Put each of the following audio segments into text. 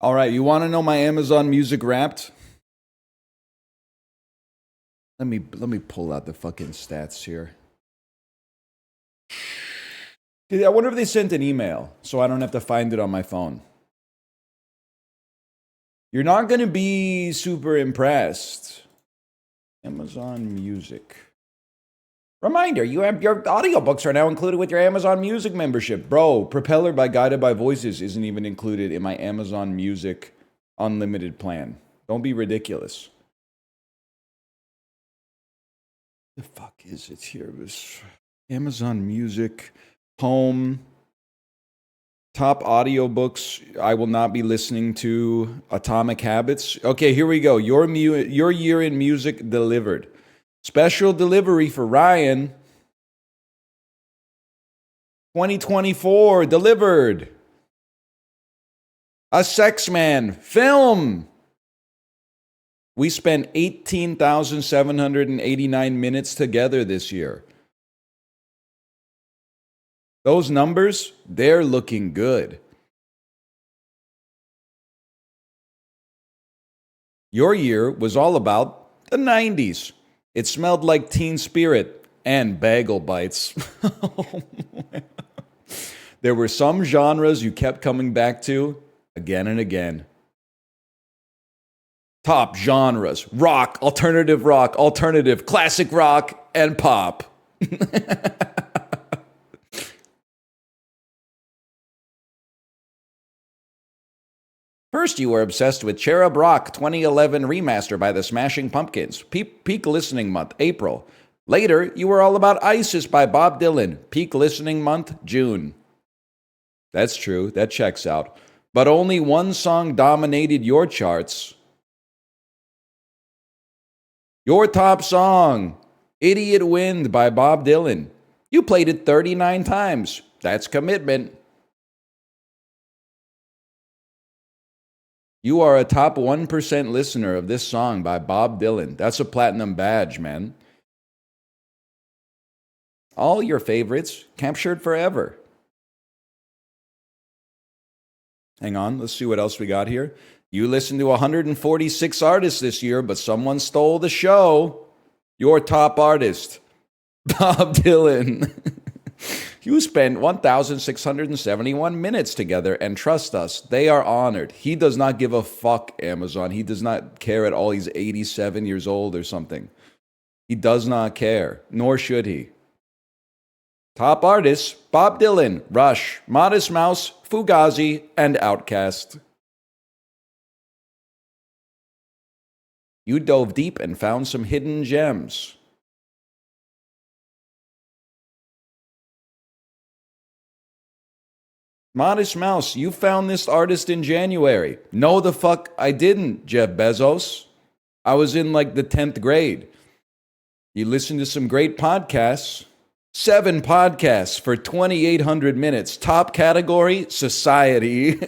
All right, you want to know my Amazon Music Wrapped? Let me pull out the fucking stats here. I wonder if they sent an email so I don't have to find it on my phone. You're not going to be super impressed. Amazon Music. Reminder, your audiobooks are now included with your Amazon Music membership. Bro, Propeller by Guided by Voices isn't even included in my Amazon Music unlimited plan. Don't be ridiculous. The fuck is it here? This Amazon Music, Home, top audiobooks I will not be listening to, Atomic Habits. Okay, here we go. Your year in music delivered. Special delivery for Ryan. 2024 delivered. A Sex Man film. We spent 18,789 minutes together this year. Those numbers, they're looking good. Your year was all about the 90s. It smelled like Teen Spirit and bagel bites. There were some genres you kept coming back to again and again. Top genres: rock, alternative, classic rock, and pop. First, you were obsessed with Cherub Rock 2011 remaster by the Smashing Pumpkins, peak listening month, April. Later, you were all about ISIS by Bob Dylan, peak listening month, June. That's true, that checks out. But only one song dominated your charts. Your top song, Idiot Wind by Bob Dylan. You played it 39 times. That's commitment. You are a top 1% listener of this song by Bob Dylan. That's a platinum badge, man. All your favorites captured forever. Hang on, let's see what else we got here. You listened to 146 artists this year, but someone stole the show. Your top artist, Bob Dylan. You spent 1,671 minutes together, and trust us, they are honored. He does not give a fuck, Amazon. He does not care at all. He's 87 years old or something. He does not care, nor should he. Top artists: Bob Dylan, Rush, Modest Mouse, Fugazi, and Outkast. You dove deep and found some hidden gems. Modest Mouse, you found this artist in January. No, the fuck I didn't, Jeff Bezos. I was in like the 10th grade. You listened to some great podcasts. 7 podcasts for 2,800 minutes. Top category, society.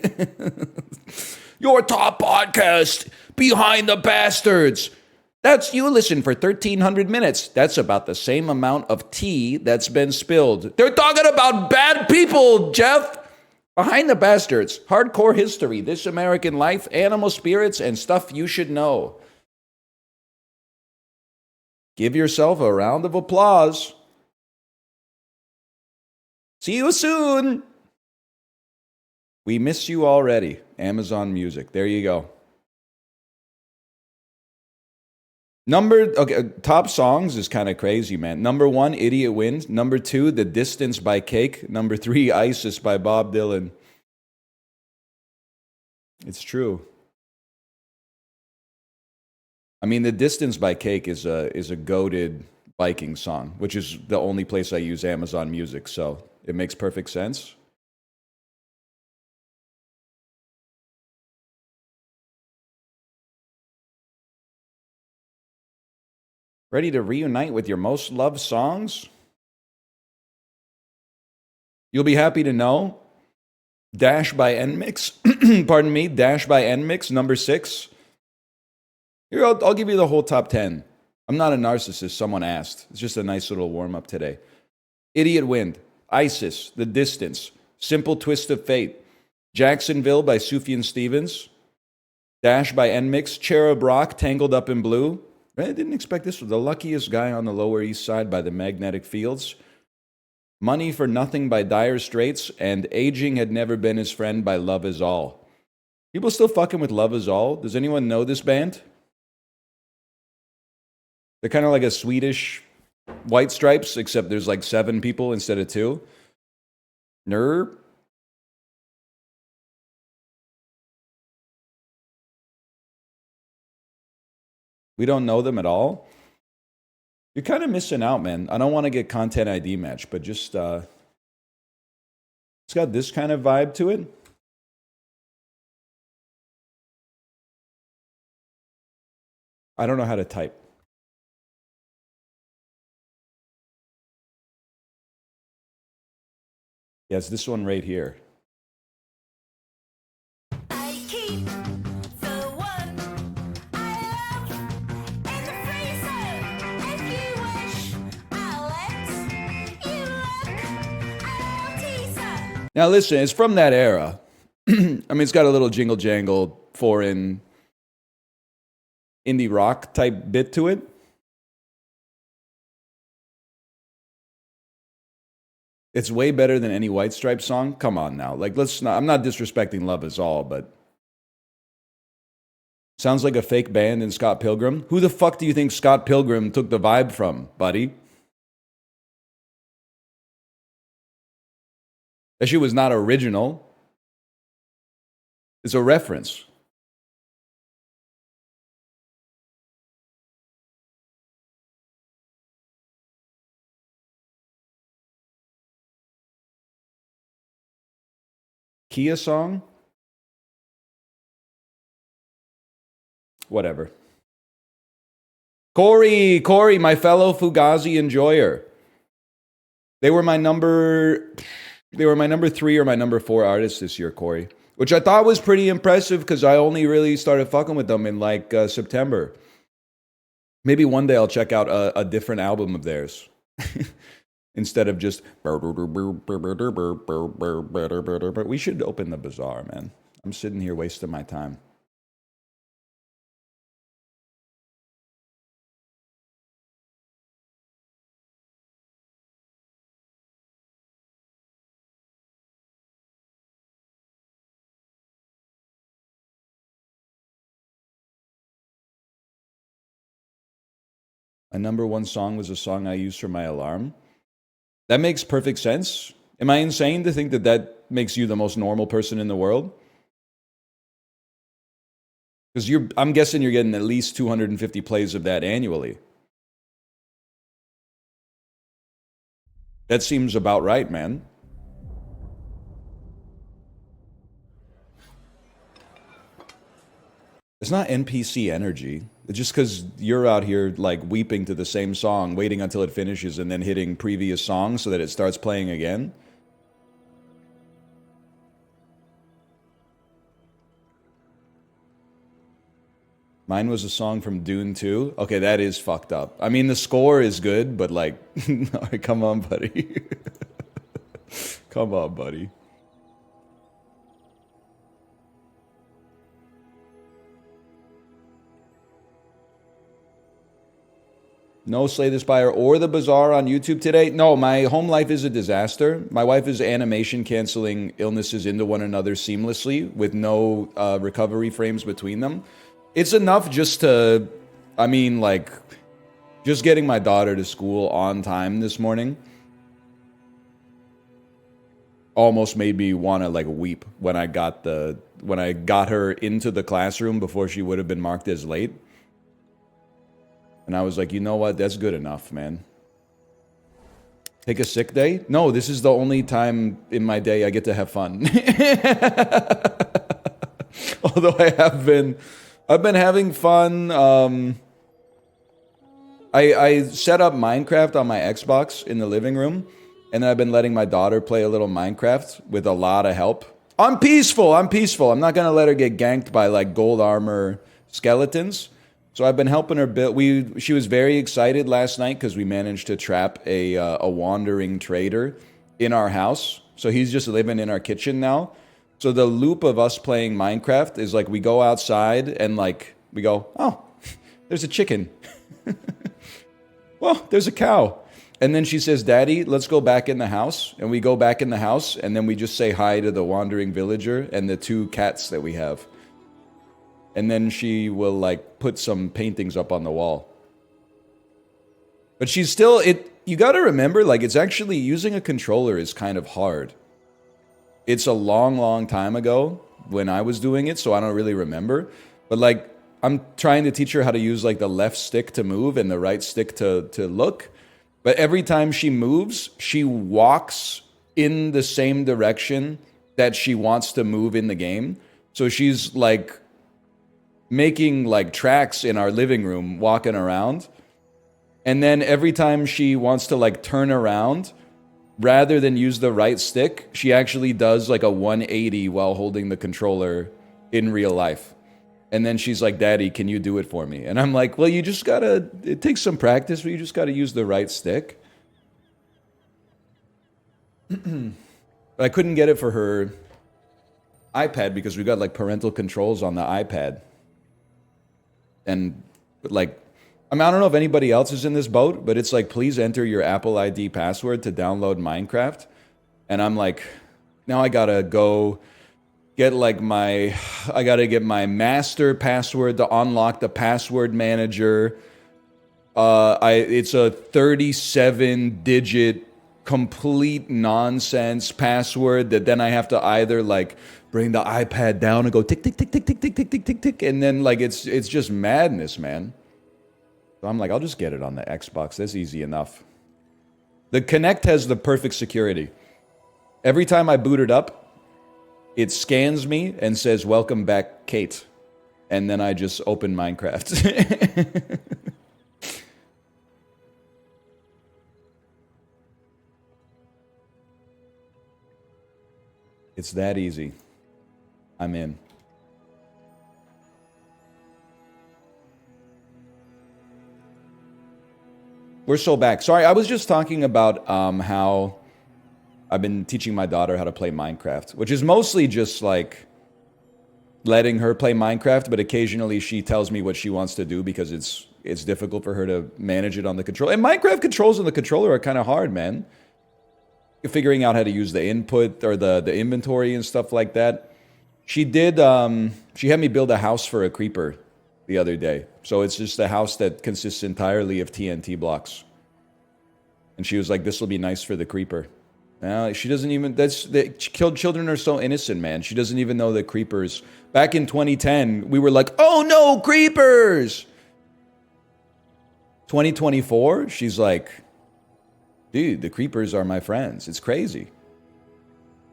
Your top podcast, Behind the Bastards. You listen for 1,300 minutes. That's about the same amount of tea that's been spilled. They're talking about bad people, Jeff. Behind the Bastards, hardcore history, This American Life, animal spirits, and stuff you should know. Give yourself a round of applause. See you soon. We miss you already. Amazon Music. There you go. Top songs is kind of crazy, man. Number 1, Idiot Wind. Number 2, The Distance by Cake. Number 3, ISIS by Bob Dylan. It's true. I mean, The Distance by Cake is a goated biking song, which is the only place I use Amazon Music, so it makes perfect sense. Ready to reunite with your most loved songs? You'll be happy to know Dash by NMix, pardon me, Dash by NMix, number 6. Here, I'll give you the whole top 10. I'm not a narcissist, someone asked. It's just a nice little warm-up today. Idiot Wind, ISIS, The Distance, Simple Twist of Fate, Jacksonville by Sufjan Stevens, Dash by Nmix. Cherub Rock, Tangled Up in Blue. I didn't expect this. The Luckiest Guy on the Lower East Side by the Magnetic Fields. Money for Nothing by Dire Straits. And Aging Had Never Been His Friend by Love Is All. People still fucking with Love Is All? Does anyone know this band? They're kind of like a Swedish White Stripes, except there's like 7 people instead of 2. Nerb. We don't know them at all. You're kind of missing out, man. I don't want to get content ID match, but just it's got this kind of vibe to it. I don't know how to type. Yeah, it's this one right here. I keep the one I love in the freezer. If you wish, I'll let you look. I'll tease her. Now listen, it's from that era. I mean, it's got a little jingle jangle foreign indie rock type bit to it. It's way better than any White Stripes song. Come on now. Like, let's not, I'm not disrespecting Love Is All, but sounds like a fake band in Scott Pilgrim. Who the fuck do you think Scott Pilgrim took the vibe from, buddy? That shit was not original. It's a reference. Kia song? Whatever. Corey, my fellow Fugazi enjoyer. They were my number 3 or my number 4 artist this year, Corey. Which I thought was pretty impressive because I only really started fucking with them in like September. Maybe one day I'll check out a different album of theirs. Instead of just... We should open the bazaar, man. I'm sitting here wasting my time. My number 1 song was a song I used for my alarm. That makes perfect sense. Am I insane to think that that makes you the most normal person in the world? Because I'm guessing you're getting at least 250 plays of that annually. That seems about right, man. It's not NPC energy. It's just because you're out here like weeping to the same song, waiting until it finishes and then hitting previous songs so that it starts playing again. Mine was a song from Dune 2. Okay, that is fucked up. I mean, the score is good, but like, come on, buddy. Come on, buddy. No Slay the Spire or the Bazaar on YouTube today. No, my home life is a disaster. My wife is animation canceling illnesses into one another seamlessly with no recovery frames between them. It's enough just to, I mean, like, just getting my daughter to school on time this morning almost made me want to like weep when I got her into the classroom before she would have been marked as late. And I was like, you know what? That's good enough, man. Take a sick day? No, this is the only time in my day I get to have fun. Although I've been having fun. I set up Minecraft on my Xbox in the living room, and then I've been letting my daughter play a little Minecraft with a lot of help. I'm peaceful. I'm not gonna let her get ganked by like gold armor skeletons. So I've been helping her build. She was very excited last night because we managed to trap a wandering trader in our house. So he's just living in our kitchen now. So the loop of us playing Minecraft is like we go outside and like we go, oh, there's a chicken. Well, there's a cow. And then she says, Daddy, let's go back in the house. And we go back in the house and then we just say hi to the wandering villager and the 2 cats that we have. And then she will like put some paintings up on the wall. But she's still, you gotta remember, like it's actually, using a controller is kind of hard. It's a long, long time ago when I was doing it, so I don't really remember. But like, I'm trying to teach her how to use like the left stick to move and the right stick to look. But every time she moves, she walks in the same direction that she wants to move in the game. So she's like making like tracks in our living room, walking around. And then every time she wants to like turn around, rather than use the right stick, she actually does like a 180 while holding the controller in real life. And then she's like, Daddy, can you do it for me? And I'm like, well, you just gotta, it takes some practice, but you just gotta use the right stick. But I couldn't get it for her iPad because we got like parental controls on the iPad. And like, I mean, I don't know if anybody else is in this boat, but it's like, please enter your Apple ID password to download Minecraft. And I'm like, now I gotta go get like I gotta get my master password to unlock the password manager. It's a 37-digit complete nonsense password that then I have to either like bring the iPad down and go tick tick tick tick tick tick tick tick tick tick, and then like it's just madness, man. So I'm like, I'll just get it on the Xbox. That's easy enough. The Kinect has the perfect security. Every time I boot it up, it scans me and says, welcome back, Kate. And then I just open Minecraft. It's that easy. I'm in. We're so back. Sorry, I was just talking about how I've been teaching my daughter how to play Minecraft, which is mostly just like letting her play Minecraft, but occasionally she tells me what she wants to do because it's difficult for her to manage it on the controller. And Minecraft controls on the controller are kind of hard, man. Figuring out how to use the input or the inventory and stuff like that. She had me build a house for a creeper the other day. So it's just a house that consists entirely of TNT blocks. And she was like, this will be nice for the creeper. Now, she doesn't even, children are so innocent, man. She doesn't even know that creepers, back in 2010, we were like, oh no, creepers! 2024, she's like, dude, the creepers are my friends. It's crazy.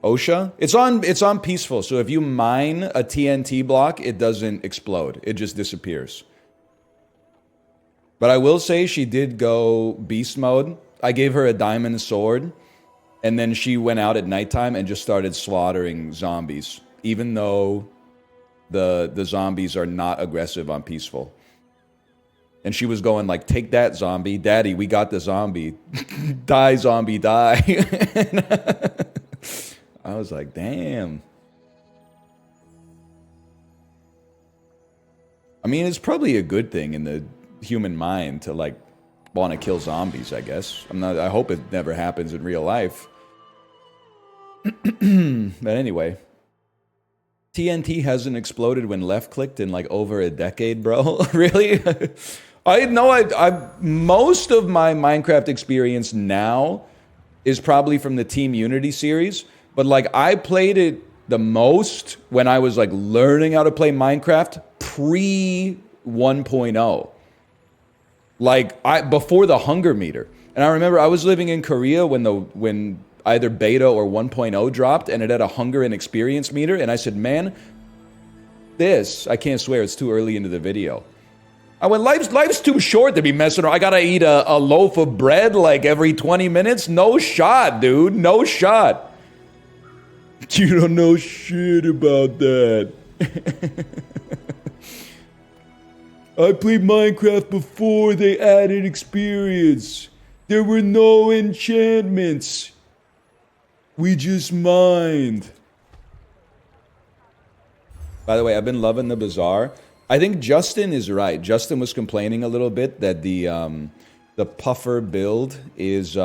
OSHA, it's on peaceful, so if you mine a TNT block, it doesn't explode. It just disappears. But I will say she did go beast mode. I gave her a diamond sword. And then she went out at nighttime and just started slaughtering zombies, even though the zombies are not aggressive on peaceful. And she was going like, take that, zombie. Daddy, we got the zombie. Die, zombie, die. I was like, damn. I mean, it's probably a good thing in the human mind to like want to kill zombies, I guess. I hope it never happens in real life. But anyway, TNT hasn't exploded when left-clicked in like over a decade, bro. Really? I know most of my Minecraft experience now is probably from the Team Unity series, but like I played it the most when I was like learning how to play Minecraft pre 1.0. Like before the hunger meter. And I remember I was living in Korea when either beta or 1.0 dropped, and it had a hunger and experience meter, and I said, man, I can't swear, it's too early into the video. I went, life's too short to be messing around. I gotta eat a loaf of bread like every 20 minutes? No shot, dude, no shot. You don't know shit about that. I played Minecraft before they added experience. There were no enchantments. We just mined. By the way, I've been loving the bazaar. I think Justin is right. Justin was complaining a little bit that the puffer build is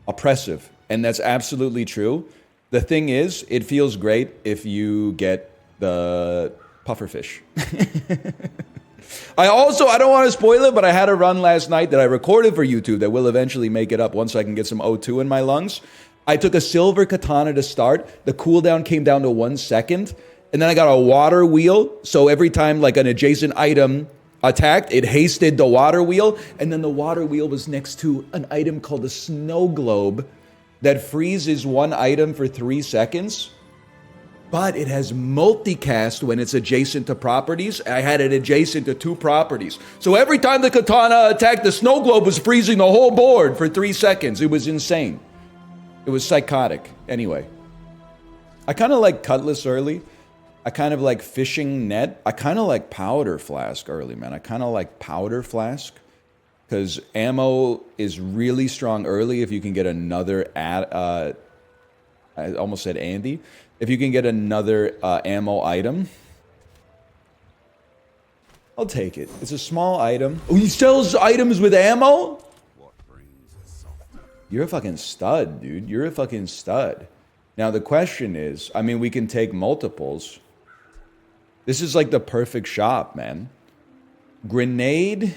oppressive, and that's absolutely true. The thing is, it feels great if you get the puffer fish. I don't want to spoil it, but I had a run last night that I recorded for YouTube that will eventually make it up once I can get some O2 in my lungs. I took a silver katana to start. The cooldown came down to 1 second. And then I got a water wheel. So every time like an adjacent item attacked, it hasted the water wheel. And then the water wheel was next to an item called a snow globe that freezes one item for 3 seconds. But it has multicast when it's adjacent to properties. I had it adjacent to 2 properties. So every time the katana attacked, the snow globe was freezing the whole board for 3 seconds. It was insane. It was psychotic. Anyway, I kind of like Cutlass early. I kind of like Fishing Net. I kind of like Powder Flask early, man. I kind of like Powder Flask because ammo is really strong early if you can get another I almost said Andy. If you can get another ammo item, I'll take it. It's a small item. Oh, he sells items with ammo? You're a fucking stud, dude. You're a fucking stud. Now, the question is, I mean, we can take multiples. This is like the perfect shop, man. Grenade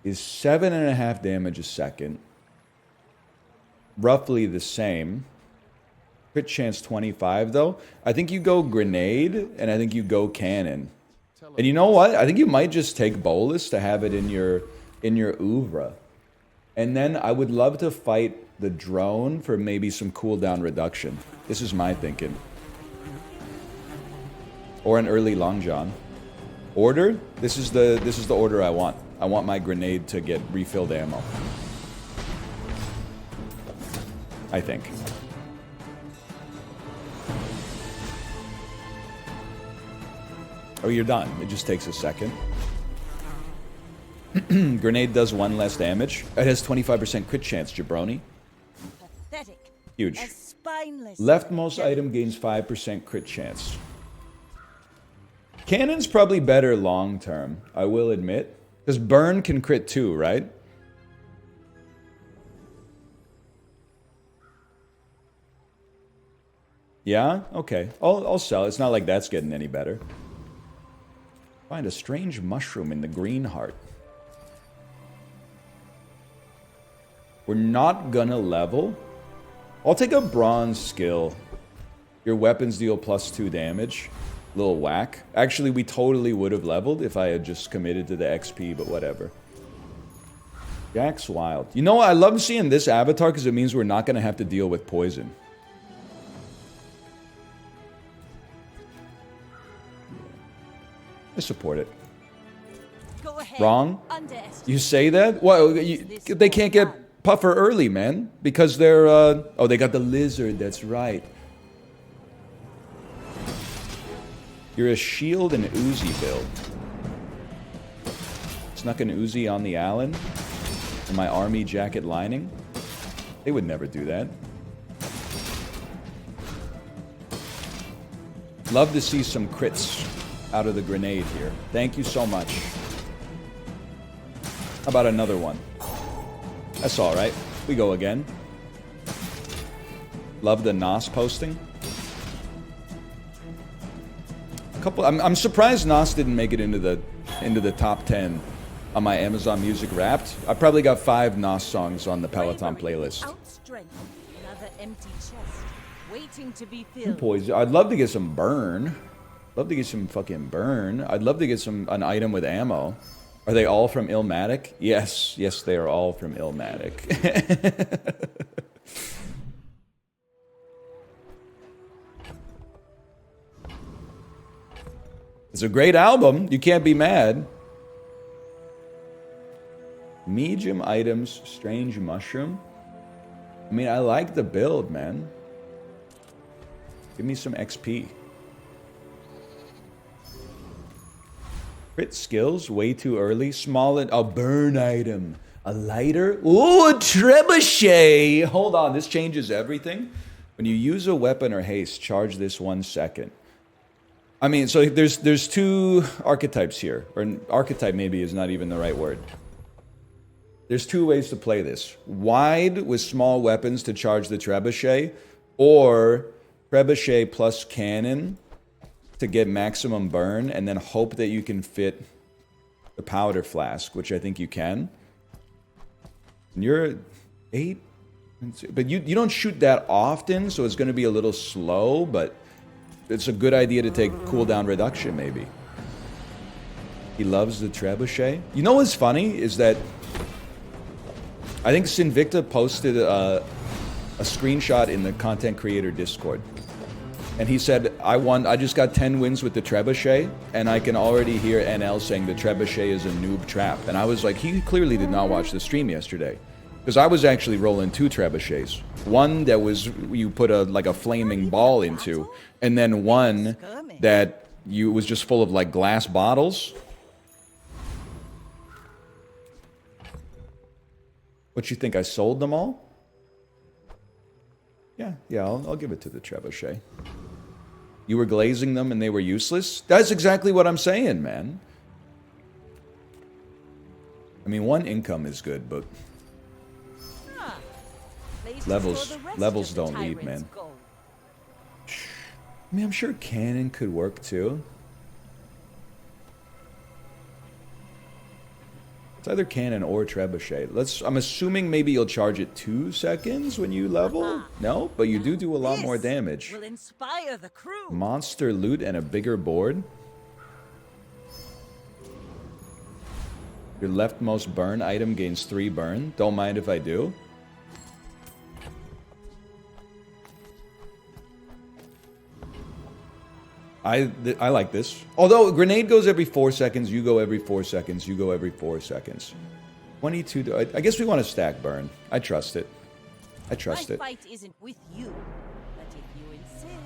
is 7.5 damage a second. Roughly the same. Crit chance 25, though. I think you go grenade, and I think you go cannon. And you know what? I think you might just take bolus to have it in your oeuvre. And then I would love to fight the drone for maybe some cooldown reduction. This is my thinking. Or an early long john. Order? This is the order I want. I want my grenade to get refilled ammo. I think. Oh, you're done. It just takes a second. Grenade does 1 less damage. It has 25% crit chance, jabroni. Pathetic. Huge. Spineless. Leftmost item gains 5% crit chance. Cannon's probably better long term, I will admit. Because burn can crit too, right? Yeah? Okay. I'll sell. It's not like that's getting any better. Find a strange mushroom in the green heart. We're not gonna level. I'll take a bronze skill. Your weapons deal +2 damage. Little whack. Actually, we totally would have leveled if I had just committed to the XP, but whatever. Jack's wild. You know what? I love seeing this avatar because it means we're not gonna have to deal with poison. I support it. Go ahead. Wrong? You say that? Well, they can't get puffer early, man. Because they're, oh, they got the lizard, that's right. You're a shield and Uzi build. Snuck an Uzi on the Allen. In my army jacket lining. They would never do that. Love to see some crits out of the grenade here. Thank you so much. How about another one? That's alright. We go again. Love the NOS posting. I'm surprised NOS didn't make it into the top 10 on my Amazon Music Wrapped. I probably got 5 NOS songs on the Peloton playlist. Another empty chest, waiting to be filled. Poison. I'd love to get some burn. Love to get some fucking burn. I'd love to get an item with ammo. Are they all from Illmatic? Yes, they are all from Illmatic. It's a great album. You can't be mad. Medium items, strange mushroom. I mean, I like the build, man. Give me some XP. Crit skills, way too early. Small, a burn item. A lighter. Ooh, a trebuchet. Hold on, this changes everything. When you use a weapon or haste, charge this 1 second. I mean, so there's two archetypes here. Or an archetype maybe is not even the right word. There's two ways to play this. Wide with small weapons to charge the trebuchet, or trebuchet plus cannon to get maximum burn, and then hope that you can fit the powder flask, which I think you can. And you're 8, but you don't shoot that often, so it's going to be a little slow, but it's a good idea to take cooldown reduction, maybe. He loves the trebuchet. You know what's funny is that I think Sinvicta posted a screenshot in the content creator Discord. And he said, I just got 10 wins with the trebuchet, and I can already hear NL saying the trebuchet is a noob trap. And I was like, he clearly did not watch the stream yesterday. Because I was actually rolling 2 trebuchets. One that was, you put like a flaming ball into, and then one that was just full of like glass bottles. What you think, I sold them all? Yeah, I'll give it to the trebuchet. You were glazing them and they were useless? That's exactly what I'm saying, man. I mean, 1 income is good, but levels don't lead, man. I mean, I'm sure cannon could work too. It's either cannon or trebuchet. I'm assuming maybe you'll charge it 2 seconds when you level? No, but you do a lot more damage. Will inspire the crew. Monster loot and a bigger board. Your leftmost burn item gains 3 burn. Don't mind if I do. I like this. Although grenade goes every 4 seconds, you go every 4 seconds, you go every 4 seconds. 22. I guess we want to stack burn. I trust it. I trust it. My fight isn't with you, but if you insist.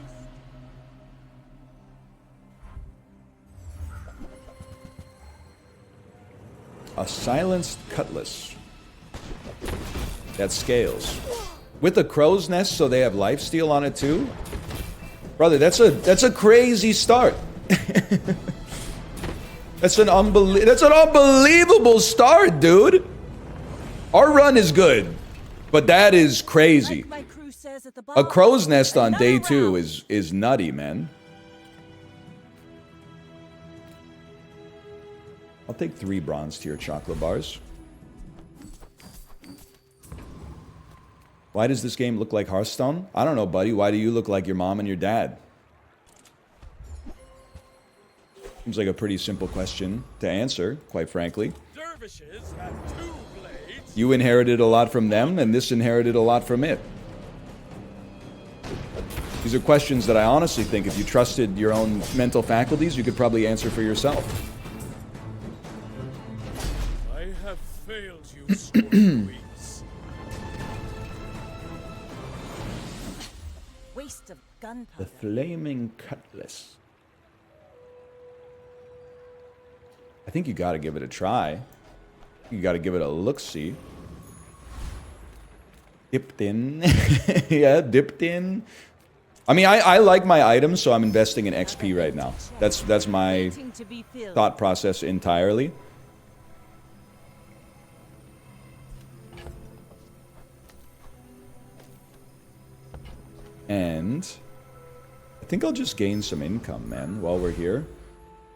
A silenced cutlass. That scales. With a crow's nest, so they have lifesteal on it too? Brother, that's a crazy start. That's an unbelievable start, dude. Our run is good, but that is crazy. Like my crew says at the A bar, crow's nest on day another 2 round. is nutty, man. I'll take 3 bronze tier chocolate bars. Why does this game look like Hearthstone? I don't know, buddy. Why do you look like your mom and your dad? Seems like a pretty simple question to answer, quite frankly. Dervishes have 2 blades. You inherited a lot from them, and this inherited a lot from it. These are questions that I honestly think if you trusted your own mental faculties, you could probably answer for yourself. I have failed you, Scorpions. Waste of The gunpowder. Flaming Cutlass. I think you gotta give it a try. You gotta give it a look-see. Dipped in. Yeah, dipped in. I mean, I like my items, so I'm investing in XP right now. That's my Waiting to be filled. thought process entirely. And I think I'll just gain some income, man, while we're here.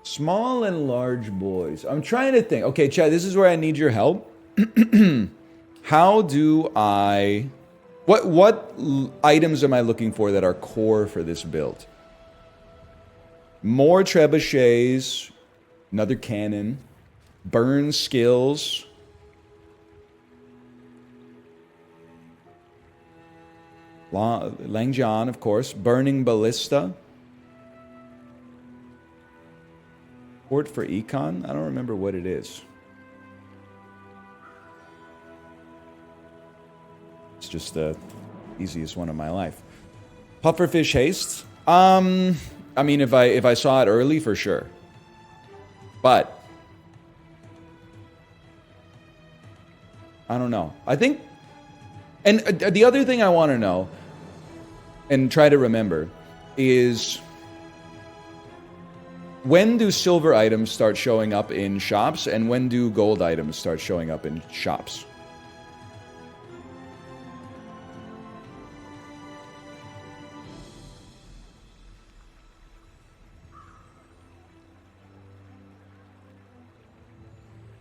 Small and large boys. I'm trying to think. Okay, Chad, this is where I need your help. How do I... What items am I looking for that are core for this build? More trebuchets, another cannon, burn skills. Langjian, of course. Burning ballista. Port for econ? I don't remember what it is. It's just the easiest one of my life. Pufferfish haste. I mean, if I saw it early, for sure. But I don't know. I think, and the other thing I want to know, and try to remember, is when do silver items start showing up in shops, and when do gold items start showing up in shops?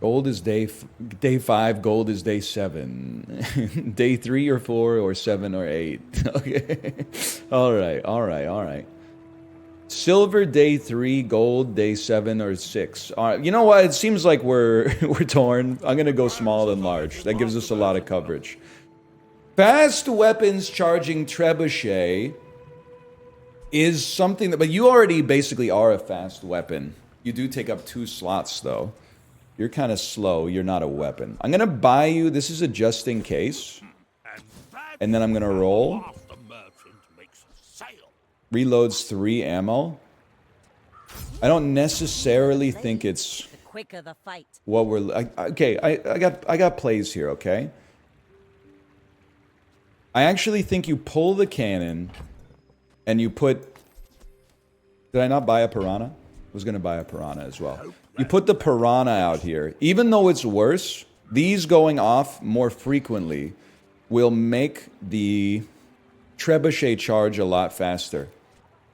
Gold is day 5, gold is day 7. Day 3 or 4 or 7 or 8. Okay. All right. Silver day 3, gold day 7 or 6. All right. You know what? It seems like we're torn. I'm going to go small and large. That gives us a lot of coverage. Fast weapons charging trebuchet is something that, but you already basically are a fast weapon. You do take up 2 slots though. You're kind of slow. You're not a weapon. I'm going to buy you. This is a just in case. And then I'm going to roll. Reloads 3 ammo. I don't necessarily think it's The quicker the fight. what we're... okay, I got plays here, okay? I actually think you pull the cannon and you put... Did I not buy a piranha? I was going to buy a piranha as well. You put the piranha out here. Even though it's worse, these going off more frequently will make the trebuchet charge a lot faster.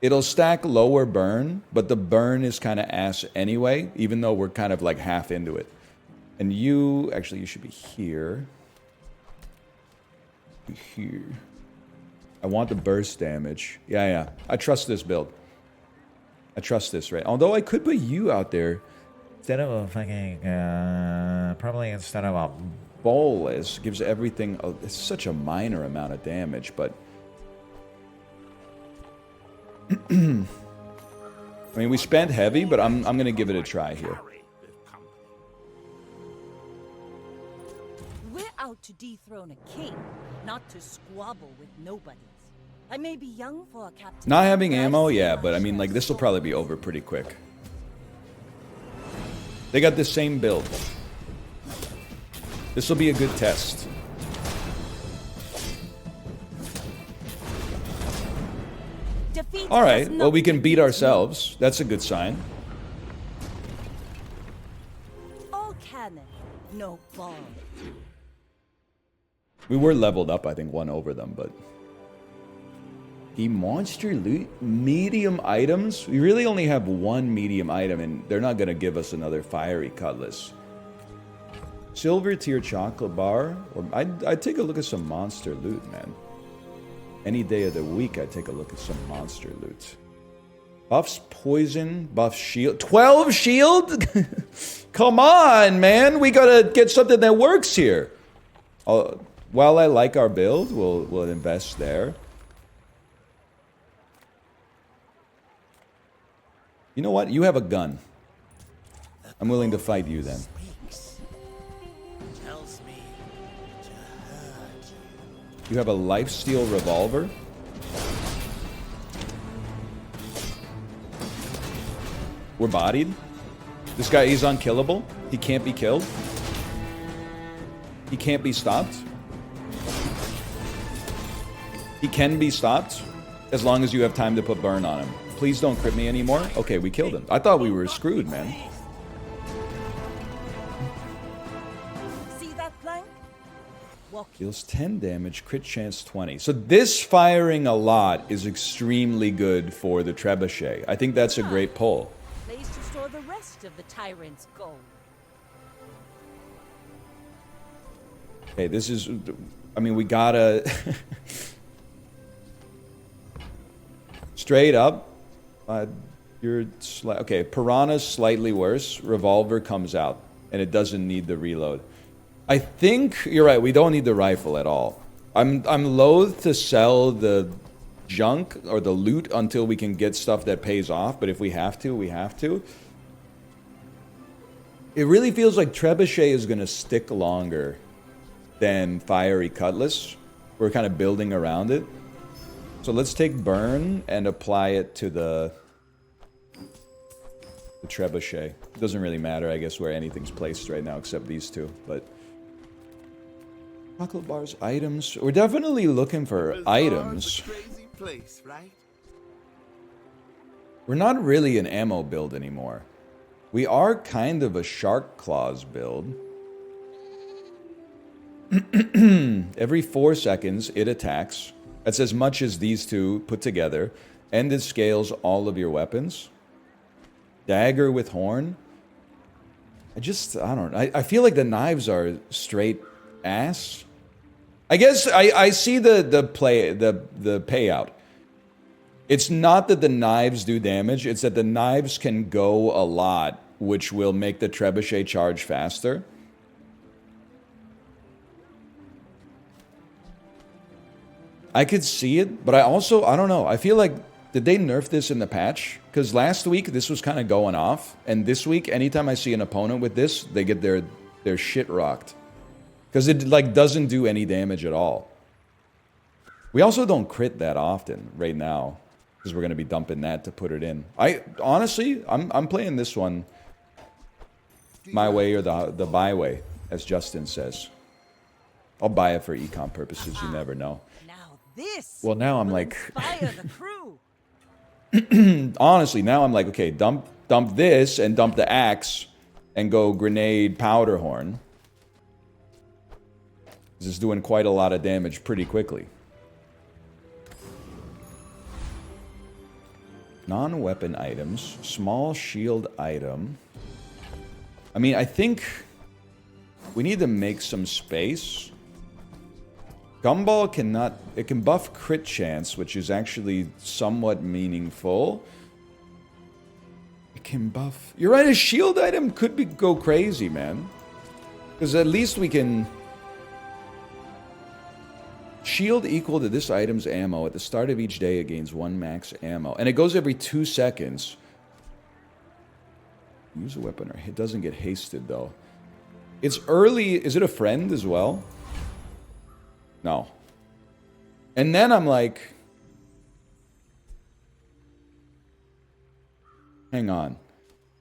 It'll stack lower burn, but the burn is kind of ass anyway, even though we're kind of like half into it. And you... Actually, you should be here. Here. I want the burst damage. Yeah. I trust this build. I trust this, right? Although I could put you out there instead of a fucking, probably instead of a bolus. Gives everything, it's such a minor amount of damage, but... I mean, we spent heavy, but I'm going to give it a try here. We're out to dethrone a king, not to squabble with nobodies. I may be young for a captain. Not having ammo, yeah, but I mean, like, this will probably be over pretty quick. They got the same build. This will be a good test. All right, well, we can beat ourselves. That's a good sign. All cannon, no ball. We were leveled up, I think, 1 over them, but... The monster loot? Medium items? We really only have 1 medium item, and they're not going to give us another fiery cutlass. Silver tier chocolate bar? Or I'd take a look at some monster loot, man. Any day of the week, I'd take a look at some monster loot. Buffs poison, buff shield. 12 shield? Come on, man. We gotta get something that works here. While I like our build, we'll invest there. You know what? You have a gun. I'm willing to fight you then. You have a lifesteal revolver? We're bodied? This guy is unkillable? He can't be killed? He can't be stopped? He can be stopped as long as you have time to put burn on him. Please don't crit me anymore. Okay, we killed him. I thought we were screwed, man. See that plank? Deals 10 damage, crit chance 20. So this firing a lot is extremely good for the trebuchet. I think that's a great pull. Place to store the rest of the tyrant's gold. Okay, this is... I mean, we gotta... Straight up. Okay, Piranha's slightly worse. Revolver comes out, and it doesn't need the reload. I think you're right. We don't need the rifle at all. I'm loath to sell the junk or the loot until we can get stuff that pays off. But if we have to, we have to. It really feels like Trebuchet is going to stick longer than Fiery Cutlass. We're kind of building around it. So let's take Burn and apply it to the Trebuchet. It doesn't really matter, I guess, where anything's placed right now except these two. But chocolate bars, items. We're definitely looking for items. place, right? We're not really an ammo build anymore. We are kind of a shark claws build. Every 4 seconds, it attacks. That's as much as these two put together. And it scales all of your weapons. Dagger with horn. I don't know. I feel like the knives are straight ass. I guess I see the payout. It's not that the knives do damage, it's that the knives can go a lot, which will make the trebuchet charge faster. I could see it, but I don't know. I feel like, did they nerf this in the patch? Because last week, this was kind of going off. And this week, anytime I see an opponent with this, they get their shit rocked. Because it, like, doesn't do any damage at all. We also don't crit that often right now. Because we're going to be dumping that to put it in. Honestly, I'm playing this one my way or the byway, as Justin says. I'll buy it for econ purposes, you never know. This well, now I'm will like, inspire the crew. honestly, now I'm like, okay, dump this and dump the axe and go grenade powder horn. This is doing quite a lot of damage pretty quickly. Non-weapon items, small shield item. I mean, I think we need to make some space. Gumball cannot... It can buff crit chance, which is actually somewhat meaningful. It can buff... You're right, a shield item could go crazy, man. Because at least we can... Shield equal to this item's ammo. At the start of each day, it gains 1 max ammo. And it goes every 2 seconds. Use a weapon or... It doesn't get hasted, though. It's early... Is it a friend as well? No. And then I'm like... Hang on.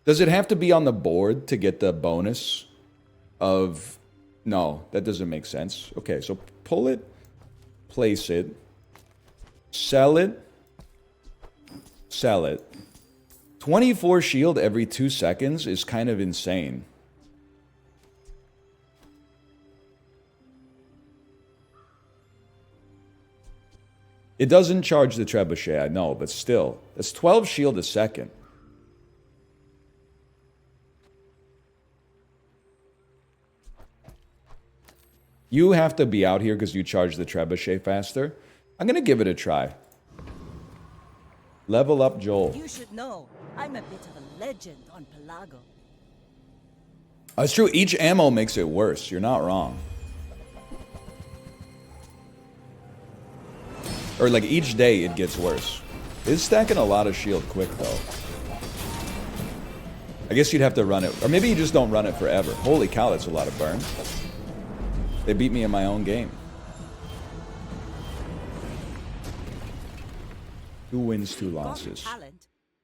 Does it have to be on the board to get the bonus of... No, that doesn't make sense. Okay, so pull it, place it, sell it, sell it. 24 shield every 2 seconds is kind of insane. It doesn't charge the trebuchet, I know, but still. It's 12 shield a second. You have to be out here because you charge the trebuchet faster. I'm going to give it a try. Level up Joel. You should know, I'm a bit of a legend on Pelago. It's true, each ammo makes it worse. You're not wrong. Or like each day it gets worse. It's stacking a lot of shield quick though. I guess you'd have to run it. Or maybe you just don't run it forever. Holy cow, that's a lot of burn. They beat me in my own game. 2 wins, 2 losses.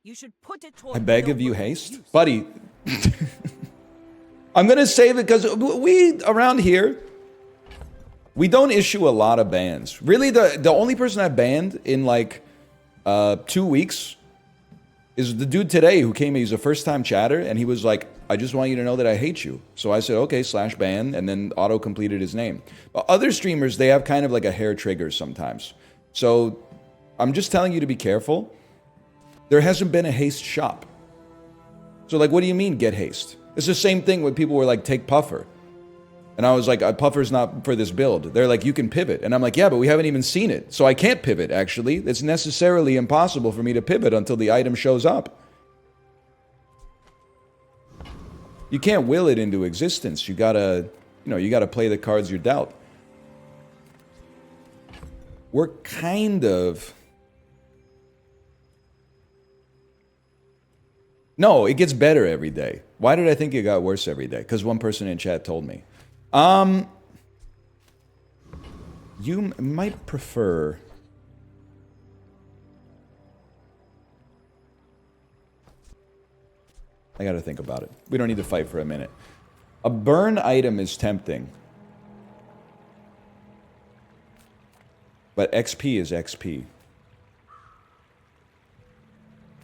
You should put it I beg of you, haste? Buddy. I'm going to save it because we, around here, we don't issue a lot of bans. Really, the only person I banned in like 2 weeks is the dude today who came in. He's a first-time chatter, and he was like, I just want you to know that I hate you. So I said, okay, /ban, and then auto-completed his name. But other streamers, they have kind of like a hair trigger sometimes. So I'm just telling you to be careful. There hasn't been a haste shop. So like, what do you mean, get haste? It's the same thing when people were like, take Puffer. And I was like, Puffer's not for this build. They're like, you can pivot. And I'm like, yeah, but we haven't even seen it. So I can't pivot, actually. It's necessarily impossible for me to pivot until the item shows up. You can't will it into existence. You gotta, you gotta play the cards you're dealt. We're kind of... No, it gets better every day. Why did I think it got worse every day? Because one person in chat told me. You might prefer... I gotta think about it. We don't need to fight for a minute. A burn item is tempting. But XP is XP.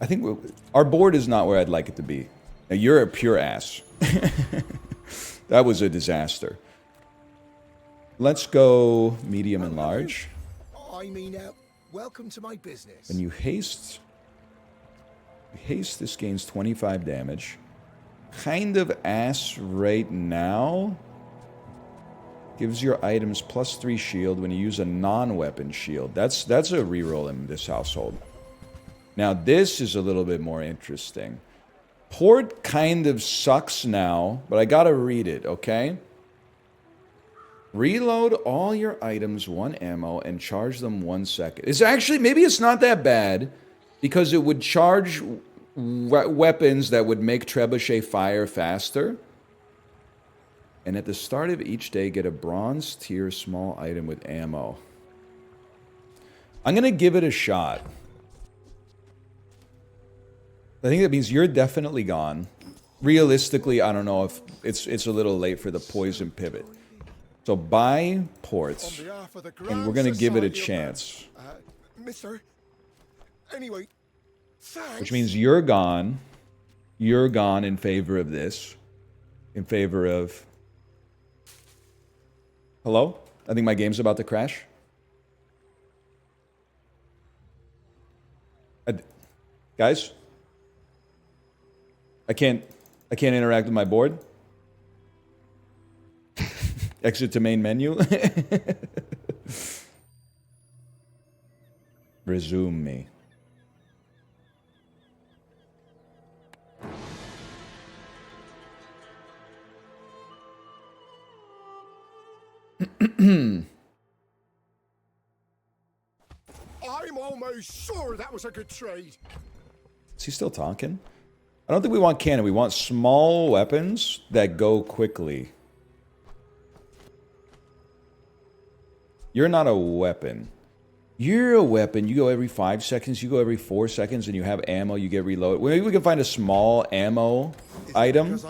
I think our board is not where I'd like it to be. Now, you're a pure ass. That was a disaster. Let's go medium and large. I mean, welcome to my business. And you haste. This gains 25 damage. Kind of ass right now. Gives your items +3 shield when you use a non-weapon shield. That's a reroll in this household. Now this is a little bit more interesting. Port kind of sucks now, but I gotta read it, okay? Reload all your items 1 ammo and charge them 1 second. It's actually, maybe it's not that bad, because it would charge weapons that would make trebuchet fire faster. And at the start of each day, get a bronze tier small item with ammo. I'm gonna give it a shot. I think that means you're definitely gone. Realistically, I don't know if it's a little late for the poison pivot. So buy ports, and we're gonna give it a chance. Mister. Anyway, thanks. Which means you're gone. You're gone in favor of this. In favor of... Hello? I think my game's about to crash. Guys? I can't interact with my board. Exit to main menu. Resume me. I'm almost sure that was a good trade. Is he still talking? I don't think we want cannon. We want small weapons that go quickly. You're not a weapon. You're a weapon. You go every 5 seconds. You go every 4 seconds, and you have ammo. You get reloaded. Maybe we can find a small ammo item.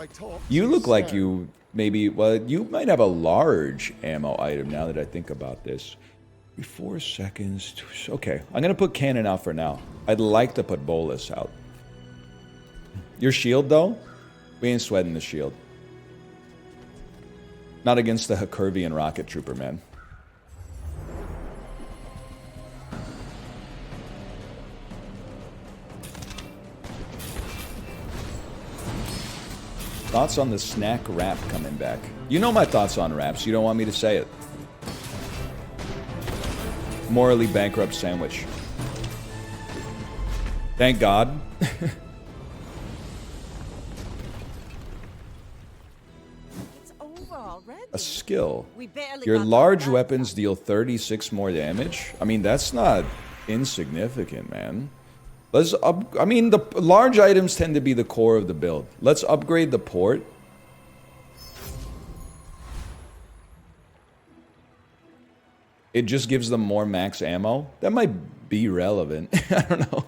You look like you maybe... Well, you might have a large ammo item now that I think about this. 4 seconds. Okay, I'm going to put cannon out for now. I'd like to put bolus out. Your shield, though? We ain't sweating the shield. Not against the Curvian rocket trooper, man. Thoughts on the snack wrap coming back? You know my thoughts on wraps. You don't want me to say it. Morally bankrupt sandwich. Thank God. It's over already. A skill. We barely Your got large that weapons done. deal 36 more damage. I mean, that's not insignificant, man. Let's up. I mean, the large items tend to be the core of the build. Let's upgrade the port. It just gives them more max ammo. That might be relevant. I don't know.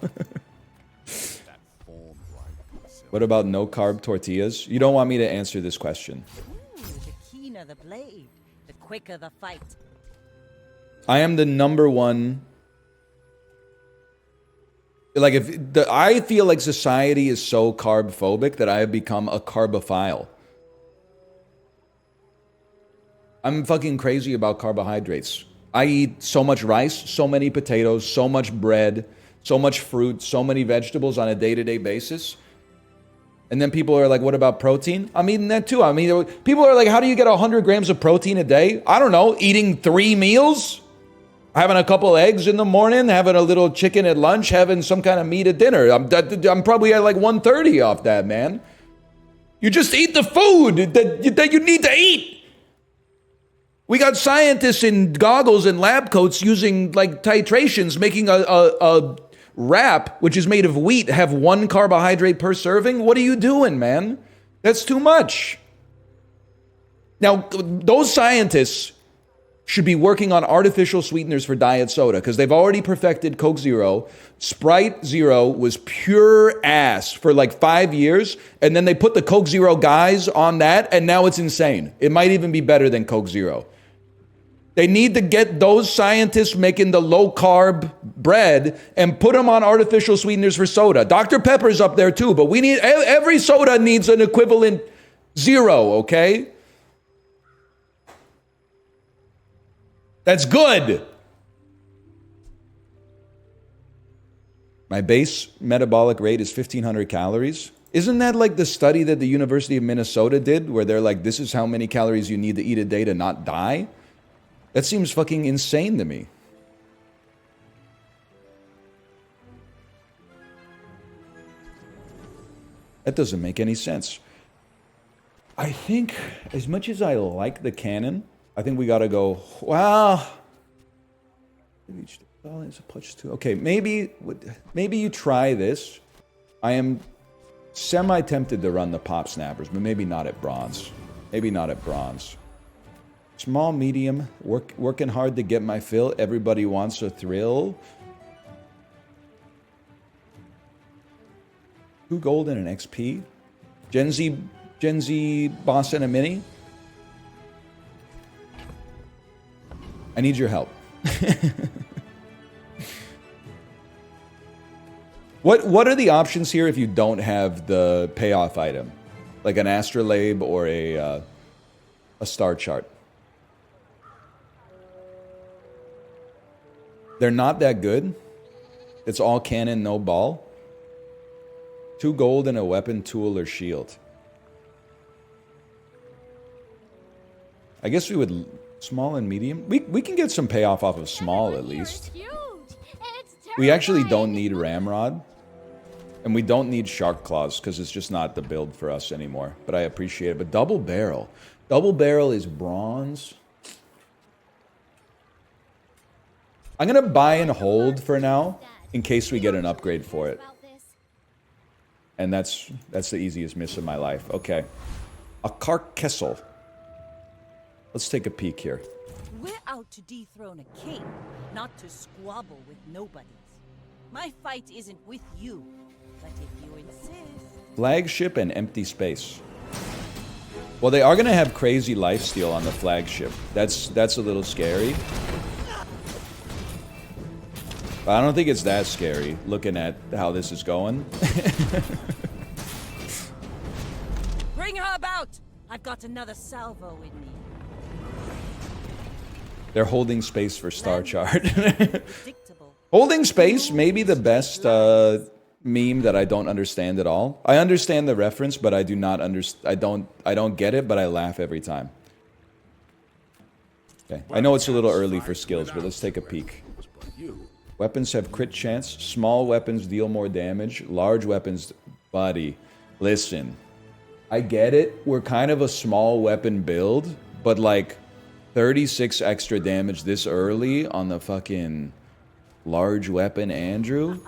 What about no carb tortillas? You don't want me to answer this question. Ooh, the keener the blade, the quicker the fight. I am the #1. Like, I feel like society is so carb phobic that I have become a carbophile. I'm fucking crazy about carbohydrates. I eat so much rice, so many potatoes, so much bread, so much fruit, so many vegetables on a day-to-day basis. And then people are like, what about protein? I'm eating that too. I mean, people are like, how do you get 100 grams of protein a day? I don't know, eating 3 meals? Having a couple eggs in the morning, having a little chicken at lunch, having some kind of meat at dinner. I'm probably at like 130 off that, man. You just eat the food that you need to eat. We got scientists in goggles and lab coats using like titrations, making a wrap, which is made of wheat, have 1 carbohydrate per serving. What are you doing, man? That's too much. Now, those scientists should be working on artificial sweeteners for diet soda because they've already perfected Coke Zero. Sprite Zero was pure ass for like 5 years, and then they put the Coke Zero guys on that, and now it's insane. It might even be better than Coke Zero. They need to get those scientists making the low-carb bread and put them on artificial sweeteners for soda. Dr. Pepper's up there too, but we need every soda needs an equivalent 0, okay? That's good. My base metabolic rate is 1,500 calories. Isn't that like the study that the University of Minnesota did where they're like, this is how many calories you need to eat a day to not die? That seems fucking insane to me. That doesn't make any sense. I think, as much as I like the cannon, I think we gotta go, wow. Okay, maybe you try this. I am semi-tempted to run the pop snappers, but maybe not at bronze. Maybe not at bronze. Small, medium, working hard to get my fill. Everybody wants a thrill. 2 gold and an XP. Gen Z boss and a mini. I need your help. What are the options here if you don't have the payoff item? Like an astrolabe or a star chart? They're not that good. It's all cannon, no ball. 2 gold and a weapon, tool, or shield. I guess we would small and medium. We can get some payoff off of small at least. We actually don't need ramrod. And we don't need shark claws because it's just not the build for us anymore. But I appreciate it. But double barrel. Double barrel is bronze. I'm going to buy and hold for now in case we get an upgrade for it. And that's the easiest miss of my life. Okay. A carcassel. Let's take a peek here. We're out to dethrone a king, not to squabble with nobodies. My fight isn't with you, but if you insist... Flagship and empty space. Well, they are going to have crazy lifesteal on the flagship. That's a little scary. But I don't think it's that scary, looking at how this is going. Bring her about! I've got another salvo in me. They're holding space for Star Chart. Holding space may be the best meme that I don't understand at all. I understand the reference, but I do not understand. I don't get it, but I laugh every time. Okay, I know it's a little early for skills, but let's take a peek. Weapons have crit chance. Small weapons deal more damage. Large weapons, buddy. Listen, I get it. We're kind of a small weapon build, but like 36 extra damage this early on the fucking large weapon, Andrew.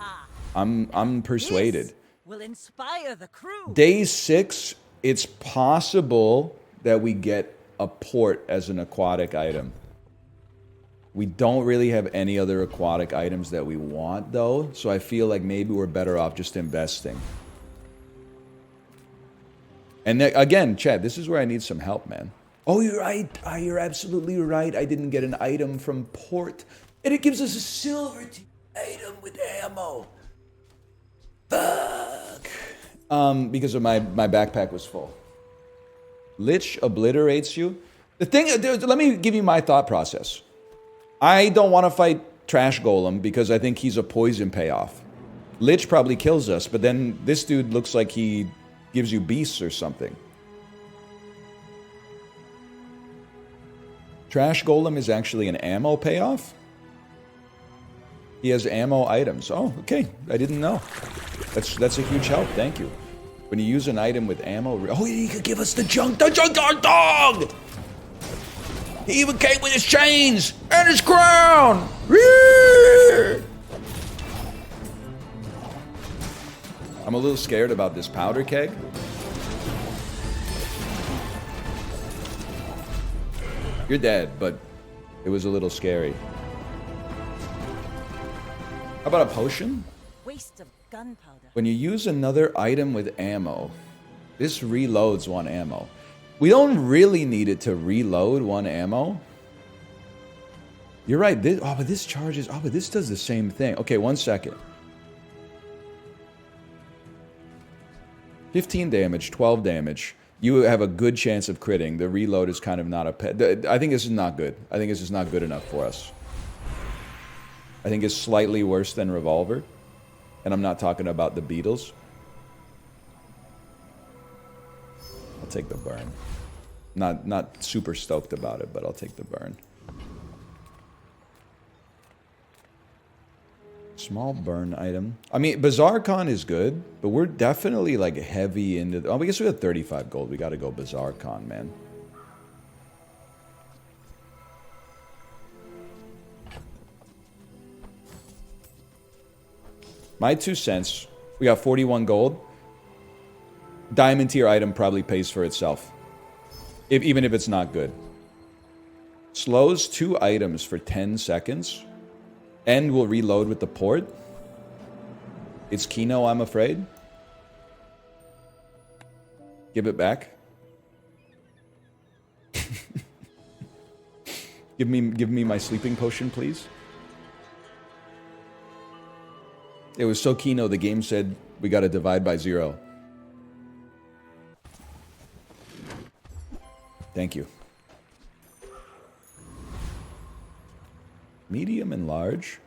I'm persuaded. This will inspire the crew. Day 6, it's possible that we get a port as an aquatic item. We don't really have any other aquatic items that we want, though, so I feel like maybe we're better off just investing. And again, Chad, this is where I need some help, man. Oh, you're right. You're absolutely right. I didn't get an item from port, and it gives us a silver item with ammo. Fuck. Because of my backpack was full. Lich obliterates you. The thing, let me give you my thought process. I don't want to fight Trash Golem because I think he's a poison payoff. Lich probably kills us, but then this dude looks like he gives you beasts or something. Trash Golem is actually an ammo payoff? He has ammo items. Oh, okay. I didn't know. That's a huge help. Thank you. When you use an item with ammo... Oh, he could give us the junkyard dog! He even came with his chains and his crown! I'm a little scared about this powder keg. You're dead, but it was a little scary. How about a potion? Waste of gunpowder. When you use another item with ammo, this reloads 1 ammo. We don't really need it to reload 1 ammo. You're right. This, oh, but this charges. Oh, but this does the same thing. Okay, 1 second. 15 damage, 12 damage. You have a good chance of critting. The reload is kind of not a... I think this is not good. I think this is not good enough for us. I think it's slightly worse than Revolver. And I'm not talking about the Beatles. I'll take the burn. Not super stoked about it, but I'll take the burn. Small burn item. I mean, Bazaar Con is good, but we're definitely like heavy into... Oh, I guess we got 35 gold. We got to go Bazaar Con, man. My 2 cents. We got 41 gold. Diamond tier item probably pays for itself. Even if it's not good. Slows 2 items for 10 seconds. And will reload with the port. It's Kino, I'm afraid. Give it back. Give me my sleeping potion, please. It was so Kino, the game said we got to divide by 0. Thank you. Medium and large.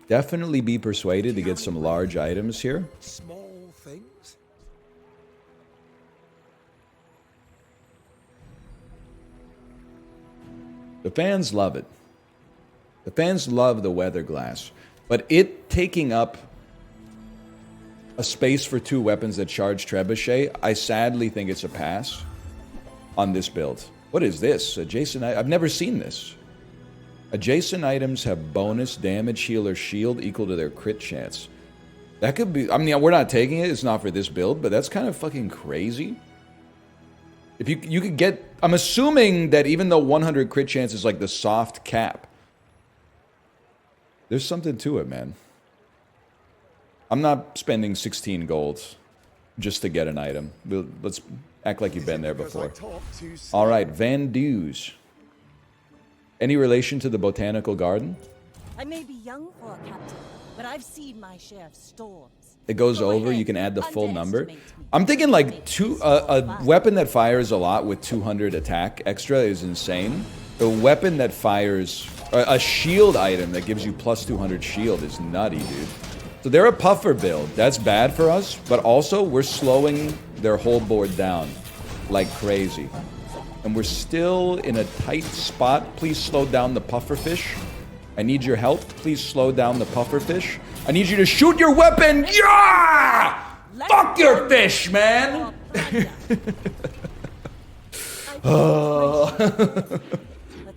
Definitely be persuaded to get some large items here. Small things. The fans love it. The fans love the weather glass. But it taking up a space for 2 weapons that charge trebuchet, I sadly think it's a pass on this build. What is this? Adjacent... I've never seen this. Adjacent items have bonus damage, heal, or shield equal to their crit chance. That could be... I mean, we're not taking it. It's not for this build, but that's kind of fucking crazy. If you could get... I'm assuming that even though 100 crit chance is like the soft cap, there's something to it, man. I'm not spending 16 gold just to get an item. Let's act like you've been there before. All right, Van Dues. Any relation to the botanical garden? I may be young for a captain, but I've seen my share of storms. It goes Go over, ahead, you can add the full number. underestimate me. I'm thinking like Makes a weapon that fires a lot with 200 attack extra is insane. The weapon that fires... A shield item that gives you plus 200 shield is nutty, dude. So they're a puffer build. That's bad for us, but also we're slowing their whole board down like crazy. And we're still in a tight spot. Please slow down the pufferfish. I need your help. Please slow down the pufferfish. I need you to shoot your weapon. Yeah! Fuck your fish, man! But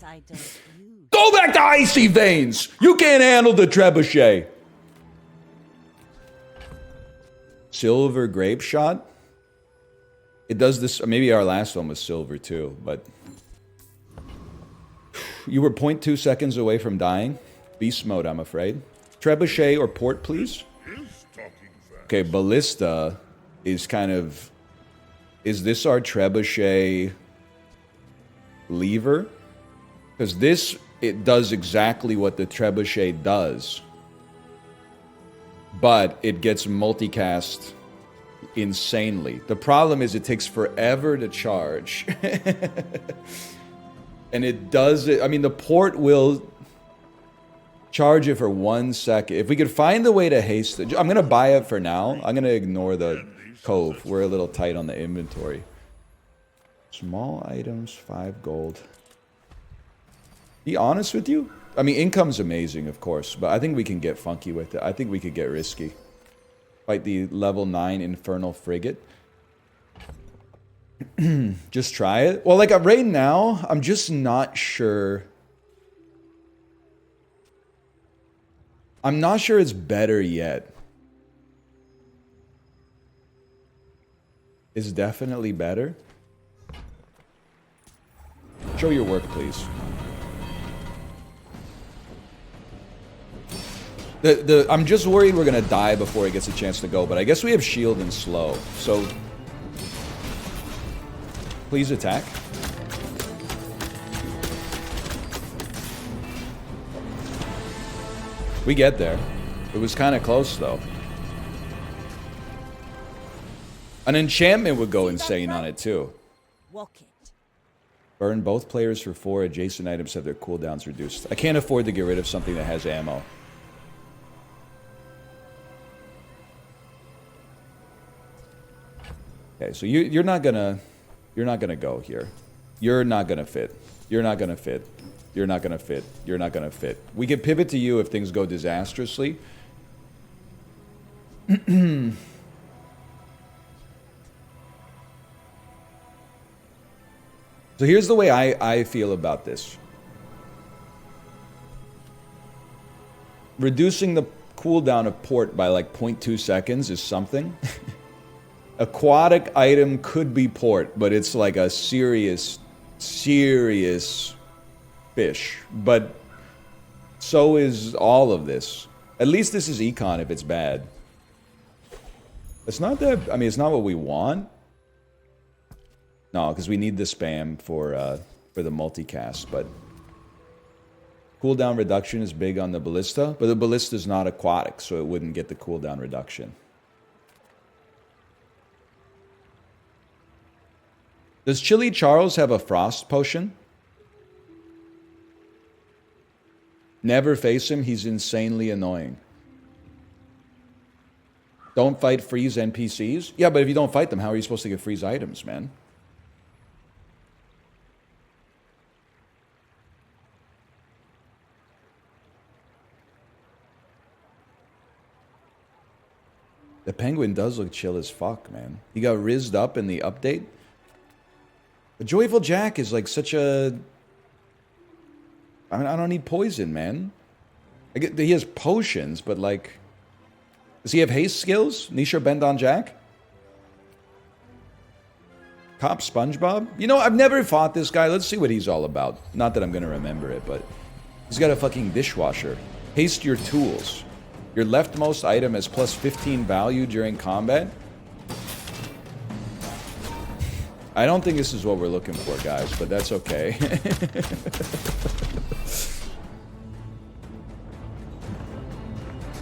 I don't use. Go back to Icy Veins! You can't handle the trebuchet. Silver Grape Shot? It does this... Maybe our last one was silver too, but... You were 0.2 seconds away from dying. Beast mode, I'm afraid. Trebuchet or port, please? Okay, Ballista is kind of... Is this our trebuchet lever? Because this, it does exactly what the trebuchet does. But it gets multicast insanely. The problem is it takes forever to charge. And it does it... I mean, the port will charge it for 1 second. If we could find the way to haste it... I'm going to buy it for now. I'm going to ignore the cove. We're a little tight on the inventory. Small items, 5 gold. Be honest with you? I mean, income's amazing, of course, but I think we can get funky with it. I think we could get risky. Fight the level 9 Infernal Frigate. Just try it. Well, like, right now, I'm just not sure. I'm not sure it's better yet. It's definitely better. Show your work, please. I'm just worried we're gonna die before it gets a chance to go, but I guess we have shield and slow, so please attack. We get there. It was kind of close, though. An enchantment would go insane on it, too. Walk it. Burn both players for 4. Adjacent items have their cooldowns reduced. I can't afford to get rid of something that has ammo. Okay, so you're not gonna go here. You're not gonna fit. You're not gonna fit. You're not gonna fit. You're not gonna fit. We can pivot to you if things go disastrously. So here's the way I feel about this. Reducing the cooldown of port by like 0.2 seconds is something. Aquatic item could be port, but it's like a serious fish. But so is all of this. At least this is econ if it's bad. It's not that, I mean, it's not what we want. No, because we need the spam for the multicast, but cooldown reduction is big on the ballista, but the ballista is not aquatic, so it wouldn't get the cooldown reduction. Does Chili Charles have a frost potion? Never face him, he's insanely annoying. Don't fight freeze NPCs? Yeah, but if you don't fight them, how are you supposed to get freeze items, man? The penguin does look chill as fuck, man. He got rizzed up in the update. But Joyful Jack is like such a... I mean, I don't need poison, man. I get he has potions, but like... Does he have haste skills? Nisha Bend on Jack? Cop SpongeBob? You know, I've never fought this guy. Let's see what he's all about. Not that I'm going to remember it, but... He's got a fucking dishwasher. Haste your tools. Your leftmost item has plus 15 value during combat. I don't think this is what we're looking for, guys, but that's okay.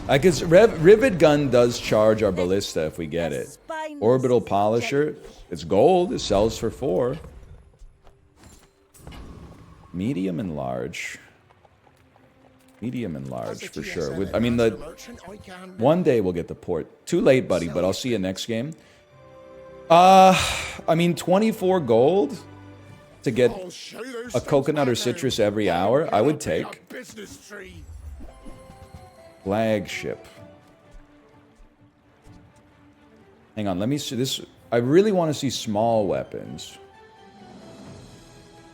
I guess Rivet Gun does charge our ballista if we get it. Orbital Polisher, it's gold, it sells for 4. Medium and large. Medium and large, for sure. I mean, one day we'll get the port. Too late, buddy, but I'll see you next game. I mean, 24 gold to get a coconut or citrus every hour, I would take. Flagship. Hang on, let me see this. I really want to see small weapons.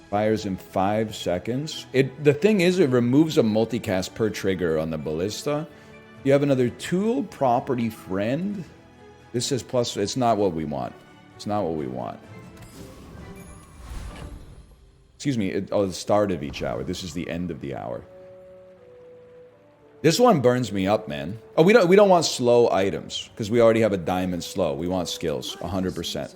Fires in 5 seconds. The thing is, it removes a multicast per trigger on the ballista. You have another tool property friend. This says plus. It's not what we want. It's not what we want. Excuse me. Oh, the start of each hour. This is the end of the hour. This one burns me up, man. Oh, we don't want slow items because we already have a diamond slow. We want skills, 100%.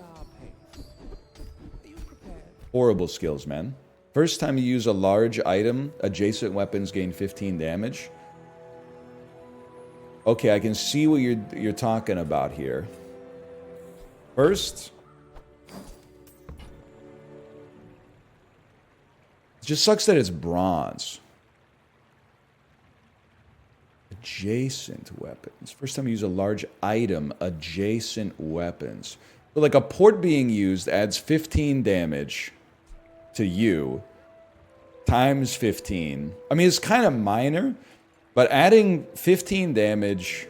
Horrible skills, man. First time you use a large item, adjacent weapons gain 15 damage. Okay, I can see what you're talking about here. First, it just sucks that it's bronze. Adjacent weapons. First time you use a large item, adjacent weapons. So like a port being used adds 15 damage to you times 15. I mean, it's kind of minor, but adding 15 damage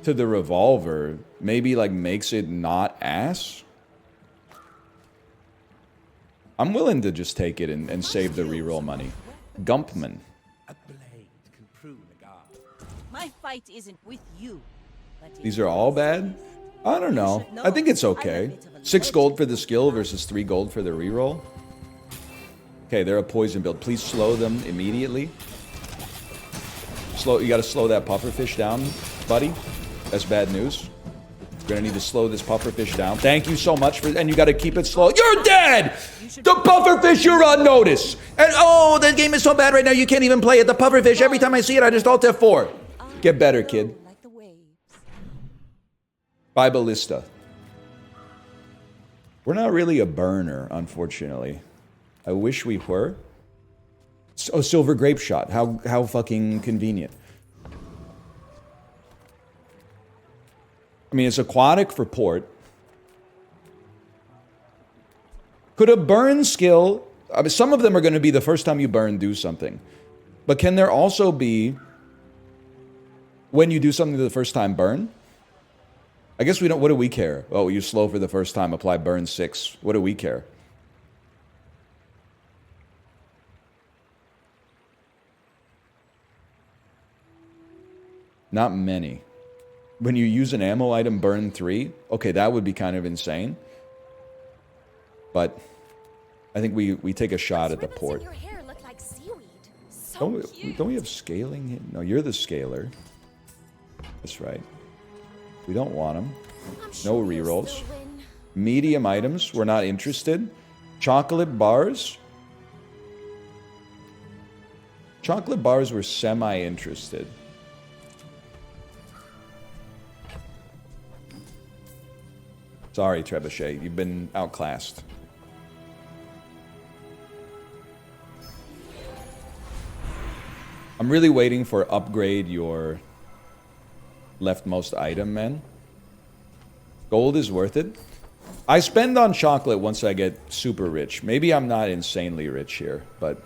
to the revolver maybe like makes it not ass. I'm willing to just take it and save the reroll money. Gumpman. A blade can prune a guard. My fight isn't with you. But These are all bad? I don't know. I think it's okay. 6 gold for the skill versus 3 gold for the reroll. Okay, they're a poison build. Please slow them immediately. You gotta slow that pufferfish down, buddy. That's bad news. We're gonna need to slow this pufferfish down. Thank you so much and you gotta keep it slow. You're dead! The pufferfish, you're on notice. And oh, the game is so bad right now, you can't even play it. The pufferfish, every time I see it, I just alt F4. Get better, kid. Like the waves. Bye, Ballista. We're not really a burner, unfortunately. I wish we were. Oh, silver grape shot. How fucking convenient. I mean, it's aquatic for port. Could a burn skill... I mean, some of them are going to be the first time you burn, do something. But can there also be... when you do something the first time, burn? I guess we don't... what do we care? Oh, you slow for the first time, apply burn 6. What do we care? Not many. When you use an ammo item, burn 3? Okay, that would be kind of insane. But I think we take a shot at the port. Your hair look like seaweed. So Don't we have scaling here? No, you're the scaler. That's right. We don't want them. No rerolls. Medium items, we're not interested. Chocolate bars. Chocolate bars were semi-interested. Sorry, Trebuchet, you've been outclassed. I'm really waiting for upgrade your leftmost item, man. Gold is worth it. I spend on chocolate once I get super rich. Maybe I'm not insanely rich here, but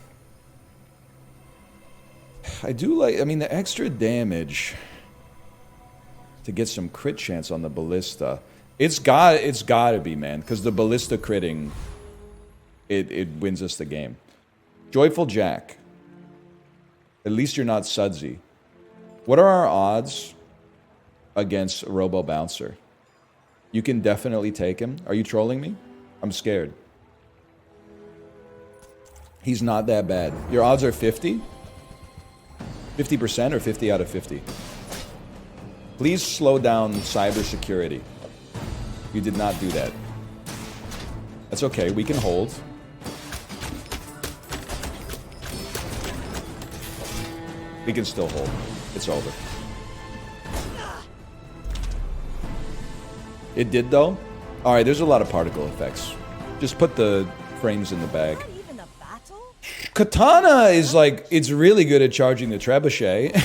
I do like, I mean, the extra damage to get some crit chance on the ballista. It's got to be, man, because the ballista critting, it wins us the game. Joyful Jack. At least you're not sudsy. What are our odds against Robo Bouncer? You can definitely take him. Are you trolling me? I'm scared. He's not that bad. Your odds are 50? 50% or 50 out of 50? Please slow down cybersecurity. You did not do that. That's okay. We can hold. We can still hold. It's over. It did, though? Alright, there's a lot of particle effects. Just put the frames in the bag. Not even a battle? Katana is like, it's really good at charging the trebuchet.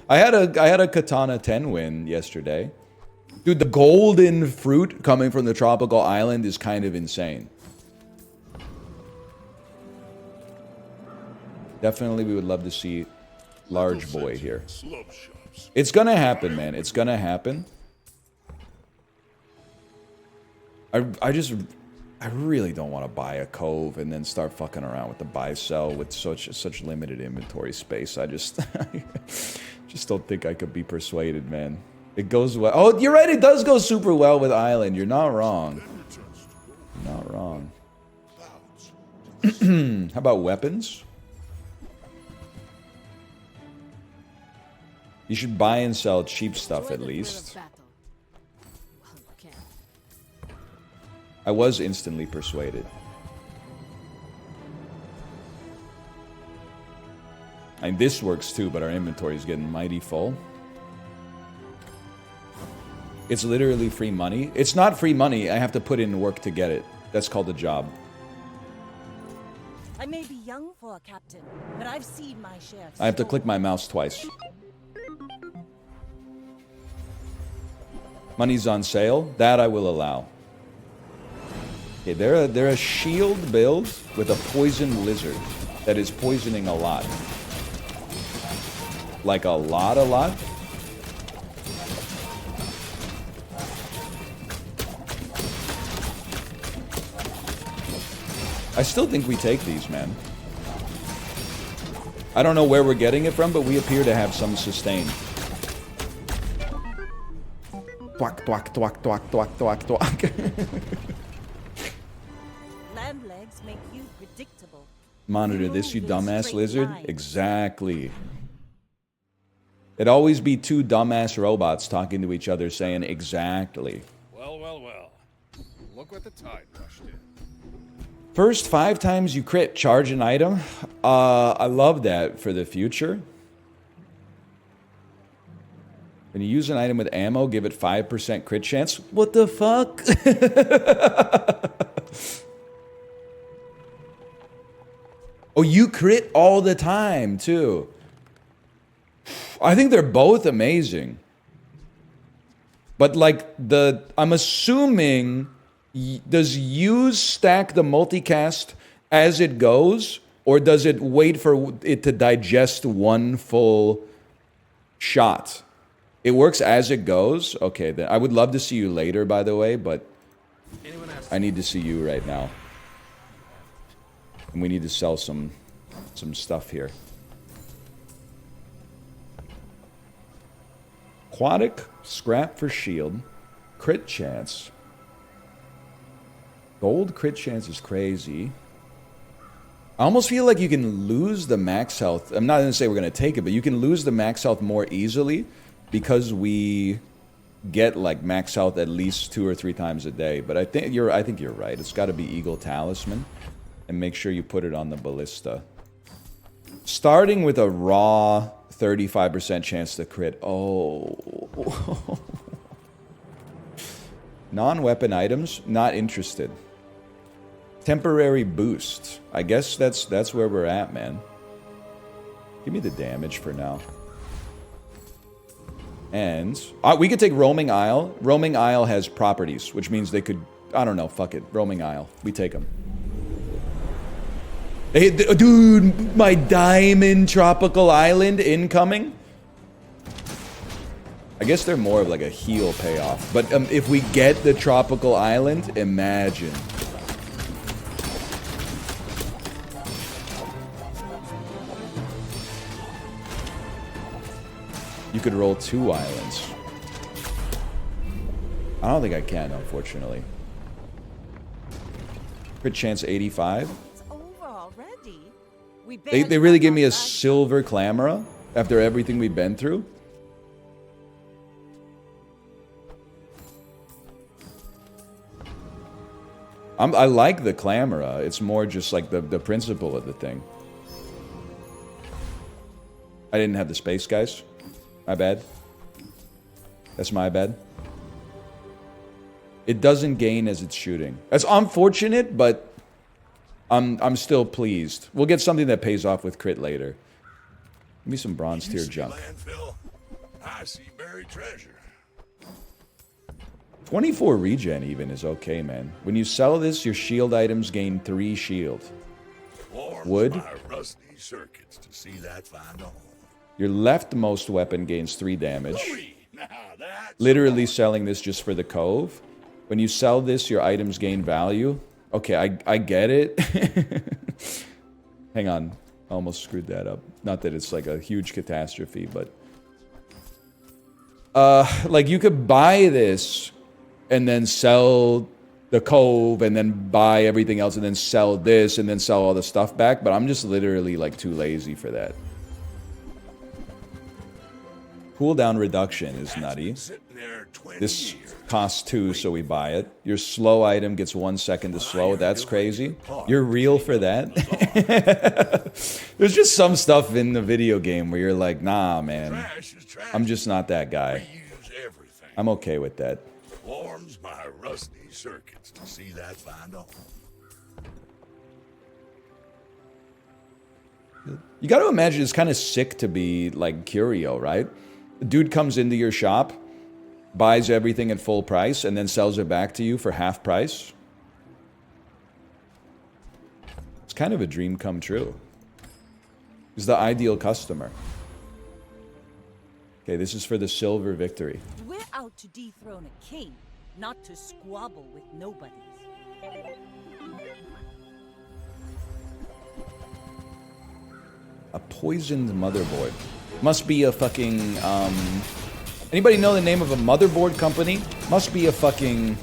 I had a Katana 10 win yesterday. Dude, the golden fruit coming from the tropical island is kind of insane. Definitely we would love to see large boy here. It's gonna happen, man. It's gonna happen. I really don't want to buy a cove and then start fucking around with the buy sell with such limited inventory space. I just don't think I could be persuaded, man. It goes well. Oh, you're right. It does go super well with Island. You're not wrong. You're not wrong. How about weapons? You should buy and sell cheap stuff at least. I was instantly persuaded. And this works too, but our inventory is getting mighty full. It's literally free money. It's not free money. I have to put in work to get it. That's called a job. I may be young for a captain, but I've seen my share of I have to click my mouse twice. Money's on sale. That I will allow. Okay, they're a shield build with a poison lizard that is poisoning a lot. Like a lot. I still think we take these, man. I don't know where we're getting it from, but we appear to have some sustain. Thwack, thwack, thwack, thwack, thwack, thwack, thwack. Lamb legs make you predictable. Monitor this, you dumbass lizard. Exactly. It'd always be two dumbass robots talking to each other saying exactly. Well. Look what the tide rushed in. First 5 times you crit, charge an item. I love that for the future. When you use an item with ammo, give it 5% crit chance. What the fuck? Oh, you crit all the time, too. I think they're both amazing. But, like, I'm assuming... Does use stack the multicast as it goes? Or does it wait for it to digest one full shot? It works as it goes? Okay, then I would love to see you later, by the way, but I need to see you right now. And we need to sell some stuff here. Aquatic, scrap for shield, crit chance. Gold crit chance is crazy. I almost feel like you can lose the max health. I'm not going to say we're going to take it, but you can lose the max health more easily because we get like max health at least 2 or 3 times a day. But I think you're right. It's got to be Eagle Talisman, and make sure you put it on the ballista. Starting with a raw 35% chance to crit. Oh. Non-weapon items, not interested. Temporary boost. I guess that's where we're at, man. Give me the damage for now. And we could take Roaming Isle. Roaming Isle has properties, which means they could... I don't know, fuck it. Roaming Isle. We take them. Hey, dude, my Diamond Tropical Island incoming? I guess they're more of like a heal payoff. But if we get the Tropical Island, imagine. You could roll 2 islands. I don't think I can, unfortunately. Crit chance 85. It's over already. They really give me a silver Clamora after everything we've been through. I like the Clamora. It's more just like the principle of the thing. I didn't have the space, guys. My bad. That's my bad. It doesn't gain as it's shooting. That's unfortunate, but I'm still pleased. We'll get something that pays off with crit later. Give me some bronze tier junk. Landfill? I see buried treasure. 24 regen even is okay, man. When you sell this, your shield items gain 3 shield. Wood. My rusty circuits to see that find home. Your leftmost weapon gains 3 damage. Now that's Literally selling this just for the cove. When you sell this, your items gain value. Okay, I get it. Hang on. I almost screwed that up. Not that it's like a huge catastrophe, but... like you could buy this and then sell the cove and then buy everything else and then sell this and then sell all the stuff back, but I'm just literally like too lazy for that. Cooldown reduction is nutty. This costs 2, so we buy it. Your slow item gets 1 second to slow. That's crazy. You're real for that? There's just some stuff in the video game where you're like, nah, man. I'm just not that guy. I'm okay with that. Warms my rusty circuits to see that find home. You got to imagine it's kind of sick to be like Curio, right? The dude comes into your shop, buys everything at full price, and then sells it back to you for half price. It's kind of a dream come true. He's the ideal customer. Okay, this is for the silver victory. We're out to dethrone a king, not to squabble with nobodies. A poisoned motherboard. Must be a fucking, anybody know the name of a motherboard company? Must be a fucking...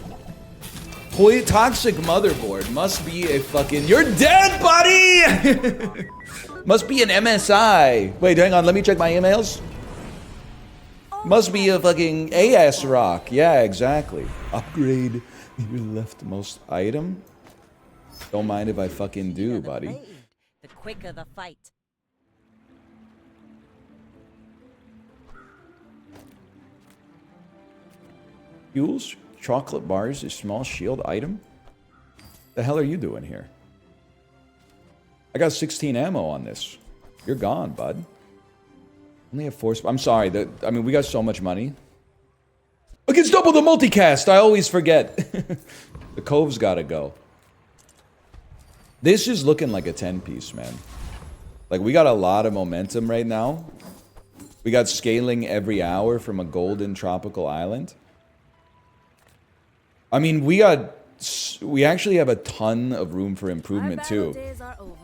toxic motherboard. Must be a fucking... You're dead, buddy! Must be an MSI. Wait, hang on, let me check my emails. Must be a fucking AS rock. Yeah, exactly. Upgrade your leftmost item. Don't mind if I fucking The cleaner do, the buddy. blade, the quicker the fight. Fuels, chocolate bars, a small shield item? The hell are you doing here? I got 16 ammo on this. You're gone, bud. Only have 4 I'm sorry. I mean, we got so much money. Against double the multicast! I always forget. The cove's gotta go. This is looking like a 10-piece, man. Like, we got a lot of momentum right now. We got scaling every hour from a golden tropical island. I mean, we actually have a ton of room for improvement, too.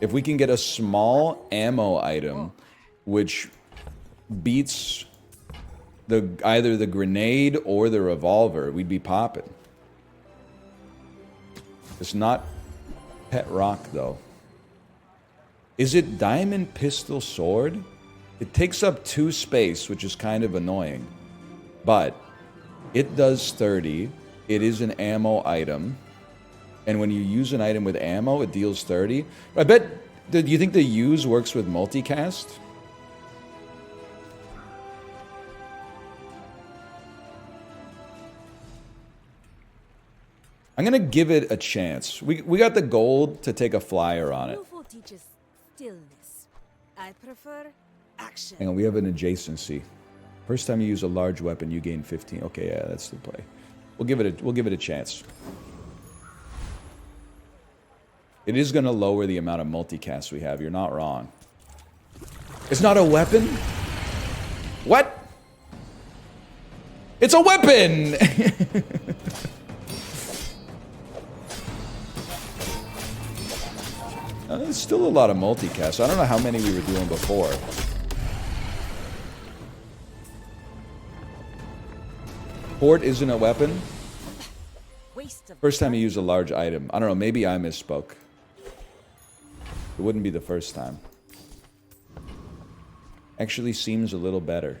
If we can get a small ammo item, which beats either the grenade or the revolver, we'd be popping. It's not pet rock, though. Is it diamond pistol sword? It takes up 2 space, which is kind of annoying. But it does 30. It is an ammo item. And when you use an item with ammo, it deals 30. I bet... Do you think the use works with multicast? I'm gonna give it a chance. We got the gold to take a flyer on it. Removal teaches stillness. I prefer action. Hang on, we have an adjacency. First time you use a large weapon, you gain 15. Okay, yeah, that's the play. We'll give it a chance. It is gonna lower the amount of multicast we have. You're not wrong. It's not a weapon? What? It's a weapon! There's still a lot of multicast. I don't know how many we were doing before. Port isn't a weapon. First time you use a large item. I don't know, maybe I misspoke. It wouldn't be the first time. Actually seems a little better.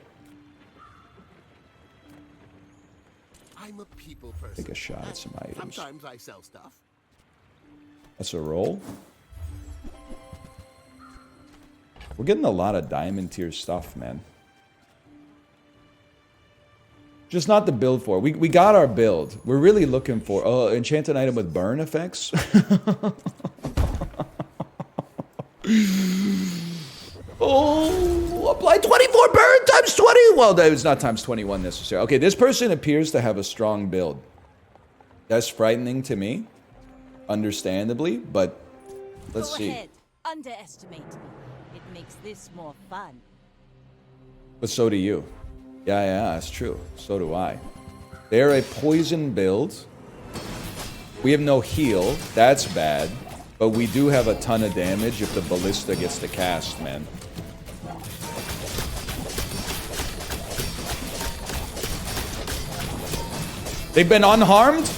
I'm a people person. Take a shot at some items. Sometimes I sell stuff. That's a roll. We're getting a lot of diamond tier stuff, man. Just not the build for it. We got our build. We're really looking for enchanted item with burn effects. Oh, apply 24 burn times 20. Well, it's not times 21 necessarily. Okay, this person appears to have a strong build. That's frightening to me, understandably, but let's see. Go ahead. Underestimate me. It makes this more fun. But so do you. Yeah, that's true. So do I. They're a poison build. We have no heal. That's bad. But we do have a ton of damage if the ballista gets to cast, man. They've been unharmed?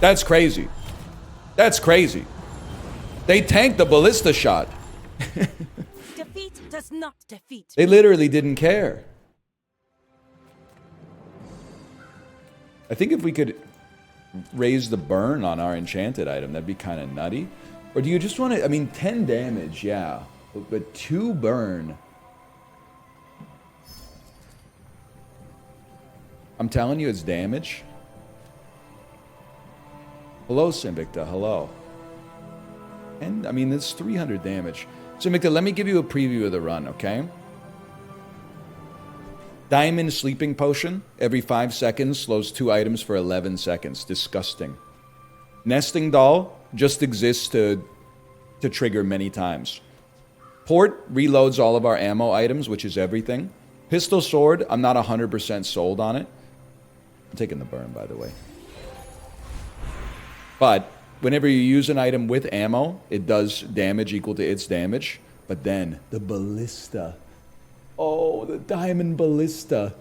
That's crazy. That's crazy. They tanked the ballista shot. Defeat does not defeat. They literally didn't care. I think if we could raise the burn on our enchanted item, that'd be kind of nutty. Or do you just want to... I mean, 10 damage, yeah. But 2 burn. I'm telling you, it's damage. Hello, Sinvicta. Hello. And, I mean, it's 300 damage. Sinvicta, let me give you a preview of the run, okay? Diamond Sleeping Potion. Every 5 seconds slows 2 items for 11 seconds. Disgusting. Nesting Doll just exists to trigger many times. Port reloads all of our ammo items, which is everything. Pistol Sword, I'm not 100% sold on it. I'm taking the burn, by the way. But whenever you use an item with ammo, it does damage equal to its damage. But then, the ballista. Oh, the diamond ballista.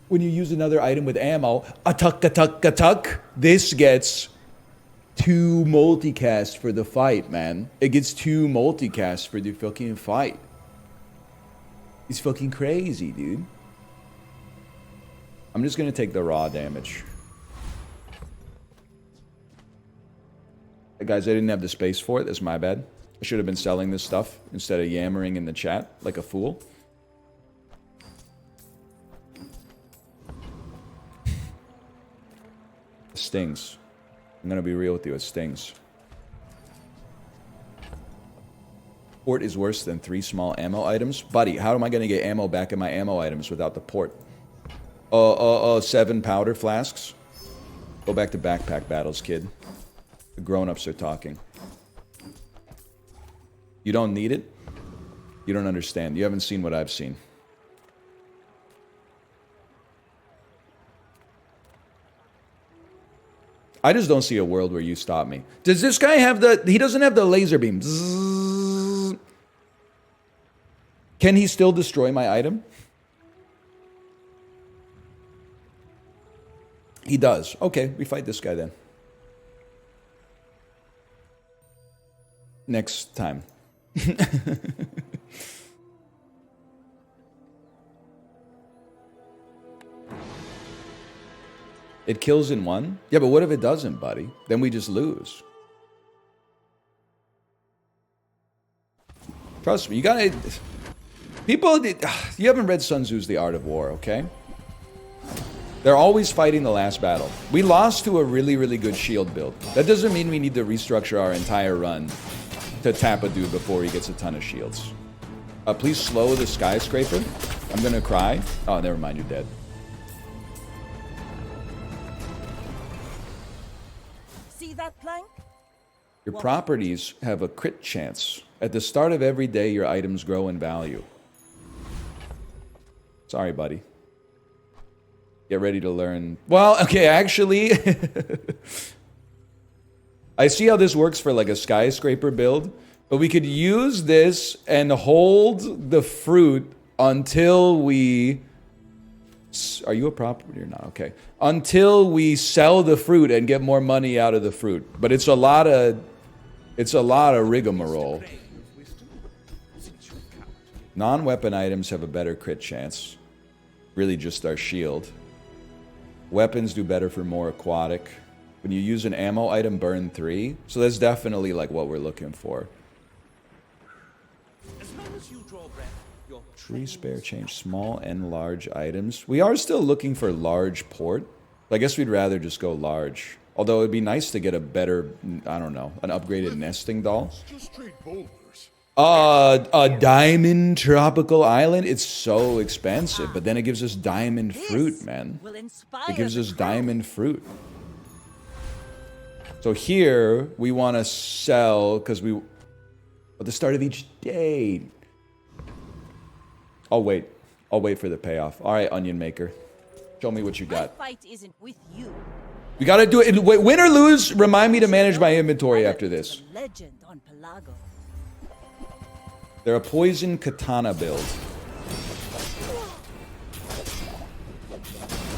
When you use another item with ammo, a-tuck, this gets 2 multicast for the fight, man. It gets 2 multicast for the fucking fight. It's fucking crazy, dude. I'm just gonna take the raw damage. Guys, I didn't have the space for it. That's my bad. I should have been selling this stuff instead of yammering in the chat like a fool. It stings. I'm gonna be real with you, it stings. Port is worse than 3 small ammo items. Buddy, how am I gonna get ammo back in my ammo items without the port? 7 powder flasks. Go back to backpack battles, kid. The grown-ups are talking. You don't need it? You don't understand. You haven't seen what I've seen. I just don't see a world where you stop me. Does this guy have the... He doesn't have the laser beam. Zzz. Can he still destroy my item? He does. Okay, we fight this guy then. Next time. It kills in one? Yeah, but what if it doesn't, buddy? Then we just lose. Trust me, you gotta... People... You haven't read Sun Tzu's The Art of War, okay? They're always fighting the last battle. We lost to a really, really good shield build. That doesn't mean we need to restructure our entire run to tap a dude before he gets a ton of shields. Please slow the skyscraper. I'm gonna cry. Oh, never mind, you're dead. See that plank? Your properties have a crit chance. At the start of every day, your items grow in value. Sorry, buddy. Get ready to learn. Well, okay, actually... I see how this works for like a skyscraper build, but we could use this and hold the fruit until we... Are you a property or not? Okay. Until we sell the fruit and get more money out of the fruit. But it's a lot of rigmarole. Non-weapon items have a better crit chance. Really just our shield. Weapons do better for more aquatic. When you use an ammo item, burn 3. So that's definitely like what we're looking for. As long as you draw breath, your 3 spare change, small and large items. We are still looking for large port. I guess we'd rather just go large. Although it'd be nice to get a better, I don't know, an upgraded nesting doll. Just straight boulders. A diamond tropical island? It's so expensive, but then it gives us diamond fruit, man. Will inspire It gives the us crowd. diamond fruit. So here, we want to sell, because we... At the start of each day... I'll wait. I'll wait for the payoff. All right, Onion Maker. Show me what you My got. fight isn't with you. We got to do it. Win or lose, remind me to manage my inventory after this. The legend on Pelago. They're a poison katana build.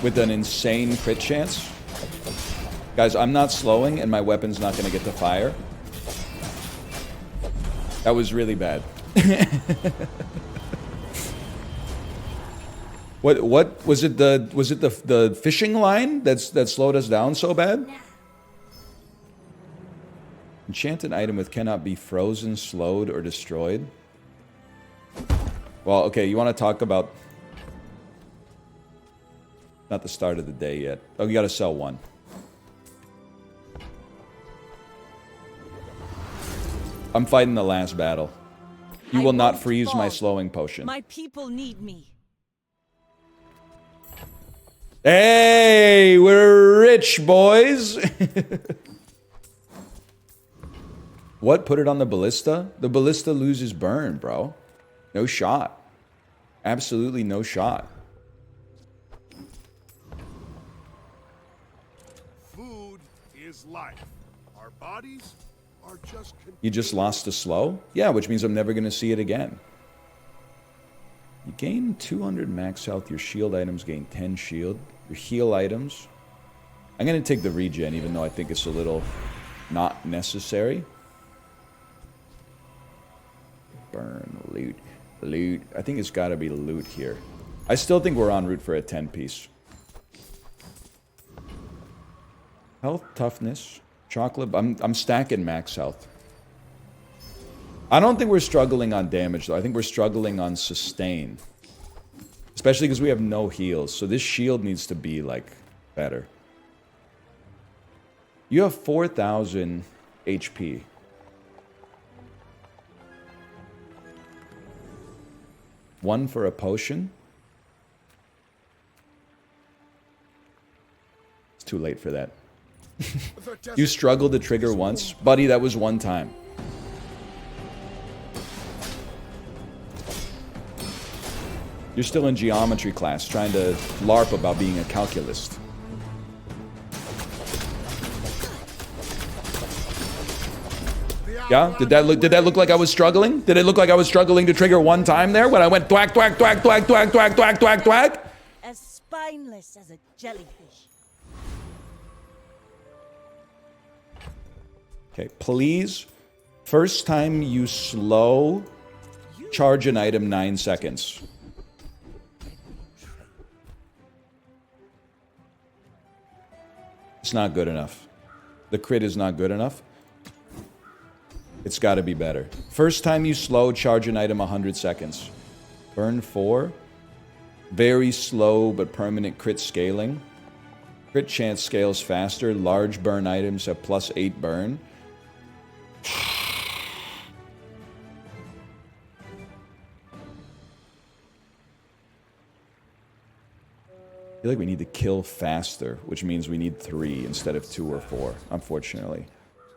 With an insane crit chance. Guys, I'm not slowing and my weapon's not going to get to fire. That was really bad. What was it the fishing line that slowed us down so bad? Enchanted item with cannot be frozen, slowed, or destroyed. Well, okay, you want to talk about... Not the start of the day yet. Oh, you got to sell one. I'm fighting the last battle. You I will not won't freeze my fall. slowing potion. My people need me. Hey, we're rich, boys. What? Put it on the ballista? The ballista loses burn, bro. No shot. Absolutely no shot. Food is life. Our bodies are just... You just lost a slow? Yeah, which means I'm never going to see it again. You gain 200 max health. Your shield items gain 10 shield. Your heal items. I'm going to take the regen, even though I think it's a little not necessary. Burn, loot, loot. I think it's got to be loot here. I still think we're en route for a 10-piece. Health, toughness, Chocolate. I'm stacking max health. I don't think we're struggling on damage though. I think we're struggling on sustain. Especially because we have no heals. So this shield needs to be like better. You have 4,000 HP. One for a potion. It's too late for that. You struggled to trigger once? Buddy, that was one time. You're still in geometry class trying to LARP about being a calculist. Yeah? Did that look like I was struggling? Did it look like I was struggling to trigger one time there when I went thwack, thwack, thwack, thwack, thwack, thwack, thwack, thwack, thwack? As spineless as a jellyfish. Okay, please. First time you slow, charge an item 9 seconds. It's not good enough. The crit is not good enough. It's got to be better. First time you slow, charge an item 100 seconds. Burn 4. Very slow but permanent crit scaling. Crit chance scales faster. Large burn items have +8 burn. I feel like we need to kill faster, which means we need 3 instead of 2 or 4, unfortunately.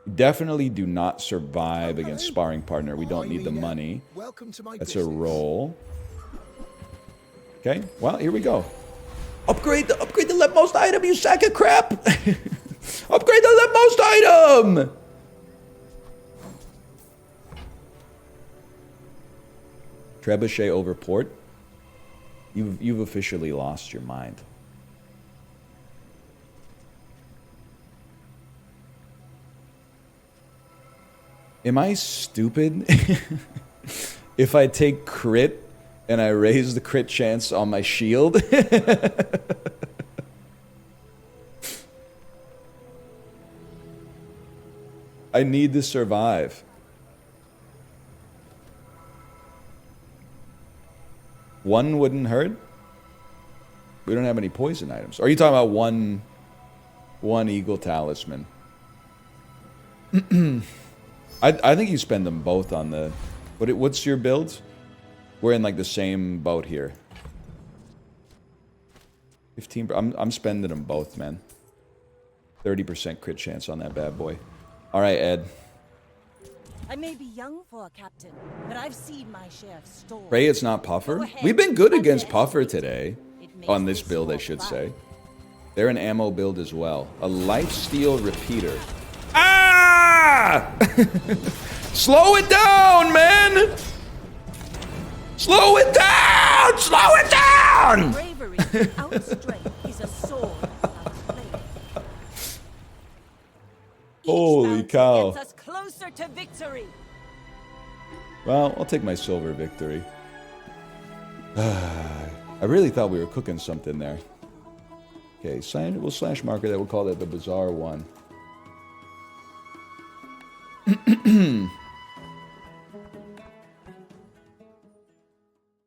We definitely do not survive against sparring partner. We don't need the money. That's a roll. Okay, well, here we go. Upgrade the leftmost item, you sack of crap! Upgrade the leftmost item! Trebuchet over port. You've officially lost your mind. Am I stupid if I take crit and I raise the crit chance on my shield? I need to survive. One wouldn't hurt? We don't have any poison items. Or are you talking about one eagle talisman? I think you spend them both on the... What's your build? We're in like the same boat here. 15... I'm spending them both, man. 30% crit chance on that bad boy. Alright, Ed. I may be young for a captain, but I've seen my share of storms. Pray it's not Puffer. We've been good against Puffer today. On this build, I should say. They're an ammo build as well. A lifesteal repeater. Ah! Slow it down, man! Slow it down! Slow it down! Bravery without strength is a sword without blade. Holy cow. Gets us closer to victory. Well, I'll take my silver victory. I really thought we were cooking something there. Okay, we'll slash marker that. We'll call that the bizarre one.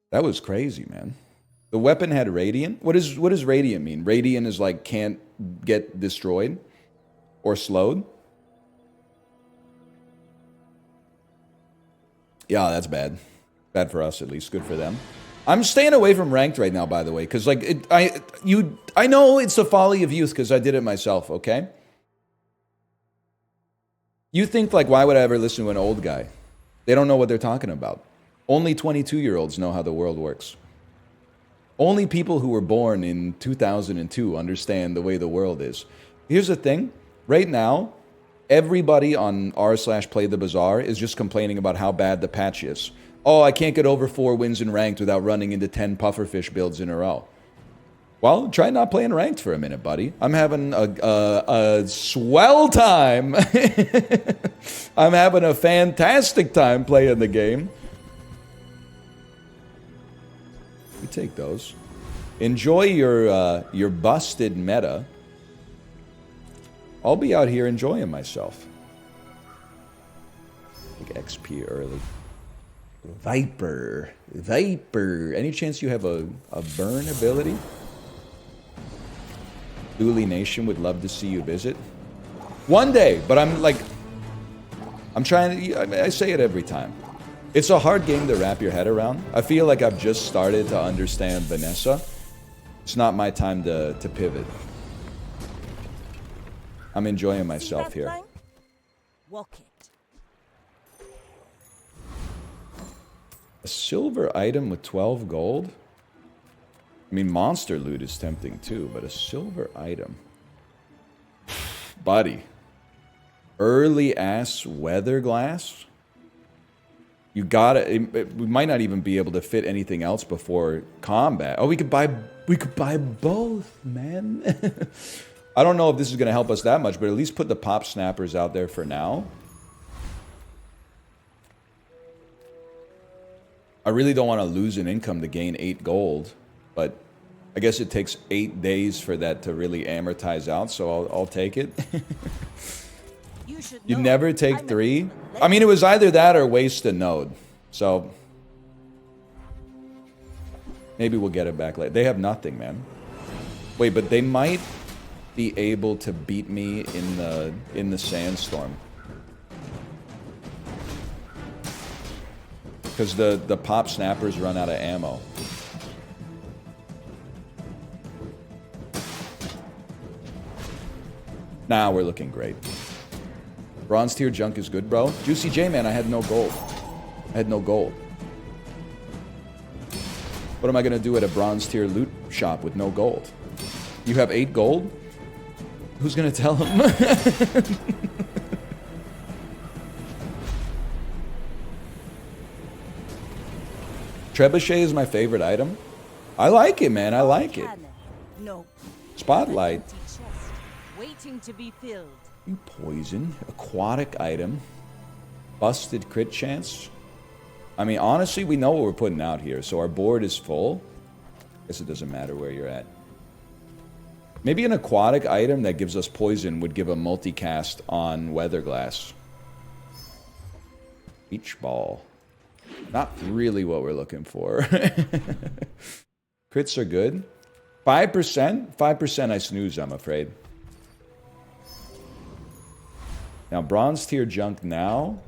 That was crazy, man. The weapon had radiant. What does radiant mean? Radiant is like can't get destroyed or slowed. Yeah, that's bad. Bad for us, at least. Good for them. I'm staying away from ranked right now, by the way, because like I know it's the folly of youth because I did it myself. Okay. You think like, why would I ever listen to an old guy? They don't know what they're talking about. Only 22-year-olds know how the world works. Only people who were born in 2002 understand the way the world is. Here's the thing. Right now, everybody on r/play the bazaar is just complaining about how bad the patch is. Oh, I can't get over 4 wins in ranked without running into 10 pufferfish builds in a row. Well, try not playing ranked for a minute, buddy. I'm having a swell time. I'm having a fantastic time playing the game. You take those. Enjoy your busted meta. I'll be out here enjoying myself. Like XP early. Viper. Any chance you have a burn ability? Dooley Nation would love to see you visit. One day, but I'm trying to, I say it every time. It's a hard game to wrap your head around. I feel like I've just started to understand Vanessa. It's not my time to pivot. I'm enjoying myself here. Walk it. A silver item with 12 gold? I mean, monster loot is tempting too, but a silver item. Buddy. Early ass weather glass? You gotta, we might not even be able to fit anything else before combat. Oh, we could buy both, man. I don't know if this is gonna help us that much, but at least put the pop snappers out there for now. I really don't want to lose an income to gain 8 gold, but I guess it takes 8 days for that to really amortize out, so I'll take it. You never take 3? I mean, it was either that or waste a node, so maybe we'll get it back later. They have nothing, man. Wait, but they might be able to beat me in the sandstorm. Because the pop snappers run out of ammo. Nah, we're looking great. Bronze tier junk is good, bro. Juicy J, man, I had no gold. I had no gold. What am I gonna do at a bronze tier loot shop with no gold? You have 8 gold? Who's gonna tell him? Trebuchet is my favorite item. I like it, man. I like it. No. Spotlight. Empty chest, waiting to be filled. You poison. Aquatic item. Busted crit chance. I mean, honestly, we know what we're putting out here, so our board is full. Guess it doesn't matter where you're at. Maybe an aquatic item that gives us poison would give a multicast on weather glass. Beach ball. Not really what we're looking for. Crits are good. 5%? 5% I snooze, I'm afraid. Now, bronze tier junk now.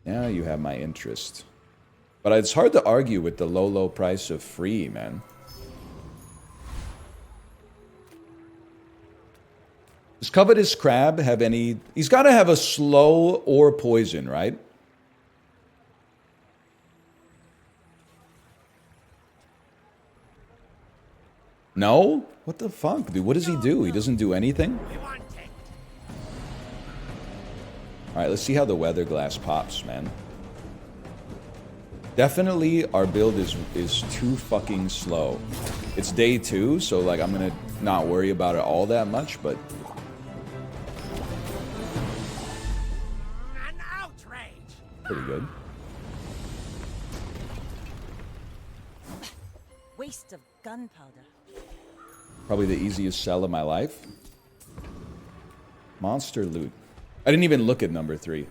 Now you have my interest. But it's hard to argue with the low price of free, man. Does Covetous Crab have any... He's got to have a slow or poison, right? No? What the fuck, dude? What does he do? He doesn't do anything? Alright, let's see how the weather glass pops, man. Definitely our build is too fucking slow. It's day 2, so like I'm gonna not worry about it all that much, but... An outrage! Pretty good. Waste of gunpowder. Probably the easiest sell of my life. Monster loot. I didn't even look at number 3.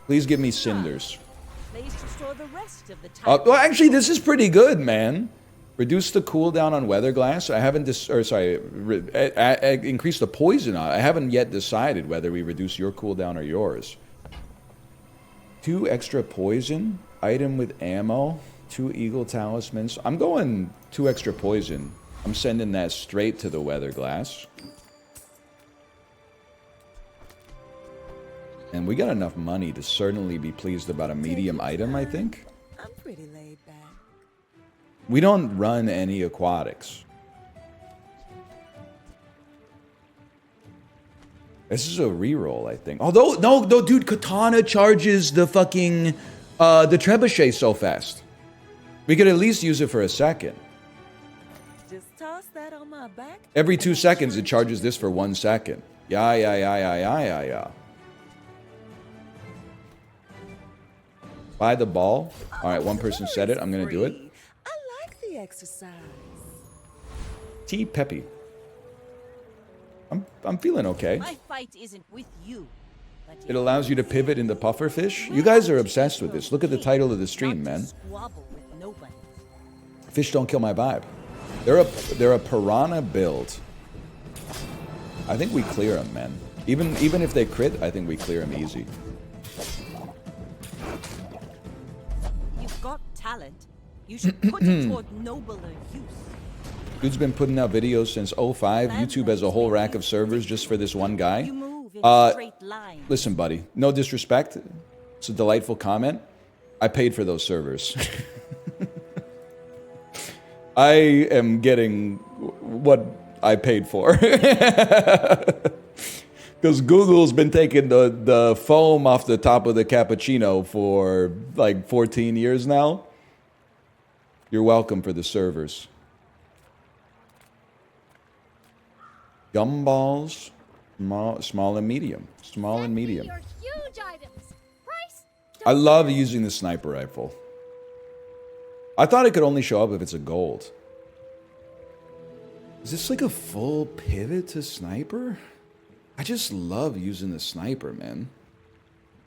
Please give me cinders. Place to store the rest of the Well, actually, this is pretty good, man. Reduce the cooldown on weather glass. I haven't increase the poison on it. I haven't yet decided whether we reduce your cooldown or yours. 2 extra poison. Item with ammo. 2 eagle talismans. I'm going 2 extra poison. I'm sending that straight to the weather glass. And we got enough money to certainly be pleased about a medium item, I think. I'm pretty laid back. We don't run any aquatics. This is a reroll, I think. Although, no, dude, Katana charges the fucking, the trebuchet so fast. We could at least use it for a second. Just toss that on my back. Every 2 seconds, it charges this for 1 second. Yeah. Buy the ball. All right, one person said it. I'm going to do it. I like the exercise. T. Peppy. I'm feeling okay. My fight isn't with you. But It allows you to pivot into pufferfish. You guys are obsessed with this. Look at the title of the stream, man. Squabble with nobody. Fish don't kill my vibe. They're a piranha build. I think we clear them, man. Even if they crit, I think we clear them easy. You've got talent. You should put it toward nobler use. Dude's been putting out videos since '05. YouTube has a whole rack of servers just for this one guy. You move in a straight line. Listen, buddy, no disrespect. It's a delightful comment. I paid for those servers. I am getting what I paid for. Because Google's been taking the foam off the top of the cappuccino for like 14 years now. You're welcome for the servers. Gumballs, small and medium. Small and medium. Your huge items. Price? I love using the sniper rifle. I thought it could only show up if it's a gold. Is this like a full pivot to sniper? I just love using the sniper, man.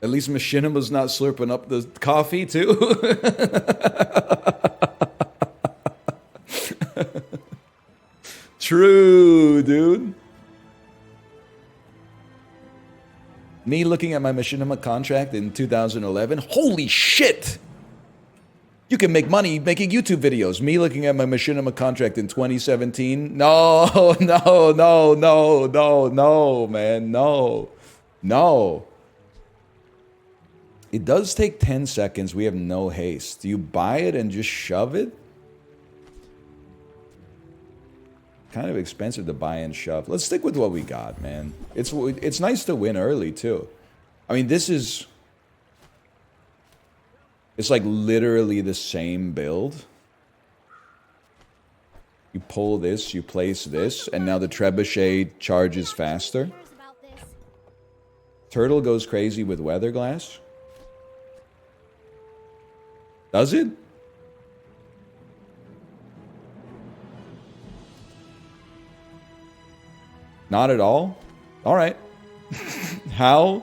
At least Machinima's not slurping up the coffee, too. True, dude. Me looking at my Machinima contract in 2011. Holy shit! You can make money making YouTube videos. Me looking at my Machinima contract in 2017. No, man. No. It does take 10 seconds. We have no haste. Do you buy it and just shove it? Kind of expensive to buy and shove. Let's stick with what we got, man. It's nice to win early, too. I mean, this is... It's like literally the same build. You pull this, you place this, and now the trebuchet charges faster. Turtle goes crazy with weatherglass. Does it? Not at all? Alright. How?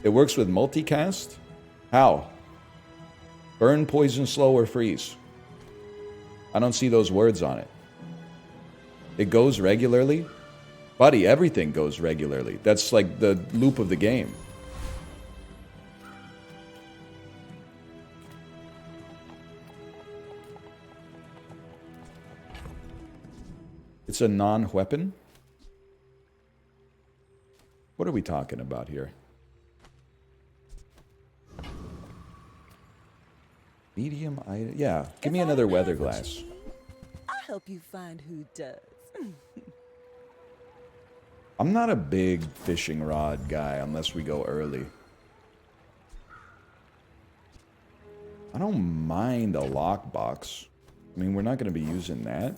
It works with multicast? How? Burn, poison, slow, or freeze. I don't see those words on it. It goes regularly? Buddy, everything goes regularly. That's like the loop of the game. It's a non-weapon? What are we talking about here? Medium item? Yeah, give me another weather glass. I'll help you find who does. I'm not a big fishing rod guy unless we go early. I don't mind a lockbox. I mean, we're not going to be using that.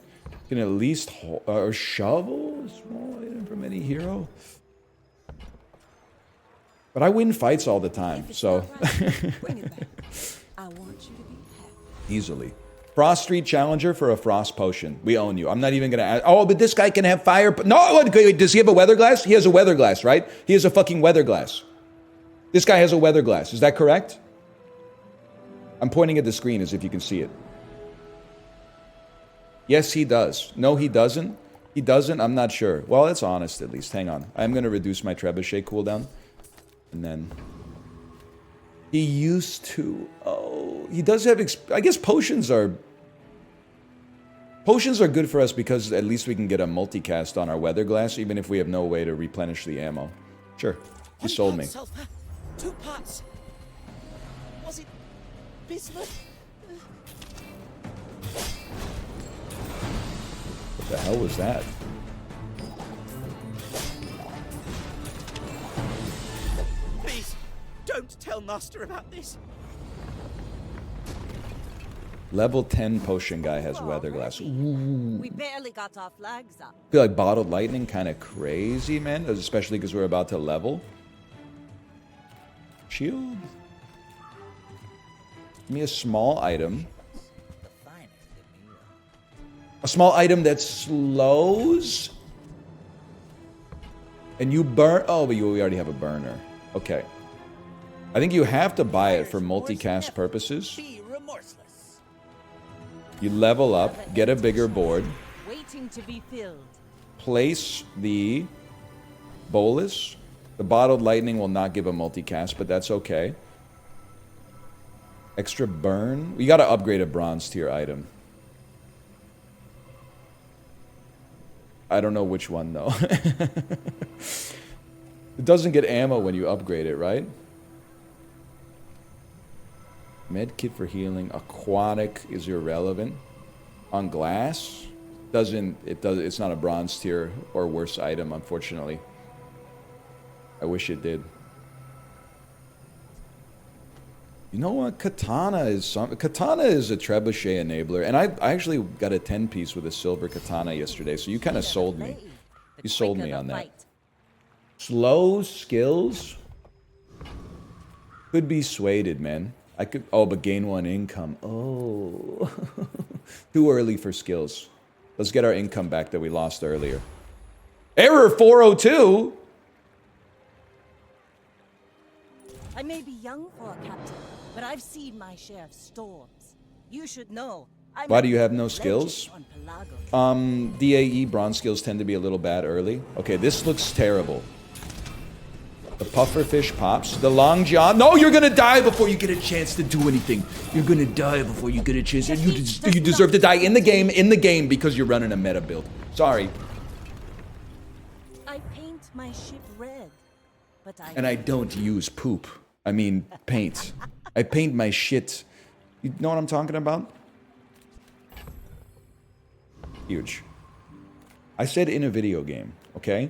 Can at least or shovel, small item from any hero. But I win fights all the time, so Bring it back. I want you to be happy. easily. Frost Street Challenger for a Frost Potion. We own you. I'm not even gonna ask. Oh, but this guy can have fire. No, wait, does he have a weather glass? He has a weather glass, right? He has a fucking weather glass. This guy has a weather glass. Is that correct? I'm pointing at the screen as if you can see it. Yes, he does. No, he doesn't. He doesn't. I'm not sure. Well, it's honest at least. Hang on. I'm gonna reduce my trebuchet cooldown. And then he used to. Oh, he does have. I guess potions are good for us because at least we can get a multicast on our weather glass, even if we have no way to replenish the ammo. Sure, you sold me. Sulfur, 2 parts. Was it bismuth? What the hell was that? Please, don't tell Master about this. Level 10 potion guy has weather glass. Ooh. We barely got our flags up. I feel like bottled lightning kind of crazy, man. Especially because we're about to level. Shield. Give me a small item. A small item that slows. And you burn... Oh, but we already have a burner. Okay. I think you have to buy it for multicast purposes. Be remorseless. You level up, get a bigger board, Waiting to be filled. place the bolus. The bottled lightning will not give a multicast, but that's okay. Extra burn. We gotta upgrade a bronze tier item. I don't know which one though. It doesn't get ammo when you upgrade it, right? Med kit for healing. Aquatic is irrelevant. On glass, it's not a bronze tier or worse item, unfortunately. I wish it did. You know what? Katana is a trebuchet enabler, and I actually got a 10-piece with a silver katana yesterday, so you kind of sold me. You sold me on that. Slow skills could be swayed, man. I could. Oh, but gain 1 income. Oh, too early for skills. Let's get our income back that we lost earlier. Error 402. I may be young for a captain, but I've seen my share of storms. You should know. Why do you have no skills? DAE bronze skills tend to be a little bad early. Okay, this looks terrible. The pufferfish pops. The long john. No, you're gonna die before you get a chance to do anything. You're gonna die before you get a chance. And you deserve to die in the game, because you're running a meta build. Sorry. I paint my ship red, but I don't use poop. I mean, paint. I paint my shit. You know what I'm talking about? Huge. I said in a video game, okay?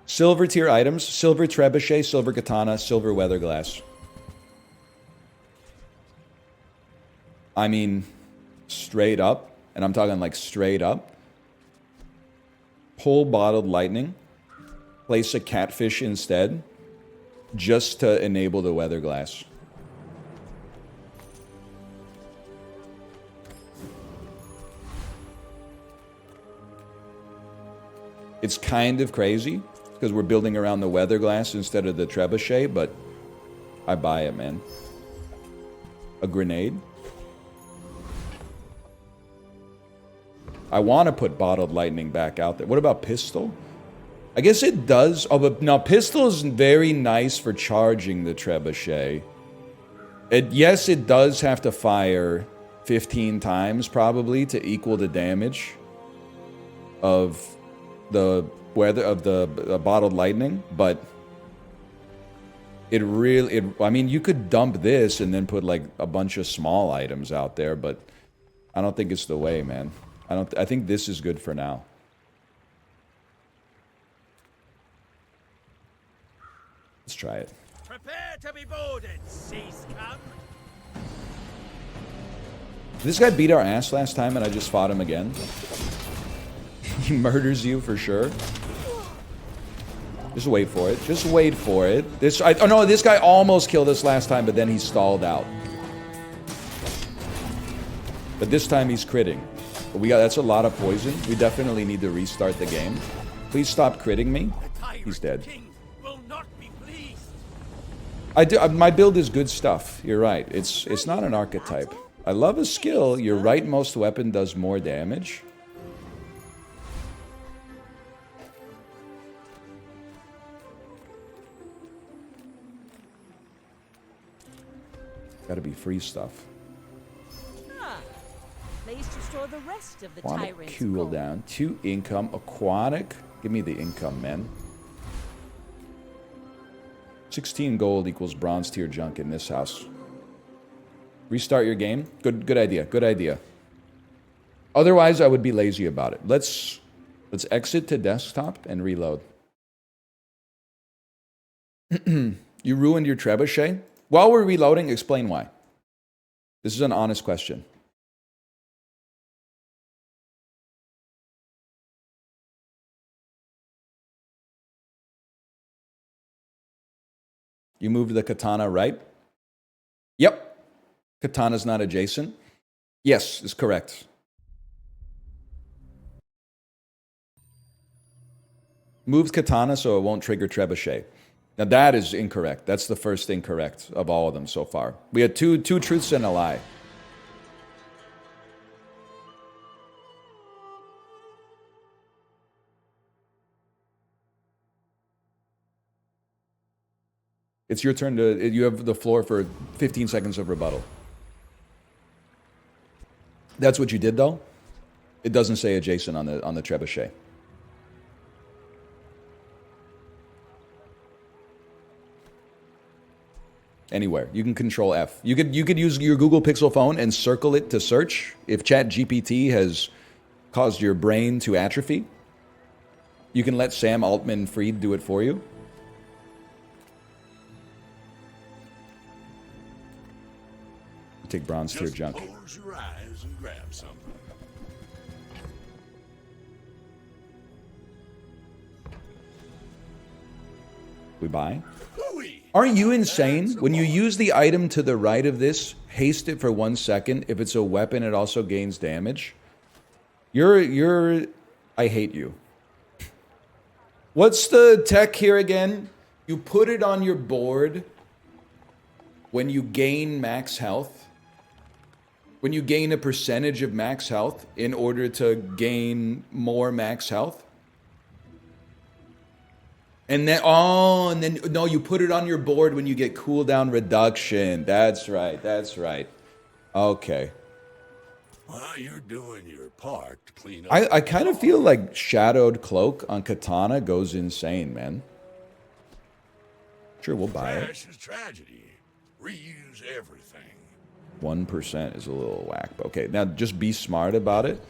Silver tier items, silver trebuchet, silver katana, silver weather glass. I mean, straight up, and I'm talking like straight up. Pull bottled lightning, place a catfish instead, just to enable the weather glass. It's kind of crazy, because we're building around the weather glass instead of the trebuchet, but I buy it, man. A grenade. I want to put bottled lightning back out there. What about pistol? I guess it does. Oh, but now pistol is very nice for charging the trebuchet. Yes, it does have to fire 15 times probably to equal the damage of the bottled lightning, but I mean, you could dump this and then put like a bunch of small items out there, but I don't think it's the way, man. I think this is good for now. Let's try it. Prepare to be boarded, sea scum. This guy beat our ass last time and I just fought him again. He murders you for sure. Just wait for it. Just wait for it. Oh no, this guy almost killed us last time, but then he stalled out. But this time he's critting. But that's a lot of poison. We definitely need to restart the game. Please stop critting me. He's dead. My build is good stuff. You're right. It's not an archetype. I love a skill. Your rightmost weapon does more damage. Gotta be free stuff. Place to store the rest of the Aquatic tyrant's cooldown. 2 income. Aquatic. Give me the income, man. 16 gold equals bronze tier junk in this house. Restart your game. Good idea. Good idea. Otherwise, I would be lazy about it. Let's exit to desktop and reload. You ruined your trebuchet? While we're reloading, explain why. This is an honest question. You moved the katana right? Yep. Katana's not adjacent. Yes, is correct. Moves katana so it won't trigger trebuchet. Now that is incorrect. That's the first incorrect of all of them so far. We had two truths and a lie. It's your turn to... You have the floor for 15 seconds of rebuttal. That's what you did, though? It doesn't say adjacent on the trebuchet. Anywhere. You can control F. You could use your Google Pixel phone and circle it to search. If ChatGPT has caused your brain to atrophy, you can let Sam Altman-Fried do it for you. Take bronze tier junk. Close your eyes and grab something. We buy. Hooey! Aren't you insane? When you use the item to the right of this, haste it for 1 second. If it's a weapon, it also gains damage. I hate you. What's the tech here again? You put it on your board when you gain max health. When you gain a percentage of max health in order to gain more max health. And then, no, you put it on your board when you get cooldown reduction. That's right, that's right. Okay. Well, you're doing your part to clean up. I kind of feel like Shadowed Cloak on Katana goes insane, man. Sure, we'll buy it. Trash is tragedy. Reuse everything. 1% is a little whack. But okay, now just be smart about it.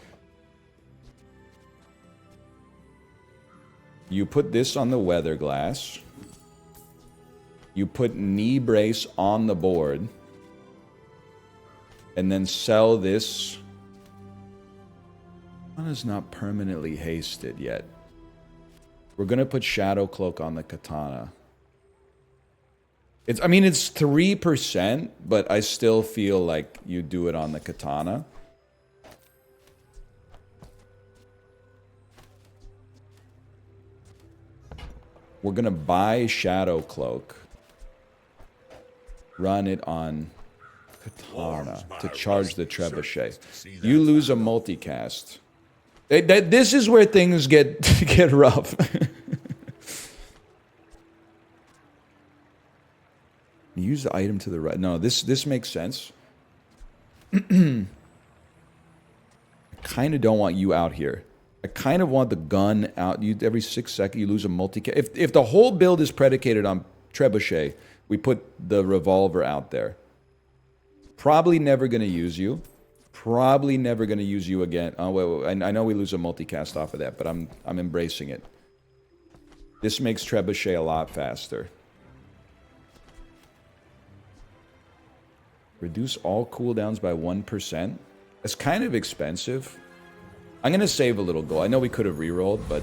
You put this on the weather glass. You put knee brace on the board. And then sell this. Katana's not permanently hasted yet. We're going to put Shadow Cloak on the Katana. It's 3%, but I still feel like you do it on the Katana. We're going to buy Shadow Cloak. Run it on Katana to charge the trebuchet. You lose a multicast. This is where things get rough. Use the item to the right. No, this makes sense. I kind of don't want you out here. I kind of want the gun out. Every 6 seconds you lose a multicast. If the whole build is predicated on trebuchet, we put the revolver out there. Probably never going to use you. Probably never going to use you again. Oh, wait. I know we lose a multicast off of that, but I'm embracing it. This makes trebuchet a lot faster. Reduce all cooldowns by 1%. It's kind of expensive. I'm going to save a little gold. I know we could have rerolled, but...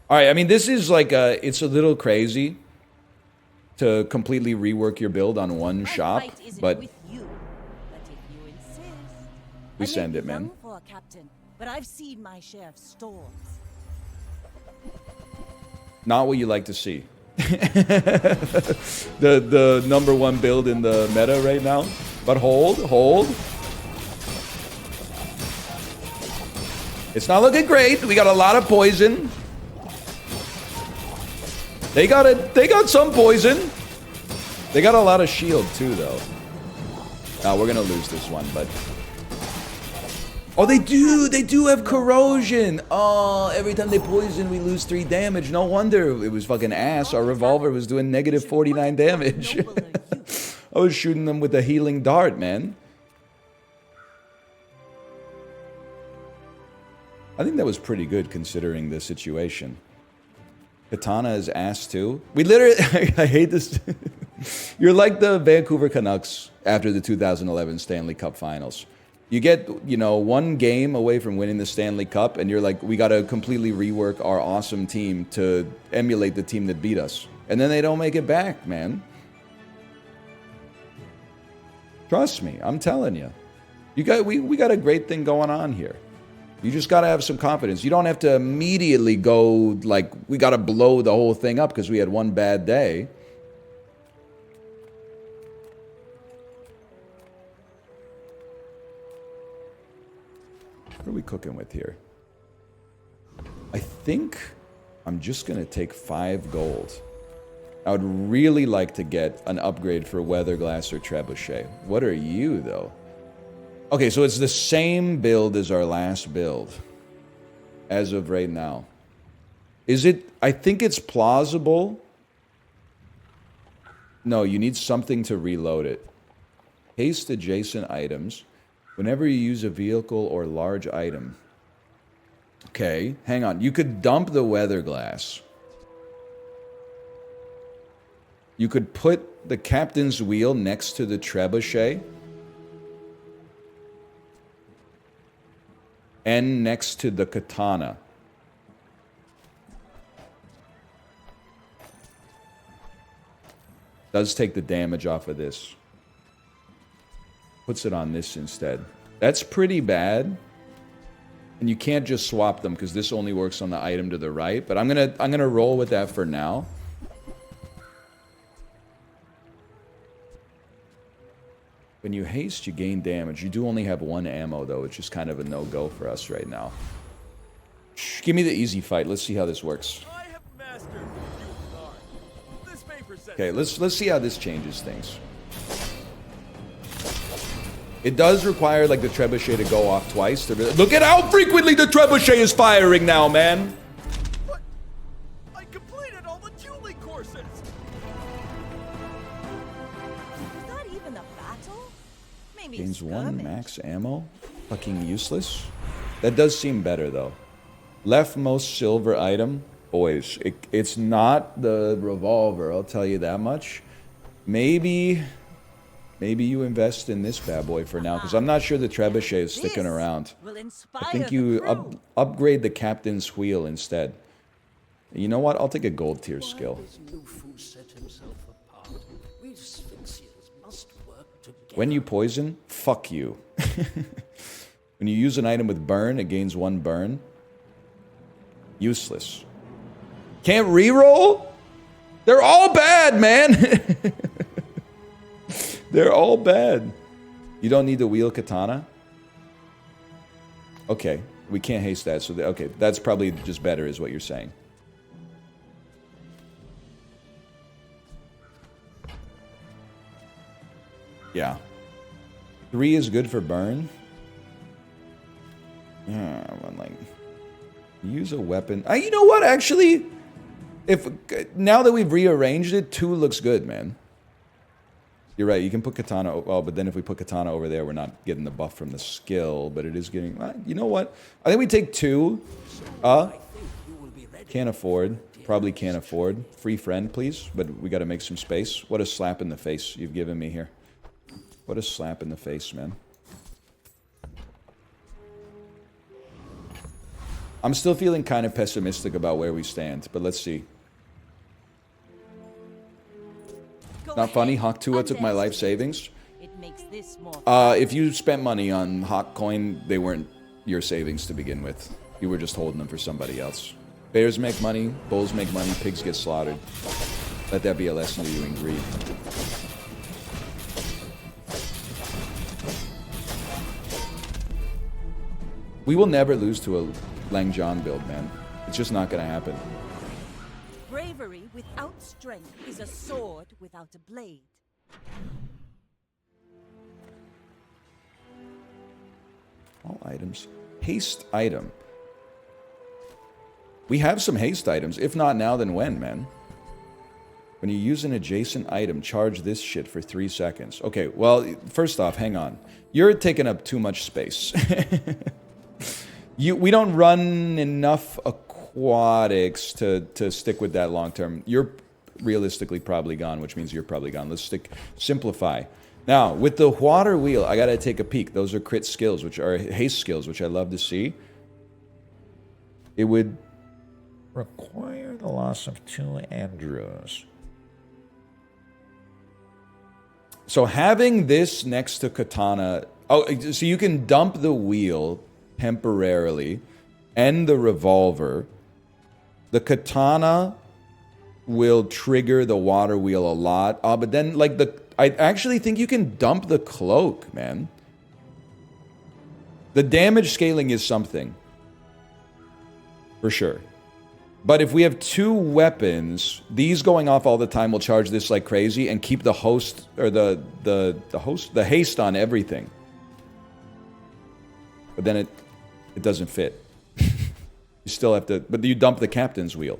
Alright, I mean, this is like it's a little crazy to completely rework your build on one shop, but... We send it, man. For a captain, but I've seen my share of storms. Not what you like to see. the number one build in the meta right now. But hold. It's not looking great. We got a lot of poison. They got some poison. They got a lot of shield too, though. We're gonna lose this one, but... Oh, they do have corrosion. Oh, every time they poison, we lose 3 damage. No wonder it was fucking ass. Our revolver was doing negative 49 damage. I was shooting them with a healing dart, man. I think that was pretty good considering the situation. Katana is ass too. We literally, I hate this. You're like the Vancouver Canucks after the 2011 Stanley Cup Finals. You get, one game away from winning the Stanley Cup, and you're like, we got to completely rework our awesome team to emulate the team that beat us. And then they don't make it back, man. Trust me, I'm telling you. We got a great thing going on here. You just got to have some confidence. You don't have to immediately go like, we got to blow the whole thing up because we had one bad day. What are we cooking with here? I think I'm just going to take 5 gold. I would really like to get an upgrade for Weatherglass or Trebuchet. What are you, though? Okay, so it's the same build as our last build. As of right now. Is it... I think it's plausible. No, you need something to reload it. Haste adjacent items. Whenever you use a vehicle or large item. Okay, hang on. You could dump the Weatherglass. You could put the captain's wheel next to the trebuchet. And next to the katana. Does take the damage off of this. Puts it on this instead. That's pretty bad. And you can't just swap them because this only works on the item to the right. But I'm gonna roll with that for now. When you haste, you gain damage. You do only have 1 ammo, though. It's just kind of a no-go for us right now. Shh, give me the easy fight. Let's see how this works. I have mastered the human art. This paper says Okay, let's see how this changes things. It does require, like, the trebuchet to go off twice. To look at how frequently the trebuchet is firing now, man! What? I completed all the dueling courses! Was that even a battle? Maybe Gains a 1 skirmish. max ammo. Fucking useless. That does seem better, though. Leftmost silver item. Boys, it's not the revolver, I'll tell you that much. Maybe you invest in this bad boy for now, because I'm not sure the trebuchet is sticking This around. will inspire I think the you crew. upgrade the captain's wheel instead. You know what? I'll take a gold tier skill. Lufu set himself apart. We Sphinxians must work together. When you poison, fuck you. When you use an item with burn, it gains 1 burn. Useless. Can't reroll? They're all bad, man! They're all bad. You don't need the wheel katana? Okay, we can't haste that, so okay, that's probably just better is what you're saying. Yeah. 3 is good for burn. Yeah, I'm like... Use a weapon. You know what, actually? Now that we've rearranged it, 2 looks good, man. You're right, you can put katana... Well, but then if we put katana over there, we're not getting the buff from the skill, but it is getting... You know what? I think we take 2. Can't afford. Probably can't afford. Free friend, please. But we got to make some space. What a slap in the face you've given me here. What a slap in the face, man. I'm still feeling kind of pessimistic about where we stand, but let's see. Not funny, Hawk Tua took my life savings. It makes this more If you spent money on Hawk Coin, they weren't your savings to begin with. You were just holding them for somebody else. Bears make money, bulls make money, pigs get slaughtered. Let that be a lesson to you in greed. We will never lose to a Lang John build, man. It's just not going to happen. bravery without strength is a sword without a blade. All items. Haste item. We have some haste items. If not now, then when, man? When you use an adjacent item, charge this shit for 3 seconds. Okay, well, first off, hang on. You're taking up too much space. We don't run enough aquatics to stick with that long term. You're realistically probably gone, which means you're probably gone. Let's simplify. Now, with the water wheel, I gotta take a peek. Those are crit skills, which are haste skills, which I love to see. It would require the loss of 2 Andrews. So having this next to katana... Oh, so you can dump the wheel temporarily, and the revolver. The katana will trigger the water wheel a lot. But then, like, I actually think you can dump the cloak, man. The damage scaling is something. For sure. But if we have 2 weapons, these going off all the time will charge this like crazy and keep the host, or the haste on everything. But then it doesn't fit. You still have to, but you dump the captain's wheel.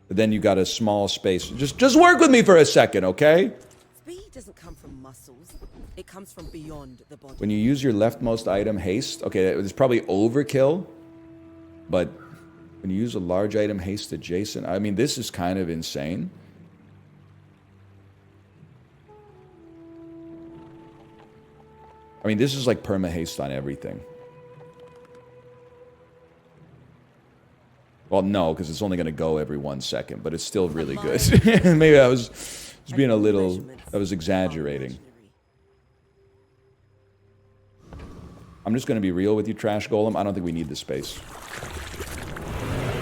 But then you got a small space. Just work with me for a second, okay? Speed doesn't come from muscles. It comes from beyond the body. When you use your leftmost item, haste, okay, it's probably overkill. But when you use a large item, haste adjacent, I mean, this is kind of insane. I mean, this is like perma haste on everything. Well, no, because it's only going to go every 1 second, but it's still really good. Maybe I was just being a little, I was exaggerating. I'm just going to be real with you, Trash Golem. I don't think we need the space.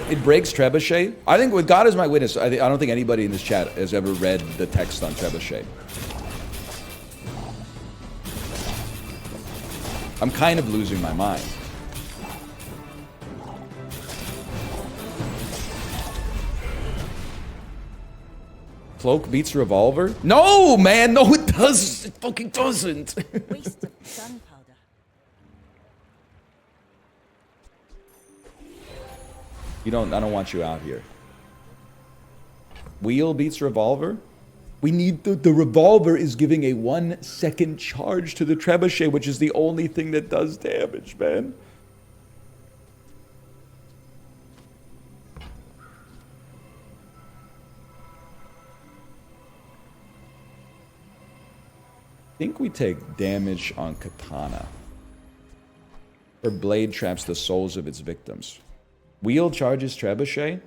It breaks Trebuchet. I think, with God as my witness, I don't think anybody in this chat has ever read the text on Trebuchet. I'm kind of losing my mind. Cloak beats revolver? No, man! No, it does! It fucking doesn't! Waste of gunpowder. I don't want you out here. Wheel beats revolver? We need the revolver is giving a 1 second charge to the trebuchet, which is the only thing that does damage, man. I think we take damage on katana. Her blade traps the souls of its victims. Wheel charges trebuchet?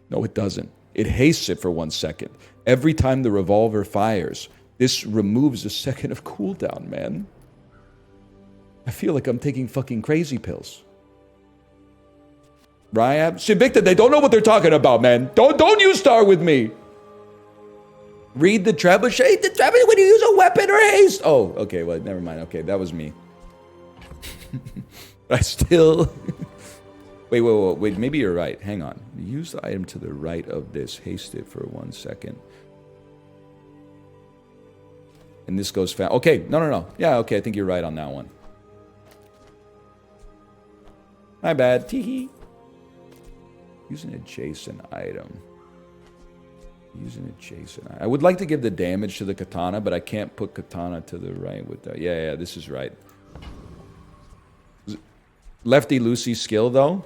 No, it doesn't. It hastes it for 1 second. Every time the revolver fires, this removes a second of cooldown, man. I feel like I'm taking fucking crazy pills. Ryab? Sinvicta, they don't know what they're talking about, man. Don't you start with me. Read the trebuchet. The trebuchet when you use a weapon or haste. Oh, okay, well, never mind. Okay, that was me. I still... Wait, maybe you're right. Hang on. Use the item to the right of this. Haste it for 1 second. And this goes fast. Okay, no. Yeah, okay, I think you're right on that one. My bad. Teehee. Use an adjacent item. Use an adjacent item. I would like to give the damage to the katana, but I can't put katana to the right with that. Yeah, this is right. Lefty Lucy skill, though?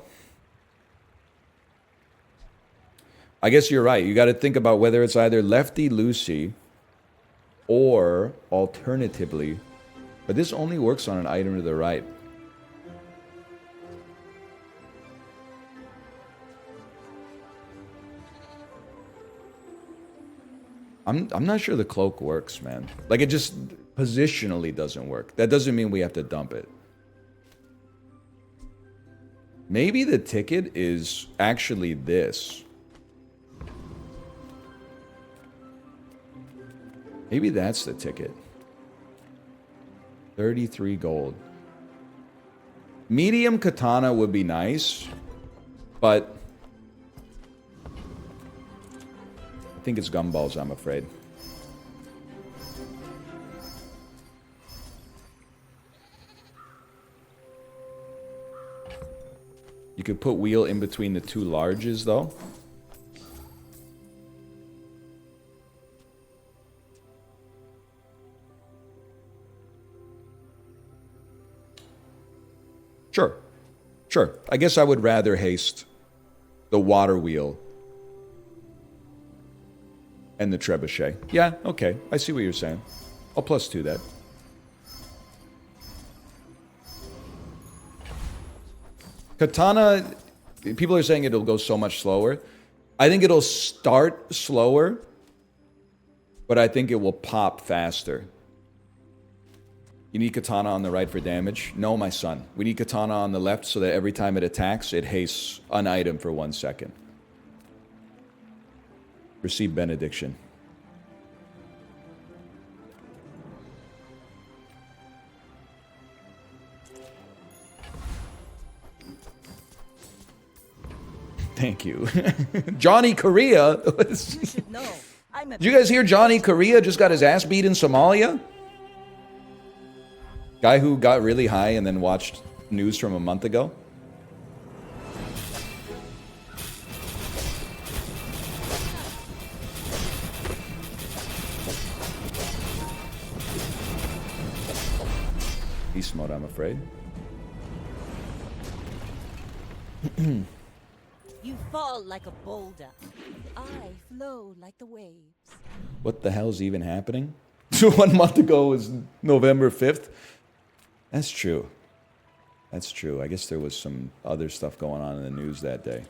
I guess you're right. You got to think about whether it's either Lefty Lucy or alternatively. But this only works on an item to the right. I'm not sure the cloak works, man. Like, it just positionally doesn't work. That doesn't mean we have to dump it. Maybe the ticket is actually this. Maybe that's the ticket. 33 gold. Medium katana would be nice, but I think it's gumballs, I'm afraid. You could put wheel in between the 2 larges, though. Sure. I guess I would rather haste the water wheel and the trebuchet. Yeah, okay. I see what you're saying. I'll +2 that. Katana, people are saying it'll go so much slower. I think it'll start slower, but I think it will pop faster. You need katana on the right for damage? No, my son. We need katana on the left so that every time it attacks, it hastes an item for 1 second. Receive benediction. Thank you. Johnny Korea? You should know. I'm a Did you guys hear Johnny Korea just got his ass beat in Somalia? Guy who got really high and then watched news from a month ago? Beast mode, I'm afraid. You fall like a boulder. I flow like the waves. What the hell's even happening? 1 month ago was November 5th. That's true. That's true. I guess there was some other stuff going on in the news that day.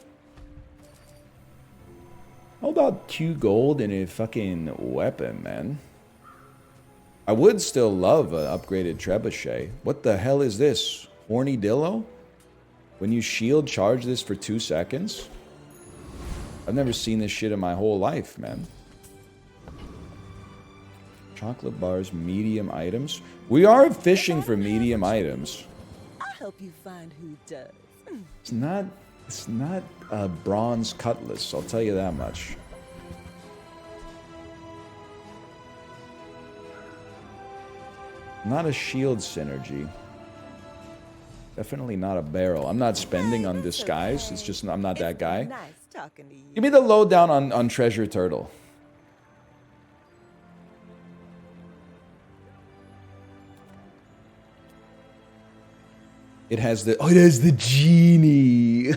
How about 2 gold and a fucking weapon, man? I would still love an upgraded trebuchet. What the hell is this? Horny Dillo? When you shield, charge this for 2 seconds? I've never seen this shit in my whole life, man. Chocolate bars, medium items. We are fishing for medium items. I'll help you find who does. It's not a bronze cutlass, I'll tell you that much. Not a shield synergy. Definitely not a barrel. I'm not spending on disguise. It's just I'm not that guy. Nice talking to you. Give me the lowdown on Treasure Turtle. It has the genie.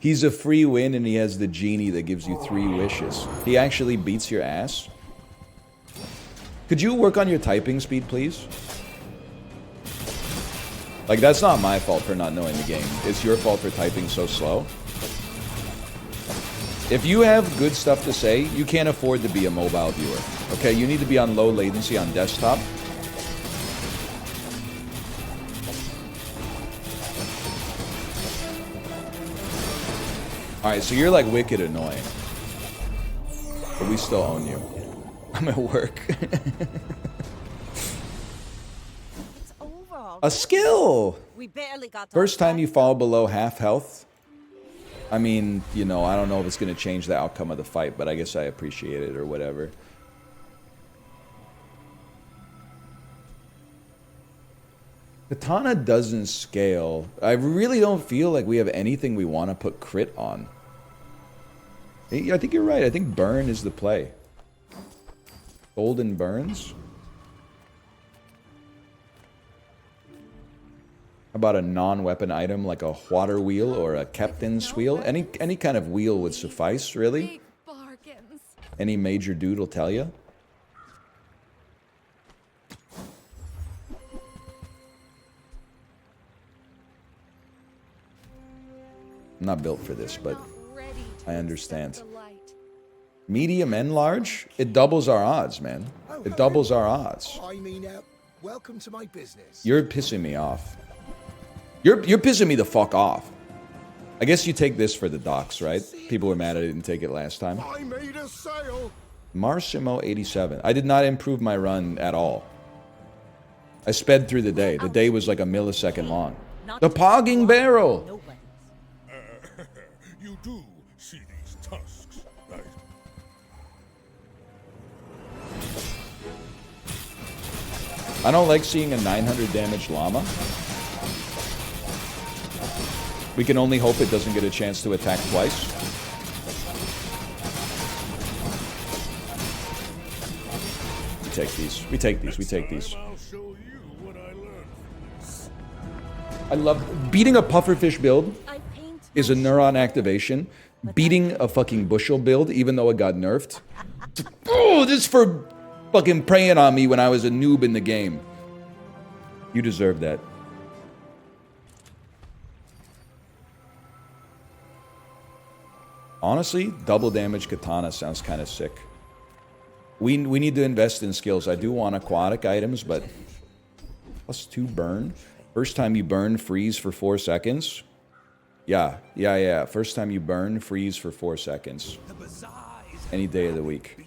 He's a free win and he has the genie that gives you 3 wishes. He actually beats your ass. Could you work on your typing speed, please? Like, that's not my fault for not knowing the game. It's your fault for typing so slow. If you have good stuff to say, you can't afford to be a mobile viewer. Okay, you need to be on low latency on desktop. Alright, so you're like wicked annoying. But we still own you. I'm at work. It's over already. A skill! We barely got First time you fall below half health. I mean, you know, I don't know if it's going to change the outcome of the fight, but I guess I appreciate it or whatever. Katana doesn't scale. I really don't feel like we have anything we want to put crit on. I think you're right. I think burn is the play. Golden burns? How about a non-weapon item like a water wheel or a captain's wheel? Any kind of wheel would suffice, really. Any major dude will tell you. I'm not built for this, but I understand. Medium and large? It doubles our odds, man. It doubles our odds. I mean, welcome to my business. You're pissing me off. You're pissing me the fuck off. I guess you take this for the docks, right? People were mad I didn't take it last time. I made a sale. Marsimo 87. I did not improve my run at all. I sped through the day. The day was like a millisecond long. The pogging barrel! Nobody's. You do see these tusks, right? I don't like seeing a 900 damage llama. We can only hope it doesn't get a chance to attack twice. We take these. We take these. We take these. I'll show you what I learned. I love beating a pufferfish build I paint is a neuron activation. Beating a fucking bushel build, even though it got nerfed. Oh, just for fucking preying on me when I was a noob in the game. You deserve that. Honestly, double damage katana sounds kind of sick. We need to invest in skills. I do want aquatic items, but +2 burn. First time you burn, freeze for 4 seconds. Yeah. First time you burn, freeze for 4 seconds. Any day of the week.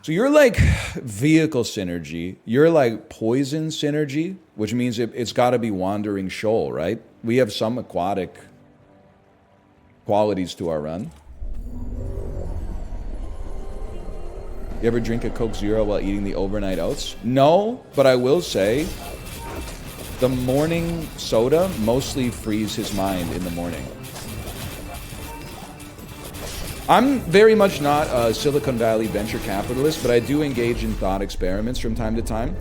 So you're like vehicle synergy. You're like poison synergy, which means it's got to be wandering shoal, right? We have some aquatic qualities to our run. You ever drink a Coke Zero while eating the overnight oats? No, but I will say the morning soda mostly frees his mind in the morning. I'm very much not a Silicon Valley venture capitalist, but I do engage in thought experiments from time to time.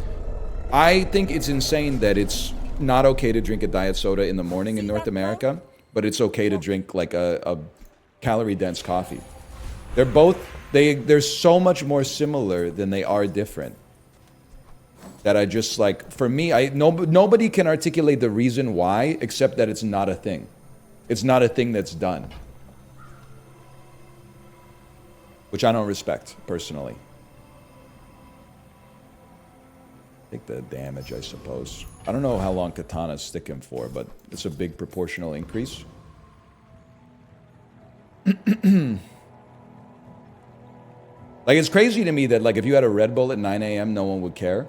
I think it's insane that it's not okay to drink a diet soda in the morning in North America, but it's okay to drink like a calorie-dense coffee. They're so much more similar than they are different. That I just like, for me, nobody can articulate the reason why except that it's not a thing. It's not a thing that's done. Which I don't respect, personally. Take the damage, I suppose. I don't know how long katanas stick him for, but it's a big proportional increase. Like, it's crazy to me that, like, if you had a Red Bull at 9 a.m., no one would care.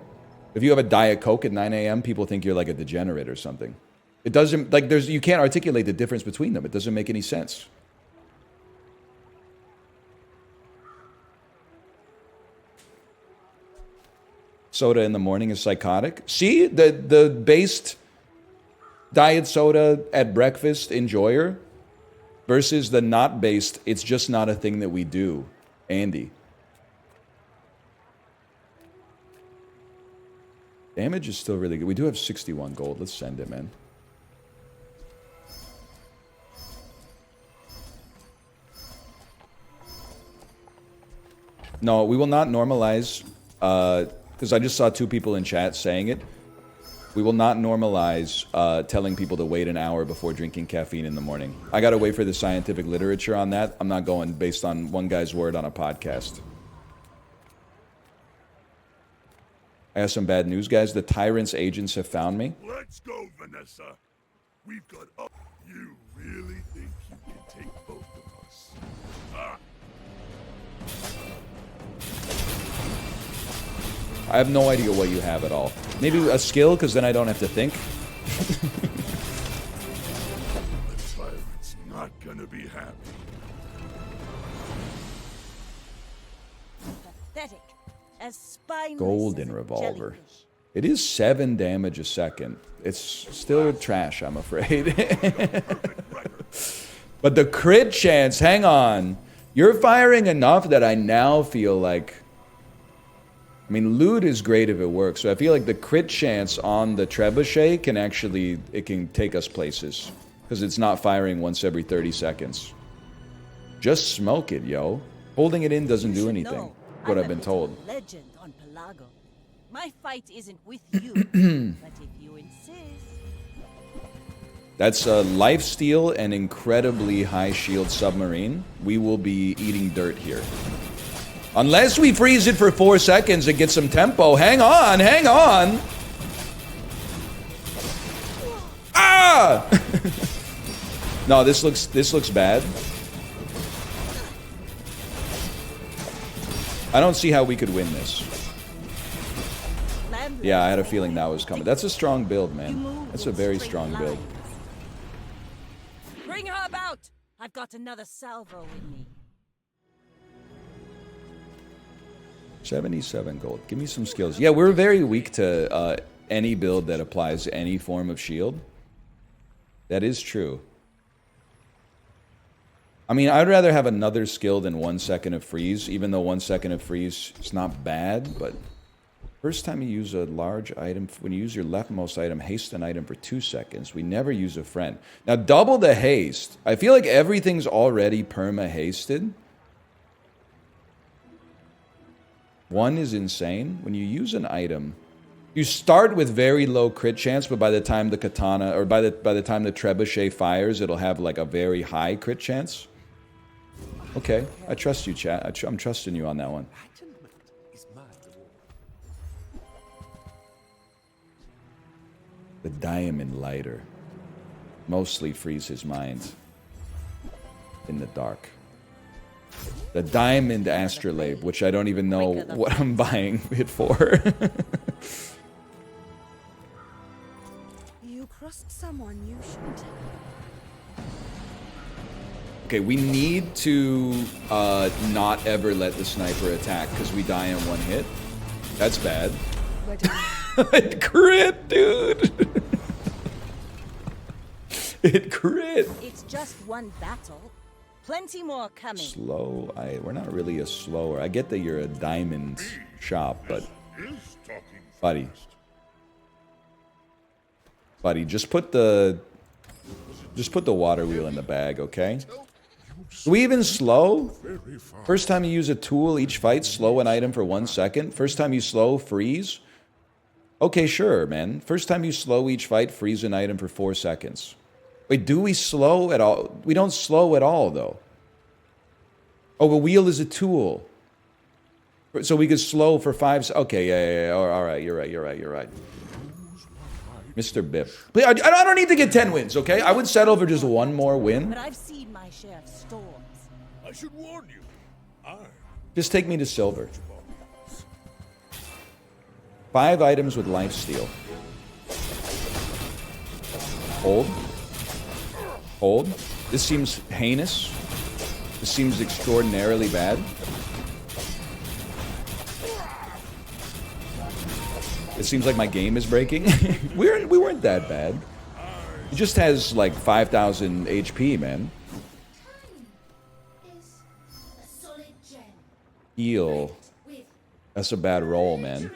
If you have a Diet Coke at 9 a.m., people think you're, like, a degenerate or something. It doesn't, like, you can't articulate the difference between them. It doesn't make any sense. Soda in the morning is psychotic. See, the based diet soda at breakfast enjoyer versus the not based, it's just not a thing that we do. Andy. Damage is still really good. We do have 61 gold. Let's send it, man. No, we will not normalize, because I just saw 2 people in chat saying it. We will not normalize telling people to wait an hour before drinking caffeine in the morning. I gotta wait for the scientific literature on that. I'm not going based on one guy's word on a podcast. I have some bad news, guys. The Tyrant's agents have found me. Let's go, Vanessa. We've got up. You really think you can take both of us? Ah. I have no idea what you have at all. Maybe a skill, because then I don't have to think. The Tyrant's not gonna be happy. Pathetic. As spineless Golden as a revolver. jellyfish. It is 7 damage a second. It's still trash, I'm afraid. But the crit chance, hang on. You're firing enough that I now feel like... I mean, loot is great if it works. So I feel like the crit chance on the trebuchet can actually... It can take us places. Because it's not firing once every 30 seconds. Just smoke it, yo. Holding it in doesn't do anything. What I've been told. Legend on Pelago. My fight isn't with you, but if you insist. That's a lifesteal and incredibly high shield submarine. We will be eating dirt here. Unless we freeze it for 4 seconds and get some tempo. Hang on, hang on. Ah! No, this looks bad. I don't see how we could win this. Yeah, I had a feeling that was coming. That's a strong build, man. That's a very strong build. Bring her about! I've got another salvo in me. 77 gold. Give me some skills. Yeah, we're very weak to any build that applies any form of shield. That is true. I mean, I'd rather have another skill than 1 second of freeze, even though 1 second of freeze is not bad, but first time you use a large item, when you use your leftmost item, haste an item for 2 seconds. We never use a friend. Now, double the haste. I feel like everything's already perma-hasted. 1 is insane. When you use an item, you start with very low crit chance, but by the time the katana, or by the time the trebuchet fires, it'll have like a very high crit chance. Okay, I trust you, chat. I'm trusting you on that one. The diamond lighter. Mostly frees his mind in the dark. The diamond astrolabe, which I don't even know what I'm buying it for. You crossed someone you shouldn't have. Okay, we need to not ever let the sniper attack because we die in one hit. That's bad. It crit, dude. It crit. It's just one battle. Plenty more coming. Slow. We're not really a slower. I get that you're a diamond shop, but buddy, just put the water wheel in the bag, okay? Do we even slow? First time you use a tool each fight, slow an item for 1 second. First time you slow, freeze. Okay, sure, man. First time you slow each fight, freeze an item for 4 seconds. Wait, do we slow at all? We don't slow at all, though. Oh, a wheel is a tool. So we could slow for 5 seconds. Okay, yeah. All right, you're right. Mr. Biff. But I don't need to get 10 wins, okay? I would settle for just one more win. But I've seen my share of storms. I should warn you. Just take me to silver. 5 items with lifesteal. Hold. This seems heinous. This seems extraordinarily bad. It seems like my game is breaking. we weren't that bad. He just has like 5,000 HP, man. Heal. That's a bad roll, man.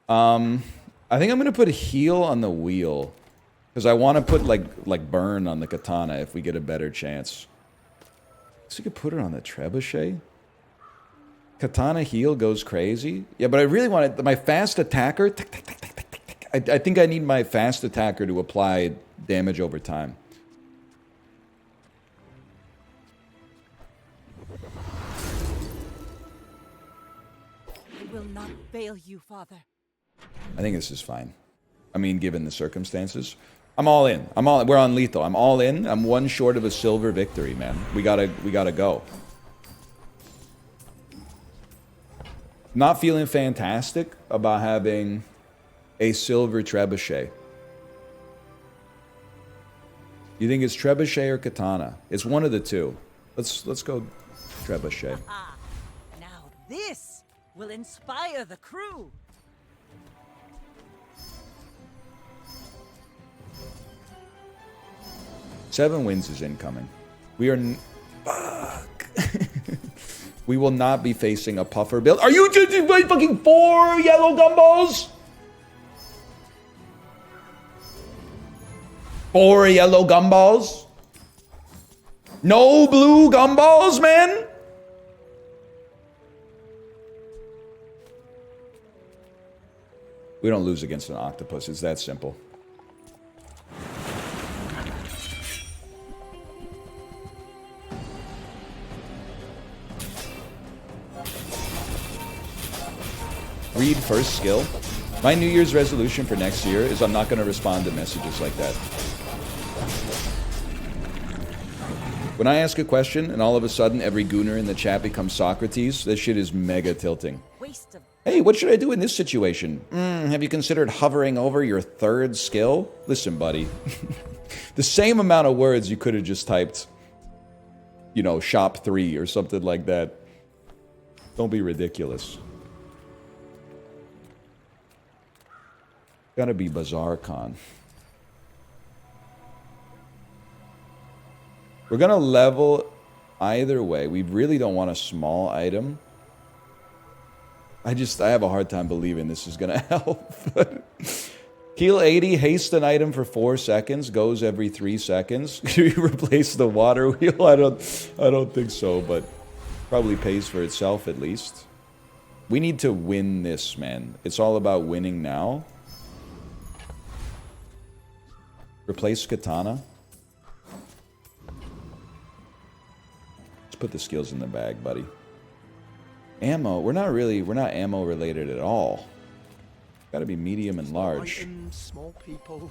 I think I'm gonna put a heal on the wheel. Because I want to put like burn on the katana if we get a better chance. So we could put it on the trebuchet. Katana heal goes crazy. Yeah, but I really want it. My fast attacker. I think I need my fast attacker to apply damage over time. I will not fail you, Father. I think this is fine. I mean, given the circumstances. I'm all in. We're on lethal. I'm all in. I'm one short of a silver victory, man. We gotta go. Not feeling fantastic about having a silver trebuchet. You think it's trebuchet or katana? It's one of the two. Let's go trebuchet. Now this will inspire the crew. Seven wins is incoming. We are... Fuck. We will not be facing a puffer build. Are you just fucking 4 yellow gumballs? 4 yellow gumballs? No blue gumballs, man? We don't lose against an octopus. It's that simple. Read first skill. My New Year's resolution for next year is I'm not going to respond to messages like that. When I ask a question and all of a sudden every gooner in the chat becomes Socrates, this shit is mega tilting. Waste of... Hey, what should I do in this situation? Have you considered hovering over your 3rd skill? Listen, buddy. The same amount of words you could have just typed, you know, shop 3 or something like that. Don't be ridiculous. Gotta be Bazaar Con. We're gonna level either way. We really don't want a small item. I have a hard time believing this is gonna help. Heal 80, haste an item for 4 seconds, goes every 3 seconds. Can we replace the water wheel? I don't think so, but probably pays for itself at least. We need to win this, man. It's all about winning now. Replace katana. Let's put the skills in the bag, buddy. Ammo. We're not ammo related at all. Gotta be medium and large. Items, small people.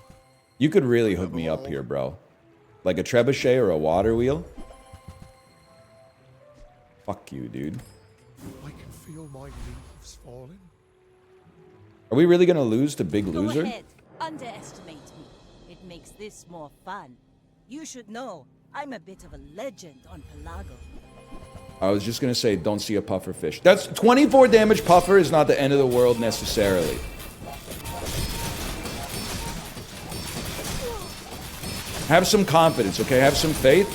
You could really hook me up here, bro. Like a trebuchet or a water wheel. Fuck you, dude. I can feel my leaves falling. Are we really gonna lose to Big Go Loser? ahead. Underestimate me. It makes this more fun. You should know, I'm a bit of a legend on Pelago. I was just gonna say, don't see a puffer fish. That's 24 damage puffer is not the end of the world necessarily. Have some confidence, okay? Have some faith.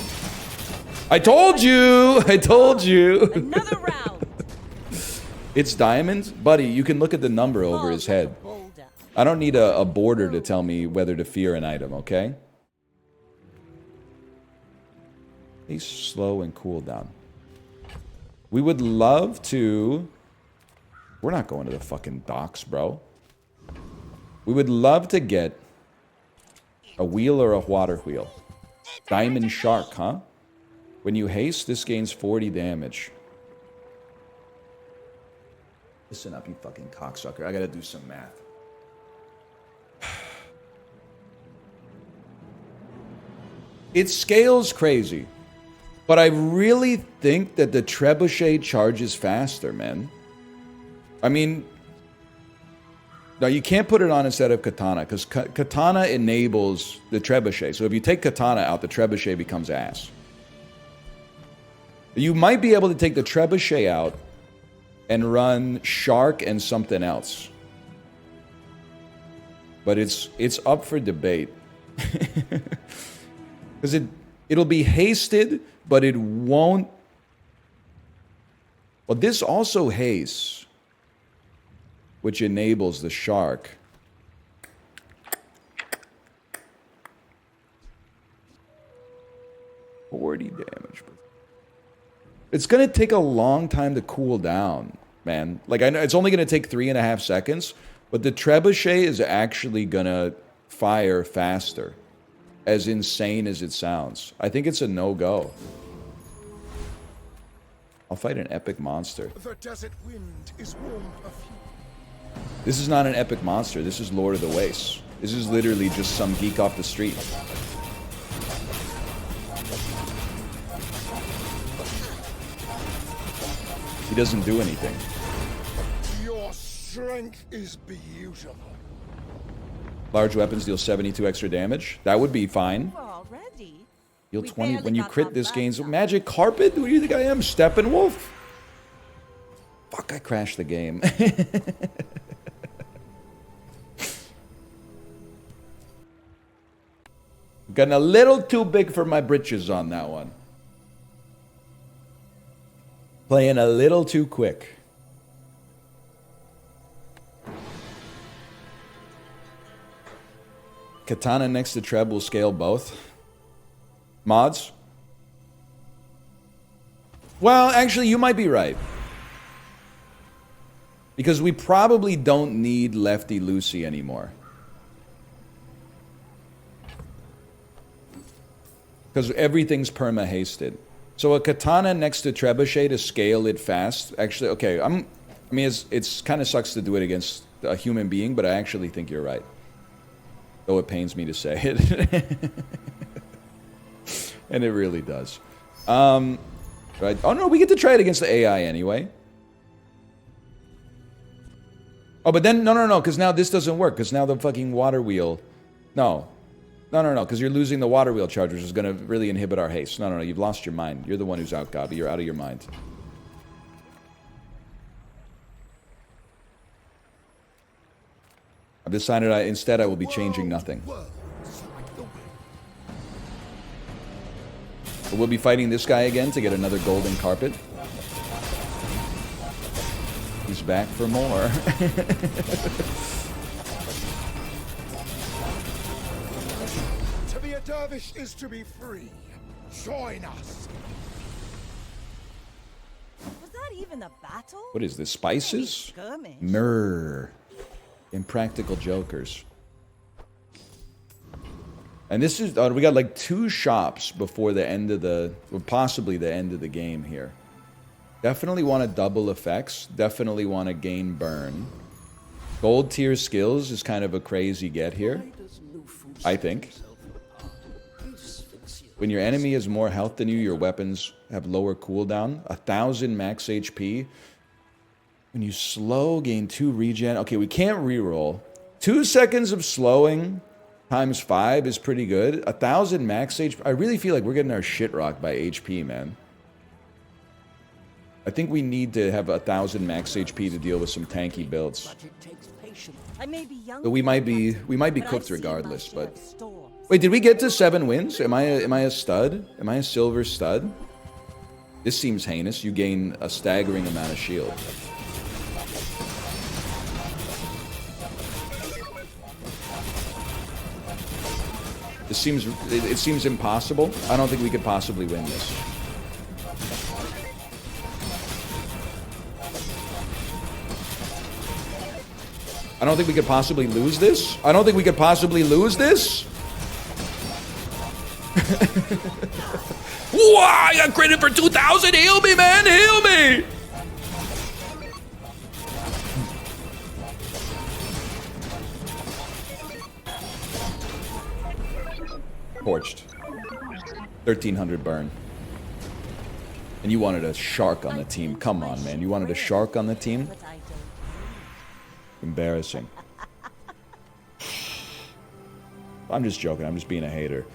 I told you! I told you! Another round. It's diamonds? Buddy, you can look at the number over his head. I don't need a border to tell me whether to fear an item, okay? He's slow and cool down. We would love to... We're not going to the fucking docks, bro. We would love to get a wheel or a water wheel. Diamond Shark, huh? When you haste, this gains 40 damage. Listen up, you fucking cocksucker. I gotta do some math. It scales crazy. But I really think that the trebuchet charges faster, man. I mean... Now, you can't put it on instead of katana, because katana enables the trebuchet. So if you take katana out, the trebuchet becomes ass. You might be able to take the trebuchet out and run shark and something else. But it's up for debate. Because it'll be hasted, but it won't... Well, this also hastes, which enables the shark. $40 damage. It's gonna take a long time to cool down, man. Like, I know it's only gonna take 3.5 seconds, but the trebuchet is actually gonna fire faster. As insane as it sounds. I think it's a no-go. I'll fight an epic monster. The desert wind is warm perfume. This is not an epic monster. This is Lord of the Wastes. This is literally just some geek off the street. He doesn't do anything. Your strength is beautiful. Large weapons deal 72 extra damage. That would be fine. Already? Deal We 20 barely when you got crit our this backs gains up. magic carpet. Who do you think I am? Steppenwolf? Fuck! I crashed the game. Gotten a little too big for my britches on that one. Playing a little too quick. Katana next to Treb will scale both. Mods? Well, actually, you might be right. Because we probably don't need Lefty Lucy anymore. Because everything's perma-hasted. So a katana next to trebuchet to scale it fast. Actually, okay, I mean, it's kind of sucks to do it against a human being, but I actually think you're right. Though it pains me to say it. And it really does. Right. Oh no, we get to try it against the AI anyway. Oh, but then, no, because now this doesn't work, because now the fucking water wheel... No, because you're losing the water wheel charge, which is going to really inhibit our haste. No, you've lost your mind. You're the one who's out, Gabi. You're out of your mind. I've decided instead I will be changing nothing. But we'll be fighting this guy again to get another golden carpet. He's back for more. To be a dervish is to be free. Join us. Was that even a battle? What is this? Spices? Skirmish. Myrrh. Impractical jokers. And this is... we got like 2 shops before the end of the... Well, possibly the end of the game here. Definitely want to double effects. Definitely want to gain burn. Gold tier skills is kind of a crazy get here, Why does Lufu I set think. himself apart? Asphyxia When your enemy has more health than you, your weapons have lower cooldown. 1,000 max HP. When you slow, gain 2 regen. Okay, we can't reroll. 2 seconds of slowing times 5 is pretty good. 1,000 max HP. I really feel like we're getting our shit rocked by HP, man. I think we need to have 1,000 max HP to deal with some tanky builds. but it takes patience. I may be young. So we might be but I've cooked seen my regardless, share but of storms. wait, did we get to 7 wins? Am I a stud? Am I a silver stud? This seems heinous. You gain a staggering amount of shield. This seems it seems impossible. I don't think we could possibly win this. I don't think we could possibly lose this. I don't think we could possibly lose this. Wow, I got credit for 2,000. Heal me, man. Heal me. Torched. 1,300 burn. And you wanted a shark on the team. Come on, man. You wanted a shark on the team? But I don't. Embarrassing. I'm just joking. I'm just being a hater.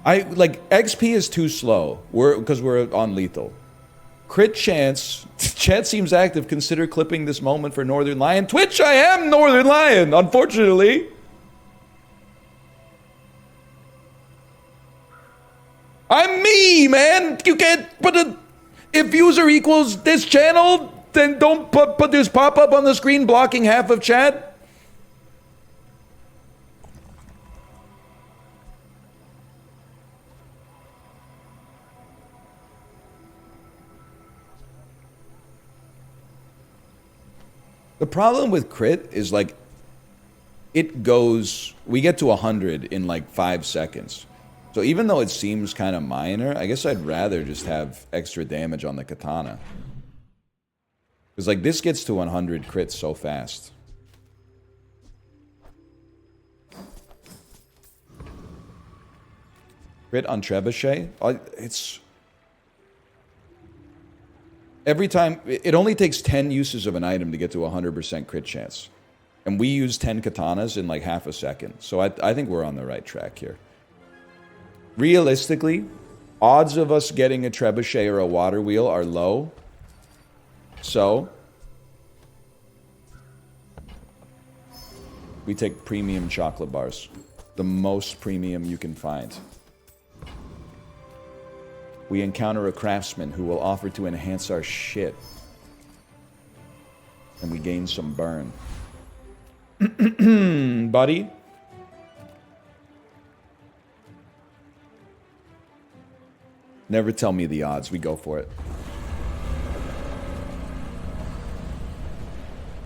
XP is too slow. Because we're on lethal. Crit chance. Chat seems active. Consider clipping this moment for Northernlion. Twitch, I am Northernlion, unfortunately. I'm me, man. You can't put a... If user equals this channel, then don't put this pop-up on the screen blocking half of chat. The problem with crit is like it goes, we get to 100 in like 5 seconds. So even though it seems kind of minor, I guess I'd rather just have extra damage on the katana. Because like this gets to 100 crits so fast. Crit on Trebuchet? It's... Every time, it only takes 10 uses of an item to get to 100% crit chance. And we use 10 katanas in like half a second. So I think we're on the right track here. Realistically, odds of us getting a trebuchet or a water wheel are low. So, we take premium chocolate bars. The most premium you can find. We encounter a craftsman who will offer to enhance our shit. And we gain some burn. Buddy? Never tell me the odds. We go for it.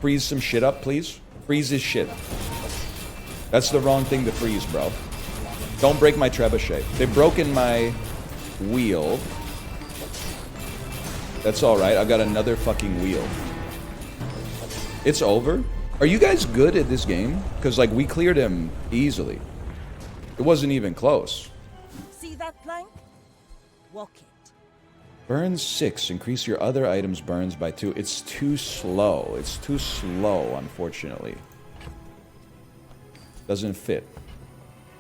Freeze some shit up, please. Freeze his shit. That's the wrong thing to freeze, bro. Don't break my trebuchet. They've broken my wheel. That's alright. I've got another fucking wheel. It's over? Are you guys good at this game? Because, like, we cleared him easily. It wasn't even close. See that plank? Walk it. Burns 6. Increase your other items' burns by 2. It's too slow. It's too slow, unfortunately. Doesn't fit.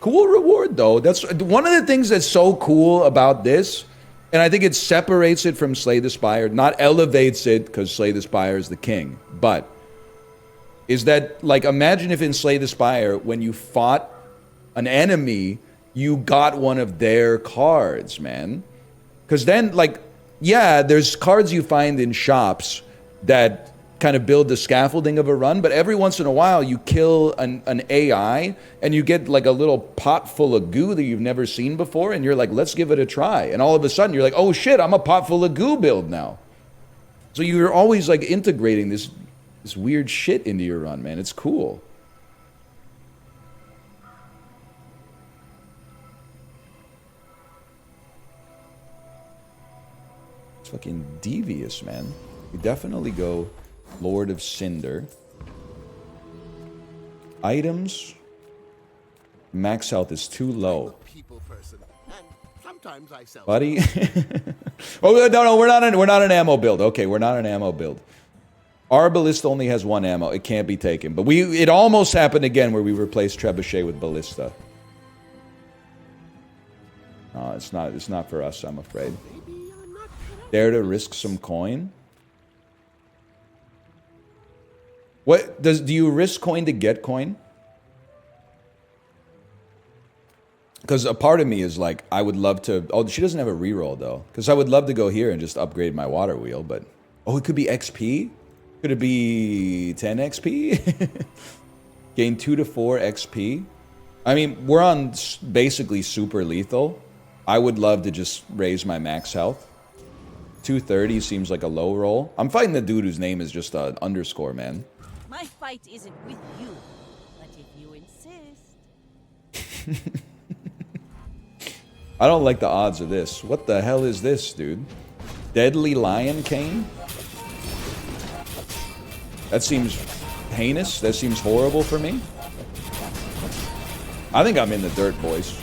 Cool reward, though. That's one of the things that's so cool about this, and I think it separates it from Slay the Spire, not elevates it, because Slay the Spire is the king, but is that, like, imagine if in Slay the Spire, when you fought an enemy, you got one of their cards, man. Because then, like, yeah, there's cards you find in shops that kind of build the scaffolding of a run, but every once in a while you kill an AI and you get like a little pot full of goo that you've never seen before, and you're like, let's give it a try. And all of a sudden you're like, oh shit, I'm a pot full of goo build now. So you're always like integrating this weird shit into your run, man. It's cool. It's fucking devious, man. We definitely go Lord of Cinder. Items. Max health is too low. People person, and sometimes I sell. Buddy. Oh no, we're not an ammo build. Okay, we're not an ammo build. Our ballista only has 1 ammo. It can't be taken. But it almost happened again where we replaced trebuchet with ballista. No, it's not for us, I'm afraid. Dare to risk some coin? Do you risk coin to get coin? Because a part of me is like, I would love to... Oh, she doesn't have a reroll, though. Because I would love to go here and just upgrade my water wheel, but... Oh, it could be XP? Could it be 10 XP? Gain 2 to 4 XP? I mean, we're on basically super lethal. I would love to just raise my max health. 230 seems like a low roll. I'm fighting the dude whose name is just an underscore, man. My fight isn't with you, but if you insist. I don't like the odds of this. What the hell is this, dude? Deadly Lion Cane? That seems heinous. That seems horrible for me. I think I'm in the dirt, boys.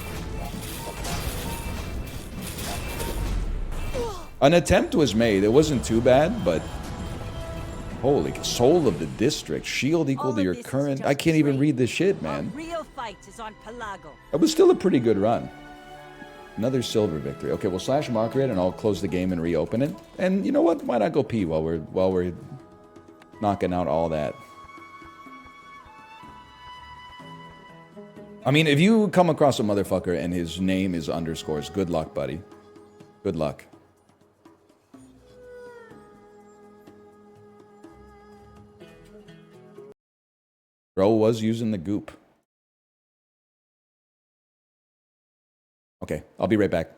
An attempt was made. It wasn't too bad, but... Holy... Soul of the District. Shield equal to your current... I can't even read this shit, man. Real fight is on Pelago. That was still a pretty good run. Another silver victory. Okay, we'll slash mark it and I'll close the game and reopen it. And you know what? Why not go pee while we're knocking out all that? I mean, if you come across a motherfucker and his name is underscores, good luck, buddy. Good luck. Bro was using the goop. Okay, I'll be right back.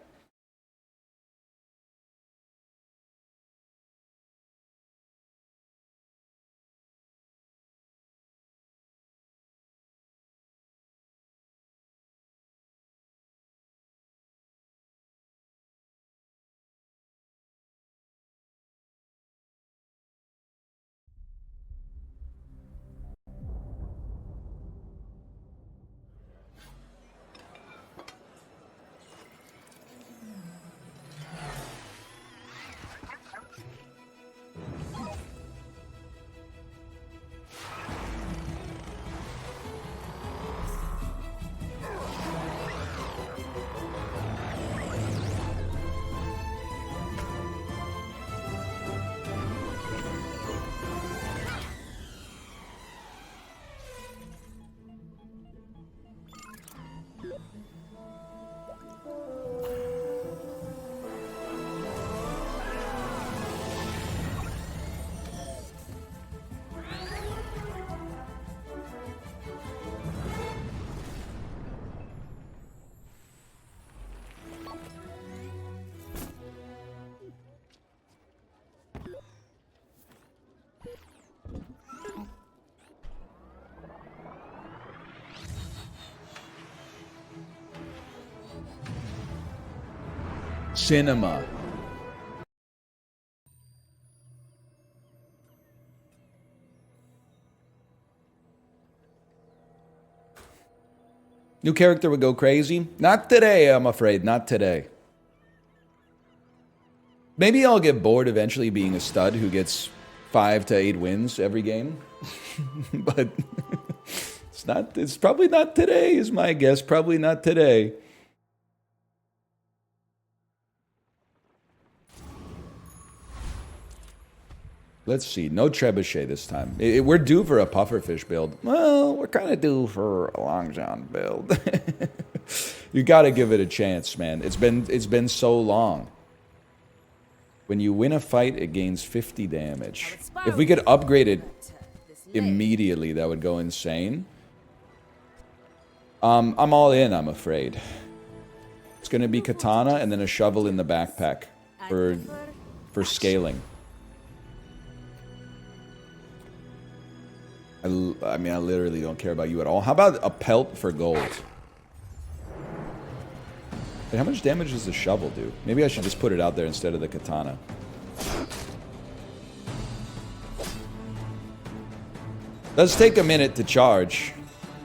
Cinema. New character would go crazy? Not today, I'm afraid. Not today. Maybe I'll get bored eventually being a stud who gets 5 to 8 wins every game. But it's probably not today, is my guess. Probably not today. Let's see. No trebuchet this time. We're due for a pufferfish build. Well, we're kind of due for a long john build. You got to give it a chance, man. It's been so long. When you win a fight, it gains 50 damage. If we could upgrade it immediately, that would go insane. I'm all in, I'm afraid. It's going to be katana and then a shovel in the backpack for scaling. I mean, I literally don't care about you at all. How about a pelt for gold? And how much damage does the shovel do? Maybe I should just put it out there instead of the katana. Does take a minute to charge.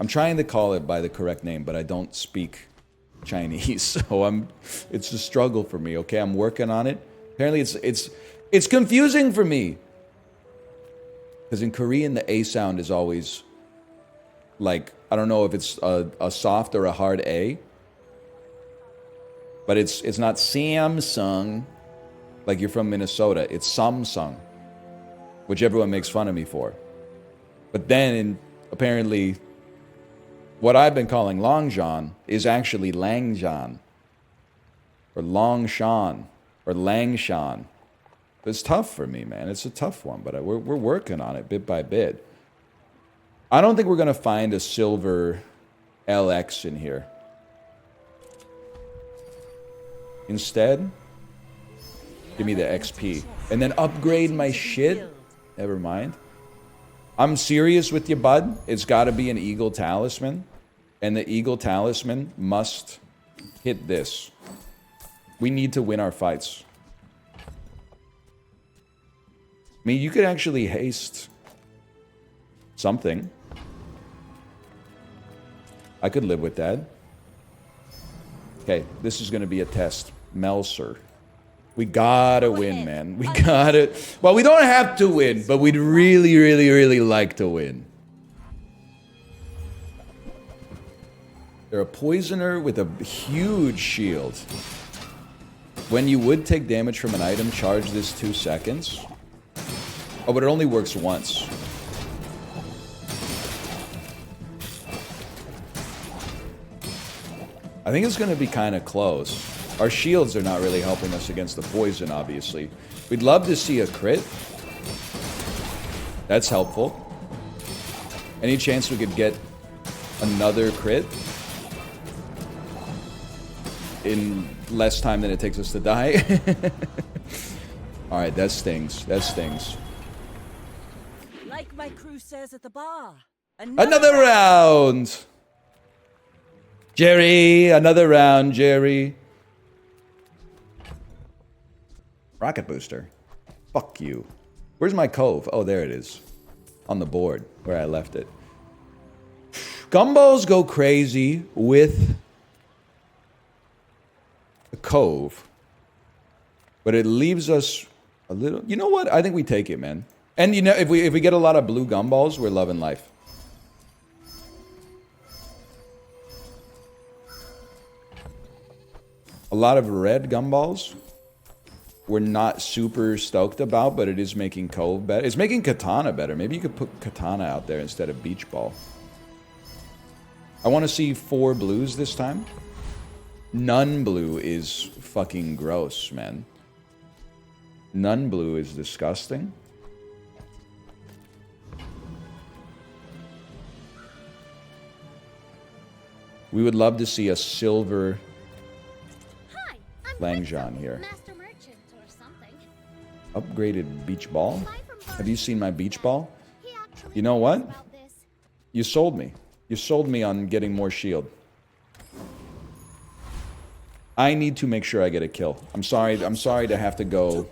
I'm trying to call it by the correct name, but I don't speak Chinese, so it's a struggle for me, okay? I'm working on it. Apparently it's confusing for me. Because in Korean, the A sound is always, like, I don't know if it's a soft or a hard A. But it's not Samsung, like you're from Minnesota. It's Samsung, which everyone makes fun of me for. But then, apparently, what I've been calling Longjan is actually Langjan. Or Longshan. Or Langshan. It's tough for me, man. It's a tough one, but we're working on it bit by bit. I don't think we're going to find a silver LX in here. Instead, give me the XP. And then upgrade my shit? Never mind. I'm serious with you, bud. It's got to be an Eagle Talisman. And the Eagle Talisman must hit this. We need to win our fights. I mean, you could actually haste something. I could live with that. Okay, this is going to be a test. Melser. We gotta win, man. We gotta... Well, we don't have to win, but we'd really, really, really like to win. They're a poisoner with a huge shield. When you would take damage from an item, charge this 2 seconds. Oh, but it only works once. I think it's going to be kind of close. Our shields are not really helping us against the poison, obviously. We'd love to see a crit. That's helpful. Any chance we could get another crit in less time than it takes us to die? Alright, that stings. That stings. Like my crew says at the bar. Another round! Jerry, another round, Jerry. Rocket booster. Fuck you. Where's my cove? Oh, there it is. On the board, where I left it. Gumbos go crazy with a cove. But it leaves us a little... You know what? I think we take it, man. And you know, if we get a lot of blue gumballs, we're loving life. A lot of red gumballs we're not super stoked about, but it is making Cove better. It's making Katana better. Maybe you could put Katana out there instead of Beach Ball. I want to see 4 blues this time. None blue is fucking gross, man. None blue is disgusting. We would love to see a silver Langjan here. Upgraded beach ball? Have you seen my beach ball? You know what? You sold me. You sold me on getting more shield. I need to make sure I get a kill. I'm sorry to have to go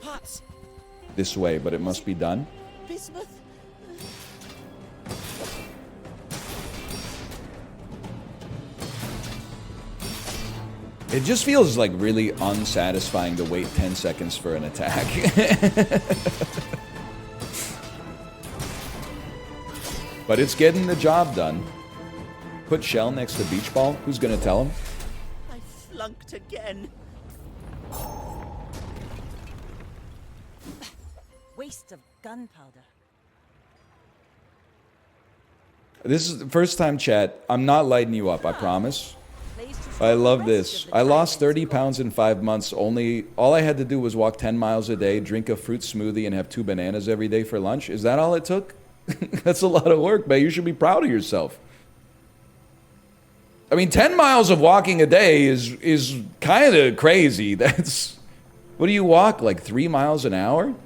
this way, but it must be done. Bismuth. It just feels like really unsatisfying to wait 10 seconds for an attack. But it's getting the job done. Put Shell next to Beach Ball. Who's gonna tell him? I flunked again. Waste of gunpowder. This is the first time, chat. I'm not lighting you up, I promise. I love this. I lost 30 pounds in 5 months. All I had to do was walk 10 miles a day, drink a fruit smoothie, and have 2 bananas every day for lunch. Is that all it took? That's a lot of work, man. You should be proud of yourself. I mean, 10 miles of walking a day is kind of crazy. That's... What do you walk, like 3 miles an hour?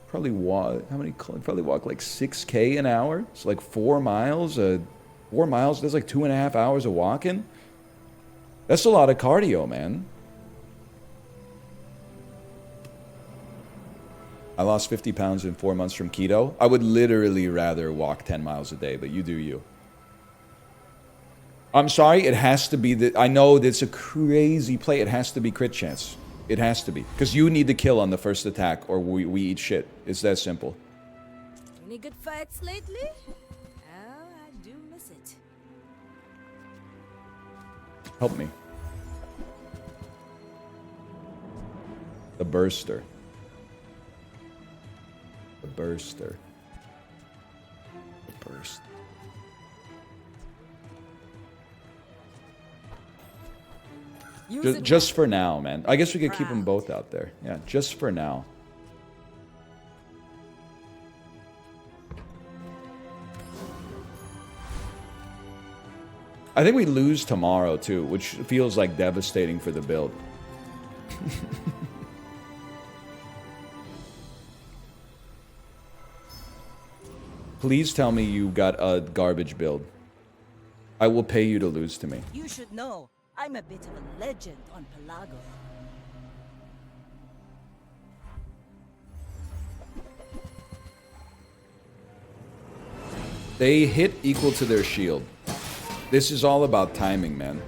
Probably walk... How many... Probably walk like 6K an hour. It's like 4 miles. 4 miles, that's like 2.5 hours of walking. That's a lot of cardio, man. I lost 50 pounds in 4 months from keto. I would literally rather walk 10 miles a day, but you do you. I'm sorry, it has to be I know that's a crazy play. It has to be crit chance. It has to be. Because you need to kill on the first attack or we eat shit. It's that simple. Any good fights lately? Oh, I do miss it. Help me. The burster. The burster. The burst. Just for now, man. I guess we could keep them both out there. Yeah, just for now. I think we lose tomorrow, too, which feels like devastating for the build. Please tell me you got a garbage build. I will pay you to lose to me. You should know, I'm a bit of a legend on Pelago. They hit equal to their shield. This is all about timing, man.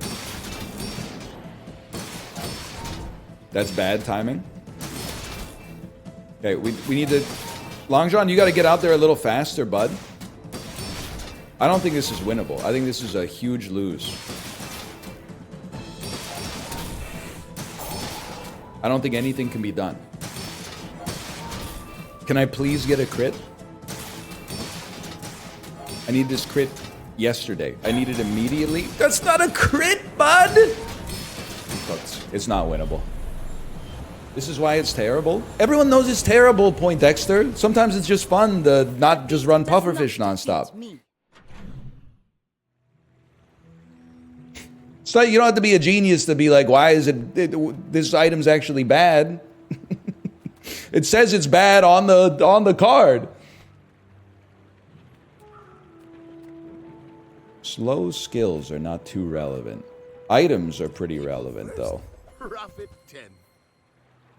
That's bad timing. Okay, we need to... Long John, you got to get out there a little faster, bud. I don't think this is winnable. I think this is a huge lose. I don't think anything can be done. Can I please get a crit? I need this crit yesterday. I need it immediately. That's not a crit, bud! It's not winnable. This is why it's terrible. Everyone knows it's terrible, Poindexter. Sometimes it's just fun to not just run pufferfish nonstop. So you don't have to be a genius to be like, why is this item's actually bad? It says it's bad on the card. Slow skills are not too relevant. Items are pretty relevant, though. Profit 10.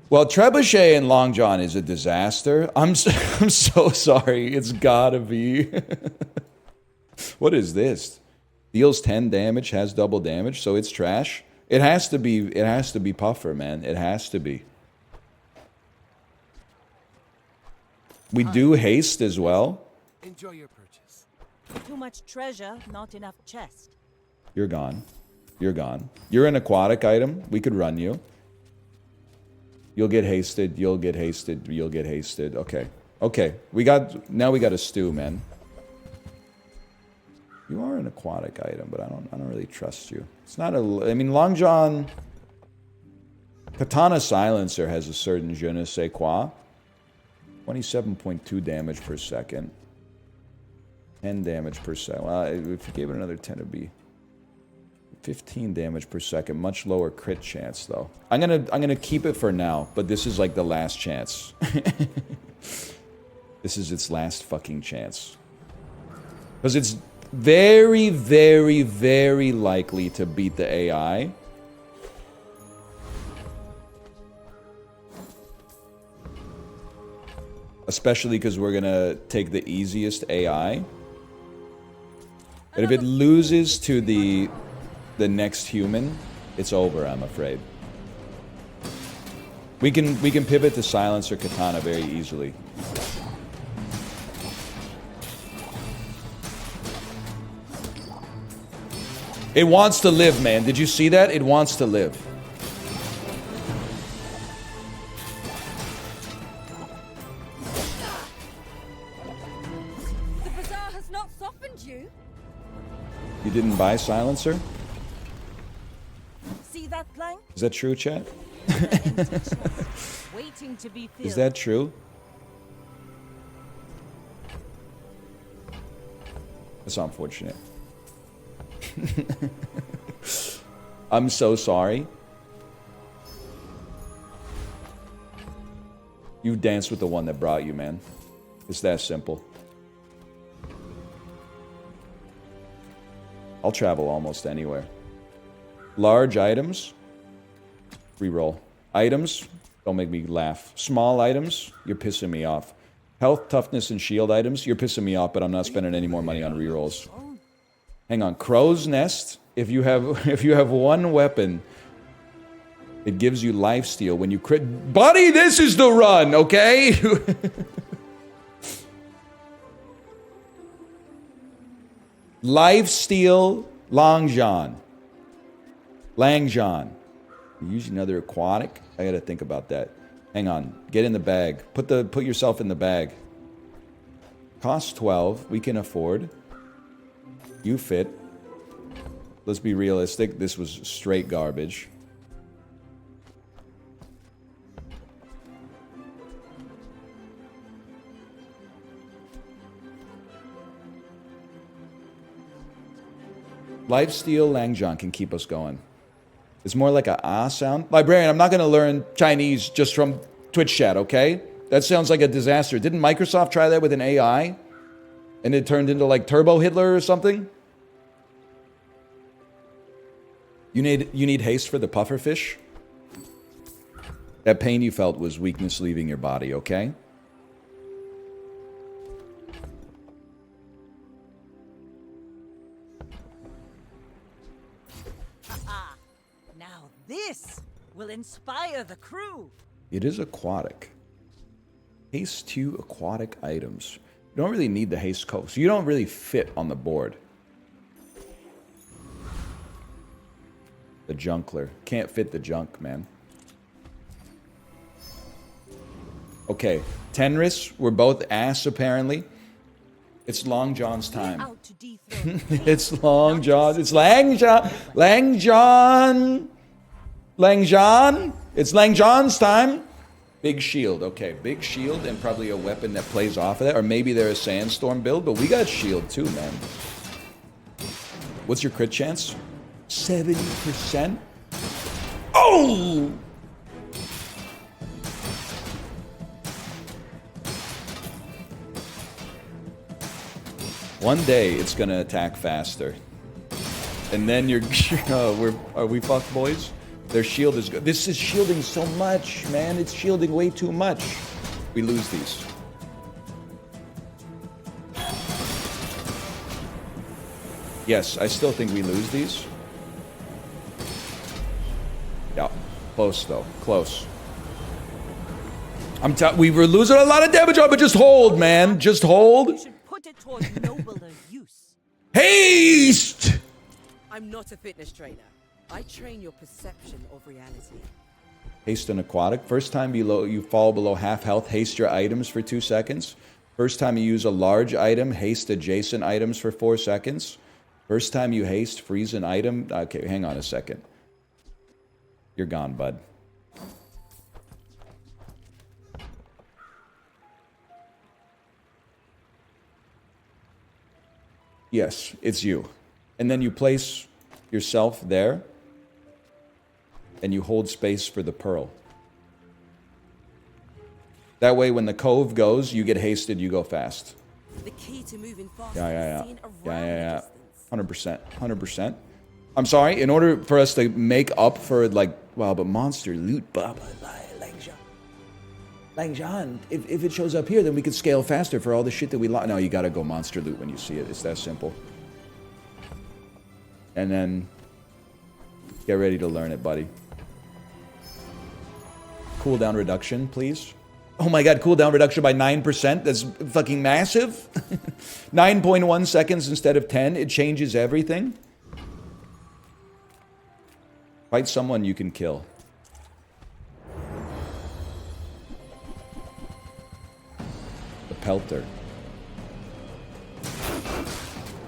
Well, Trebuchet and Long John is a disaster. I'm so sorry. It's gotta be. What is this? Deals 10 damage, has double damage, so it's trash. It has to be puffer, man. It has to be. We do haste as well. Enjoy your purchase. Too much treasure, not enough chest. You're gone. You're gone. You're an aquatic item. We could run you. You'll get hasted. You'll get hasted. You'll get hasted. Okay. Okay. Now we got a stew, man. You are an aquatic item, but I don't really trust you. It's not I mean, Long John... Katana Silencer has a certain je ne sais quoi. 27.2 damage per second. 10 damage per second. Well, if you gave it another 10, it'd be 15 damage per second. Much lower crit chance, though. I'm gonna keep it for now, but this is like the last chance. This is its last fucking chance. Because it's very, very, very likely to beat the AI. Especially because we're gonna take the easiest AI. But if it loses to the next human, it's over, I'm afraid. We can pivot to Silencer Katana very easily. It wants to live, man. Did you see that? It wants to live. The bazaar has not softened you. You didn't buy Silencer? See that plank? Is that true, chat? Waiting to be filled. Is that true? That's unfortunate. I'm so sorry. You danced with the one that brought you, man. It's that simple. I'll travel almost anywhere. Large items. Reroll. Items. Don't make me laugh. Small items, you're pissing me off. Health, toughness, and shield items, you're pissing me off, but I'm not spending any more money on rerolls. Hang on, Crow's Nest. If you have one weapon, it gives you lifesteal when you crit. Buddy, this is the run, okay? Lifesteal, Long John. Lang John. Use another aquatic. I gotta think about that. Hang on. Get in the bag. Put yourself in the bag. Cost 12. We can afford. You fit. Let's be realistic. This was straight garbage. Lifesteal Langjon can keep us going. It's more like a ah sound. Librarian, I'm not going to learn Chinese just from Twitch chat, okay? That sounds like a disaster. Didn't Microsoft try that with an AI? And it turned into like Turbo Hitler or something? You need haste for the pufferfish? That pain you felt was weakness leaving your body, okay? Now this will inspire the crew. It is aquatic. Haste 2 aquatic items. You don't really need the haste coat, so you don't really fit on the board. The junkler. Can't fit the junk, man. Okay. Tenris, we're both ass, apparently. It's Long John's time. Out to dethrone It's Long John. It's Lang John. Lang John. Lang John. It's Lang John's time. Big shield. Okay, big shield and probably a weapon that plays off of that. Or maybe they're a sandstorm build, but we got shield too, man. What's your crit chance? 70%? Oh! One day it's gonna attack faster. And then you're are we fucked, boys? Their shield is good. This is shielding so much, man. It's shielding way too much. We lose these. Yes, I still think we lose these. Yeah, close though, close. We were losing a lot of damage on, but just hold, man. Just hold. You should put it towards nobler use. Haste! I'm not a fitness trainer. I train your perception of reality. Haste and aquatic. First time you fall below half health, haste your items for 2 seconds. First time you use a large item, haste adjacent items for 4 seconds. First time you haste, freeze an item. Okay, hang on a second. You're gone, bud. Yes, it's you. And then you place yourself there, and you hold space for the pearl. That way, when the cove goes, you get hasted, you go fast. The key to moving fast Yeah. is seen around the distance. 100%. I'm sorry, in order for us to make up for, like, wow, but monster loot, blah, blah, blah, Lang John, if it shows up here, then we could scale faster for all the shit that we lost. No, you gotta go monster loot when you see it. It's that simple. And then, get ready to learn it, buddy. Cooldown reduction, please. Oh my god, cooldown reduction by 9%? That's fucking massive. 9.1 seconds instead of 10. It changes everything. Fight someone you can kill. The Pelter.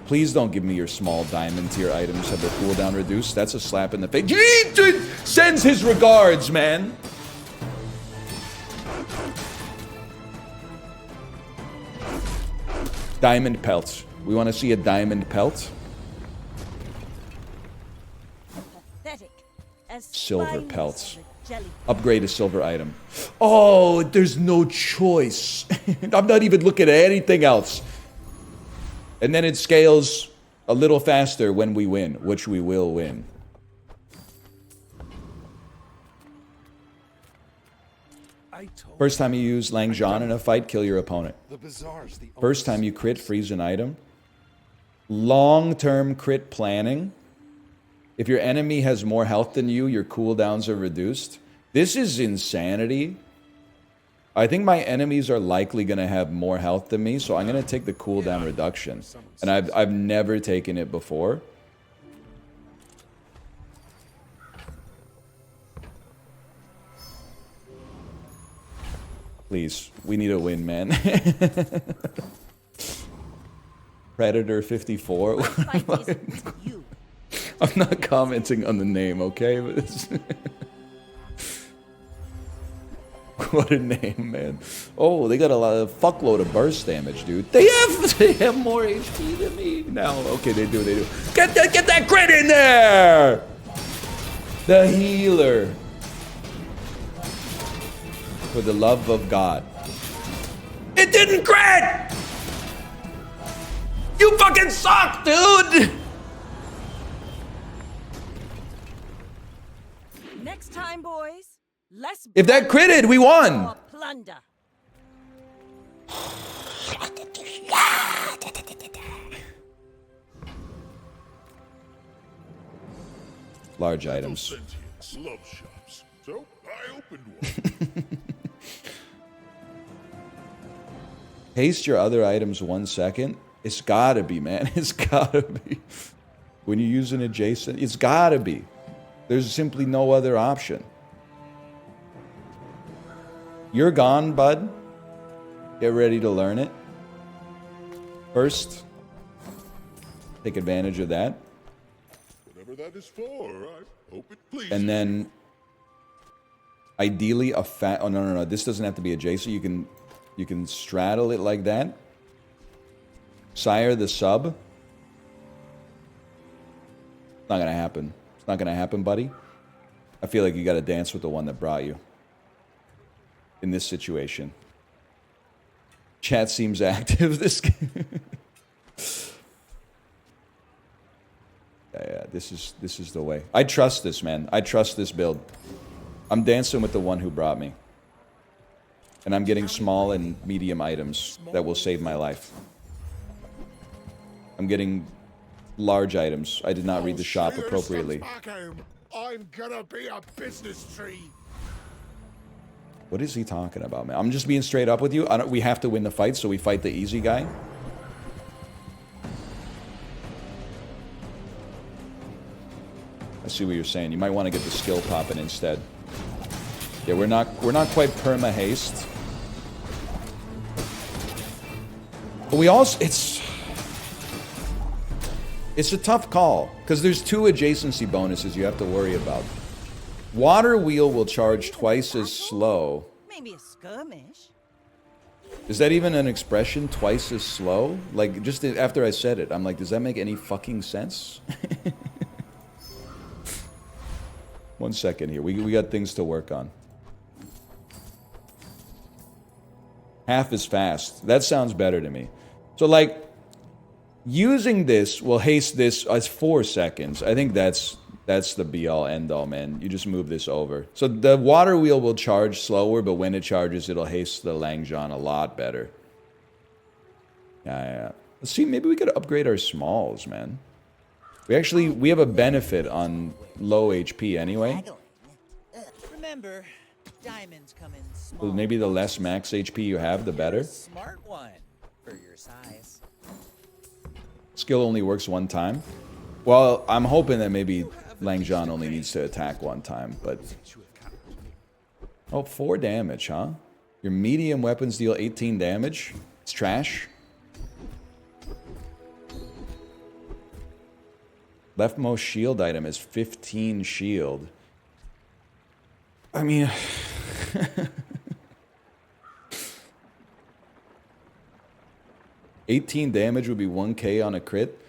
Please don't give me your small diamond tier items have their cooldown reduced. That's a slap in the face. He sends his regards, man. Diamond pelts. We want to see a diamond pelt. Pathetic. As Silver spineless pelts. as a jelly. Upgrade a silver item. Oh, there's no choice. I'm not even looking at anything else. And then it scales a little faster when we win, which we will win. First time you use Lang Zhan in a fight, kill your opponent. The bazaar's the First time you crit, freeze an item. Long-term crit planning. If your enemy has more health than you, your cooldowns are reduced. This is insanity. I think my enemies are likely going to have more health than me, so I'm going to take the cooldown reduction. And I've never taken it before. Please, we need a win, man. Predator 54. Fight isn't with you. I'm not commenting on the name, okay? But it's what a name, man. Oh, they got a fuckload of burst damage, dude. They have more HP than me now. Okay, they do. Get that crit in there! The healer. For the love of God. It didn't crit! You fucking suck, dude! Next time, boys. Less. If that critted, we won! More plunder. Large items. Sentience love shops. So I opened one. Haste your other items 1 second. It's gotta be, man. It's gotta be. When you use an adjacent, it's gotta be. There's simply no other option. You're gone, bud. Get ready to learn it. First, take advantage of that. Whatever that is for, I hope it pleases. And then, ideally, a fat. Oh no. This doesn't have to be adjacent. You can straddle it like that. Sire the sub. It's not gonna happen. It's not gonna happen, buddy. I feel like you gotta dance with the one that brought you. In this situation. Chat seems active. This yeah, this is the way. I trust this, man. I trust this build. I'm dancing with the one who brought me. And I'm getting small and medium items that will save my life. I'm getting large items. I did not read the shop appropriately. I'm gonna be a business tree. What is he talking about, man? I'm just being straight up with you. We have to win the fight, so we fight the easy guy. I see what you're saying. You might want to get the skill popping instead. Yeah, we're not quite perma haste. But we also it's a tough call because there's 2 adjacency bonuses you have to worry about. Water wheel will charge twice as slow. Maybe a skirmish. Is that even an expression? Twice as slow? Like, just after I said it, I'm like, does that make any fucking sense? 1 second here. We got things to work on. Half as fast. That sounds better to me. So, like, using this will haste this as 4 seconds. I think that's the be-all, end-all, man. You just move this over. So the water wheel will charge slower, but when it charges, it'll haste the Lang Zhan a lot better. Yeah. Let's see, maybe we could upgrade our smalls, man. We have a benefit on low HP anyway. Remember, diamonds come in So small. maybe the less max HP you have, the better. Smart one for your size. Skill only works 1 time. Well, I'm hoping that maybe Lang Zhan only needs to attack 1 time, but... Oh, 4 damage, huh? Your medium weapons deal 18 damage? It's trash. Leftmost shield item is 15 shield. I mean... 18 damage would be 1k on a crit.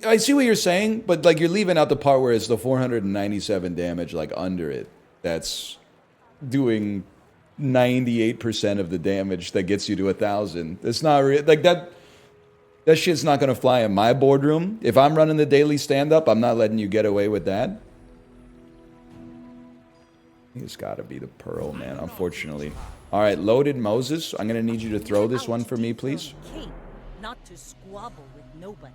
I see what you're saying, but like you're leaving out the part where it's the 497 damage like under it. That's doing 98% of the damage that gets you to 1,000. It's not real. Like that shit's not gonna fly in my boardroom. If I'm running the daily stand-up, I'm not letting you get away with that. It's got to be the Pearl, man, unfortunately. All right, loaded Moses. I'm going to need you to throw this one for me, please. King, not to squabble with nobodies.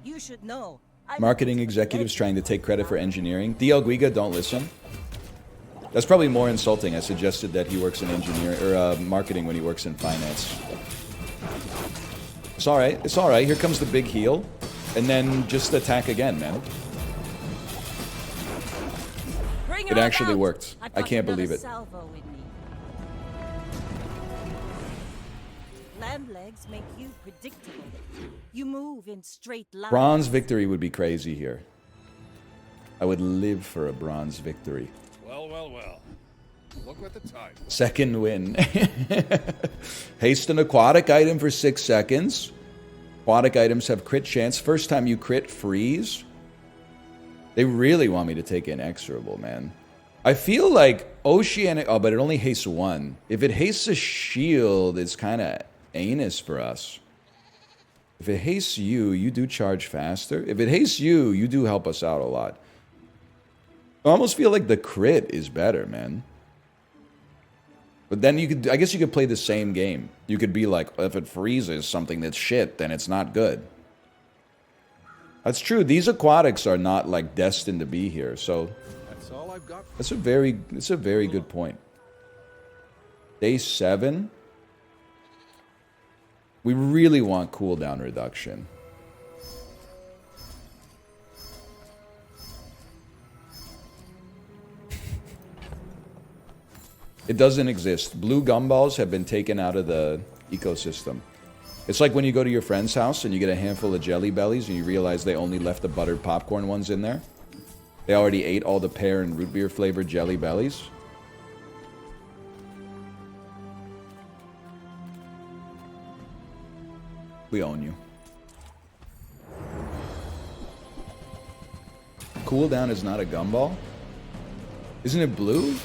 You should know. I'm Marketing executives trying to take credit for engineering. DL Guiga, don't listen. That's probably more insulting. I suggested that he works in engineering or marketing when he works in finance. It's all right. It's all right. Here comes the big heal. And then just attack again, man. It actually worked. I can't believe it. Land legs make you predictable. You move in straight lines. Bronze victory would be crazy here. I would live for a bronze victory. Well, well, well. Look at the time. Second win. Haste an aquatic item for 6 seconds. Aquatic items have crit chance. First time you crit, freeze. They really want me to take inexorable, man. I feel like Oceanic... Oh, but it only hastes 1. If it hastes a shield, it's kind of anus for us. If it hastes you, you do charge faster. If it hastes you, you do help us out a lot. I almost feel like the crit is better, man. But then you could... I guess you could play the same game. You could be like, if it freezes something that's shit, then it's not good. That's true. These aquatics are not like destined to be here, so That's all I've got. that's a very good point. Day 7. We really want cooldown reduction. It doesn't exist. Blue gumballs have been taken out of the ecosystem. It's like when you go to your friend's house and you get a handful of Jelly Bellies and you realize they only left the buttered popcorn ones in there. They already ate all the pear and root beer flavored Jelly Bellies. We own you. Cooldown is not a gumball? Isn't it blue?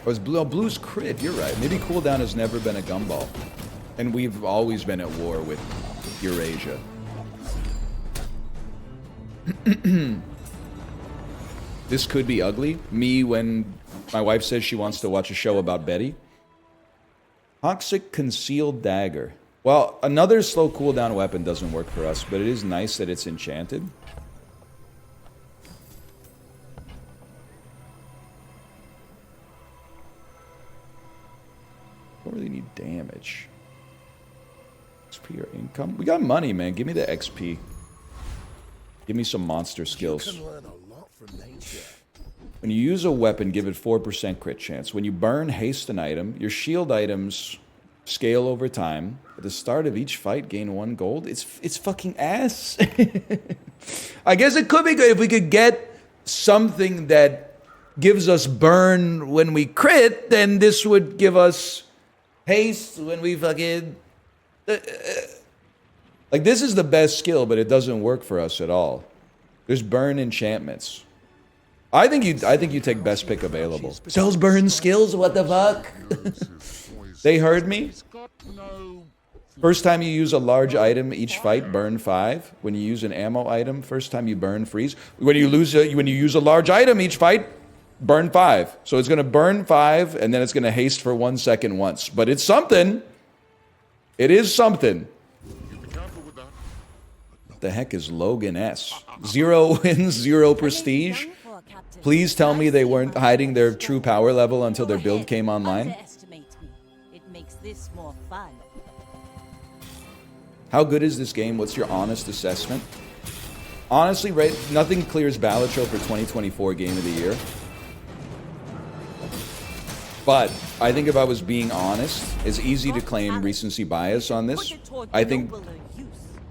Oh, it's blue. Oh, blue's crit. You're right. Maybe cooldown has never been a gumball. And we've always been at war with Eurasia. This could be ugly. Me when my wife says she wants to watch a show about Betty. Toxic Concealed Dagger. Well, another slow cooldown weapon doesn't work for us, but it is nice that it's enchanted. Don't really need damage. XP or income? We got money, man. Give me the XP. Give me some monster skills. You can learn a lot from nature. When you use a weapon, give it 4% crit chance. When you burn, haste an item. Your shield items scale over time. At the start of each fight, gain 1 gold. It's fucking ass. I guess it could be good if we could get something that gives us burn when we crit, then this would give us haste when we fucking... Like, this is the best skill, but it doesn't work for us at all. There's burn enchantments. I think you take best pick available. Sells burn skills? What the fuck? They heard me? First time you use a large item each fight, burn 5. When you use an ammo item, first time you burn, freeze. When you use a large item each fight, burn 5. So it's going to burn 5, and then it's going to haste for 1 second once. But it's something. It is something. What the heck is Logan S? 0 wins, 0 prestige. Please tell me they weren't hiding their true power level until their build came online. Underestimate me. It makes this more fun. How good is this game? What's your honest assessment? Honestly, right, nothing clears Balatro for 2024 Game of the Year. But I think if I was being honest, it's easy to claim recency bias on this. I think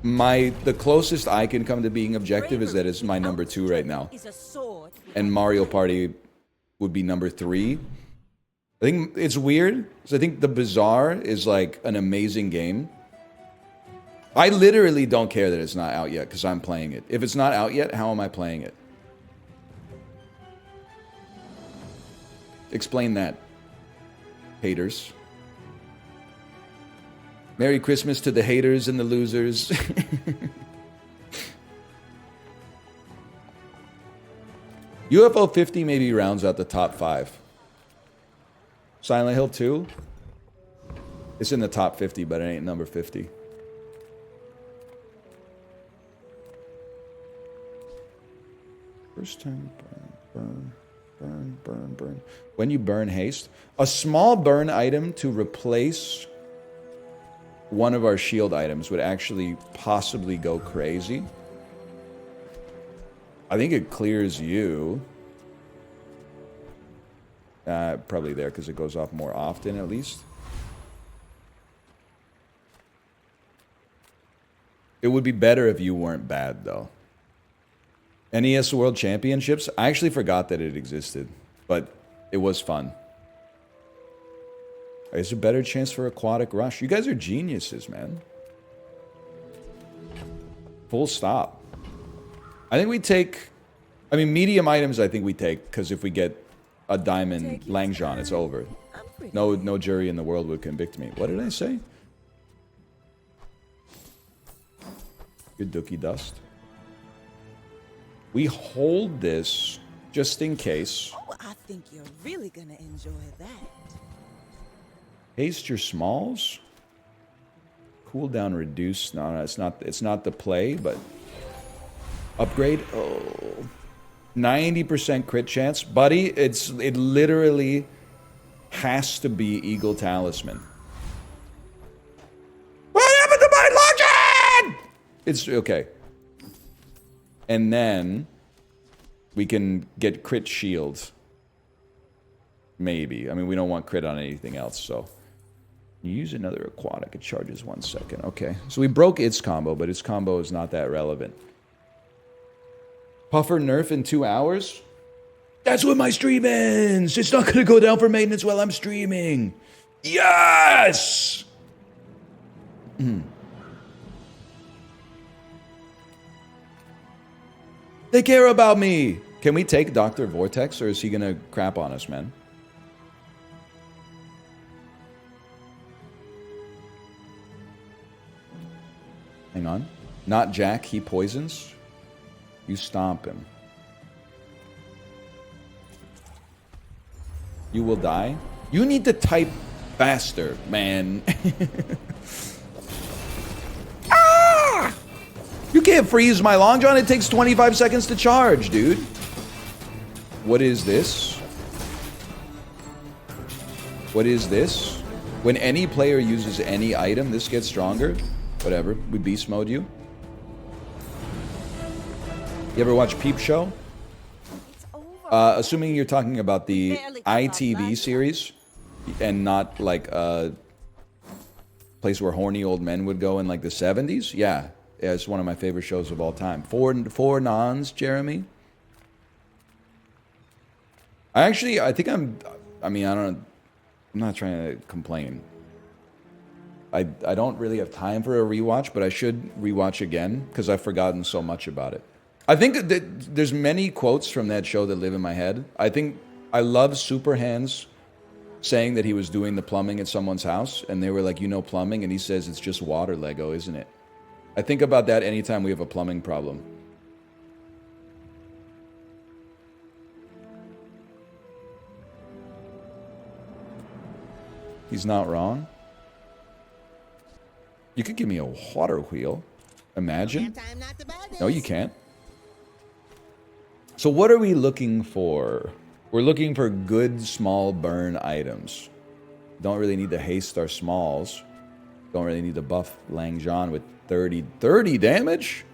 the closest I can come to being objective is that it's my number 2 right now. And Mario Party would be number 3. I think it's weird, because I think The Bazaar is like an amazing game. I literally don't care that it's not out yet, because I'm playing it. If it's not out yet, how am I playing it? Explain that, haters. Merry Christmas to the haters and the losers. UFO 50 maybe rounds out the top 5. Silent Hill 2? It's in the top 50, but it ain't number 50. First time burn. When you burn haste, a small burn item to replace one of our shield items would actually possibly go crazy. I think it clears you. Probably there because it goes off more often at least. It would be better if you weren't bad though. NES World Championships? I actually forgot that it existed, but it was fun. Is there a better chance for Aquatic Rush? You guys are geniuses, man. Full stop. I think we take... I mean, medium items I think we take, because if we get a diamond Langzhan, it's over. No jury in the world would convict me. What did I say? Good dookie dust. We hold this just in case. Oh, I think you're really gonna enjoy that. Haste your smalls. Cooldown reduced. No, it's not the play, but upgrade. Oh, 90% crit chance, buddy. It literally has to be Eagle Talisman. What happened to my logic? It's okay. And then we can get crit shields. Maybe. I mean, we don't want crit on anything else, so. You use another aquatic, it charges 1 second. Okay. So we broke its combo, but its combo is not that relevant. Puffer nerf in 2 hours? That's what my stream ends! It's not gonna go down for maintenance while I'm streaming! Yes! They care about me! Can we take Dr. Vortex, or is he gonna crap on us, man? Hang on. Not Jack, he poisons. You stomp him. You will die. You need to type faster, man. Ah! You can't freeze my Long John. It takes 25 seconds to charge, dude. What is this? What is this? When any player uses any item, this gets stronger. Whatever. We beast mode you. You ever watch Peep Show? Assuming you're talking about the ITV series and not like a place where horny old men would go in like the 70s. Yeah, it's one of my favorite shows of all time. Four nons, Jeremy. I think I'm not trying to complain. I don't really have time for a rewatch, but I should rewatch again because I've forgotten so much about it. I think that there's many quotes from that show that live in my head. I think I love Super Hands saying that he was doing the plumbing at someone's house, and they were like, you know plumbing? And he says, it's just water, Lego, isn't it? I think about that anytime we have a plumbing problem. He's not wrong. You could give me a water wheel. Imagine. No, you can't. So what are we looking for? We're looking for good small burn items. Don't really need to haste our smalls. Don't really need to buff Langzhan with 30 damage?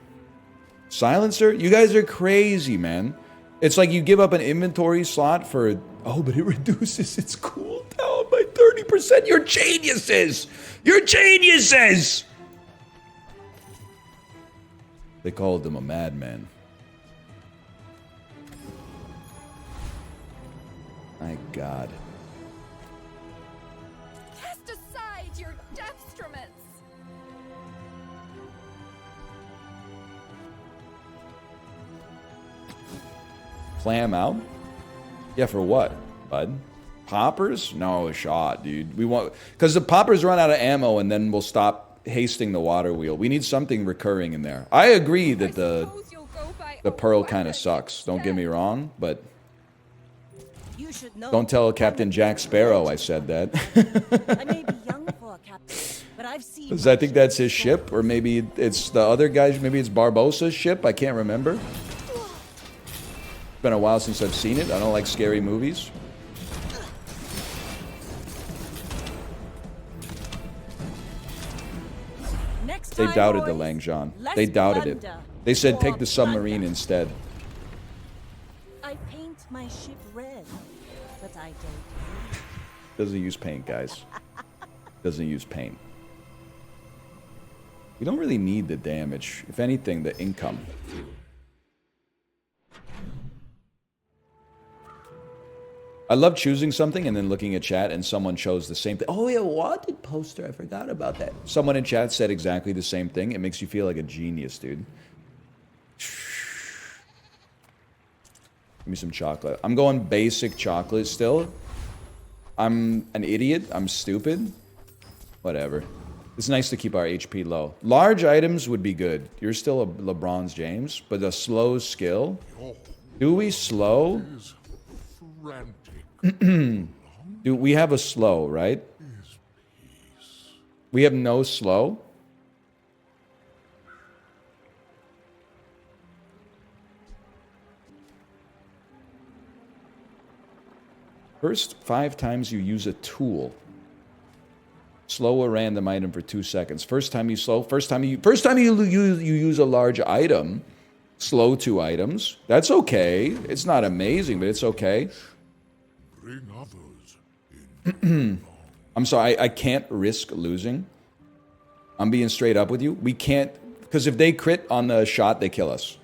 Silencer? You guys are crazy, man. It's like you give up an inventory slot for... Oh, but it reduces its cooldown by 30%. You're geniuses! You're geniuses! They called him a madman. My God. Cast aside your destruments! Clam out? Yeah, for what, bud? Poppers? No, a shot, dude. We want... Because the poppers run out of ammo and then we'll stop hasting the water wheel. We need something recurring in there. I agree that the... Suppose you'll go by The Pearl kind of sucks. Don't get me wrong, but You should know. don't tell Captain Jack Sparrow I said that. I may be young for a captain, but I've seen. Because I think that's his ship, or maybe it's the other guy's. Maybe it's Barbossa's ship. I can't remember. It's been a while since I've seen it. I don't like scary movies. Next They time, doubted the boys, Langzhan. less They doubted it. plunder, They said more take the submarine plunder. instead. I paint my ship red, but I don't. Doesn't use paint, guys. Doesn't use paint. We don't really need the damage. If anything, the income. I love choosing something and then looking at chat and someone chose the same thing. Oh, yeah, wanted poster. I forgot about that. Someone in chat said exactly the same thing. It makes you feel like a genius, dude. Give me some chocolate. I'm going basic chocolate still. I'm an idiot. I'm stupid. Whatever. It's nice to keep our HP low. Large items would be good. You're still a LeBron's James, but a slow skill. Do we slow? Frantic. Do we have a slow, right? We have no slow. First 5 times you use a tool. Slow a random item for 2 seconds. First time you slow. First time you use a large item. Slow 2 items. That's okay. It's not amazing, but it's okay. Bring others in. I'm sorry, I can't risk losing. I'm being straight up with you. We can't, because if they crit on the shot, they kill us.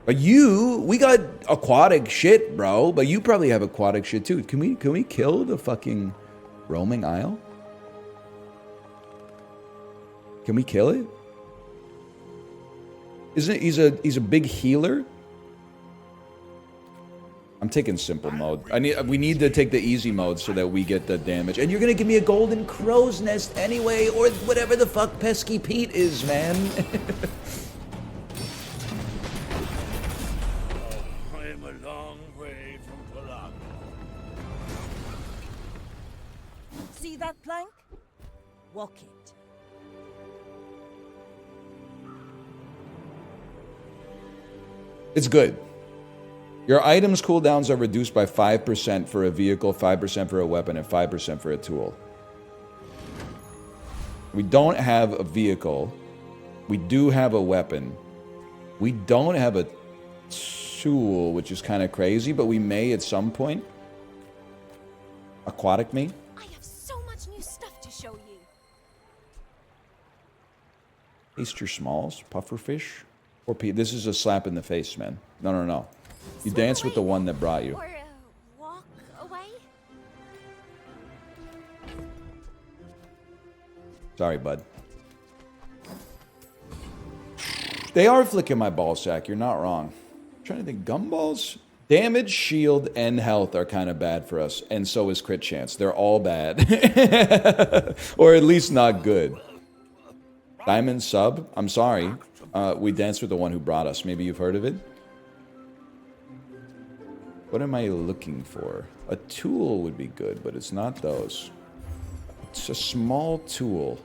But we got aquatic shit, bro. But you probably have aquatic shit too. Can we kill the fucking roaming isle? Can we kill it? Isn't it, he's a big healer? I'm taking simple mode. We need to take the easy mode so that we get the damage. And you're gonna give me a golden crow's nest anyway, or whatever the fuck pesky Pete is, man. I am a long way from Palago. See that plank? Walk it. It's good. Your items cooldowns are reduced by 5% for a vehicle, 5% for a weapon, and 5% for a tool. We don't have a vehicle. We do have a weapon. We don't have a tool, which is kind of crazy, but we may at some point. Aquatic me. I have so much new stuff to show you. Taste your smalls, pufferfish. Or this is a slap in the face, man. No. You dance with the one that brought you. Or walk away. Sorry, bud. They are flicking my ball sack. You're not wrong. I'm trying to think. Gumballs? Damage, shield, and health are kind of bad for us. And so is crit chance. They're all bad. Or at least not good. Diamond sub? I'm sorry. We danced with the one who brought us. Maybe you've heard of it? What am I looking for? A tool would be good, but it's not those. It's a small tool.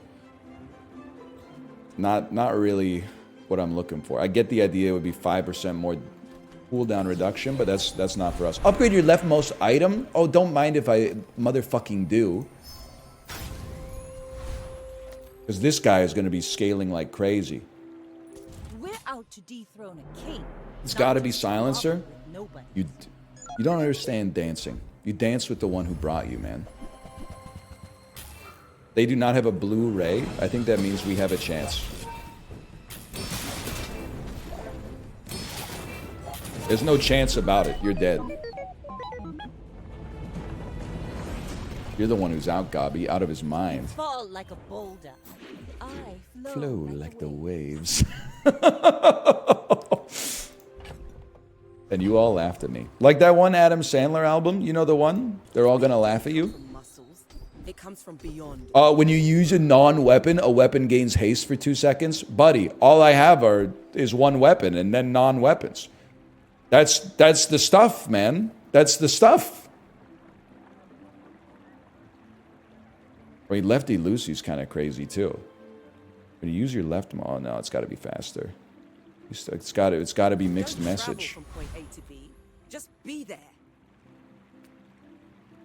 Not really what I'm looking for. I get the idea it would be 5% more cooldown reduction, but that's not for us. Upgrade your leftmost item? Oh, don't mind if I motherfucking do. Because this guy is going to be scaling like crazy. We're out to dethrone a king. It's not got to to be silencer. squabble with nobody. You don't understand dancing. You dance with the one who brought you, man. They do not have a blue ray. I think that means we have a chance. There's no chance about it. You're dead. You're the one who's out, Gobby, out of his mind. Fall like a boulder. I Flow like the waves. And you all laughed at me. Like that one Adam Sandler album, you know the one? They're all gonna laugh at you. Muscles. It comes from beyond. When you use a non-weapon, a weapon gains haste for 2 seconds. Buddy, all I have is one weapon and then non-weapons. That's the stuff, man. That's the stuff. Wait, lefty Lucy's kind of crazy too. When you use your left, oh no, it's got to be faster. It's got to be mixed Don't message. travel from point A to B. Just be there.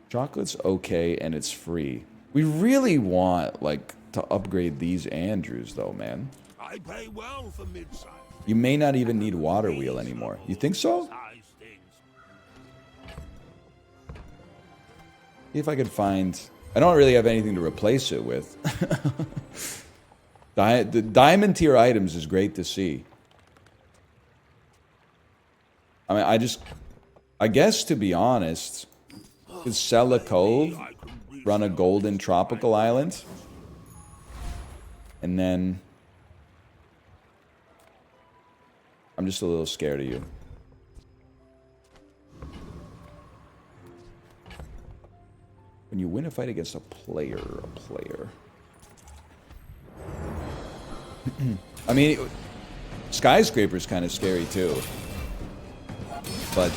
Chocolate's okay and it's free. We really want like to upgrade these Andrews though, man. I pay well for mid-size. You may not even need water wheel anymore. You think so? Size things. See if I could find. I don't really have anything to replace it with. The diamond tier items is great to see. I mean, I guess to be honest, could sell a cove, run a golden tropical island, and then I'm just a little scared of you. When you win a fight against a player. I mean, Skyscraper's kind of scary too. But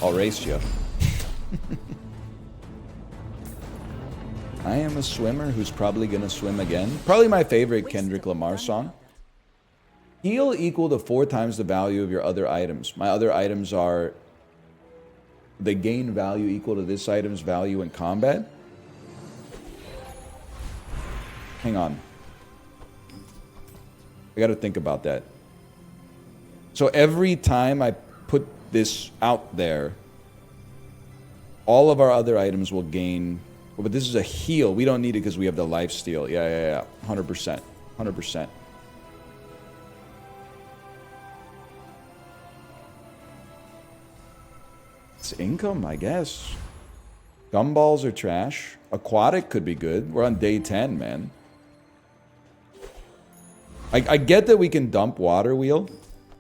I'll race you. I am a swimmer who's probably gonna swim again. Probably my favorite Kendrick Lamar song. Heal equal to 4 times the value of your other items. My other items are... They gain value equal to this item's value in combat. Hang on. I gotta think about that. So every time I put this out there, all of our other items will gain... Oh, but this is a heal. We don't need it because we have the life steal. Yeah. 100%. 100%. It's income, I guess. Gumballs are trash. Aquatic could be good. We're on day 10, man. I get that we can dump water wheel.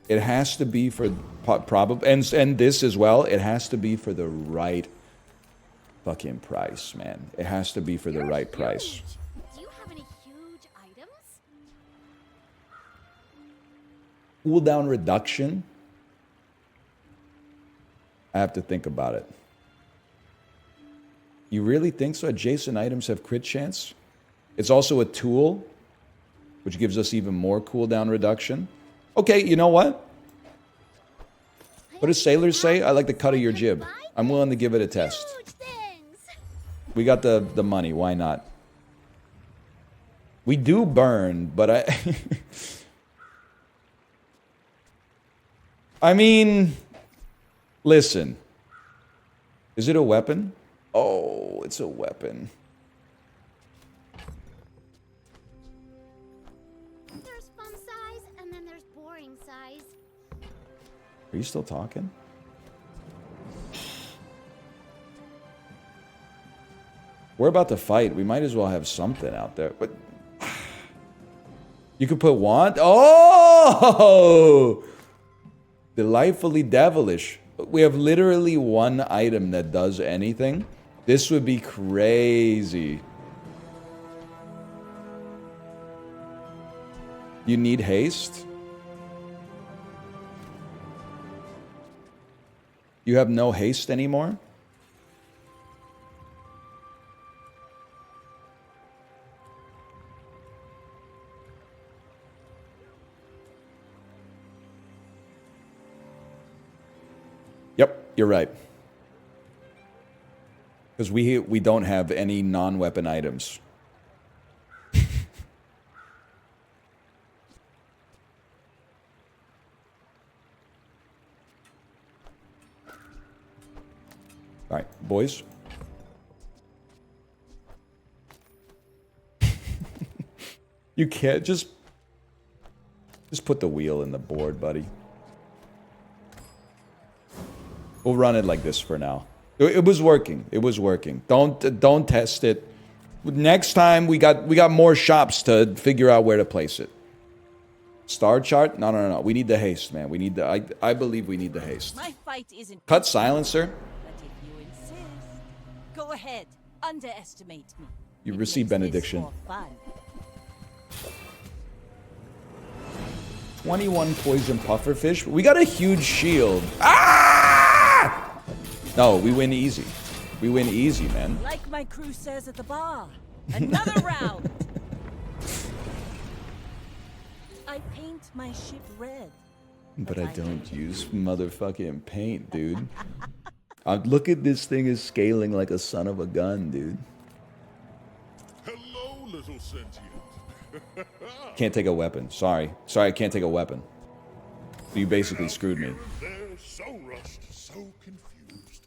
It has to be for probably and this as well. It has to be for the right fucking price, man. It has to be for the right price. Do you have any huge items? Cooldown reduction. I have to think about it. You really think so? Adjacent items have crit chance? It's also a tool, which gives us even more cooldown reduction. Okay, you know what? What do sailors say? I like the cut of your jib. I'm willing to give it a test. We got the money. Why not? We do burn, but I... I mean... Listen. Is it a weapon? Oh, it's a weapon. There's fun size, and then there's boring size. Are you still talking? We're about to fight. We might as well have something out there. But you could put wand. Oh! Delightfully devilish. We have literally one item that does anything. This would be crazy. You need haste? You have no haste anymore? Yep, you're right. Because we don't have any non-weapon items. All right, boys. You can't just put the wheel in the board, buddy. We'll run it like this for now. It was working. It was working. Don't test it. Next time we got more shops to figure out where to place it. Star chart? No. We need the haste, man. We need the. I believe we need the haste. My fight isn't. Cut silencer. But if you insist, go Go ahead. Underestimate me. You It receive makes this benediction. more fun. 21 poison pufferfish. We got a huge shield. Ah! No, we win easy. We win easy, man. Like my crew says at the bar. Another round. I paint my ship red. But I don't use motherfucking paint, dude. Look at this thing is scaling like a son of a gun, dude. Hello, little sentient. Can't take a weapon. Sorry, I can't take a weapon. You basically screwed me. They're so rushed, so confused.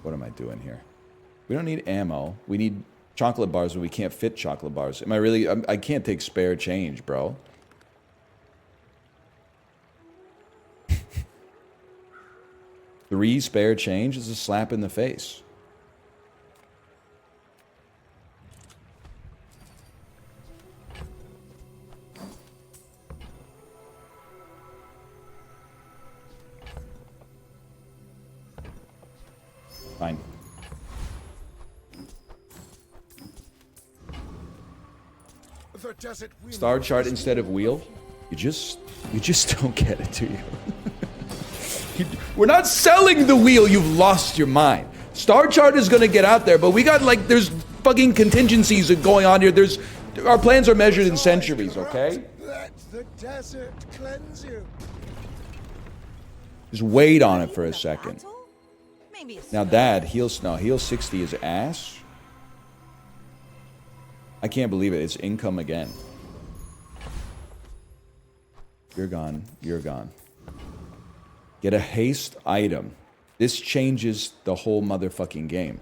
What am I doing here? We don't need ammo. We need chocolate bars, but we can't fit chocolate bars. Am I really? I can't take spare change, bro. 3 spare change is a slap in the face. Fine. The desert wind Star chart instead of wheel. You just don't get it, do you? We're not selling the wheel. You've lost your mind. Star chart is gonna get out there, but we got like there's fucking contingencies going on here. Our plans are measured in centuries. Okay. Let the desert cleanse you. Just wait on it for a second. Battle? Maybe a Now, Dad, heal 60 is ass. I can't believe it. It's income again. You're gone. You're gone. Get a haste item. This changes the whole motherfucking game.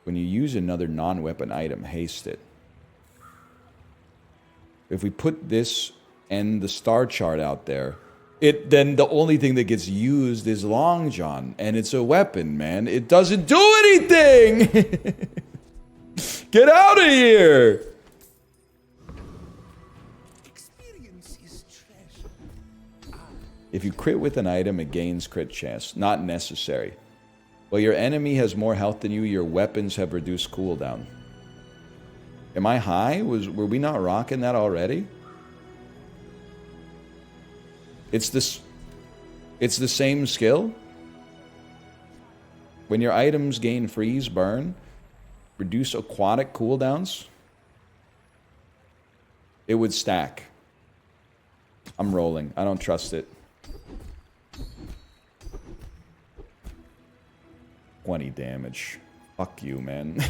When you use another non-weapon item, haste it. If we put this and the star chart out there, then the only thing that gets used is Long John, and it's a weapon, man. It doesn't do anything! Get out of here! Experience is treasure. If you crit with an item, it gains crit chance. Not necessary. While your enemy has more health than you, your weapons have reduced cooldown. Am I high? Were we not rocking that already? It's the same skill. When your items gain freeze, burn, reduce aquatic cooldowns, it would stack. I'm rolling. I don't trust it. 20 damage. Fuck you, man.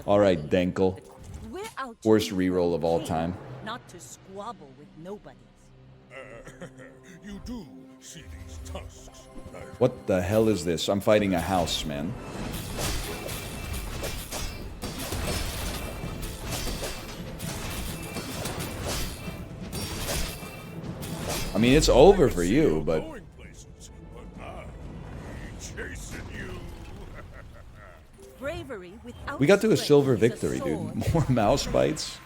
Alright, Denkel. We're out to Worst do reroll of all okay, time. Not to squabble with nobodies. You do see these tusks. What the hell is this? I'm fighting a house, man. I mean, it's over for you, but Going places, but I'm chasing you. Bravery without we got to a strength silver is victory, sword. dude. More mouse bites.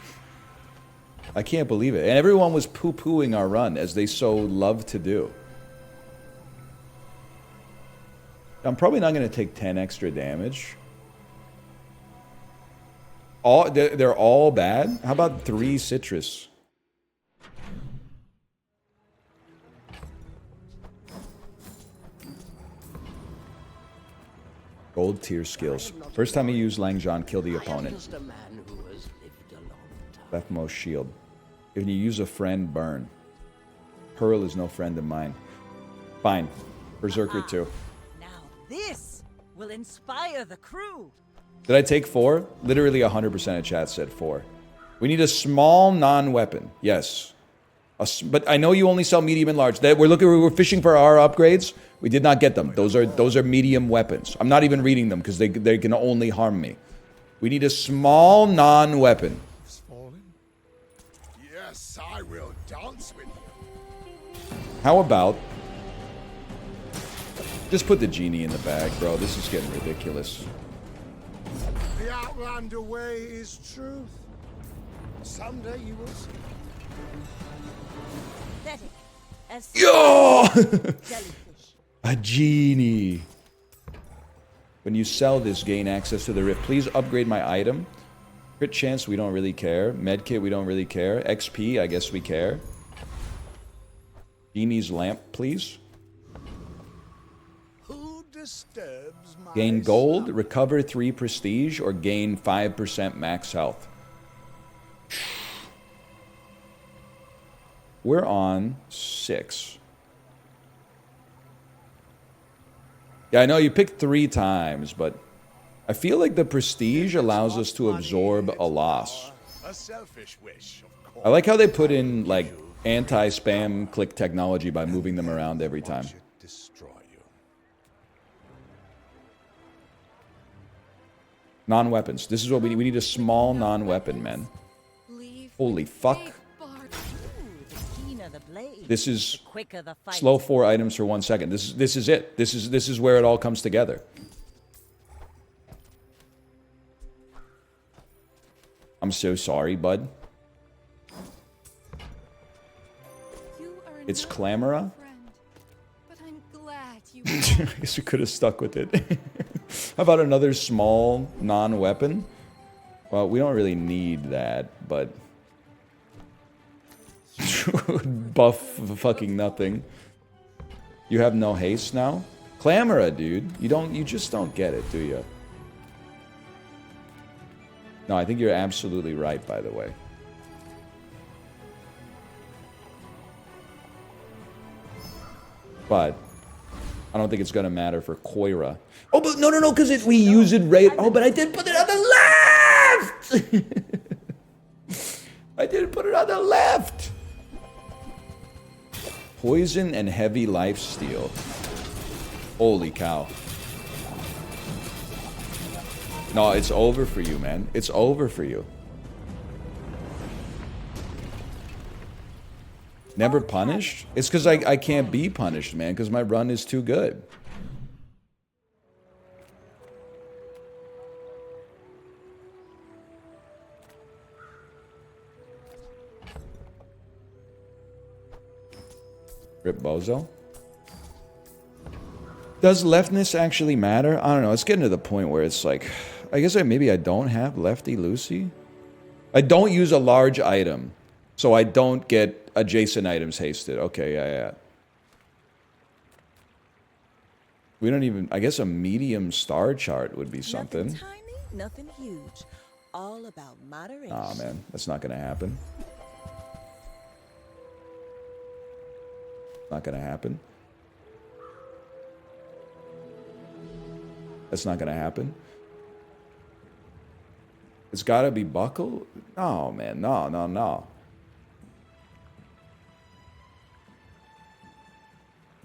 I can't believe it. And everyone was poo-pooing our run, as they so love to do. I'm probably not going to take 10 extra damage. They're all bad? How about 3 citrus? Gold tier skills. First time you use Langjon, kill the I am opponent. just a man who has lived a long time. Leftmost shield. If you use a friend, burn. Pearl is no friend of mine. Fine. Berserker 2. Now this will inspire the crew. Did I take 4? Literally 100% of chat said 4. We need a small non-weapon. Yes. But I know you only sell medium and large. We're fishing for our upgrades. We did not get them. Those are medium weapons. I'm not even reading them because they can only harm me. We need a small non-weapon. Fallen? Yes, I will dance with you. How about just put the genie in the bag, bro? This is getting ridiculous. The Outlander way is truth. Someday you will see. Pathetic. As Yo! jellyfish. A genie. When you sell this, gain access to the rift. Please upgrade my item. Crit chance, we don't really care. Medkit, we don't really care. XP, I guess we care. Genie's lamp, please. Who disturbs my Gain gold, slumber? recover 3 prestige, or gain 5% max health. We're on 6. Yeah, I know you picked 3 times, but I feel like the prestige allows us to absorb a loss. A selfish wish, of course. I like how they put in, like, anti-spam click technology by moving them around every time. Watch it destroy you. Non-weapons. This is what we need. We need a small non-weapon, man. Holy fuck. Ooh, the keener the blade, This is the quicker the fight. slow 4 items for 1 second. This is it. This is where it all comes together. I'm so sorry, bud. It's Clamora. But I'm glad you I guess we could have stuck with it. How about another small non-weapon? Well, we don't really need that, but buff fucking nothing. You have no haste now? Clamora, dude. You just don't get it, do you? No, I think you're absolutely right, by the way. But I don't think it's gonna matter for Koira. Oh, but no, because we use it right. Oh, but I did put it on the left. I didn't put it on the left. Poison and heavy lifesteal. Holy cow. No, it's over for you, man. It's over for you. Never punished? It's because I can't be punished, man, because my run is too good. Rip Bozo. Does leftness actually matter? I don't know. It's getting to the point where it's like, I guess maybe I don't have Lefty Lucy. I don't use a large item, so I don't get adjacent items hasted. Okay, yeah. We don't even... I guess a medium star chart would be something. Nothing tiny, nothing huge. All about moderation. Aw, man. That's not gonna happen. Not gonna happen. That's not gonna happen. It's gotta be buckle? No, man. No.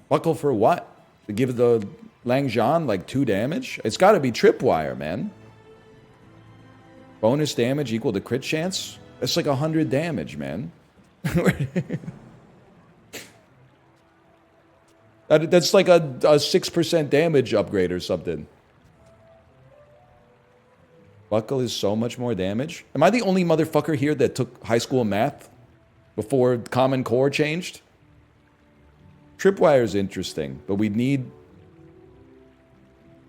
Buckle for what? To give the Langzhan like 2 damage? It's gotta be tripwire, man. Bonus damage equal to crit chance? That's like 100 damage, man. That's like a 6% damage upgrade or something. Buckle is so much more damage. Am I the only motherfucker here that took high school math before Common Core changed? Tripwire is interesting, but we need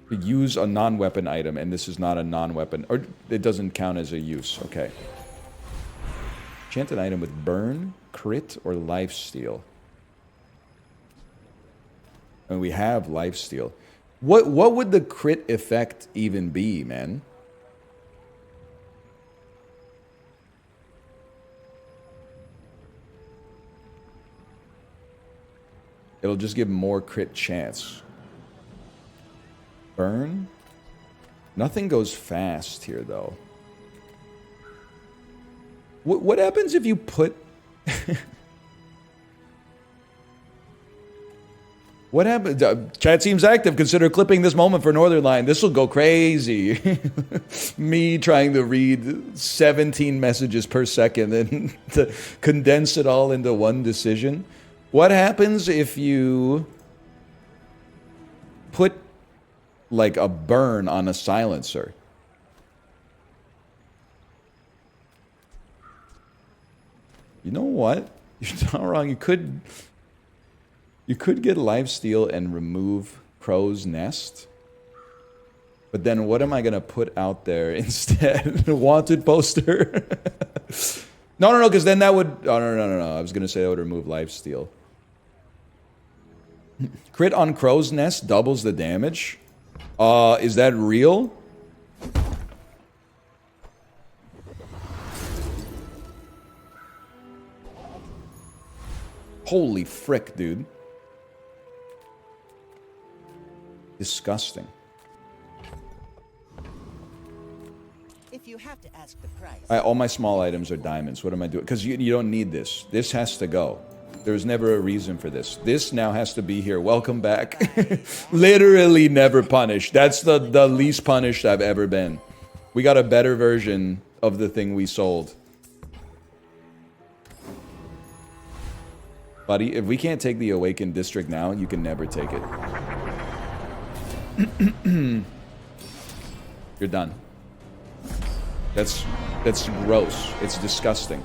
to use a non-weapon item, and this is not a non-weapon. Or it doesn't count as a use. Okay. Enchant an item with burn, crit, or lifesteal. And we have lifesteal. What would the crit effect even be, man? It'll just give more crit chance. Burn? Nothing goes fast here, though. What happens if you put... What happened? Chat seems active. Consider clipping this moment for Northernlion. This will go crazy. Me trying to read 17 messages per second and to condense it all into one decision. What happens if you put like a burn on a silencer? You know what? You're not wrong. You could You could get lifesteal and remove Crow's Nest. But then what am I going to put out there instead? A wanted poster? No, because then that would... Oh, no. I was going to say that would remove lifesteal. Crit on Crow's Nest doubles the damage? Is that real? Holy frick, dude. Disgusting. If you have to ask the price. All my small items are diamonds. What am I doing? Because you don't need this. This has to go. There was never a reason for this. This now has to be here. Welcome back. Literally never punished. That's the least punished I've ever been. We got a better version of the thing we sold. Buddy, if we can't take the Awakened District now, you can never take it. You're done. That's gross. It's disgusting.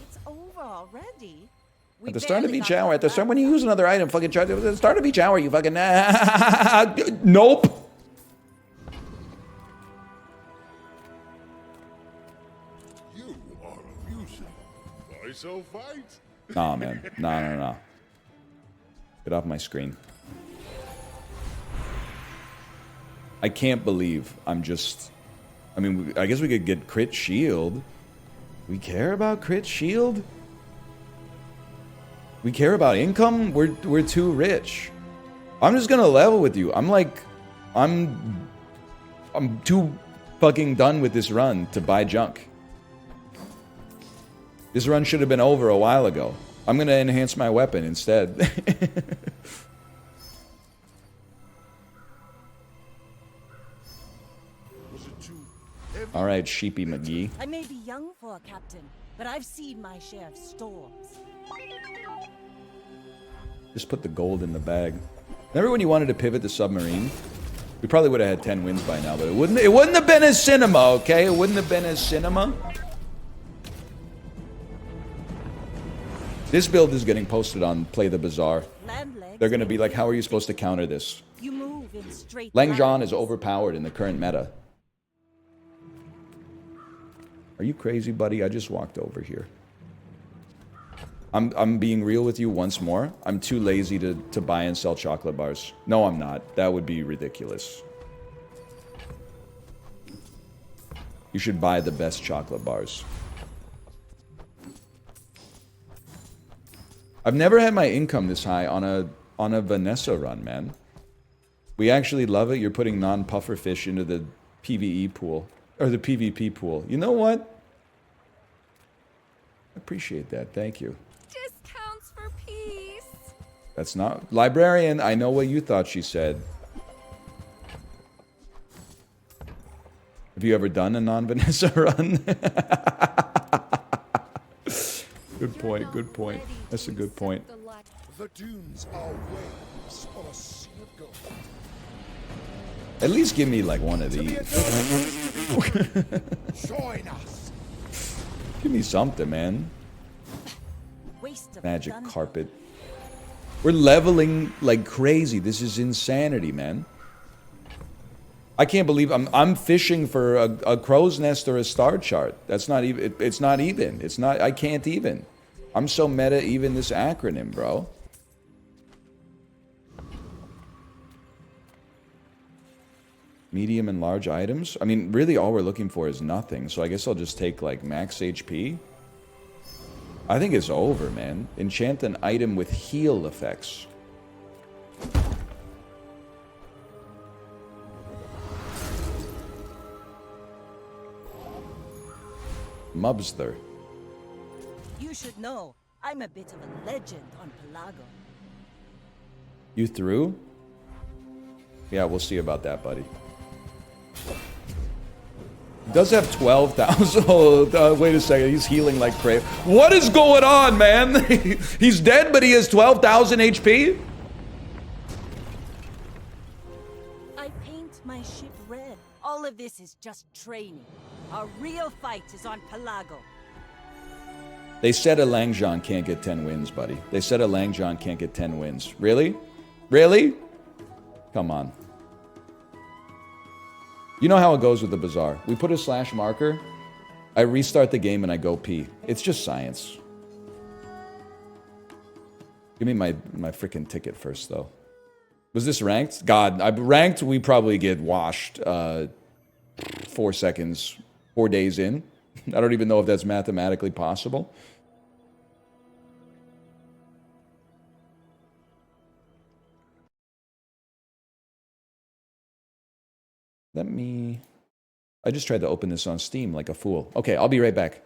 It's over already. At the start of each hour, at the start, when you use another item, fucking charge. At the start of each hour, you fucking... Nope. You are amusing. Why so fight? Nah, man. No. Get off my screen. I can't believe I'm just... I mean, I guess we could get crit shield. We care about crit shield? We care about income? We're too rich. I'm just gonna level with you. I'm too fucking done with this run to buy junk. This run should have been over a while ago. I'm gonna enhance my weapon instead. Alright, Sheepy McGee. I may be young for a captain, but I've seen my share of storms. Just put the gold in the bag. Remember when you wanted to pivot the submarine? We probably would have had 10 wins by now, but it wouldn't have been as cinema, okay? It wouldn't have been as cinema. This build is getting posted on Play the Bazaar. They're gonna be like, how are you supposed to counter this? You move in straight Lang Zhan lines. is overpowered in the current meta. Are you crazy, buddy? I just walked over here. I'm being real with you once more. I'm too lazy to buy and sell chocolate bars. No, I'm not. That would be ridiculous. You should buy the best chocolate bars. I've never had my income this high on a Vanessa run, man. We actually love it. You're putting non-puffer fish into the PvE pool. Or the PvP pool. You know what? I appreciate that. Thank you. Discounts for peace. That's not... Librarian, I know what you thought she said. Have you ever done a non-Vanessa run? Good point, good point. That's a good point. The dunes are waves on a sea of gold. At least give me like one of these. Join us. Give me something, man. Waste of Magic gunpowder. carpet. We're leveling like crazy. This is insanity, man. I can't believe I'm fishing for a crow's nest or a star chart. That's not even. It's not even. It's not. I can't even. I'm so meta. Even this acronym, bro. Medium and large items. I mean, really, all we're looking for is nothing. So I guess I'll just take like max HP. I think it's over, man. Enchant an item with heal effects. Mubster. You should know, I'm a bit of a legend on Pelago. You through? Yeah, we'll see about that, buddy. He does have 12,000. Oh, wait a second. He's healing like crazy. What is going on, man? He's dead, but he has 12,000 HP? I paint my ship red. All of this is just training. Our real fight is on Pelago. They said a Langzhan can't get 10 wins, buddy. They said a Langzhan can't get 10 wins. Really? Really? Come on. You know how it goes with the Bazaar. We put a slash marker, I restart the game and I go pee. It's just science. Give me my freaking ticket first, though. Was this ranked? God, ranked, we probably get washed 4 seconds, 4 days in. I don't even know if that's mathematically possible. I just tried to open this on Steam like a fool. Okay, I'll be right back.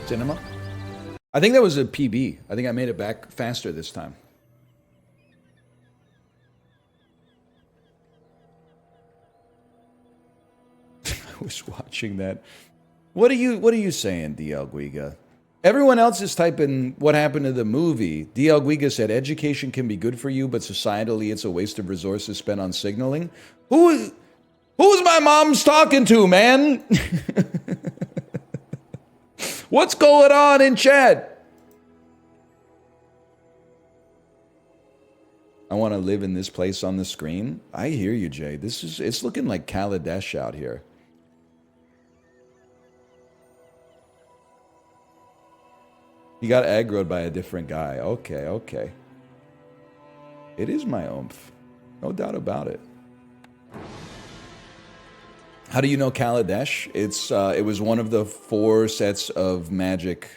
Cinema? I think that was a PB. I think I made it back faster this time. I was watching that. What are you saying, DL Guiga? Everyone else is typing what happened to the movie. DL Guiga said education can be good for you, but societally it's a waste of resources spent on signaling. Who's my mom's talking to, man? What's going on in chat? I want to live in this place on the screen. I hear you, Jay. It's looking like Kaladesh out here. He got aggroed by a different guy. Okay. It is my oomph. No doubt about it. How do you know Kaladesh? It was one of the 4 sets of Magic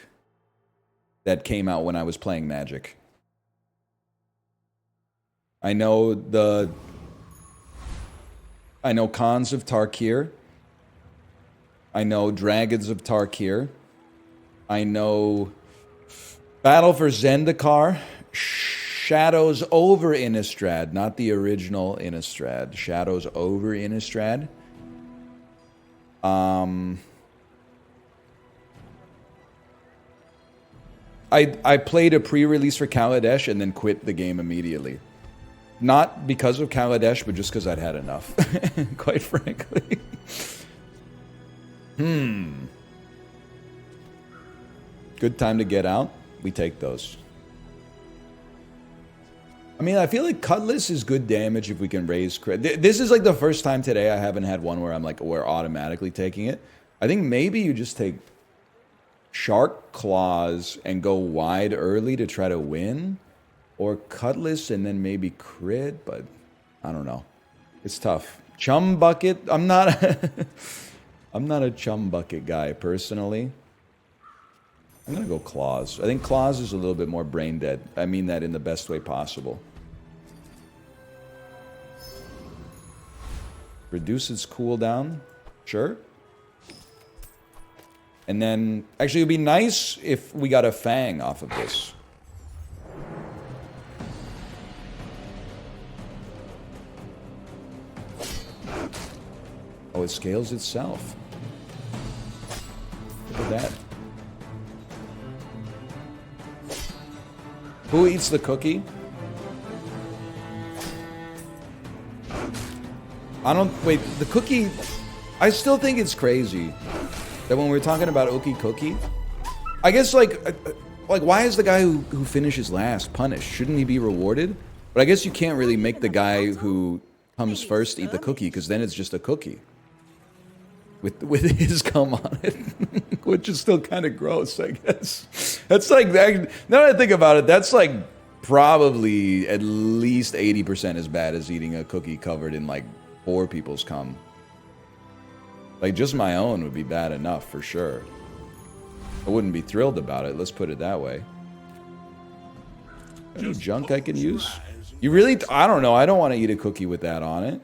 that came out when I was playing Magic. I know Khans of Tarkir. I know Dragons of Tarkir. I know Battle for Zendikar. Shadows over Innistrad, not the original Innistrad. Shadows over Innistrad. I played a pre-release for Kaladesh and then quit the game immediately. Not because of Kaladesh, but just because I'd had enough, quite frankly. Good time to get out. We take those. I mean, I feel like Cutlass is good damage if we can raise crit. This is like the first time today I haven't had one where I'm like, we're automatically taking it. I think maybe you just take Shark Claws and go wide early to try to win. Or Cutlass and then maybe crit, but I don't know. It's tough. Chum Bucket, I'm not a Chum Bucket guy personally. I'm gonna go Claws. I think Claws is a little bit more brain dead. I mean that in the best way possible. Reduce its cooldown. Sure. And then, actually it would be nice if we got a Fang off of this. Oh, it scales itself. Look at that. Who eats the cookie? I don't... Wait, the cookie... I still think it's crazy that when we're talking about Okie Cookie... I guess, like, why is the guy who finishes last punished? Shouldn't he be rewarded? But I guess you can't really make the guy who comes first eat the cookie, because then it's just a cookie. With his cum on it. Which is still kind of gross, I guess. That's like... Now that I think about it, that's like probably at least 80% as bad as eating a cookie covered in, like, 4 people's cum. Like, just my own would be bad enough, for sure. I wouldn't be thrilled about it, let's put it that way. Any junk I can use? You really... I don't know, I don't want to eat a cookie with that on it.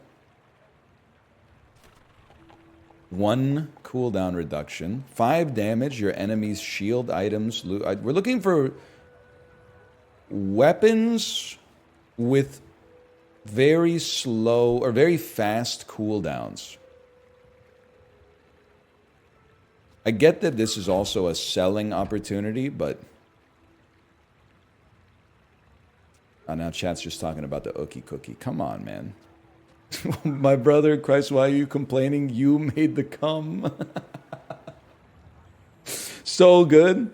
1 cooldown reduction. 5 damage, your enemy's shield items... We're looking for... weapons with very slow or very fast cooldowns. I get that this is also a selling opportunity, but... Oh, now chat's just talking about the Ookie Cookie. Come on, man. My brother, Christ, why are you complaining? You made the cum. So good.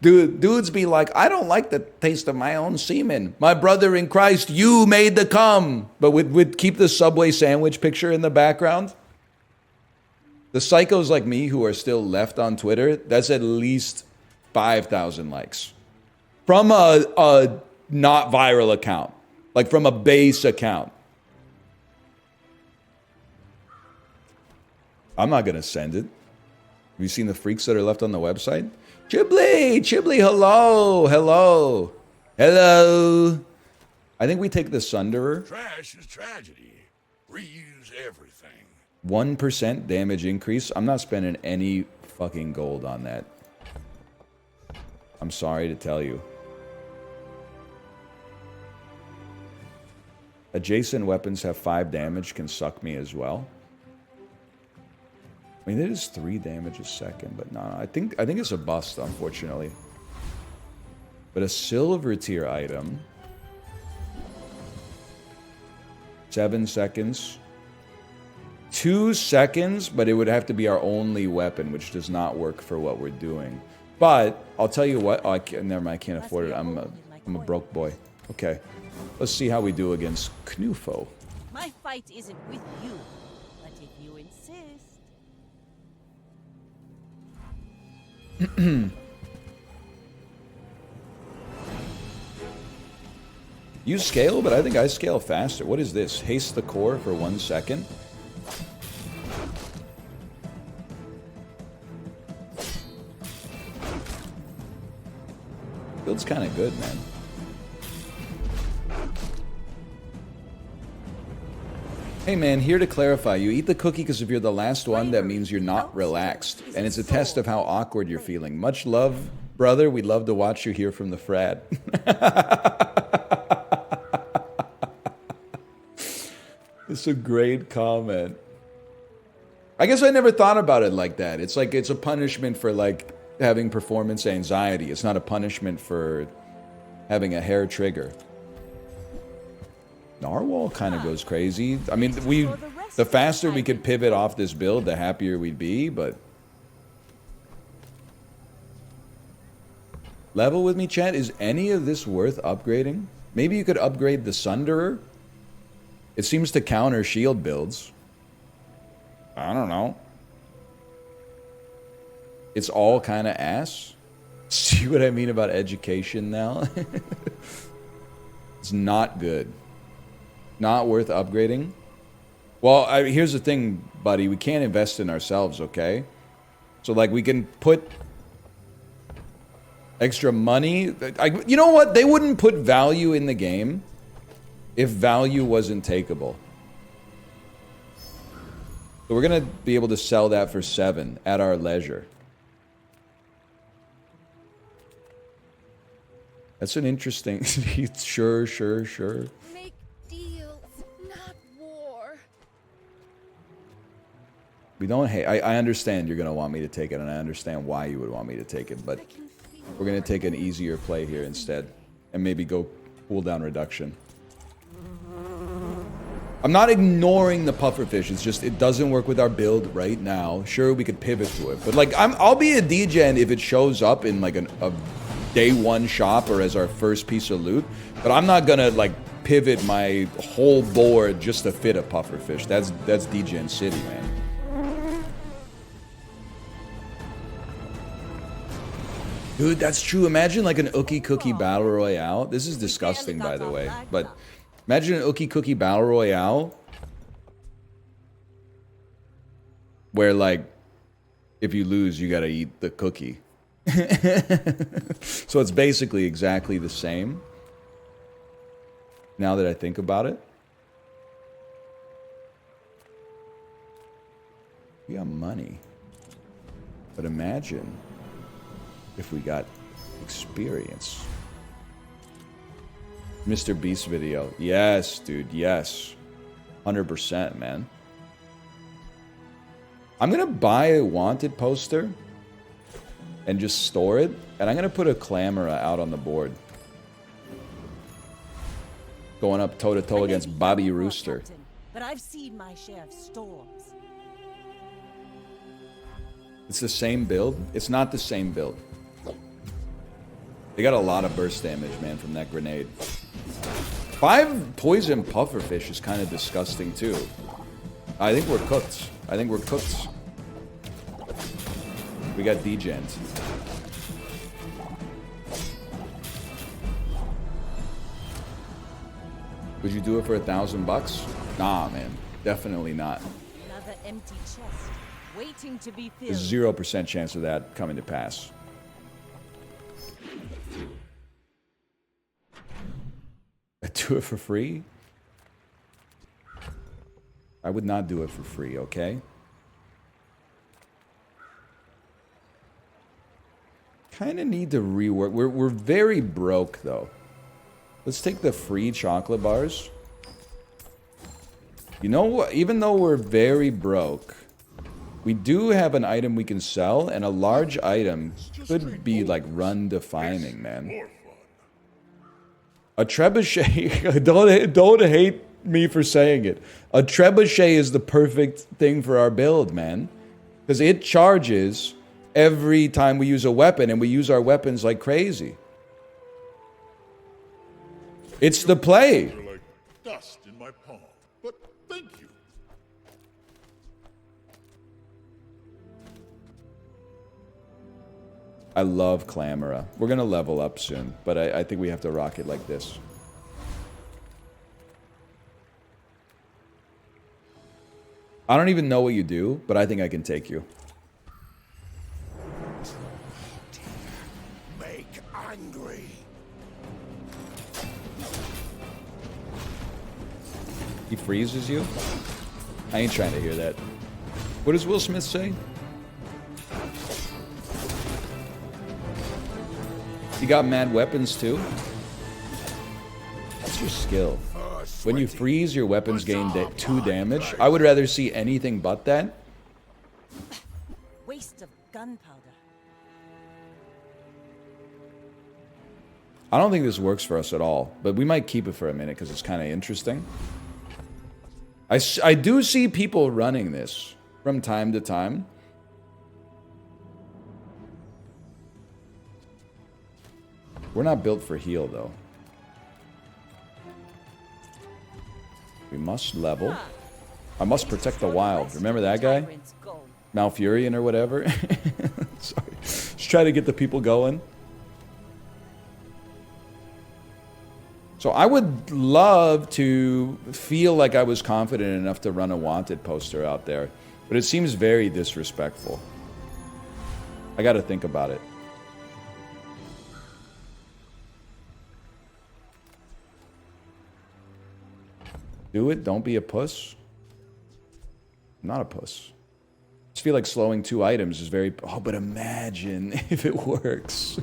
Dudes be like, I don't like the taste of my own semen. My brother in Christ, you made the cum. But with keep the Subway sandwich picture in the background. The psychos like me who are still left on Twitter, that's at least 5,000 likes. From a not viral account. Like from a base account. I'm not going to send it. Have you seen the freaks that are left on the website? Chibli! Chibli, hello! Hello! Hello! I think we take the Sunderer. Trash is tragedy. Reuse everything. 1% damage increase. I'm not spending any fucking gold on that. I'm sorry to tell you. Adjacent weapons have 5 damage, can suck me as well. I mean, it is 3 damage a second, but no, I think it's a bust, unfortunately. But a silver tier item. 7 seconds. 2 seconds, but it would have to be our only weapon, which does not work for what we're doing. But I'll tell you what. Oh, never mind. I can't afford it. I'm a broke boy. Okay, let's see how we do against Knufo. My fight isn't with you, but if you insist. You scale, but I think I scale faster. What is this? Haste the core for 1 second. Build's kind of good, man. Hey man, here to clarify, you eat the cookie because if you're the last one, that means you're not relaxed. And it's a test of how awkward you're feeling. Much love, brother. We'd love to watch you here from the frat. It's a great comment. I guess I never thought about it like that. It's like it's a punishment for like having performance anxiety. It's not a punishment for having a hair trigger. Narwhal kind of goes crazy. I mean, the faster we could pivot off this build, the happier we'd be, but... Level with me, chat. Is any of this worth upgrading? Maybe you could upgrade the Sunderer? It seems to counter shield builds. I don't know. It's all kind of ass. See what I mean about education now? It's not good. Not worth upgrading. Well, here's the thing, buddy. We can't invest in ourselves, okay? So, like, we can put extra money. You know what? They wouldn't put value in the game if value wasn't takeable. So we're going to be able to sell that for 7 at our leisure. That's an interesting... Sure. Make deals, not war. We don't hate. I understand you're going to want me to take it, and I understand why you would want me to take it, but we're going to take an easier play here instead, and maybe go cooldown reduction. I'm not ignoring the pufferfish. It's just it doesn't work with our build right now. Sure, we could pivot to it, but like I'll be a degen if it shows up in like a day one shop or as our first piece of loot. But I'm not gonna like pivot my whole board just to fit a pufferfish. That's degen city, man. Dude, that's true. Imagine like an Ookie Cookie Battle Royale. This is disgusting, by the way, but. Imagine an Ookie Cookie Battle Royale where, like, if you lose, you gotta eat the cookie. So it's basically exactly the same. Now that I think about it. We got money. But imagine if we got experience. Mr. Beast video. Yes, dude. Yes. 100%, man. I'm going to buy a wanted poster and just store it. And I'm going to put a Clamora out on the board. Going up toe-to-toe against Bobby Rooster. Captain, but I've seen my share of storms. It's the same build. It's not the same build. They got a lot of burst damage, man, from that grenade. 5 poison pufferfish is kind of disgusting, too. I think we're cooked. I think we're cooked. We got degens. Would you do it for $1,000? Nah, man. Definitely not. Another empty chest, waiting to be filled. There's 0% chance of that coming to pass. I do it for free? I would not do it for free, okay? Kind of need to rework. We're very broke, though. Let's take the free chocolate bars. You know what? Even though we're very broke, we do have an item we can sell, and a large item could be, like, run-defining, man. A trebuchet, don't hate me for saying it. A trebuchet is the perfect thing for our build, man. Because it charges every time we use a weapon, and we use our weapons like crazy. It's the play. You're like dust in my palm, but thank you. I love Clamora. We're going to level up soon, but I think we have to rock it like this. I don't even know what you do, but I think I can take you. Make angry. He freezes you? I ain't trying to hear that. What does Will Smith say? You got mad weapons too? That's your skill. When you freeze, your weapons gain 2 damage. I would rather see anything but that. Waste of gunpowder. I don't think this works for us at all, but we might keep it for a minute because it's kind of interesting. I do see people running this from time to time. We're not built for heal, though. We must level. I must protect the wild. Remember that guy? Malfurion or whatever? Sorry. Just try to get the people going. So I would love to feel like I was confident enough to run a wanted poster out there. But it seems very disrespectful. I got to think about it. Do it. Don't be a puss. I'm not a puss. I just feel like slowing 2 items is very... Oh, but imagine if it works.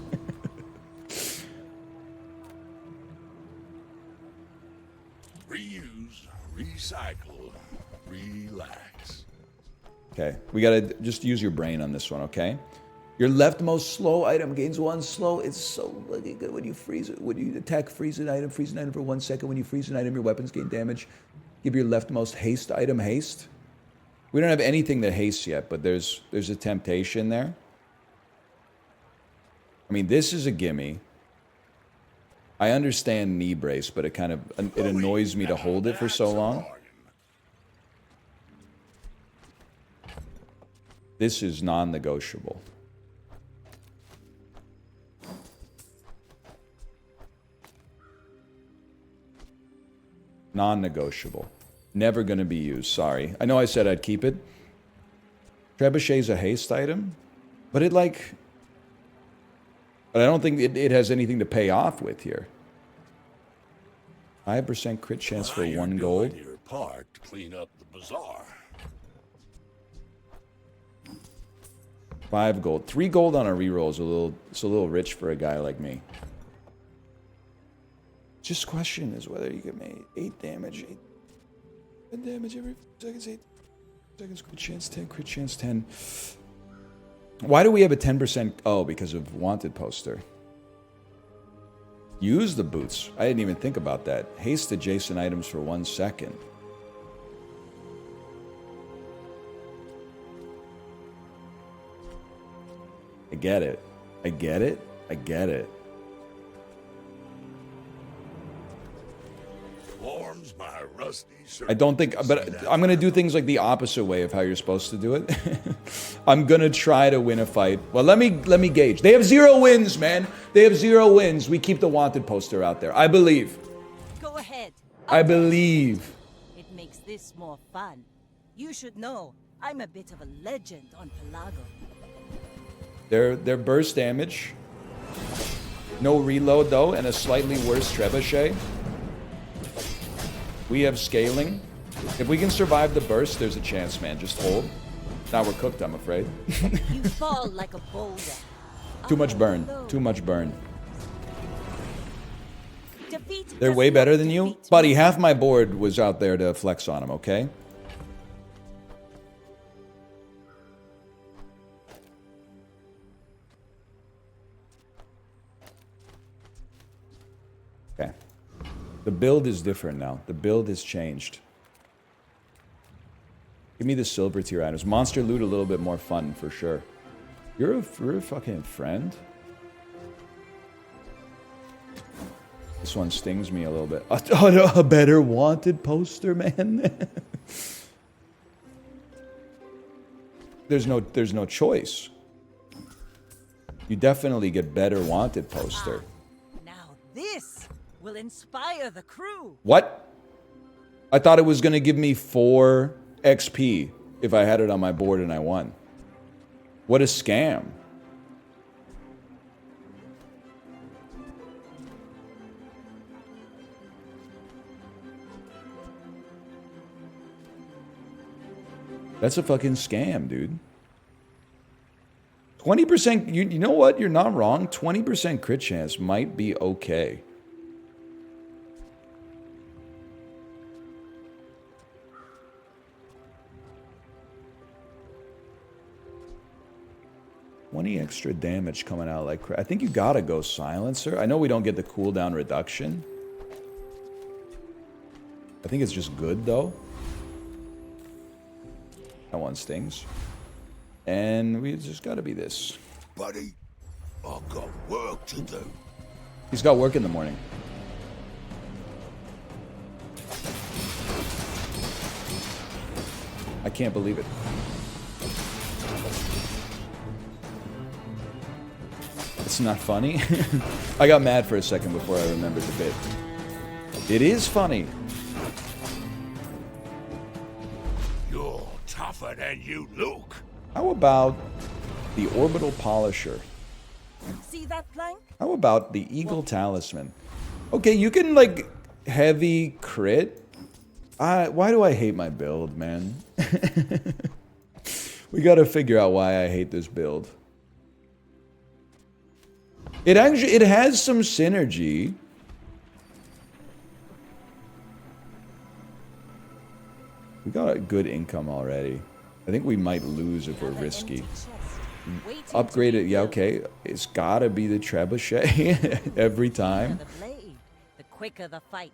Reuse, recycle, relax. Okay, we gotta just use your brain on this one, okay? Your leftmost slow item gains 1 slow. It's so fucking good when you freeze it. When you attack, freeze an item for 1 second. When you freeze an item, your weapons gain damage. Give your leftmost haste item haste. We don't have anything that hastes yet, but there's a temptation there. I mean, this is a gimme. I understand knee brace, but it annoys me to hold it for so long. This is non-negotiable. Non-negotiable. Never going to be used, sorry. I know I said I'd keep it. Trebuchet's a haste item, but it like... But I don't think it has anything to pay off with here. 5% crit chance for 1 gold. Doing your part to clean up the bazaar. 5 gold. 3 gold on a reroll is it's a little rich for a guy like me. Just question is whether you can make 8 damage. 8 damage every 4 seconds. 8 seconds. Crit chance 10. Crit chance 10. Why do we have a 10%? Oh, because of wanted poster. Use the boots. I didn't even think about that. Haste adjacent items for 1 second. I get it. I get it. I get it. Warms my rusty shirt. I don't think, but I'm going to do things like the opposite way of how you're supposed to do it. I'm going to try to win a fight. Well, let me gauge. They have 0 wins, man. They have 0 wins. We keep the wanted poster out there. I believe. Go ahead. I believe. It makes this more fun. You should know, I'm a bit of a legend on Pelago. Their burst damage. No reload, though, and a slightly worse trebuchet. We have scaling. If we can survive the burst, there's a chance, man. Just hold. Now we're cooked, I'm afraid. You fall like a boulder. Too much burn. Too much burn. Defeat They're does way not better than you? defeat Buddy, me. half my board was out there to flex on them, okay? Okay. The build is different now. The build has changed. Give me the silver tier items. Monster loot a little bit more fun, for sure. You're a fucking friend? This one stings me a little bit. A better wanted poster, man. There's no choice. You definitely get better wanted poster. Now this will inspire the crew. What? I thought it was going to give me 4 XP if I had it on my board and I won. What a scam. That's a fucking scam, dude. 20%, you know what? You're not wrong. 20% crit chance might be okay. $20 extra damage coming out like crap. I think you gotta go silencer. I know we don't get the cooldown reduction. I think it's just good though. That one stings. And we just gotta be this. Buddy, I've got work to do. He's got work in the morning. I can't believe it. It's not funny. I got mad for a second before I remembered the bit. It is funny. You're tougher than you look. How about the orbital polisher? See that plank? How about the eagle talisman? Okay, you can like heavy crit. Why do I hate my build, man? We gotta figure out why I hate this build. It has some synergy. We got a good income already. I think we might lose if we're risky. Empty chest, waiting to Upgrade be it, yeah, filled. okay. It's gotta be the trebuchet every time. The blade, the quicker the fight.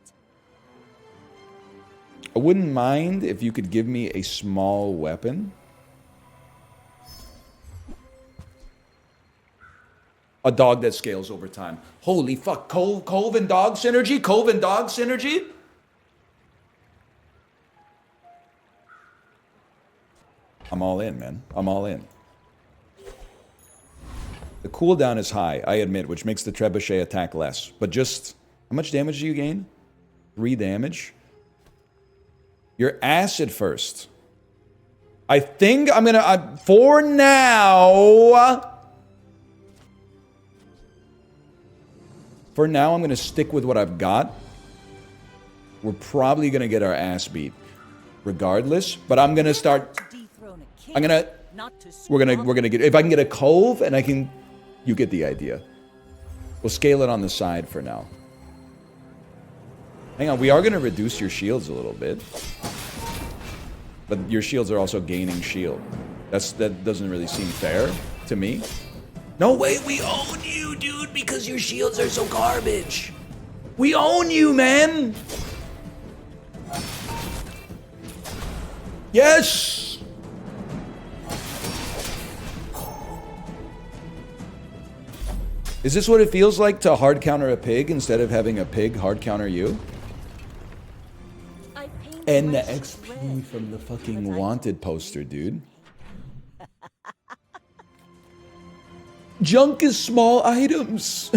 I wouldn't mind if you could give me a small weapon. A dog that scales over time. Holy fuck, Cove and dog synergy? Cove and dog synergy? I'm all in, man. I'm all in. The cooldown is high, I admit, which makes the trebuchet attack less. But just, how much damage do you gain? 3 damage? You're acid first. I think I'm gonna, for now... For now, I'm gonna stick with what I've got. We're probably gonna get our ass beat. Regardless, but I'm gonna start... To dethrone a king, I'm gonna... not to We're squabble. gonna get... If I can get a cove and I can... You get the idea. We'll scale it on the side for now. Hang on, we are gonna reduce your shields a little bit. But your shields are also gaining shield. That doesn't really seem fair to me. No way, we own you, dude, because your shields are so garbage. We own you, man. Yes. Is this what it feels like to hard counter a pig instead of having a pig hard counter you? I paint And the my shield XP red, from the fucking but I wanted poster, dude. Junk is small items.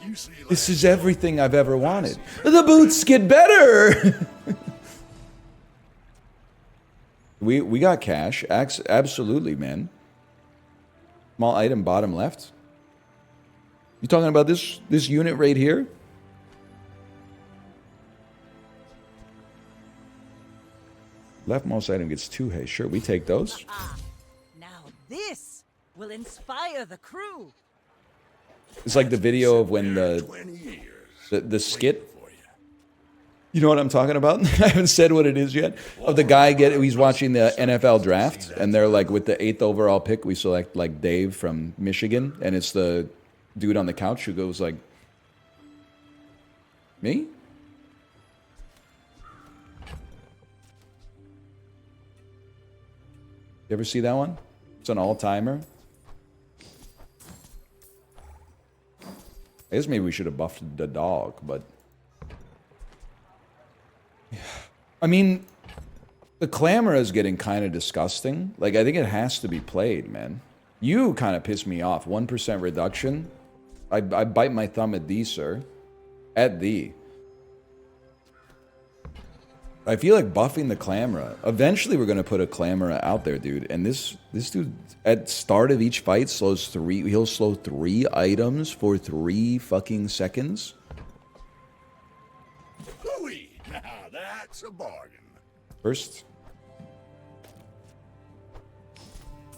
You see, This is everything I've ever wanted. The boots get better. we got cash. Absolutely, man. Small item bottom left. You talking about this unit right here? Leftmost item gets 2 hay. Sure, we take those. Now this will inspire the crew. It's like the video of when 20 years the skit. for you. You know what I'm talking about? I haven't said what it is yet. Of the guy he's watching the NFL draft, and they're like, with the 8th overall pick, we select like Dave from Michigan, and it's the dude on the couch who goes like, "Me?" You ever see that one? It's an all-timer. I guess maybe we should have buffed the dog, but... I mean, the clamor is getting kind of disgusting. Like, I think it has to be played, man. You kind of piss me off. 1% reduction. I bite my thumb at thee, sir. At thee. I feel like buffing the Clamora. Eventually, we're gonna put a Clamora out there, dude. And this dude, at start of each fight, slows 3. He'll slow 3 items for 3 fucking seconds. Hooey! Now that's a bargain. First,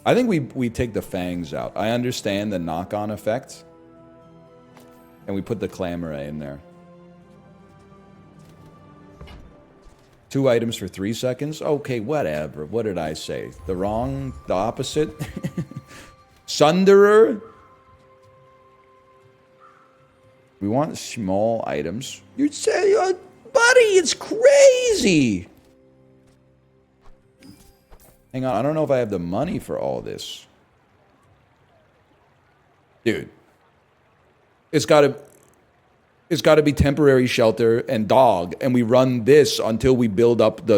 I think we take the fangs out. I understand the knock-on effect, and we put the Clamora in there. 2 items for 3 seconds? Okay, whatever. What did I say? The opposite? Sunderer? We want small items. You'd say, buddy, it's crazy! Hang on, I don't know if I have the money for all this. Dude. It's gotta be temporary shelter and dog, and we run this until we build up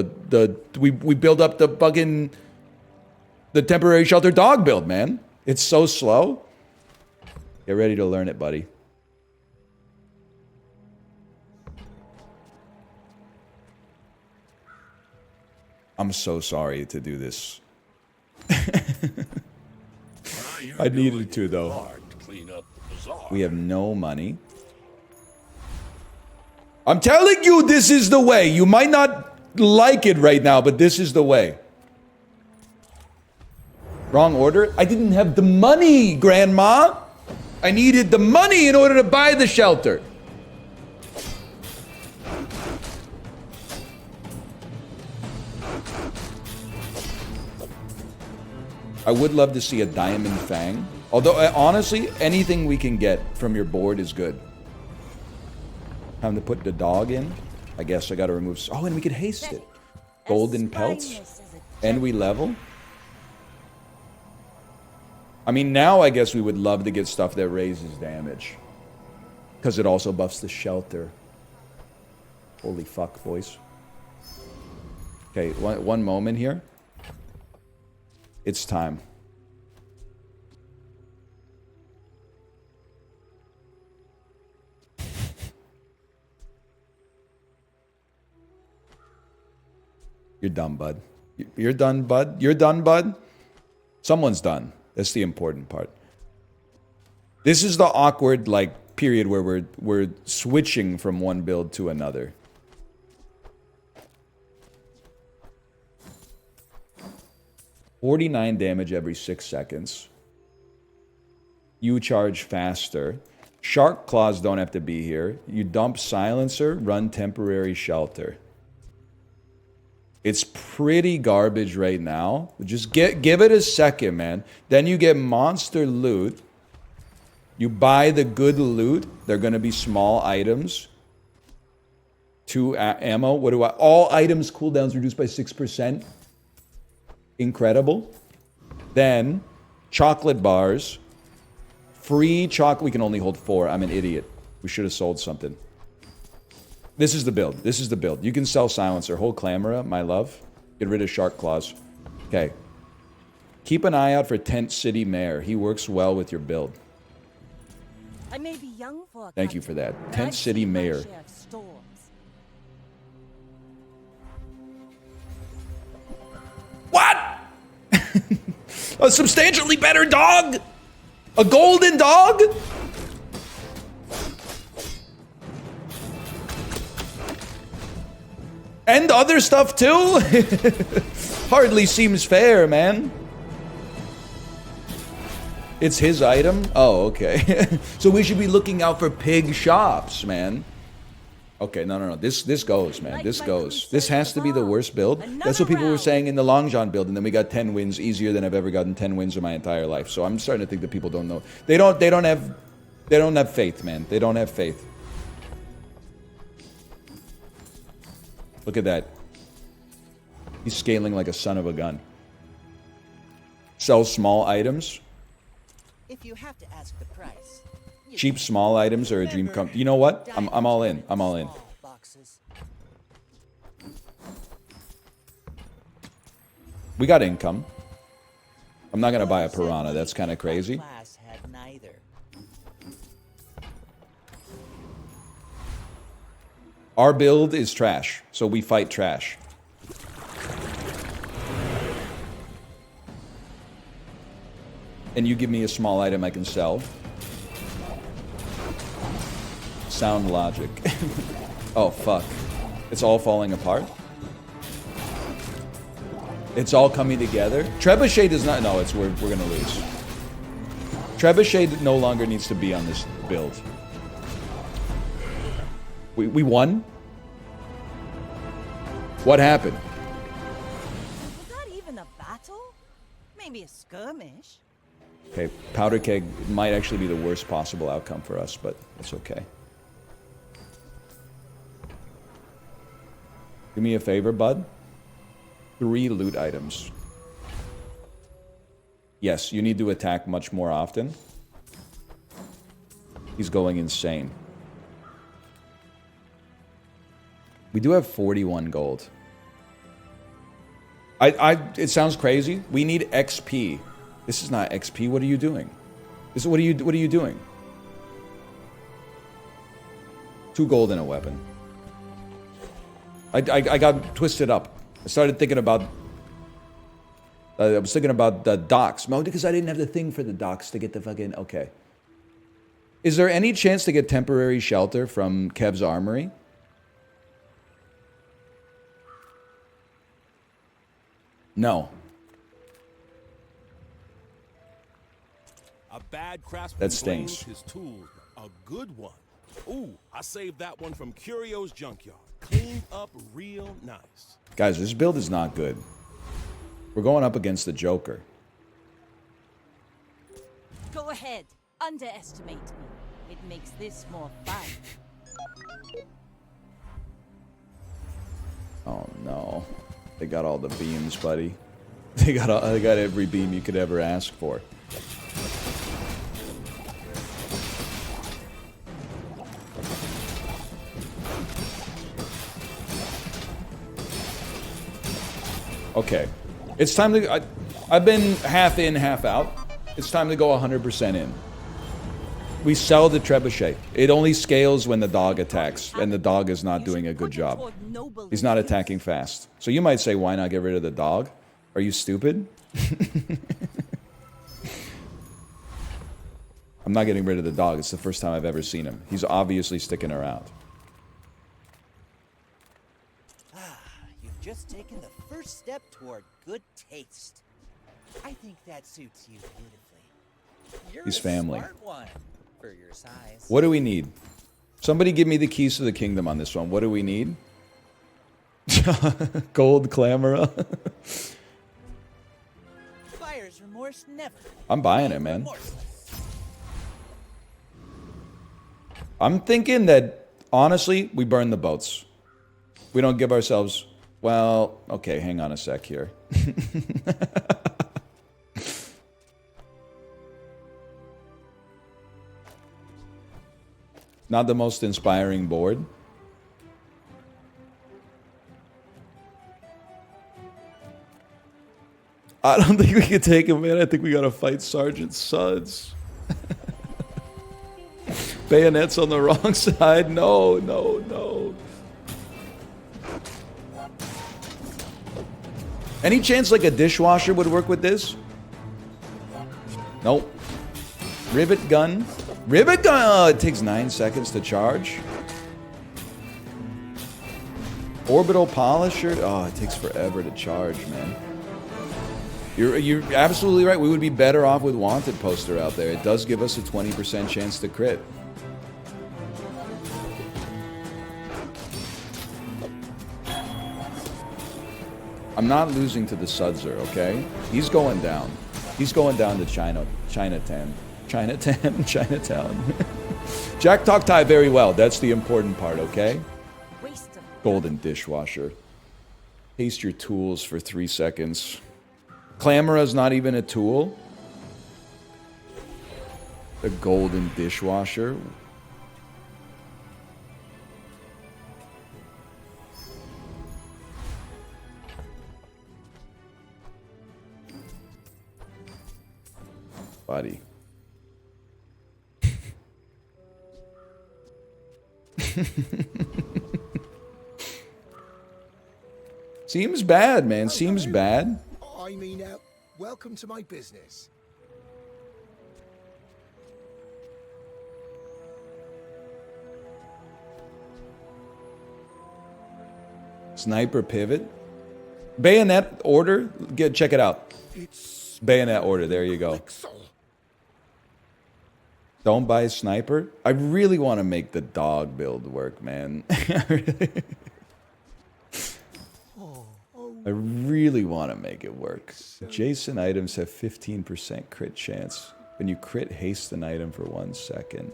we build up the fucking the temporary shelter dog build, man. It's so slow. Get ready to learn it, buddy. I'm so sorry to do this. I needed to, though. Hard to clean up the bazaar. We have no money. I'm telling you, this is the way. You might not like it right now, but this is the way. Wrong order? I didn't have the money, Grandma. I needed the money in order to buy the shelter. I would love to see a Diamond Fang. Although, honestly, anything we can get from your board is good. Time to put the dog in. I guess I gotta remove... Oh, and we could haste it. Golden pelts. And we level. I mean, now I guess we would love to get stuff that raises damage. Because it also buffs the shelter. Holy fuck, boys. Okay, one moment here. It's time. You're done, bud. You're done, bud. You're done, bud. Someone's done. That's the important part. This is the awkward, like, period where we're switching from one build to another. $49 damage every 6 seconds. You charge faster. Shark Claws don't have to be here. You dump Silencer, run Temporary Shelter. It's pretty garbage right now. Just give it a second, man. Then you get monster loot. You buy the good loot. They're going to be small items. 2 ammo. What do I... All items cooldowns reduced by 6%. Incredible. Then, chocolate bars. Free chocolate. We can only hold 4. I'm an idiot. We should have sold something. This is the build. This is the build. You can sell Silencer. Hold Clamora, my love. Get rid of Shark Claws. Okay. Keep an eye out for Tent City Mayor. He works well with your build. I may be young for a Thank you for that. Tent City Mayor. What? A substantially better dog? A golden dog? And other stuff too? Hardly seems fair, man. It's his item? Oh, okay. So we should be looking out for pig shops, man. Okay, no. This goes, man. This goes. This has to be the worst build. That's what people were saying in the Long John build, and then we got 10 wins, easier than I've ever gotten 10 wins in my entire life. So I'm starting to think that people don't know. They don't have faith, man. They don't have faith. Look at that. He's scaling like a son of a gun. Sell small items. If you have to ask the price. Cheap small items are a dream come. You know what? I'm all in. I'm all in. We got income. I'm not gonna buy a piranha. That's kind of crazy. Our build is trash, so we fight trash. And you give me a small item I can sell. Sound logic. Oh, fuck. It's all falling apart? It's all coming together? Trebuchet does not... No, we're gonna lose. Trebuchet no longer needs to be on this build. We won? What happened? Was that even a battle? Maybe a skirmish. Okay, Powder Keg might actually be the worst possible outcome for us, but it's okay. Do me a favor, bud. 3 loot items. Yes, you need to attack much more often. He's going insane. We do have 41 gold. It sounds crazy. We need XP. This is not XP. What are you doing? What are you doing? 2 gold and a weapon. I got twisted up. I started thinking about... I was thinking about the docks. Because I didn't have the thing for the docks to get the fucking... Okay. Is there any chance to get temporary shelter from Kev's Armory? No. A bad craftsman That stings. blames his tools. A good one. Ooh, I saved that one from Curio's junkyard. Cleaned up real nice. Guys, this build is not good. We're going up against the Joker. Go ahead. Underestimate me. It makes this more fun. Oh no. They got all the beams, buddy. They got every beam you could ever ask for. Okay. It's time to... I've been half in, half out. It's time to go 100% in. We sell the trebuchet. It only scales when the dog attacks, and the dog is not doing a good job. He's not attacking fast. So you might say, why not get rid of the dog? Are you stupid? I'm not getting rid of the dog. It's the first time I've ever seen him. He's obviously sticking around. You've just taken the first step toward good taste. I think that suits you beautifully. You're He's a family. smart one for your size. What do we need? Somebody give me the keys to the kingdom on this one. What do we need? Gold Clamora. Buyer's remorse never. I'm buying it, man. Remorseless. I'm thinking that, honestly, we burn the boats. We don't give ourselves... Well, okay, hang on a sec here. Not the most inspiring board. I don't think we can take him, man. I think we gotta fight Sergeant Suds. Bayonets on the wrong side. No, no, no. Any chance like a dishwasher would work with this? Nope. Rivet gun. Rivet gun! Oh, it takes 9 seconds to charge. Orbital polisher. Oh, it takes forever to charge, man. You're absolutely right. We would be better off with Wanted poster out there. It does give us a 20% chance to crit. I'm not losing to the Sudzer, okay? He's going down. He's going down to Chinatown. Jack talked Thai very well. That's the important part, okay? Golden dishwasher. Haste your tools for 3 seconds. Clamora's not even a tool. The golden dishwasher. Buddy. Seems bad, man. Seems bad. I mean, welcome to my business. Sniper pivot. Bayonet order. Check it out. It's Bayonet order. There you go. Don't buy a sniper. I really want to make the dog build work, man. I really want to make it work. Adjacent items have 15% crit chance. When you crit, haste an item for 1 second.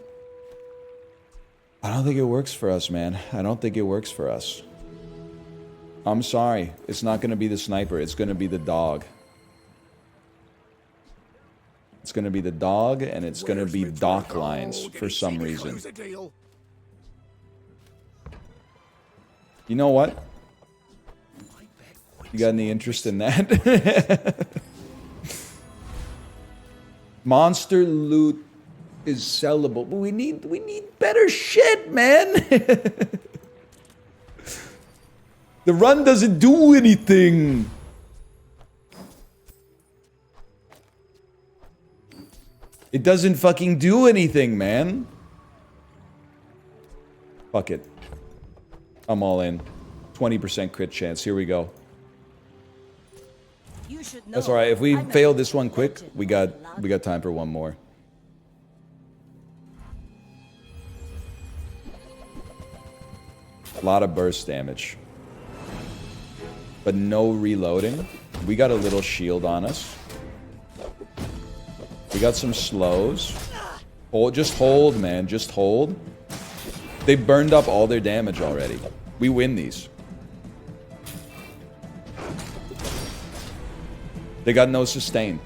I don't think it works for us, man. I don't think it works for us. I'm sorry. It's not going to be the sniper. It's going to be the dog. It's going to be the dog, and it's going to be dock lines for some reason. You know what? You got any interest in that? Monster loot is sellable, but we need better shit, man. The run doesn't do anything. It doesn't fucking do anything, man. Fuck it. I'm all in. 20% crit chance. Here we go. That's all right. If we fail this one quick, we got time for one more. A lot of burst damage, but no reloading. We got a little shield on us. We got some slows. Hold, just hold, man. Just hold. They burned up all their damage already. We win these. They got no sustain.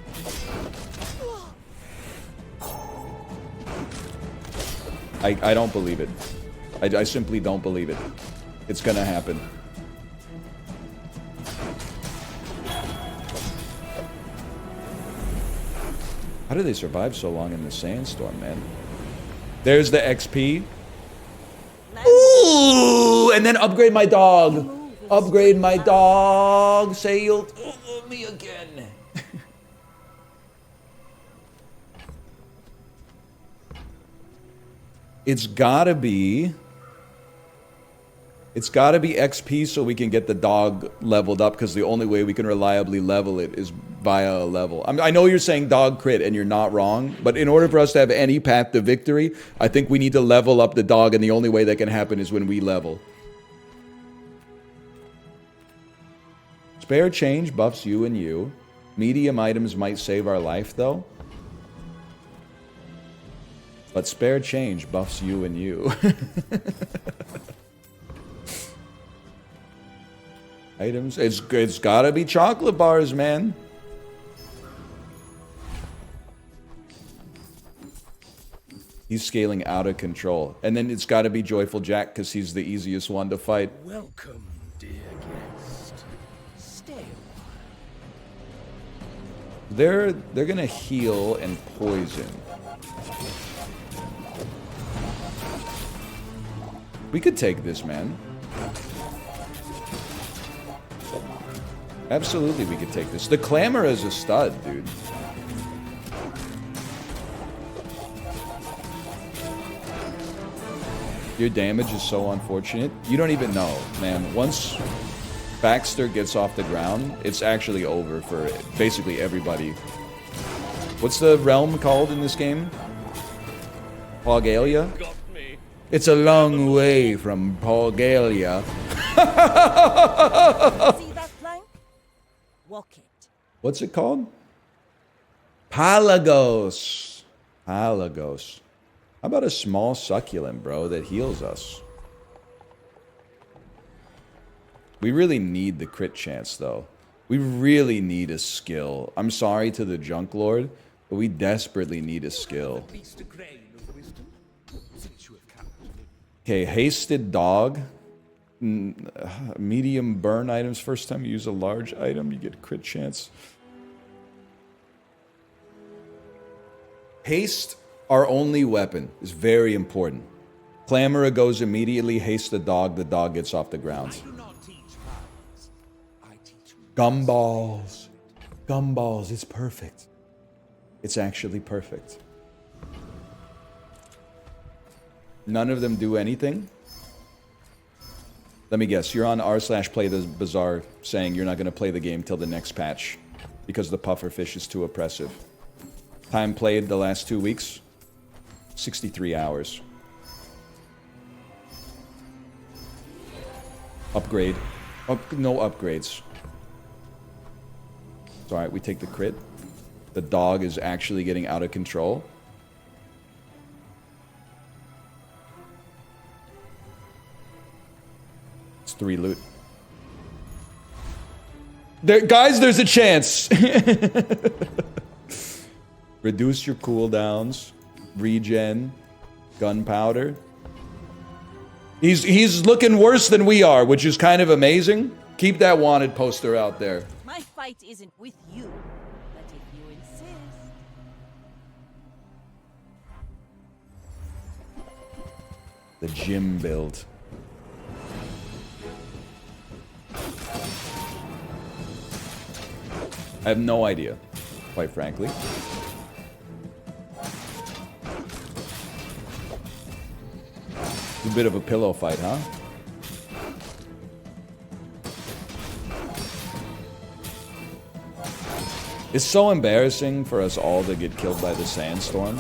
I don't believe it. I simply don't believe it. It's gonna happen. How do they survive so long in the sandstorm, man? There's the XP. Ooh, and then upgrade my dog. Upgrade my dog. Say you'll me again. It's gotta be XP so we can get the dog leveled up, because the only way we can reliably level it is via a level. I know you're saying dog crit, and you're not wrong, but in order for us to have any path to victory, I think we need to level up the dog, and the only way that can happen is when we level. Spare change buffs you and you. Medium items might save our life, though. But spare change buffs you and you. Items. It's gotta be chocolate bars, man. He's scaling out of control. And then it's gotta be Joyful Jack, because he's the easiest one to fight. Welcome, dear guest. Stay a while. They're gonna heal and poison. We could take this, man. Absolutely, we could take this. The Clamor is a stud, dude. Your damage is so unfortunate. You don't even know, man. Once Baxter gets off the ground, it's actually over for basically everybody. What's the realm called in this game? Paugalia? It's a long way from Paugalia. See that plank? Walk it. What's it called? Palagos. Palagos. How about a small succulent, bro, that heals us? We really need the crit chance, though. We really need a skill. I'm sorry to the Junk Lord, but we desperately need a skill. Okay, hasted dog. Medium burn items. First time you use a large item, you get crit chance. Haste, our only weapon, is very important. Clamor goes immediately. Haste the dog gets off the ground. Gumballs. Gumballs, it's perfect. It's actually perfect. None of them do anything? Let me guess, you're on r/play the bazaar saying you're not going to play the game till the next patch because the pufferfish is too oppressive. Time played the last 2 weeks? 63 hours. Upgrade. No upgrades. It's alright, we take the crit. The dog is actually getting out of control. It's 3 loot. Guys, there's a chance! Reduce your cooldowns. Regen. Gunpowder. He's looking worse than we are, which is kind of amazing. Keep that wanted poster out there. My fight isn't with you, but if you insist. The gym build. I have no idea, quite frankly. A bit of a pillow fight, huh? It's so embarrassing for us all to get killed by the sandstorm.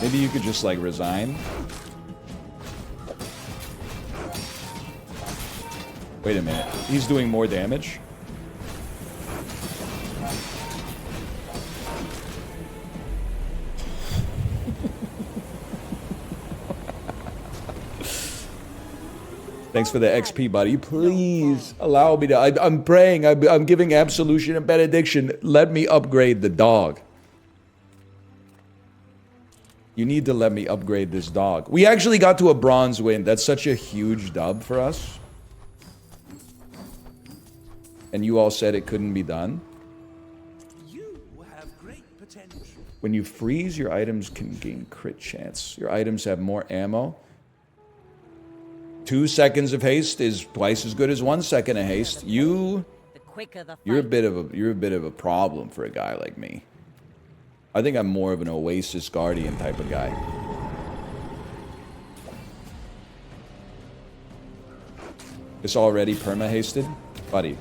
Maybe you could just, like, resign. Wait a minute. He's doing more damage? Thanks for the XP, buddy. Please allow me to. I'm praying. I'm giving absolution and benediction. Let me upgrade the dog. You need to let me upgrade this dog. We actually got to a bronze win. That's such a huge dub for us. And you all said it couldn't be done. You have great potential. When you freeze, your items can gain crit chance. Your items have more ammo. 2 seconds of haste is twice as good as 1 second of haste. The quicker the You're a fight. bit of a problem for a guy like me. I think I'm more of an Oasis Guardian type of guy. It's already perma-hasted? Buddy.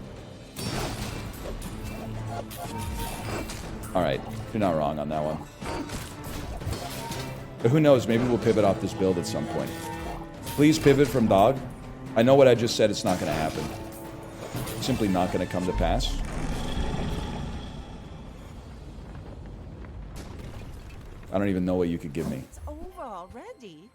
Alright, you're not wrong on that one. But who knows, maybe we'll pivot off this build at some point. Please pivot from dog. I know what I just said, it's not going to happen. It's simply not going to come to pass. I don't even know what you could give me. It's over already.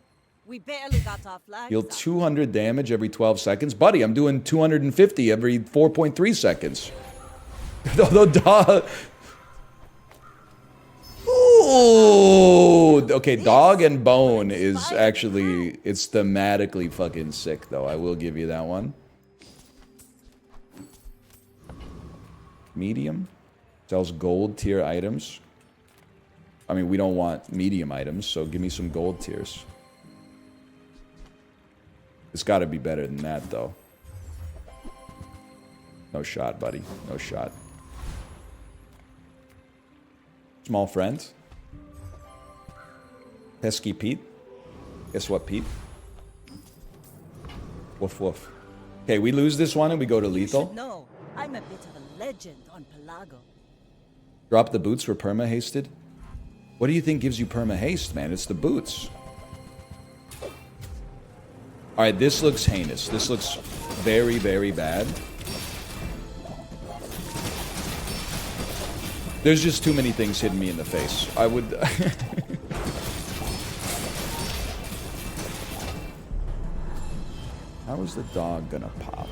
We barely got our flags Deal up. 200 damage every 12 seconds. Buddy, I'm doing 250 every 4.3 seconds. The dog... Ooh! Okay, dog and bone is actually... It's thematically fucking sick, though. I will give you that one. Medium. Sells gold tier items. I mean, we don't want medium items, so give me some gold tiers. It's got to be better than that, though. No shot, buddy. No shot. Small friend. Pesky Pete. Guess what, Pete? Woof, woof. Okay, we lose this one and we go to lethal. No, I'm a bit of a legend on Pelago. Drop the boots for perma-hasted. What do you think gives you perma-haste, man? It's the boots. Alright, this looks heinous. This looks very, very bad. There's just too many things hitting me in the face. I would... How is the dog gonna pop?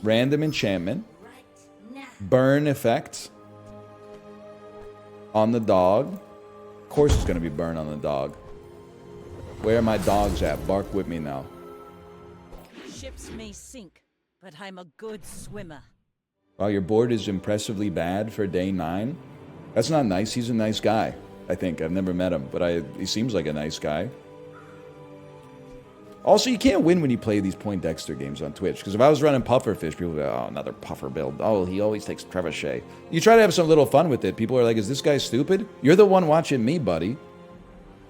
Random enchantment. Burn effect. On the dog. Of course it's gonna be burn on the dog. Where are my dogs at? Bark with me now. Ships may sink, but I'm a good swimmer. Wow, your board is impressively bad for day 9. That's not nice. He's a nice guy. I think. I've never met him, but he seems like a nice guy. Also, you can't win when you play these Poindexter games on Twitch. Because if I was running Pufferfish, people would go, oh, another Puffer build. Oh, he always takes Trebuchet. You try to have some little fun with it. People are like, is this guy stupid? You're the one watching me, buddy.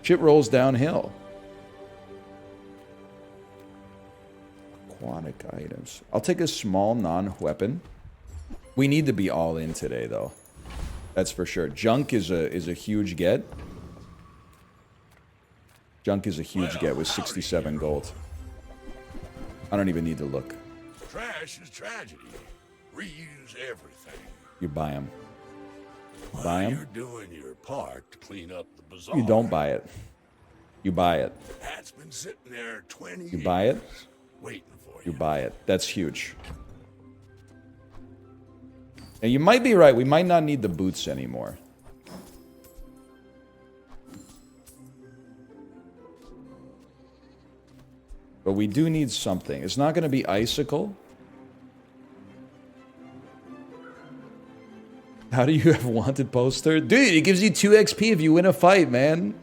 Shit rolls downhill. Aquatic items. I'll take a small non-weapon. We need to be all in today, though. That's for sure. Junk is a huge get. Junk is a huge get with 67 gold. I don't even need to look. Trash is tragedy. Reuse everything. You buy them. While Buy 'em? you're doing your part to clean up the bazaar. You don't buy it. You buy it. Hat's been sitting there 20 You buy it. waiting for You you. buy it. That's huge. And you might be right. We might not need the boots anymore. But we do need something. It's not going to be Icicle. How do you have wanted poster? Dude, it gives you 2 XP if you win a fight, man.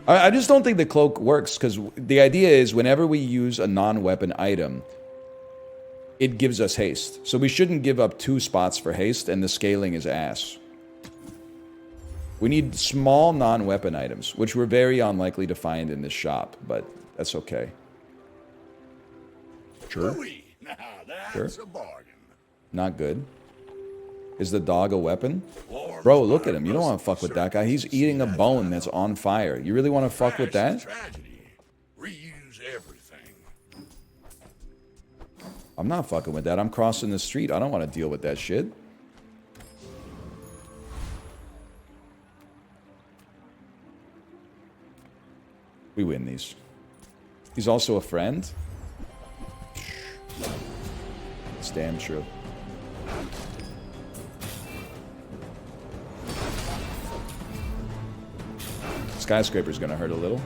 I just don't think the cloak works, because the idea is whenever we use a non-weapon item, it gives us haste. So we shouldn't give up 2 spots for haste, and the scaling is ass. We need small non-weapon items, which we're very unlikely to find in this shop, but that's okay. Sure. Louis, now that's a bargain. Not good. Is the dog a weapon? Warm Bro, look at fire him. You don't want to fuck with that guy. He's eating a bone that's on fire. You really want to fuck with Trash is that? tragedy. Reuse everything. I'm not fucking with that. I'm crossing the street. I don't want to deal with that shit. We win these. He's also a friend. It's damn true. Skyscraper's gonna hurt a little.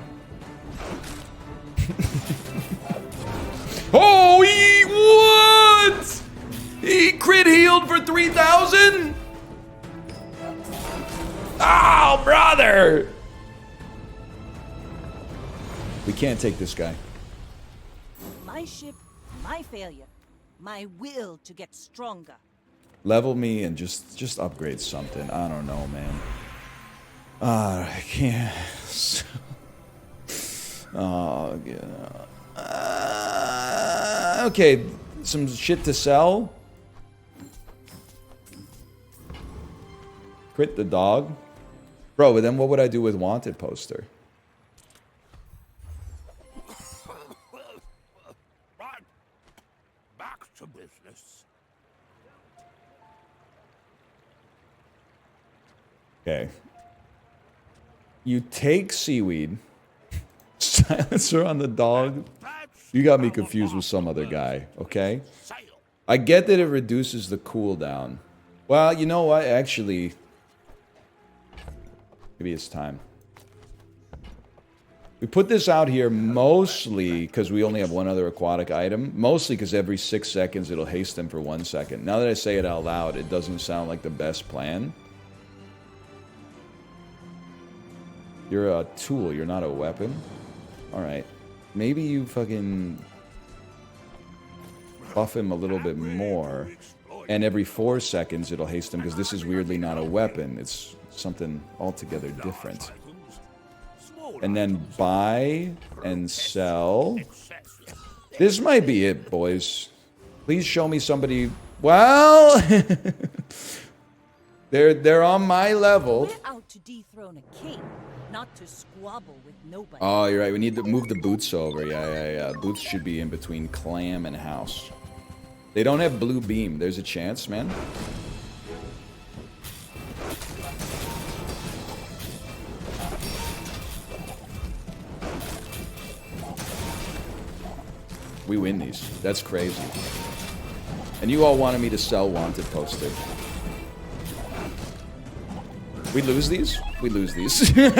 Oh, what? He crit healed for 3,000? Oh, brother! We can't take this guy. My ship, my failure. My will to get stronger. Level me and just upgrade something. I don't know, man. I can't. Oh, yeah. Okay, some shit to sell. Crit the dog. Bro, but then what would I do with wanted poster? Right. Back to business. Okay. You take seaweed. Silencer on the dog. You got me confused with some other guy, okay? I get that it reduces the cooldown. Well, you know what? Actually, maybe it's time. We put this out here mostly because we only have one other aquatic item. Mostly because every 6 seconds it'll haste them for 1 second. Now that I say it out loud, it doesn't sound like the best plan. You're a tool, you're not a weapon. Alright. Maybe you fucking buff him a little bit more. And every 4 seconds it'll haste him because this is weirdly not a weapon. It's something altogether different. And then buy and sell. This might be it, boys. Please show me somebody. Well, they're on my level. We're out to dethrone a king, not to squabble with nobody. Oh, you're right. We need to move the boots over. Yeah. Boots should be in between clam and house. They don't have blue beam. There's a chance, man. We win these. That's crazy. And you all wanted me to sell wanted poster. We lose these? We lose these. I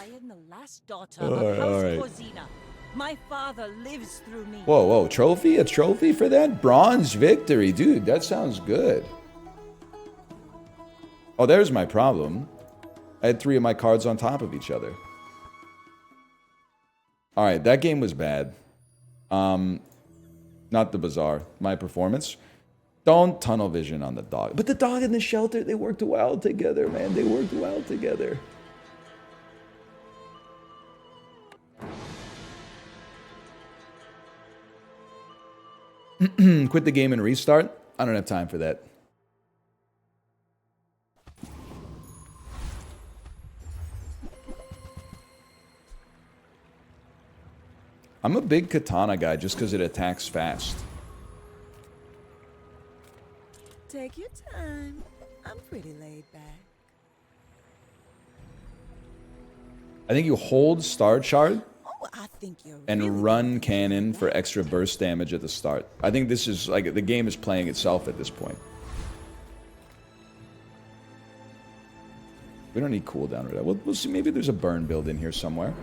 am the last daughter of House Cozina. My father lives through me. Whoa. Trophy? A trophy for that? Bronze victory. Dude, that sounds good. Oh, there's my problem. I had 3 of my cards on top of each other. Alright, that game was bad. Not the bazaar. My performance. Don't tunnel vision on the dog. But the dog and the shelter, they worked well together, man. They worked well together. Quit the game and restart? I don't have time for that. I'm a big katana guy just because it attacks fast. Take your time. I'm pretty laid back. I think you hold Star Chart Oh, I think you're and really run cannon for extra burst damage at the start. I think this is like the game is playing itself at this point. We don't need cooldown right now. We'll see. Maybe there's a burn build in here somewhere.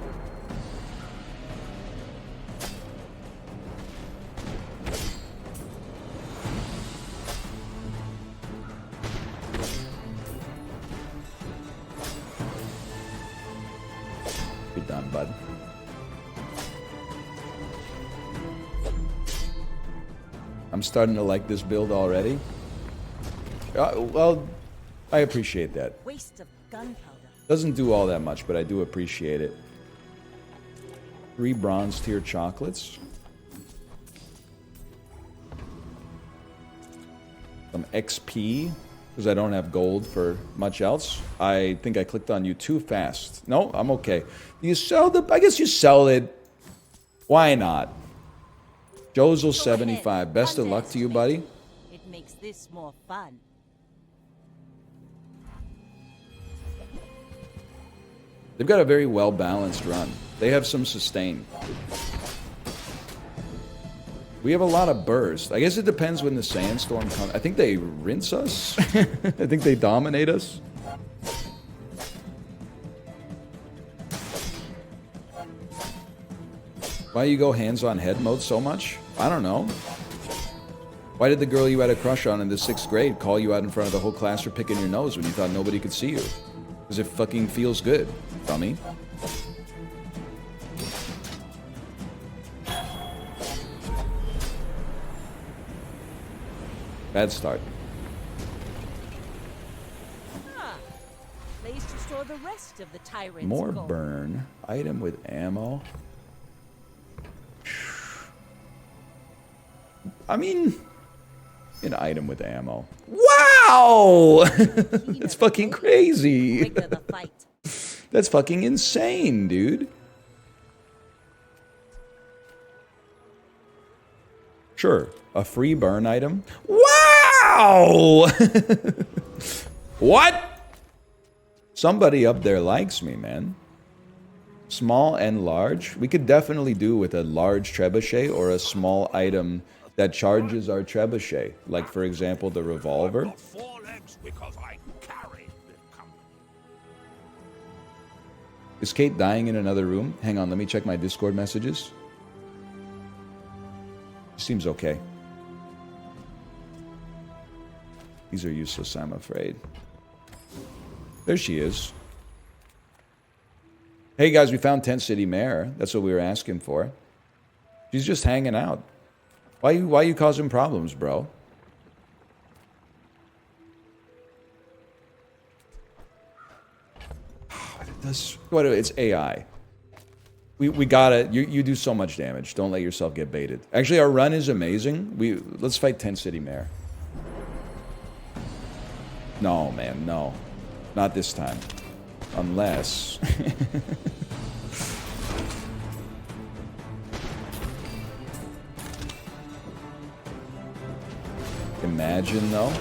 Be done, bud. I'm starting to like this build already. Well, I appreciate that. Waste of gunpowder. Doesn't do all that much, but I do appreciate it. 3 bronze tier chocolates. Some XP, because I don't have gold for much else. I think I clicked on you too fast. No, I'm okay. You sell the... I guess you sell it. Why not? Jozel 75. Best of luck to you, buddy. It makes this more fun. They've got a very well-balanced run. They have some sustain. We have a lot of burst. I guess it depends when the sandstorm comes. I think they rinse us. I think they dominate us. Why you go hands-on head mode so much? I don't know. Why did the girl you had a crush on in the 6th grade call you out in front of the whole class for picking your nose when you thought nobody could see you? Because it fucking feels good, dummy. Bad start. Ah, place to store the rest of the tyrant's More gold. burn. Item with ammo. I mean, an item with ammo. Wow! That's fucking crazy. Quicker the fight. That's fucking insane, dude. Sure, a free burn item. Wow! What? Somebody up there likes me, man. Small and large. We could definitely do with a large trebuchet or a small item that charges our trebuchet. Like, for example, the revolver. Got 4 legs because I carried the company. Is Kate dying in another room? Hang on, let me check my Discord messages. Seems okay. These are useless, I'm afraid. There she is. Hey guys, we found Tent City Mare. That's what we were asking for. She's just hanging out. Why you causing problems, bro? It's AI. We got it. You do so much damage. Don't let yourself get baited. Actually, our run is amazing. Let's fight Tent City Mare. No, man, no. Not this time. Unless... Imagine, though.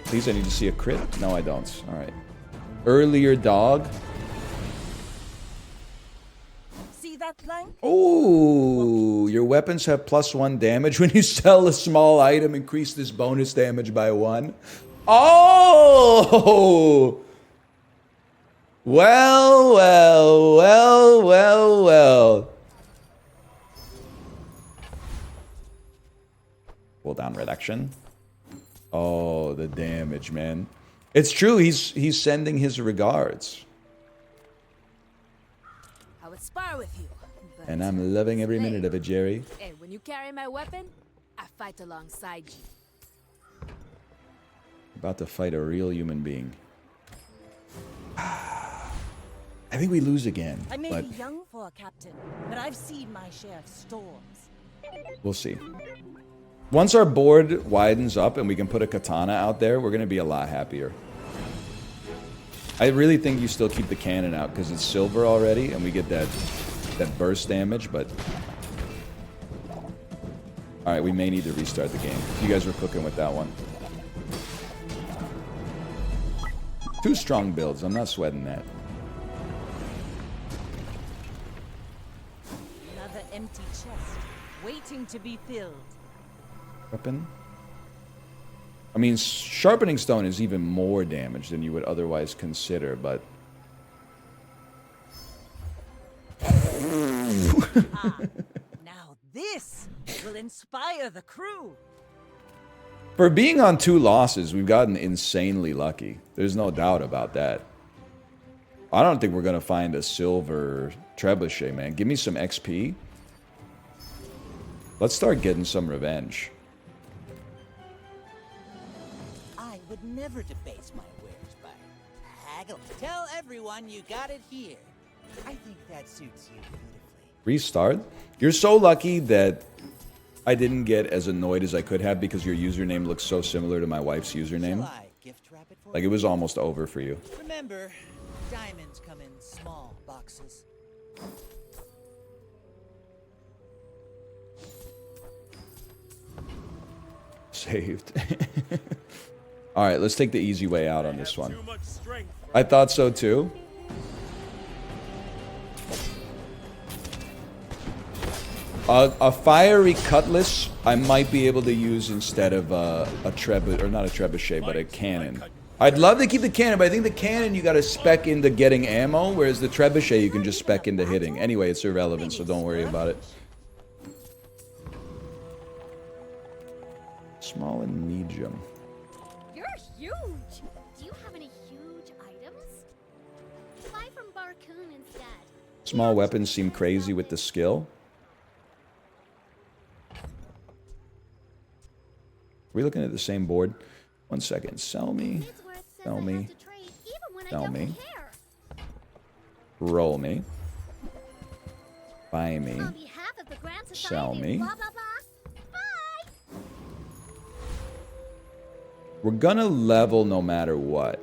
Please, I need to see a crit. No, I don't. All right. Earlier dog. See that plank? Oh, your weapons have +1 damage when you sell a small item. Increase this bonus damage by 1. Oh! Well. Cooldown reduction. Oh, the damage, man. It's true, he's sending his regards. I would spar with you. But And I'm loving every minute of it, Jerry. hey, when you carry my weapon, I fight alongside you. About to fight a real human being. I think we lose again, I may but be young for a captain, but I've seen my share of storms. we'll see. Once our board widens up and we can put a katana out there, we're going to be a lot happier. I really think you still keep the cannon out because it's silver already and we get that burst damage, but... Alright, we may need to restart the game. You guys were cooking with that one. 2 strong builds, I'm not sweating that. Another empty chest, waiting to be filled. Weapon? I mean, sharpening stone is even more damage than you would otherwise consider, but... Now this will inspire the crew. For being on 2 losses, we've gotten insanely lucky. There's no doubt about that. I don't think we're going to find a silver trebuchet, man. Give me some XP. Let's start getting some revenge. I would never debase my wares by haggling. Tell everyone you got it here. I think that suits you beautifully. Restart? You're so lucky that I didn't get as annoyed as I could have because your username looks so similar to my wife's username. Shall I gift wrap it for Like, it you? was almost over for you. Remember, diamonds come in small boxes. saved. All right, let's take the easy way out on this one. Too much strength. I thought so too. A fiery cutlass I might be able to use instead of a trebuchet, or not a trebuchet, but a cannon. I'd love to keep the cannon, but I think the cannon you gotta spec into getting ammo, whereas the trebuchet you can just spec into hitting. Anyway, it's irrelevant, so don't worry about it. Small and medium. You're huge! Do you have any huge items? Buy from Barcoon instead. Small weapons seem crazy with the skill. Are we looking at the same board? 1 second. Sell me. Sell me. Sell me. Roll me. Buy me. Sell me. We're gonna level no matter what.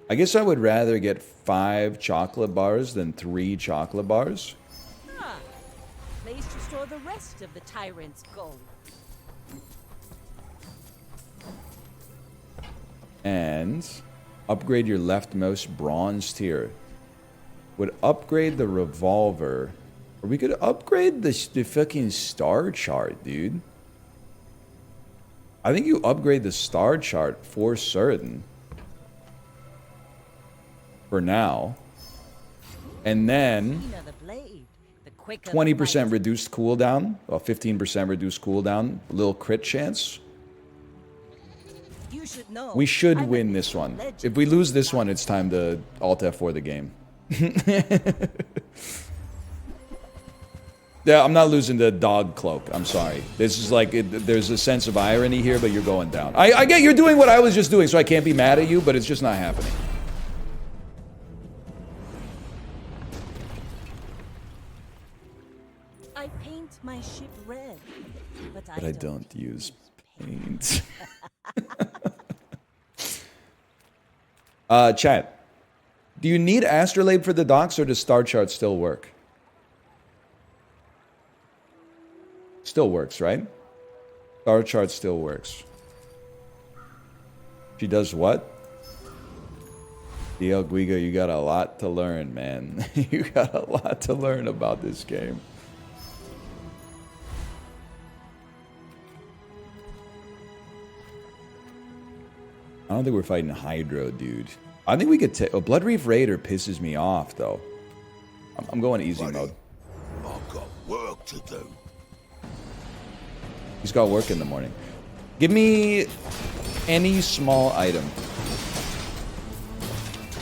I guess I would rather get 5 chocolate bars than 3 chocolate bars. Ah, place to store the rest of the tyrant's gold. And upgrade your leftmost bronze tier. Would upgrade the revolver. Or we could upgrade the fucking star chart, dude. I think you upgrade the star chart for certain. For now. And then 20% reduced cooldown. Well, 15% reduced cooldown. A little crit chance. We should win this one. If we lose this one, it's time to Alt F4 the game. Yeah, I'm not losing the dog cloak. I'm sorry. This is like, there's a sense of irony here, but you're going down. I get you're doing what I was just doing, so I can't be mad at you, but it's just not happening. I paint my ship red, but I don't use paint. Chat. Do you need Astrolabe for the docks, or does Star Chart still work? Still works, right? Star Chart still works. She does what? DL Guiga, you got a lot to learn, man. You got a lot to learn about this game. I don't think we're fighting Hydro, dude. I think we could take... Oh, Blood Reef Raider pisses me off, though. I'm going easy mode. I've got work to do. He's got work in the morning. Give me any small item.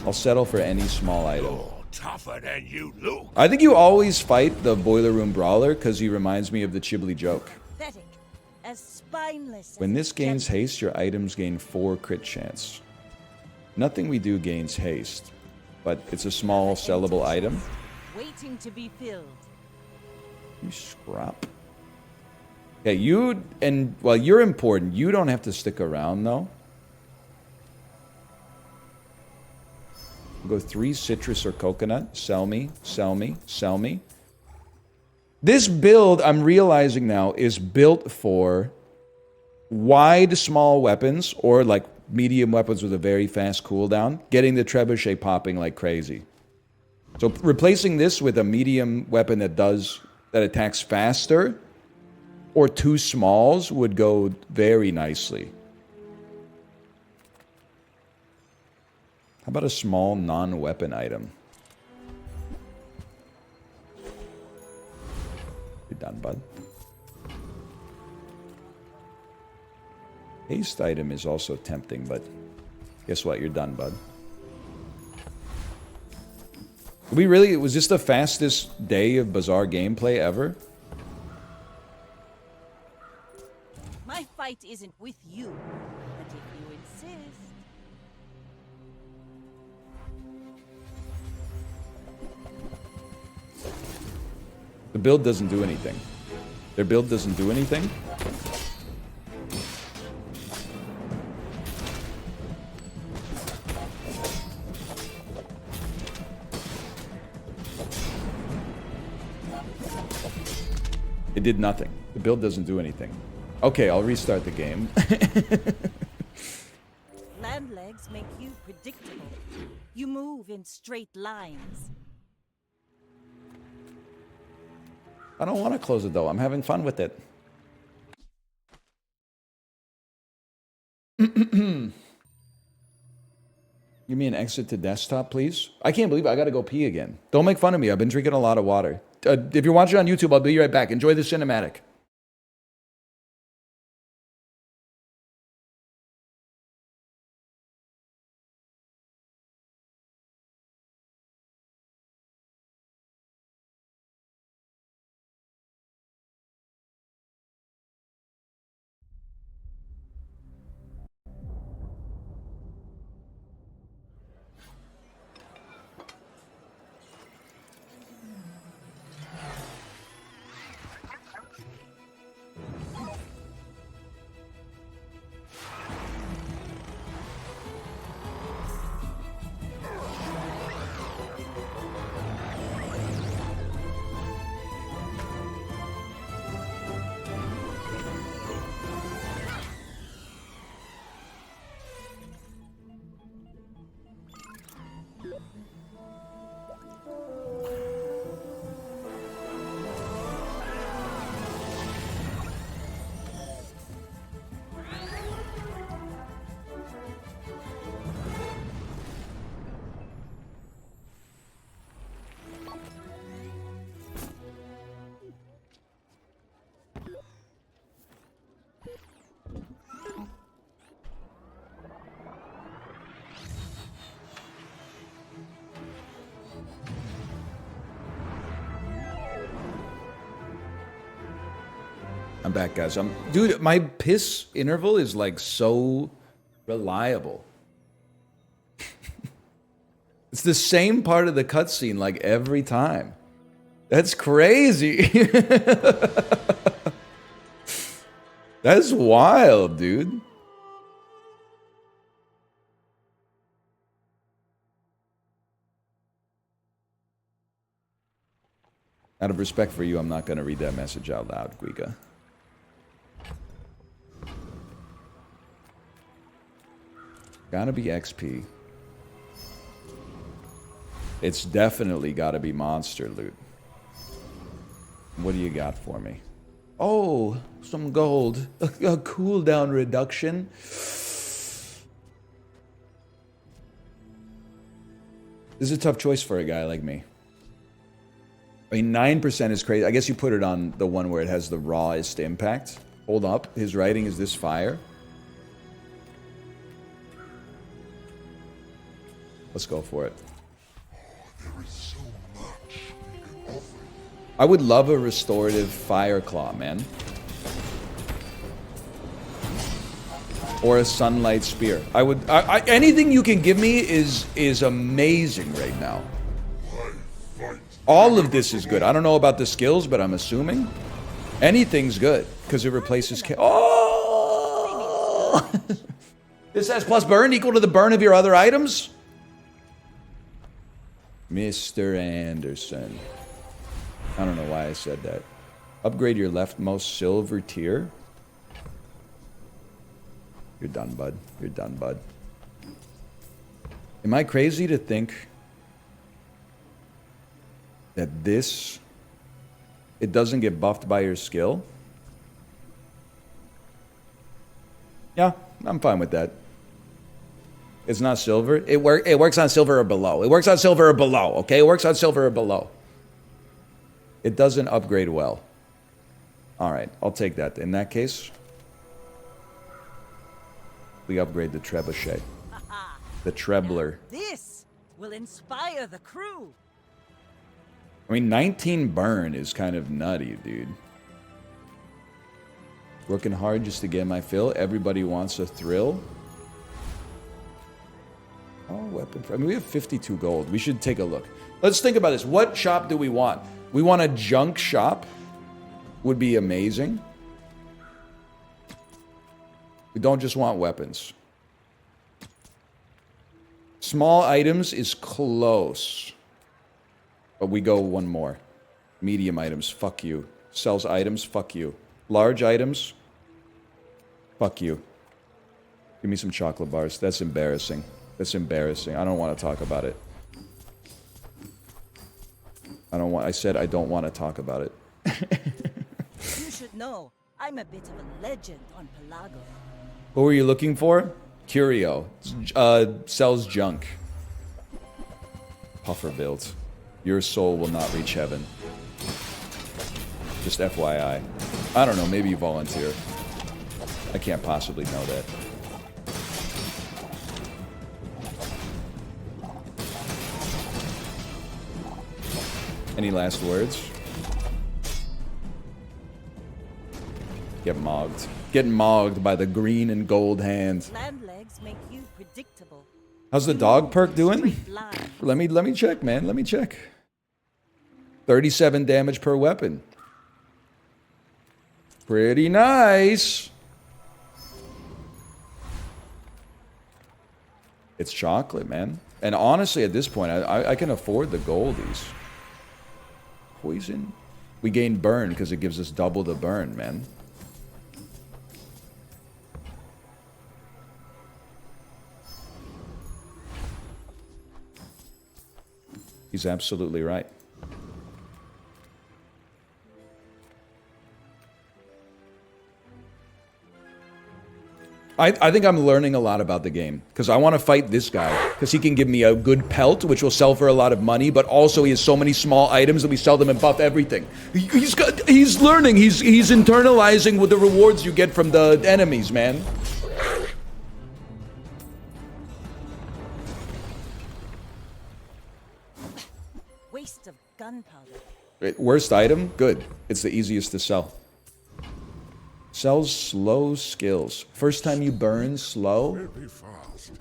I'll settle for any small item. You're tougher than you look. I think you always fight the Boiler Room Brawler because he reminds me of the Chibli joke. Pathetic, as spineless When as this gains haste, your items gain 4 crit chance. Nothing we do gains haste, but it's a small sellable item. waiting to be filled. You scrap. Okay, you, and, well, you're important. You don't have to stick around, though. We'll go 3 citrus or coconut. Sell me, sell me, sell me. This build, I'm realizing now, is built for wide, small weapons, or like medium weapons with a very fast cooldown, getting the trebuchet popping like crazy. So replacing this with a medium weapon that attacks faster, or 2 smalls would go very nicely. How about a small non-weapon item? You're done, bud. Haste item is also tempting, but guess what? You're done, bud. Was this the fastest day of Bazaar gameplay ever? My fight isn't with you, but if you insist. The build doesn't do anything. Their build doesn't do anything? It did nothing. The build doesn't do anything. Okay, I'll restart the game. Land legs make you predictable. You move in straight lines. I don't want to close it though. I'm having fun with it. Give me an exit to desktop, please. I can't believe it. I gotta go pee again. Don't make fun of me. I've been drinking a lot of water. If you're watching on YouTube, I'll be right back. Enjoy the cinematic. I'm back, guys. Dude, my piss interval is like so reliable. It's the same part of the cutscene like every time. That's crazy. That's wild, dude. Out of respect for you, I'm not going to read that message out loud, Guiga. Gotta be XP. It's definitely gotta be monster loot. What do you got for me? Oh, some gold. A cooldown reduction. This is a tough choice for a guy like me. I mean, 9% is crazy. I guess you put it on the one where it has the rawest impact. Hold up. His writing is this fire. Let's go for it. There is so much we can offer. I would love a restorative fire claw, man. Or a sunlight spear. I would. Anything you can give me is amazing right now. All of this is good. I don't know about the skills, but I'm assuming anything's good because it replaces. Oh! This has plus burn equal to the burn of your other items. Mr. Anderson. I don't know why I said that. Upgrade your leftmost silver tier. You're done, bud. You're done, bud. Am I crazy to think that this, it doesn't get buffed by your skill? Yeah, I'm fine with that. It's not silver. It works on silver or below. It works on silver or below, okay? It works on silver or below. It doesn't upgrade well. All right, I'll take that. In that case, we upgrade the trebuchet. The trebler. This will inspire the crew. I mean, 19 burn is kind of nutty, dude. Working hard just to get my fill. Everybody wants a thrill. Oh, weapon. I mean, we have 52 gold. We should take a look. Let's think about this. What shop do we want? We want a junk shop. Would be amazing. We don't just want weapons. Small items is close. But we go one more. Medium items, fuck you. Sells items, fuck you. Large items, Fuck you. Give me some chocolate bars. That's embarrassing. That's embarrassing. I don't want to talk about it. I said I don't want to talk about it. You should know, I'm a bit of a legend on Pelago. What were you looking for? Curio. Sells junk. Puffer build. Your soul will not reach heaven. Just FYI. I don't know, maybe you volunteer. I can't possibly know that. Any last words? Get mogged. Get mogged by the green and gold hand. Land legs make you predictable. How's the dog perk doing? Straight line. Let me check, man. Let me check. 37 damage per weapon. Pretty nice. It's chocolate, man. And honestly, at this point, I can afford the goldies. Poison? We gain burn because it gives us double the burn, man. He's absolutely right. I think I'm learning a lot about the game because I want to fight this guy because he can give me a good pelt, which will sell for a lot of money, but also he has so many small items that we sell them and buff everything. He's learning. He's internalizing with the rewards you get from the enemies, man. Waste of gunpowder. Worst item? Good. It's the easiest to sell. Sells slow skills. First time you burn, slow. Very fast.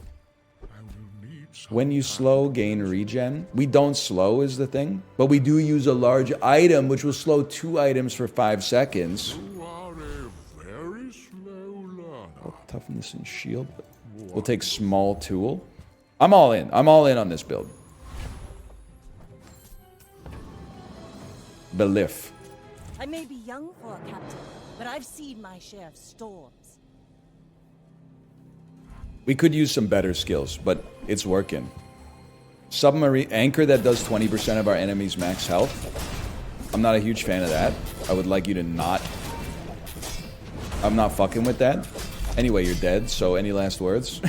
I will need some When you slow, gain regen. We don't slow is the thing. But we do use a large item, which will slow 2 items for 5 seconds. You are a very slow learner. Toughness and shield. We'll take small tool. I'm all in. I'm all in on this build. Belief. I may be young for a captain, but I've seen my share of storms. We could use some better skills, but it's working. Submarine anchor that does 20% of our enemies' max health. I'm not a huge fan of that. I would like you to not. I'm not fucking with that. Anyway, you're dead, so any last words?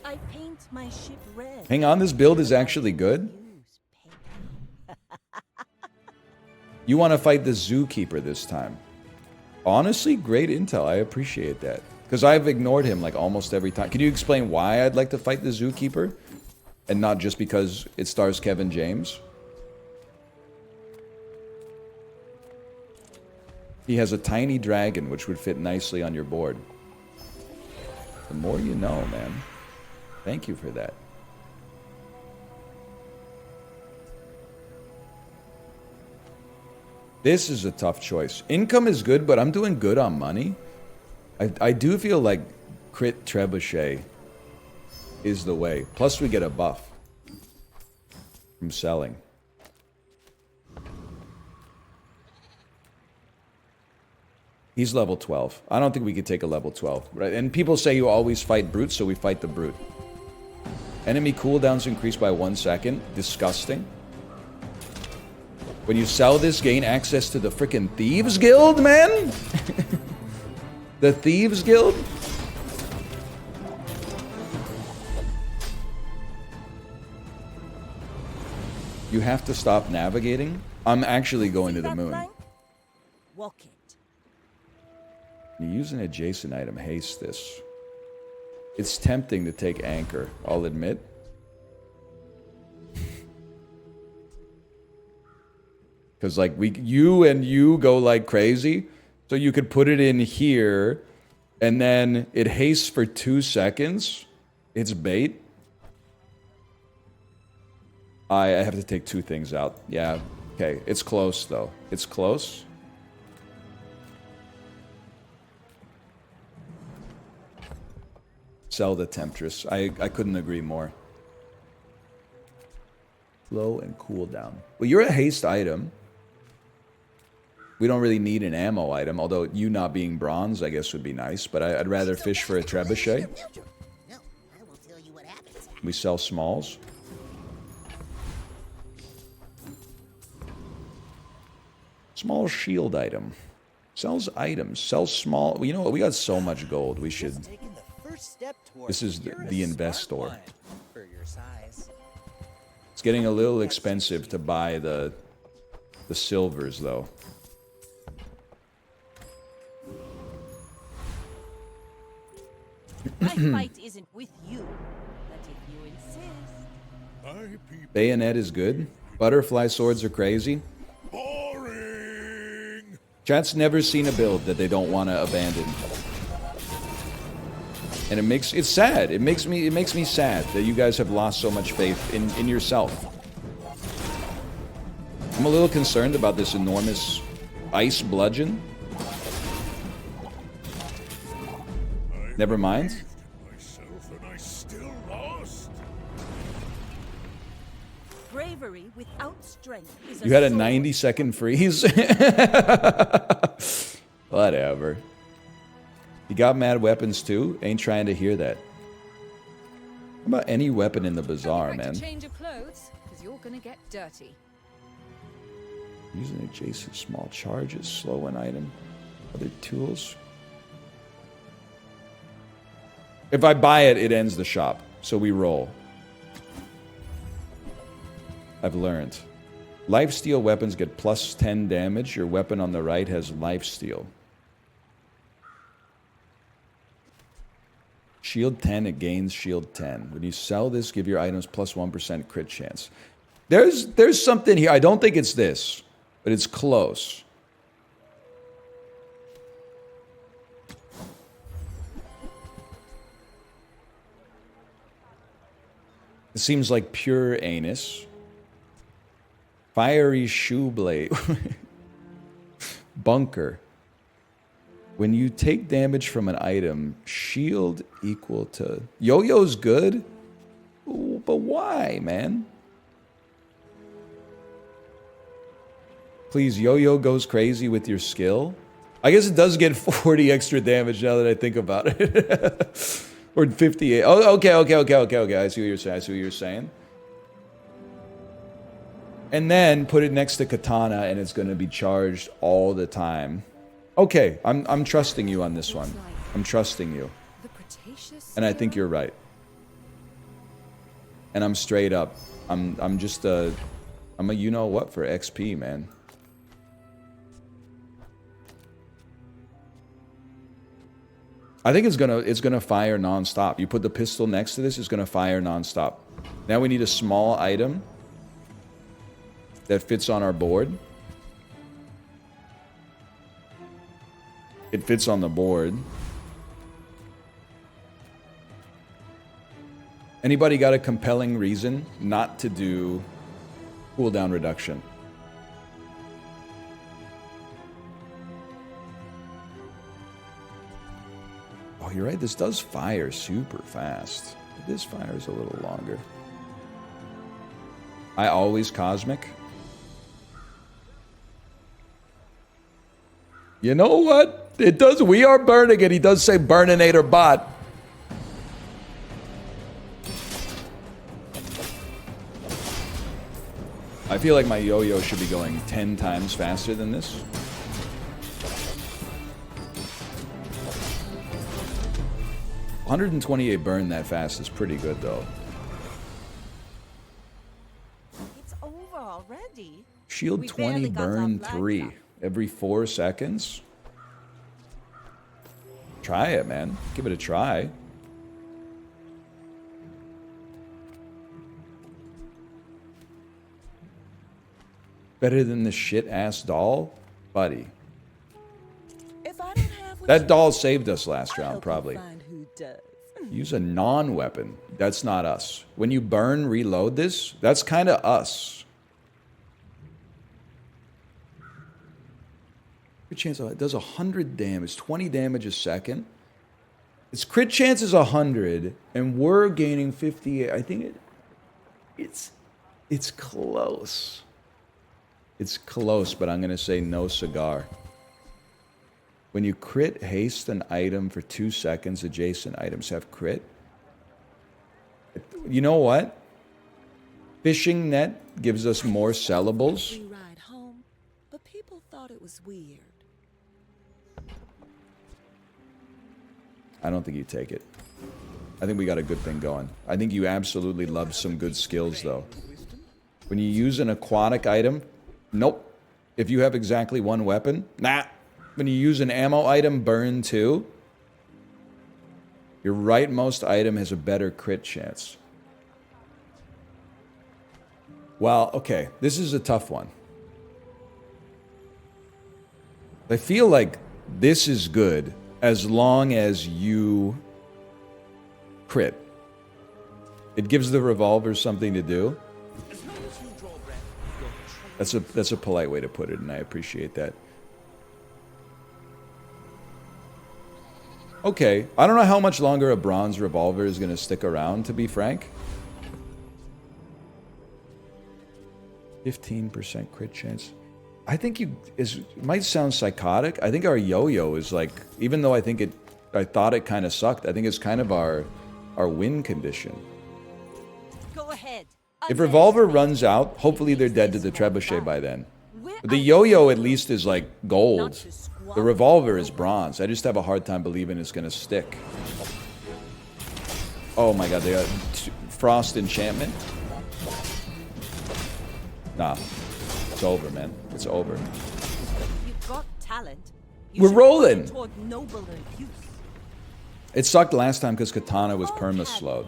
I paint my ship red. Hang on, this build is actually good. Use paint. You want to fight the Zookeeper this time. Honestly, great intel. I appreciate that. Because I've ignored him like almost every time. Can you explain why I'd like to fight the Zookeeper? And not just because it stars Kevin James? He has a tiny dragon which would fit nicely on your board. The more you know, man. Thank you for that. This is a tough choice. Income is good, but I'm doing good on money. I do feel like crit trebuchet is the way. Plus we get a buff from selling. He's level 12. I don't think we could take a level 12. Right? And people say you always fight brutes, so we fight the brute. Enemy cooldowns increased by 1 second. Disgusting. When you sell this, gain access to the frickin' Thieves Guild, man? The Thieves Guild? You have to stop navigating? I'm actually going to the moon. Walk it. You use an adjacent item, haste this. It's tempting to take anchor, I'll admit. Because like you go like crazy. So you could put it in here and then it hastes for 2 seconds. It's bait. I have to take 2 things out. Yeah. Okay. It's close though. It's close. Sell the Temptress. I couldn't agree more. Slow and cooldown. Well, you're a haste item. We don't really need an ammo item, although you not being bronze, I guess, would be nice. But I'd rather fish for a trebuchet. No, I will tell you what happens. We sell smalls. Small shield item. Sells items. Sells small. You know what? We got so much gold. We should. Just taking the first step toward This is you're the a investor. smart one for your size. It's getting a little expensive to buy the silvers, though. My fight isn't with you, but if you insist. My people Bayonet is good. Butterfly swords are crazy. boring. Chat's never seen a build that they don't want to abandon. And it's sad. It makes me sad that you guys have lost so much faith in yourself. I'm a little concerned about this enormous ice bludgeon. Never mind. Myself and I still lost. Bravery without strength is a You had a sword. 90-second freeze? Whatever. You got mad weapons too? Ain't trying to hear that. How about any weapon in the bazaar, Back to man? change of clothes, because you're gonna get dirty. Using adjacent small charges, slow an item. Other tools. If I buy it, it ends the shop. So we roll. I've learned. Lifesteal weapons get plus 10 damage. Your weapon on the right has lifesteal. Shield 10, it gains shield 10. When you sell this, give your items plus 1% crit chance. There's something here. I don't think it's this, but it's close. It seems like pure anus. Fiery shoe blade. Bunker. When you take damage from an item, shield equal to... Yo-yo's good? Ooh, but why, man? Please, yo-yo goes crazy with your skill. I guess it does get 40 extra damage now that I think about it. Or 58. Oh, okay. I see what you're saying. And then put it next to katana and it's going to be charged all the time. Okay, I'm trusting you on this one. I'm trusting you. The Cretaceous And I think you're right. And I'm straight up. I'm just I'm a you know what for XP, man. I think it's gonna fire non-stop. You put the pistol next to this, it's gonna fire non-stop. Now we need a small item that fits on our board. It fits on the board. Anybody got a compelling reason not to do cooldown reduction? Oh, you're right. This does fire super fast. This fires a little longer. I always cosmic. You know what? It does. We are burning it. He does say Burninator bot. I feel like my yo-yo should be going 10 times faster than this. $128 burn that fast is pretty good, though. It's over already. Shield We 20, barely got burn off 3. laptop. Every 4 seconds? Try it, man. Give it a try. Better than the shit-ass doll? Buddy. If I don't have what That doll saved us last I'll round, help you probably. find who does. Use a non-weapon. That's not us. When you burn, reload this, that's kind of us. Crit chance, it does 100 damage, 20 damage a second. Its crit chance is 100, and we're gaining 58. I think it's close. It's close, but I'm going to say no cigar. When you crit haste an item for 2 seconds, adjacent items have crit. You know what? Fishing net gives us more sellables. We ride home, but people thought it was weird. I don't think you take it. I think we got a good thing going. I think you absolutely love some good skills, though. When you use an aquatic item, nope. If you have exactly one weapon, nah. When you use an ammo item, burn 2. Your rightmost item has a better crit chance. Well, okay, this is a tough one. I feel like this is good as long as you crit. It gives the revolver something to do. That's a polite way to put it, and I appreciate that. Okay, I don't know how much longer a bronze revolver is going to stick around, to be frank. 15% crit chance. I think it might sound psychotic. I think our yo-yo is like, even though I thought it kind of sucked, I think it's kind of our win condition. Go ahead. If revolver runs out, hopefully they're dead to the trebuchet by then. But the yo-yo at least is like gold. The revolver is bronze. I just have a hard time believing it's going to stick. Oh my god, they got frost enchantment. Nah. It's over, man. It's over. You've got talent. We're rolling. Toward nobler use. It sucked last time because Katana was perma-slowed.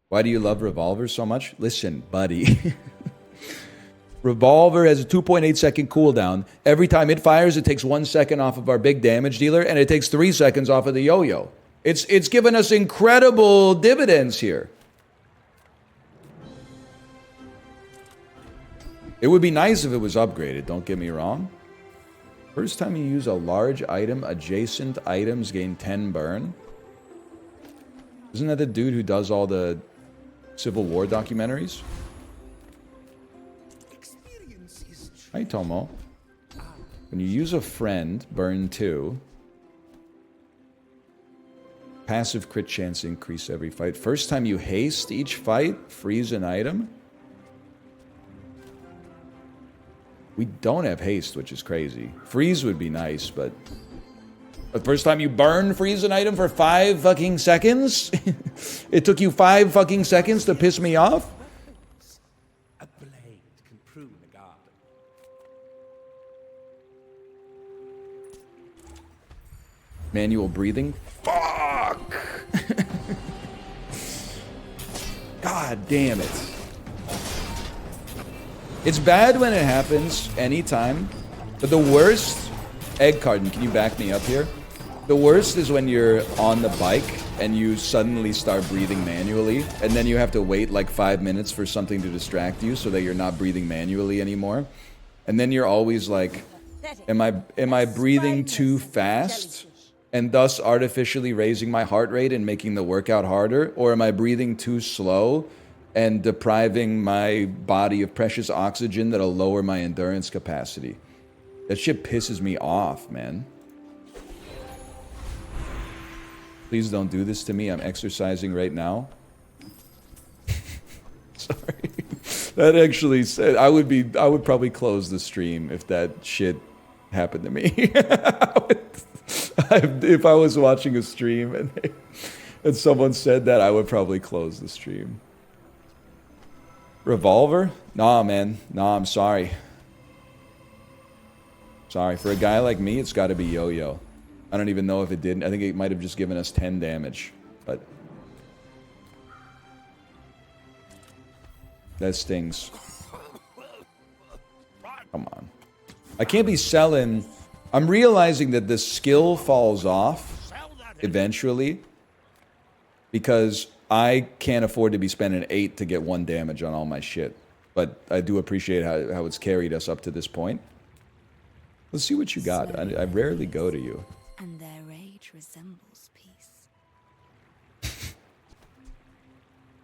Why do you love Revolver so much? Listen, buddy. Revolver has a 2.8 second cooldown. Every time it fires, it takes 1 second off of our big damage dealer, and it takes 3 seconds off of the yo-yo. It's given us incredible dividends here. It would be nice if it was upgraded, don't get me wrong. First time you use a large item, adjacent items gain 10 burn. Isn't that the dude who does all the Civil War documentaries? Hi, Tomo. When you use a friend, burn 2. Passive crit chance increase every fight. First time you haste each fight, freeze an item. We don't have haste, which is crazy. Freeze would be nice, but the first time you burn freeze an item for 5 fucking seconds? It took you 5 fucking seconds to piss me off? A blade can prune a garden. Manual breathing? Fuck! God damn it. It's bad when it happens anytime, but the worst... Egg Carden, can you back me up here? The worst is when you're on the bike and you suddenly start breathing manually, and then you have to wait like 5 minutes for something to distract you so that you're not breathing manually anymore. And then you're always like, am I breathing too fast and thus artificially raising my heart rate and making the workout harder? Or am I breathing too slow and depriving my body of precious oxygen that'll lower my endurance capacity? That shit pisses me off, man. Please don't do this to me. I'm exercising right now. Sorry. That actually said I would probably close the stream if that shit happened to me. If I was watching a stream and someone said that, I would probably close the stream. Revolver? Nah, man. Nah, I'm sorry. Sorry. For a guy like me, it's got to be yo-yo. I don't even know if it didn't. I think it might have just given us 10 damage. But that stings. Come on. I can't be selling... I'm realizing that the skill falls off eventually because I can't afford to be spending 8 to get 1 damage on all my shit. But I do appreciate how it's carried us up to this point. Let's see what you got. I rarely go to you. And their rage resembles peace.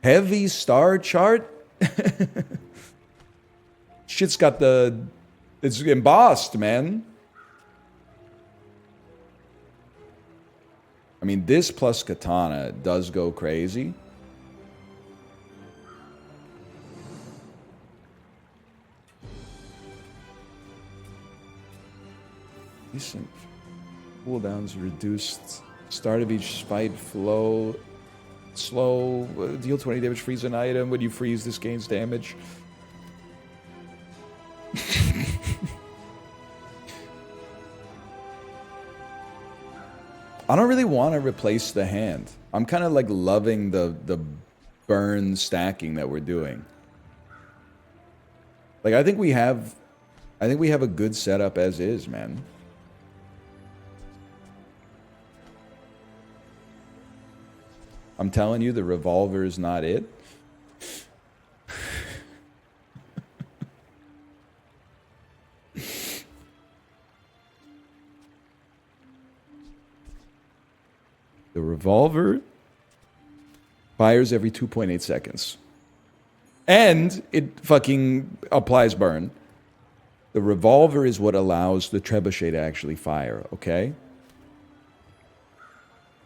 Heavy star chart? Shit's got the... It's embossed, man. I mean, this plus katana does go crazy. Decent. Cooldowns reduced. Start of each fight flow. Slow. Deal 20 damage, freeze an item. When you freeze, this gains damage. I don't really want to replace the hand. I'm kind of like loving the burn stacking that we're doing. Like I think we have a good setup as is, man. I'm telling you, the revolver is not it. The revolver fires every 2.8 seconds. And it fucking applies burn. The revolver is what allows the trebuchet to actually fire, okay?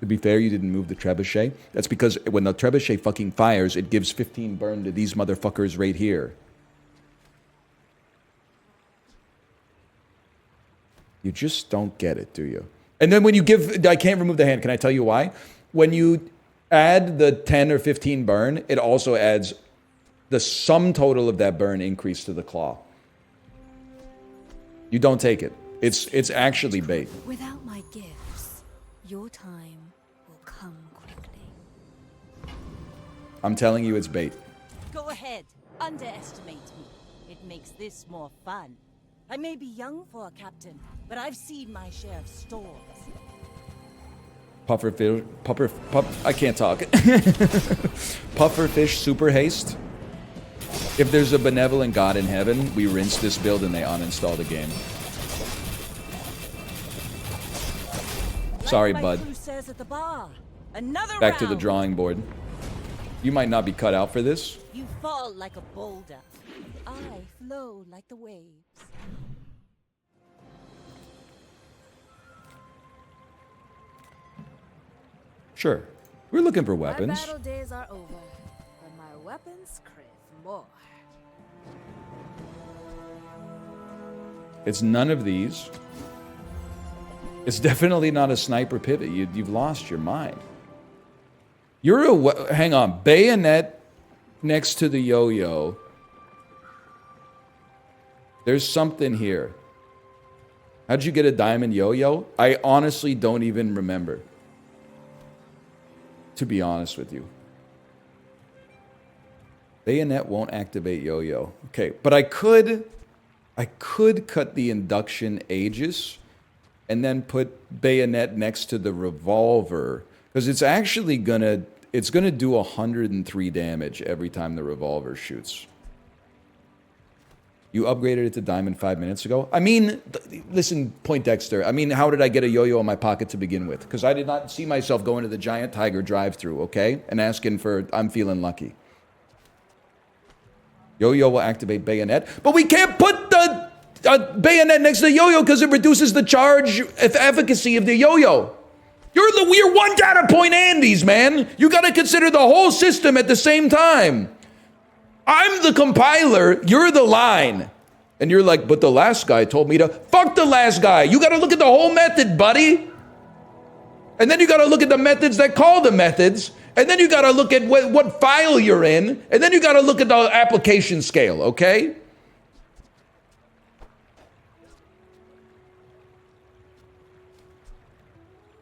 To be fair, you didn't move the trebuchet. That's because when the trebuchet fucking fires, it gives 15 burn to these motherfuckers right here. You just don't get it, do you? And then when you give... I can't remove the hand. Can I tell you why? When you add the 10 or 15 burn, it also adds the sum total of that burn increase to the claw. You don't take it. It's actually bait. Without my gifts, your time will come quickly. I'm telling you, it's bait. Go ahead. Underestimate me. It makes this more fun. I may be young for a captain, but I've seen my share of storms. I can't talk. Pufferfish super haste. If there's a benevolent god in heaven, we rinse this build and they uninstall the game. Sorry, bud. Back to the drawing board. You might not be cut out for this. You fall like a boulder. I flow like the waves. Sure. We're looking for weapons. My battle days are over, but my weapons crave more. It's none of these. It's definitely not a sniper pivot. You've lost your mind. You're a... Hang on. Bayonet next to the yo-yo. There's something here. How'd you get a diamond yo-yo? I honestly don't even remember. To be honest with you. Bayonet won't activate yo-yo. Okay, but I could cut the induction Aegis and then put bayonet next to the revolver, because it's actually gonna do 103 damage every time the revolver shoots. You upgraded it to diamond 5 minutes ago? I mean, listen, Poindexter. I mean, how did I get a yo-yo in my pocket to begin with? Because I did not see myself going to the Giant Tiger drive-thru, okay? And asking for, I'm feeling lucky. Yo-yo will activate bayonet. But we can't put the bayonet next to the yo-yo because it reduces the charge efficacy of the yo-yo. You're one data point Andes, man. You got to consider the whole system at the same time. I'm the compiler, you're the line. And you're like, but the last guy told me to... Fuck the last guy. You got to look at the whole method, buddy. And then you got to look at the methods that call the methods. And then you got to look at what file you're in. And then you got to look at the application scale, okay?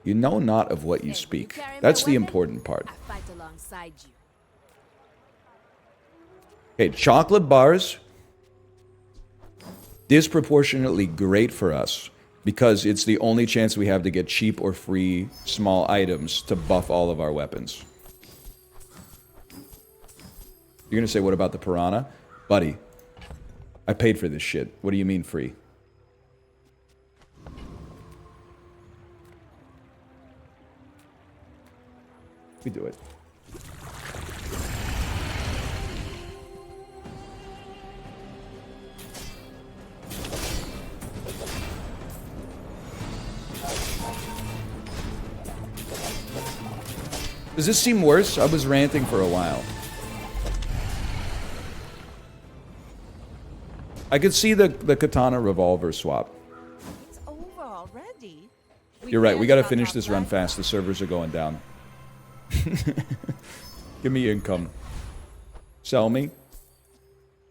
You know not of what you speak. That's the important part. I fight alongside you. Okay, chocolate bars, disproportionately great for us because it's the only chance we have to get cheap or free small items to buff all of our weapons. You're gonna say, what about the piranha? Buddy, I paid for this shit. What do you mean free? We do it. Does this seem worse? I was ranting for a while. I could see the katana revolver swap. It's over already. You're right. We got to finish this run fast. The servers are going down. Give me income. Sell me.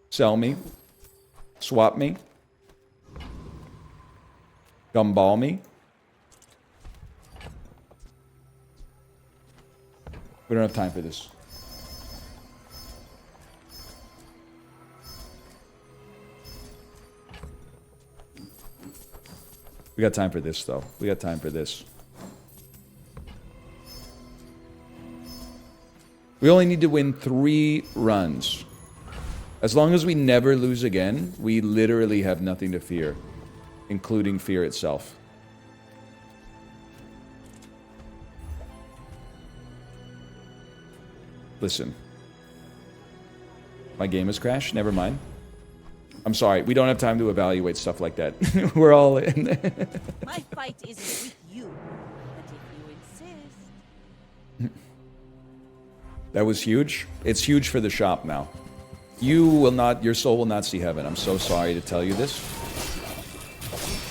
Sell me. Swap me. Gumball me. We don't have time for this. We got time for this, though. We got time for this. We only need to win 3 runs. As long as we never lose again, we literally have nothing to fear, including fear itself. Listen. My game has crashed? Never mind. I'm sorry. We don't have time to evaluate stuff like that. We're all in. My fight isn't with you, but if you insist. That was huge. It's huge for the shop now. You will not, your soul will not see heaven. I'm so sorry to tell you this.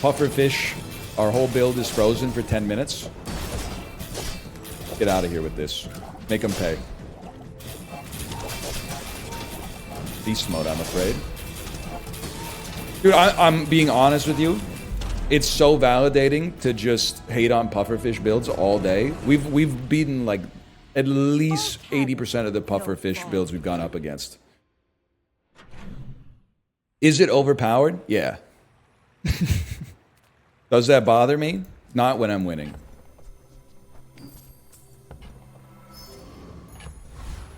Pufferfish, our whole build is frozen for 10 minutes. Get out of here with this. Make them pay. Beast mode, I'm afraid. Dude, I'm being honest with you. It's so validating to just hate on pufferfish builds all day. We've beaten like at least 80% of the pufferfish builds we've gone up against. Is it overpowered? Yeah. Does that bother me? Not when I'm winning.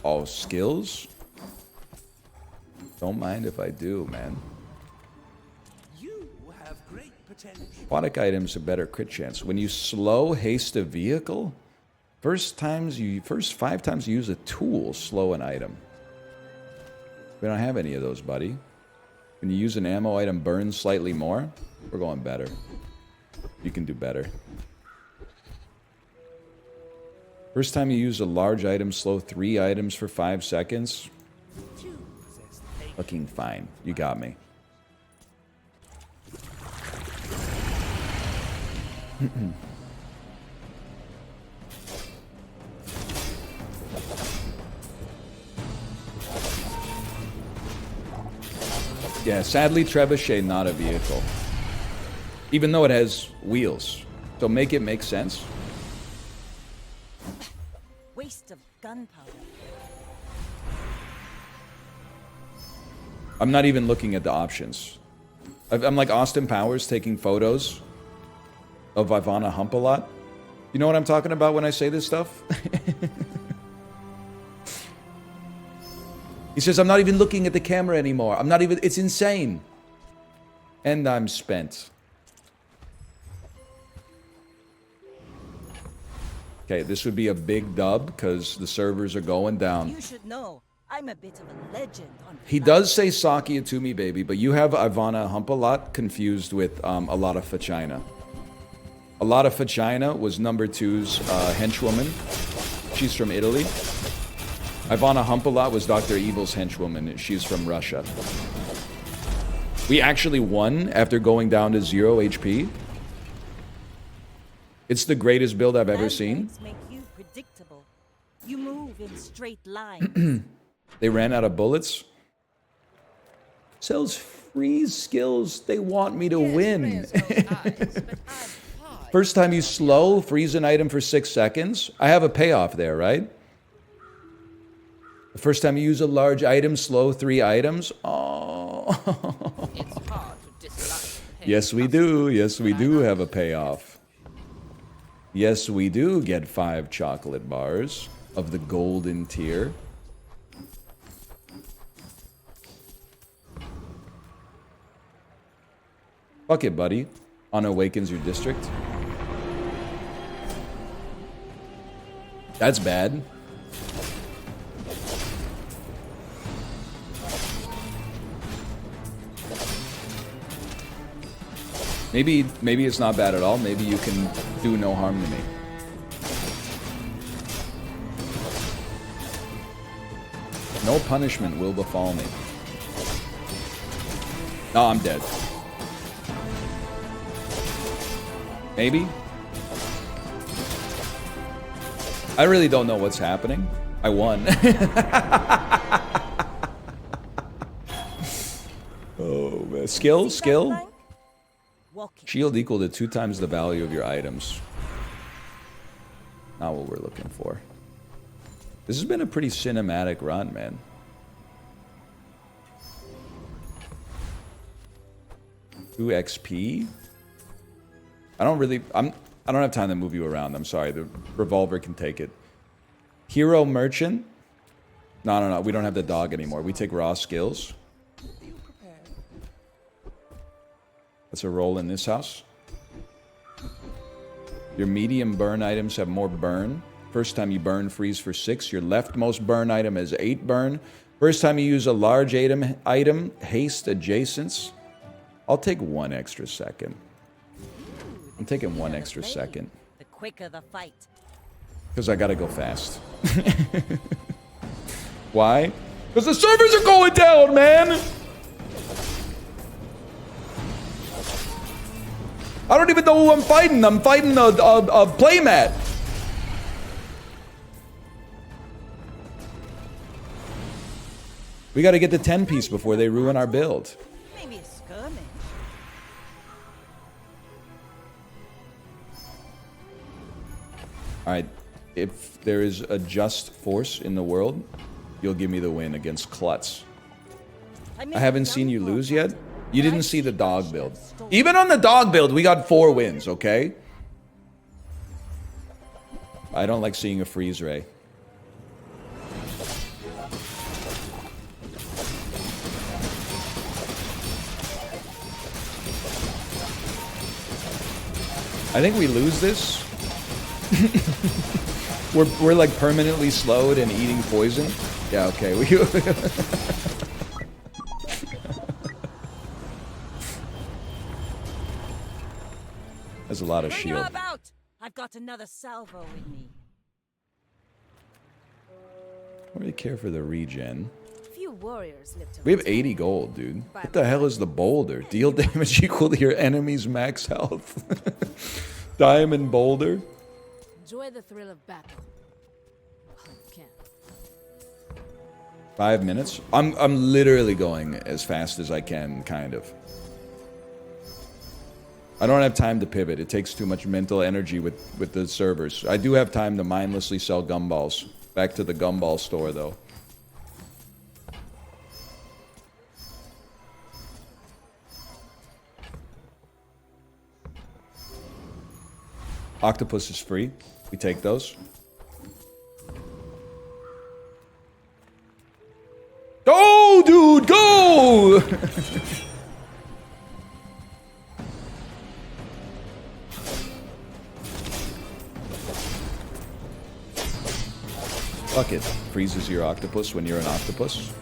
Oh, skills? Don't mind if I do, man. You have great potential. Aquatic items have better crit chance. When you slow haste a vehicle, first 5 times you use a tool, slow an item. We don't have any of those, buddy. When you use an ammo item, burns slightly more. We're going better. You can do better. First time you use a large item, slow 3 items for 5 seconds. Fucking fine. You got me. Yeah, sadly, Trebuchet not a vehicle. Even though it has wheels. So make it make sense. Waste of gunpowder. I'm not even looking at the options. I'm like Austin Powers taking photos of Ivana Hump a lot. You know what I'm talking about when I say this stuff? He says, I'm not even looking at the camera anymore. I'm not even, it's insane. And I'm spent. Okay, this would be a big dub because the servers are going down. You should know, I'm a bit of a legend on He does say Saki Atumi baby, but you have Ivana Hump a lot confused with a lot of Fachina. A lot of Fachina was number 2's henchwoman. She's from Italy. Ivana Humpalot was Dr. Evil's henchwoman. She's from Russia. We actually won after going down to 0 HP. It's the greatest build I've ever seen. Make you predictable. You move in straight lines. They ran out of bullets. Sells freeze skills. They want me to win. First time you slow, freeze an item for 6 seconds. I have a payoff there, right? The first time you use a large item, slow 3 items. Oh. It's hard to dislike. Yes, we do. Yes, we do have a payoff. Yes, we do get 5 chocolate bars of the golden tier. Fuck it, buddy. Unawakens your district. That's bad. Maybe it's not bad at all. Maybe you can do no harm to me. No punishment will befall me. No, I'm dead. Maybe? I really don't know what's happening. I won. Oh, man. Skill? Shield equal to 2 times the value of your items. Not what we're looking for. This has been a pretty cinematic run, man. Two XP? I don't have time to move you around. I'm sorry. The revolver can take it. Hero merchant? No. We don't have the dog anymore. We take raw skills. That's a roll in this house. Your medium burn items have more burn. First time you burn, freeze for 6. Your leftmost burn item has 8 burn. First time you use a large item, haste adjacents. I'll take 1 extra second. I'm taking 1 extra second. The quicker the fight. Because I gotta go fast. Why? Because the servers are going down, man! I don't even know who I'm fighting. I'm fighting a playmat. We gotta get the 10-piece before they ruin our build. Maybe a skirmish. Alright, if there is a just force in the world, you'll give me the win against Klutz. I haven't seen you lose yet. You didn't see the dog build. Even on the dog build, we got 4 wins, okay? I don't like seeing a freeze ray. I think we lose this. we're like permanently slowed and eating poison. Yeah, okay. There's a lot of shield. I've got another salvo in me. I don't really care for the regen. Few warriors live to We have 80 gold, dude. What the hell is the boulder? Deal damage equal to your enemy's max health. Diamond boulder. Enjoy the thrill of battle. Can't. 5 minutes. I'm literally going as fast as I can, kind of. I don't have time to pivot. It takes too much mental energy with the servers. I do have time to mindlessly sell gumballs. Back to the gumball store, though. Octopus is free. We take those. Go, dude, go! Fuck it. Freezes your octopus when you're an octopus.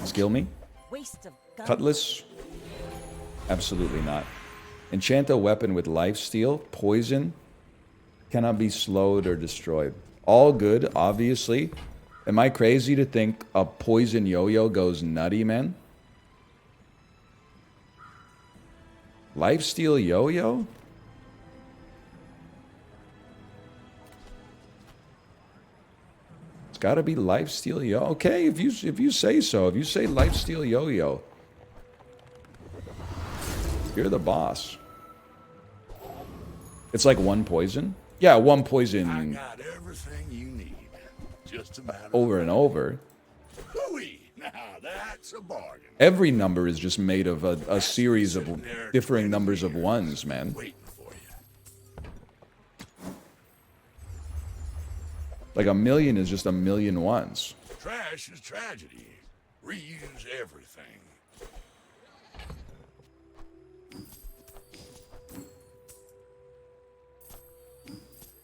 Skill me? Waste of Cutlass? Absolutely not. Enchant a weapon with lifesteal, poison, cannot be slowed or destroyed. All good, obviously. Am I crazy to think a poison yo-yo goes nutty, man? Lifesteal yo-yo? It's gotta be lifesteal yo. Okay, if you say so. If you say lifesteal yo-yo. You're the boss. It's like 1 poison? Yeah, 1 poison. I got everything you need. Just a matter over and over. Hooey! Now that's a bargain. Every number is just made of a series of differing numbers of 1s, man. Waiting for you. Like 1,000,000 is just 1,000,000 1s. Trash is tragedy. Reuse everything.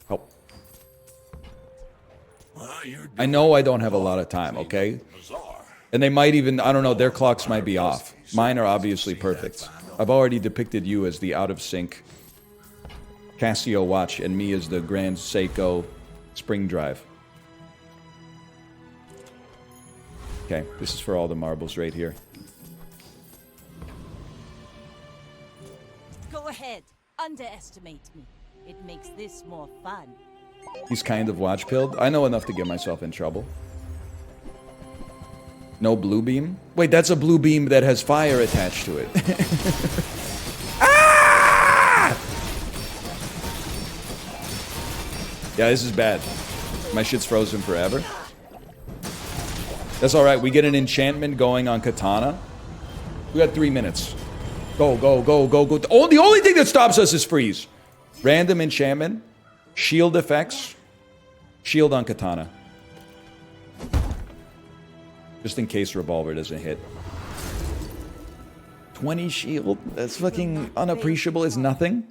Help. Well, I know I don't have a lot of time, okay? And they might even, I don't know, their clocks might be off. Mine are obviously perfect. I've already depicted you as the out of sync Casio watch and me as the Grand Seiko spring drive. Okay, this is for all the marbles right here. Go ahead. Underestimate me. It makes this more fun. He's kind of watch pilled. I know enough to get myself in trouble. No blue beam? Wait, that's a blue beam that has fire attached to it. Ah! Yeah, this is bad. My shit's frozen forever. That's alright, we get an enchantment going on Katana. We got 3 minutes. Go, go, go, go, go. Oh, the only thing that stops us is freeze. Random enchantment. Shield effects. Shield on Katana. Just in case revolver doesn't hit. 20 shield? That's fucking unappreciable. It's nothing.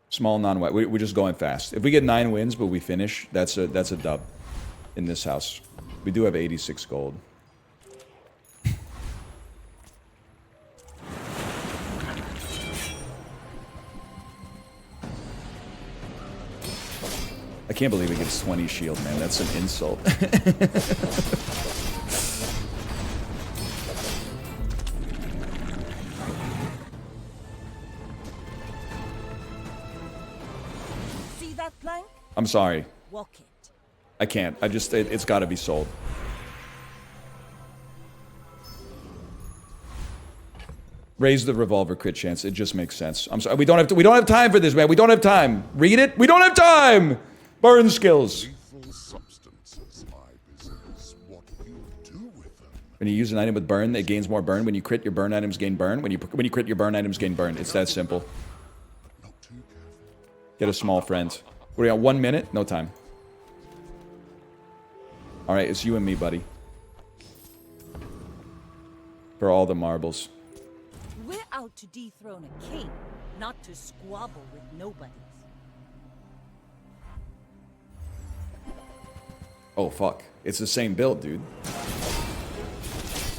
Small non-white. We're just going fast. If we get 9 wins, but we finish, that's a dub in this house. We do have 86 gold. I can't believe he gets 20 shield, man. That's an insult. See that plank? I'm sorry. Walk it. I can't. It's got to be sold. Raise the revolver crit chance. It just makes sense. I'm sorry. We don't have time for this, man. We don't have time. Read it. We don't have time. Burn skills. Lethal substances, my business. What you do with them. When you use an item with burn, it gains more burn. When you crit, your burn items gain burn. When you crit, your burn items gain burn. It's that simple. Not too careful. Get a small friend. What do we got? 1 minute? No time. All right, it's you and me, buddy. For all the marbles. We're out to dethrone a king, not to squabble with nobodies. Oh, fuck. It's the same build, dude.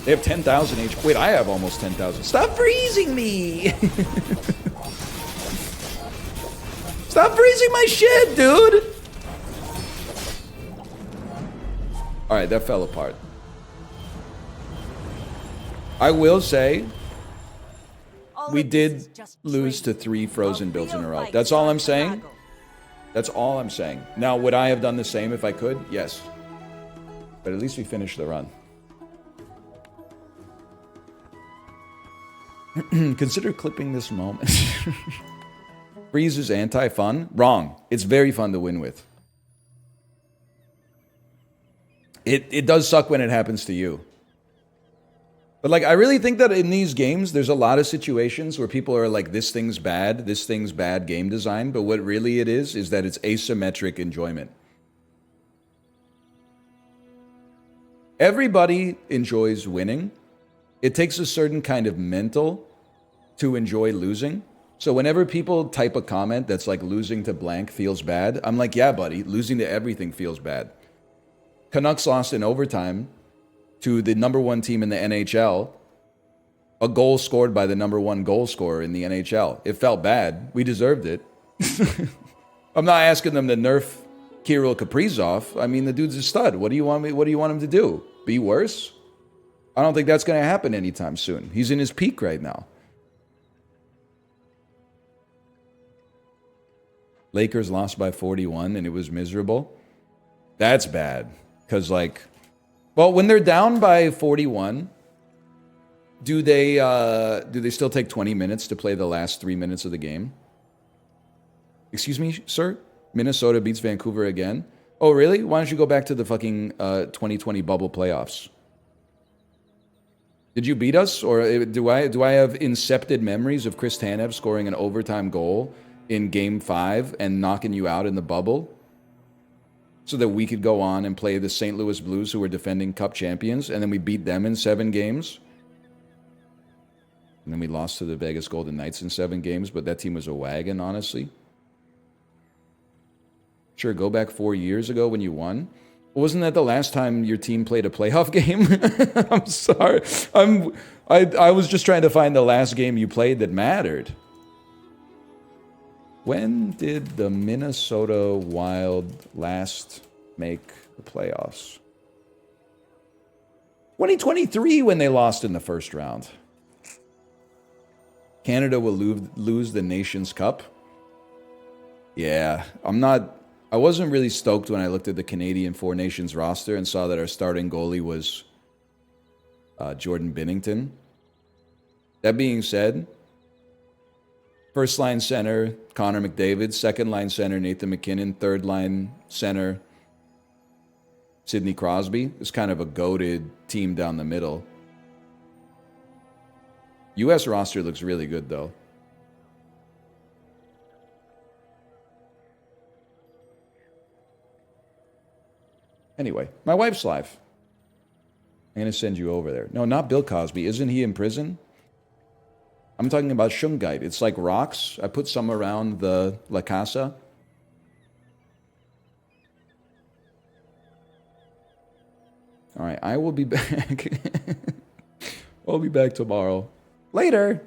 They have 10,000 HP. Wait, I have almost 10,000. Stop freezing me! Stop freezing my shit, dude! Alright, that fell apart. I will say, we did lose to 3 frozen builds in a row. That's all I'm saying. That's all I'm saying. Now, would I have done the same if I could? Yes. But at least we finished the run. Consider clipping this moment. Freeze is anti-fun? Wrong. It's very fun to win with. It does suck when it happens to you. But like, I really think that in these games, there's a lot of situations where people are like, this thing's bad game design. But what really it is that it's asymmetric enjoyment. Everybody enjoys winning. It takes a certain kind of mental to enjoy losing. So whenever people type a comment that's like losing to blank feels bad, I'm like, yeah, buddy, losing to everything feels bad. Canucks lost in overtime to the #1 team in the NHL, a goal scored by the #1 goal scorer in the NHL. It felt bad. We deserved it. I'm not asking them to nerf Kirill Kaprizov. I mean, the dude's a stud. What do you want him to do? Be worse? I don't think that's going to happen anytime soon. He's in his peak right now. Lakers lost by 41 and it was miserable. That's bad. Because, like, well, when they're down by 41, do they still take 20 minutes to play the last 3 minutes of the game? Excuse me, sir? Minnesota beats Vancouver again? Oh, really? Why don't you go back to the fucking 2020 bubble playoffs? Did you beat us? Or do I have incepted memories of Chris Tanev scoring an overtime goal in Game 5 and knocking you out in the bubble? So that we could go on and play the St. Louis Blues, who were defending Cup champions, and then we beat them in 7 games. And then we lost to the Vegas Golden Knights in 7 games, but that team was a wagon, honestly. Sure, go back 4 years ago when you won. Well, wasn't that the last time your team played a playoff game? I'm sorry. I was just trying to find the last game you played that mattered. When did the Minnesota Wild last make the playoffs? 2023 when they lost in the first round. Canada will lose the Nations Cup. Yeah, I wasn't really stoked when I looked at the Canadian Four Nations roster and saw that our starting goalie was Jordan Binnington. That being said, first line center, Connor McDavid. Second line center, Nathan McKinnon. Third line center, Sidney Crosby. It's kind of a goated team down the middle. U.S. roster looks really good, though. Anyway, my wife's live. I'm going to send you over there. No, not Bill Cosby. Isn't he in prison? I'm talking about shungite. It's like rocks. I put some around the La Casa. All right, I will be back. I'll be back tomorrow. Later.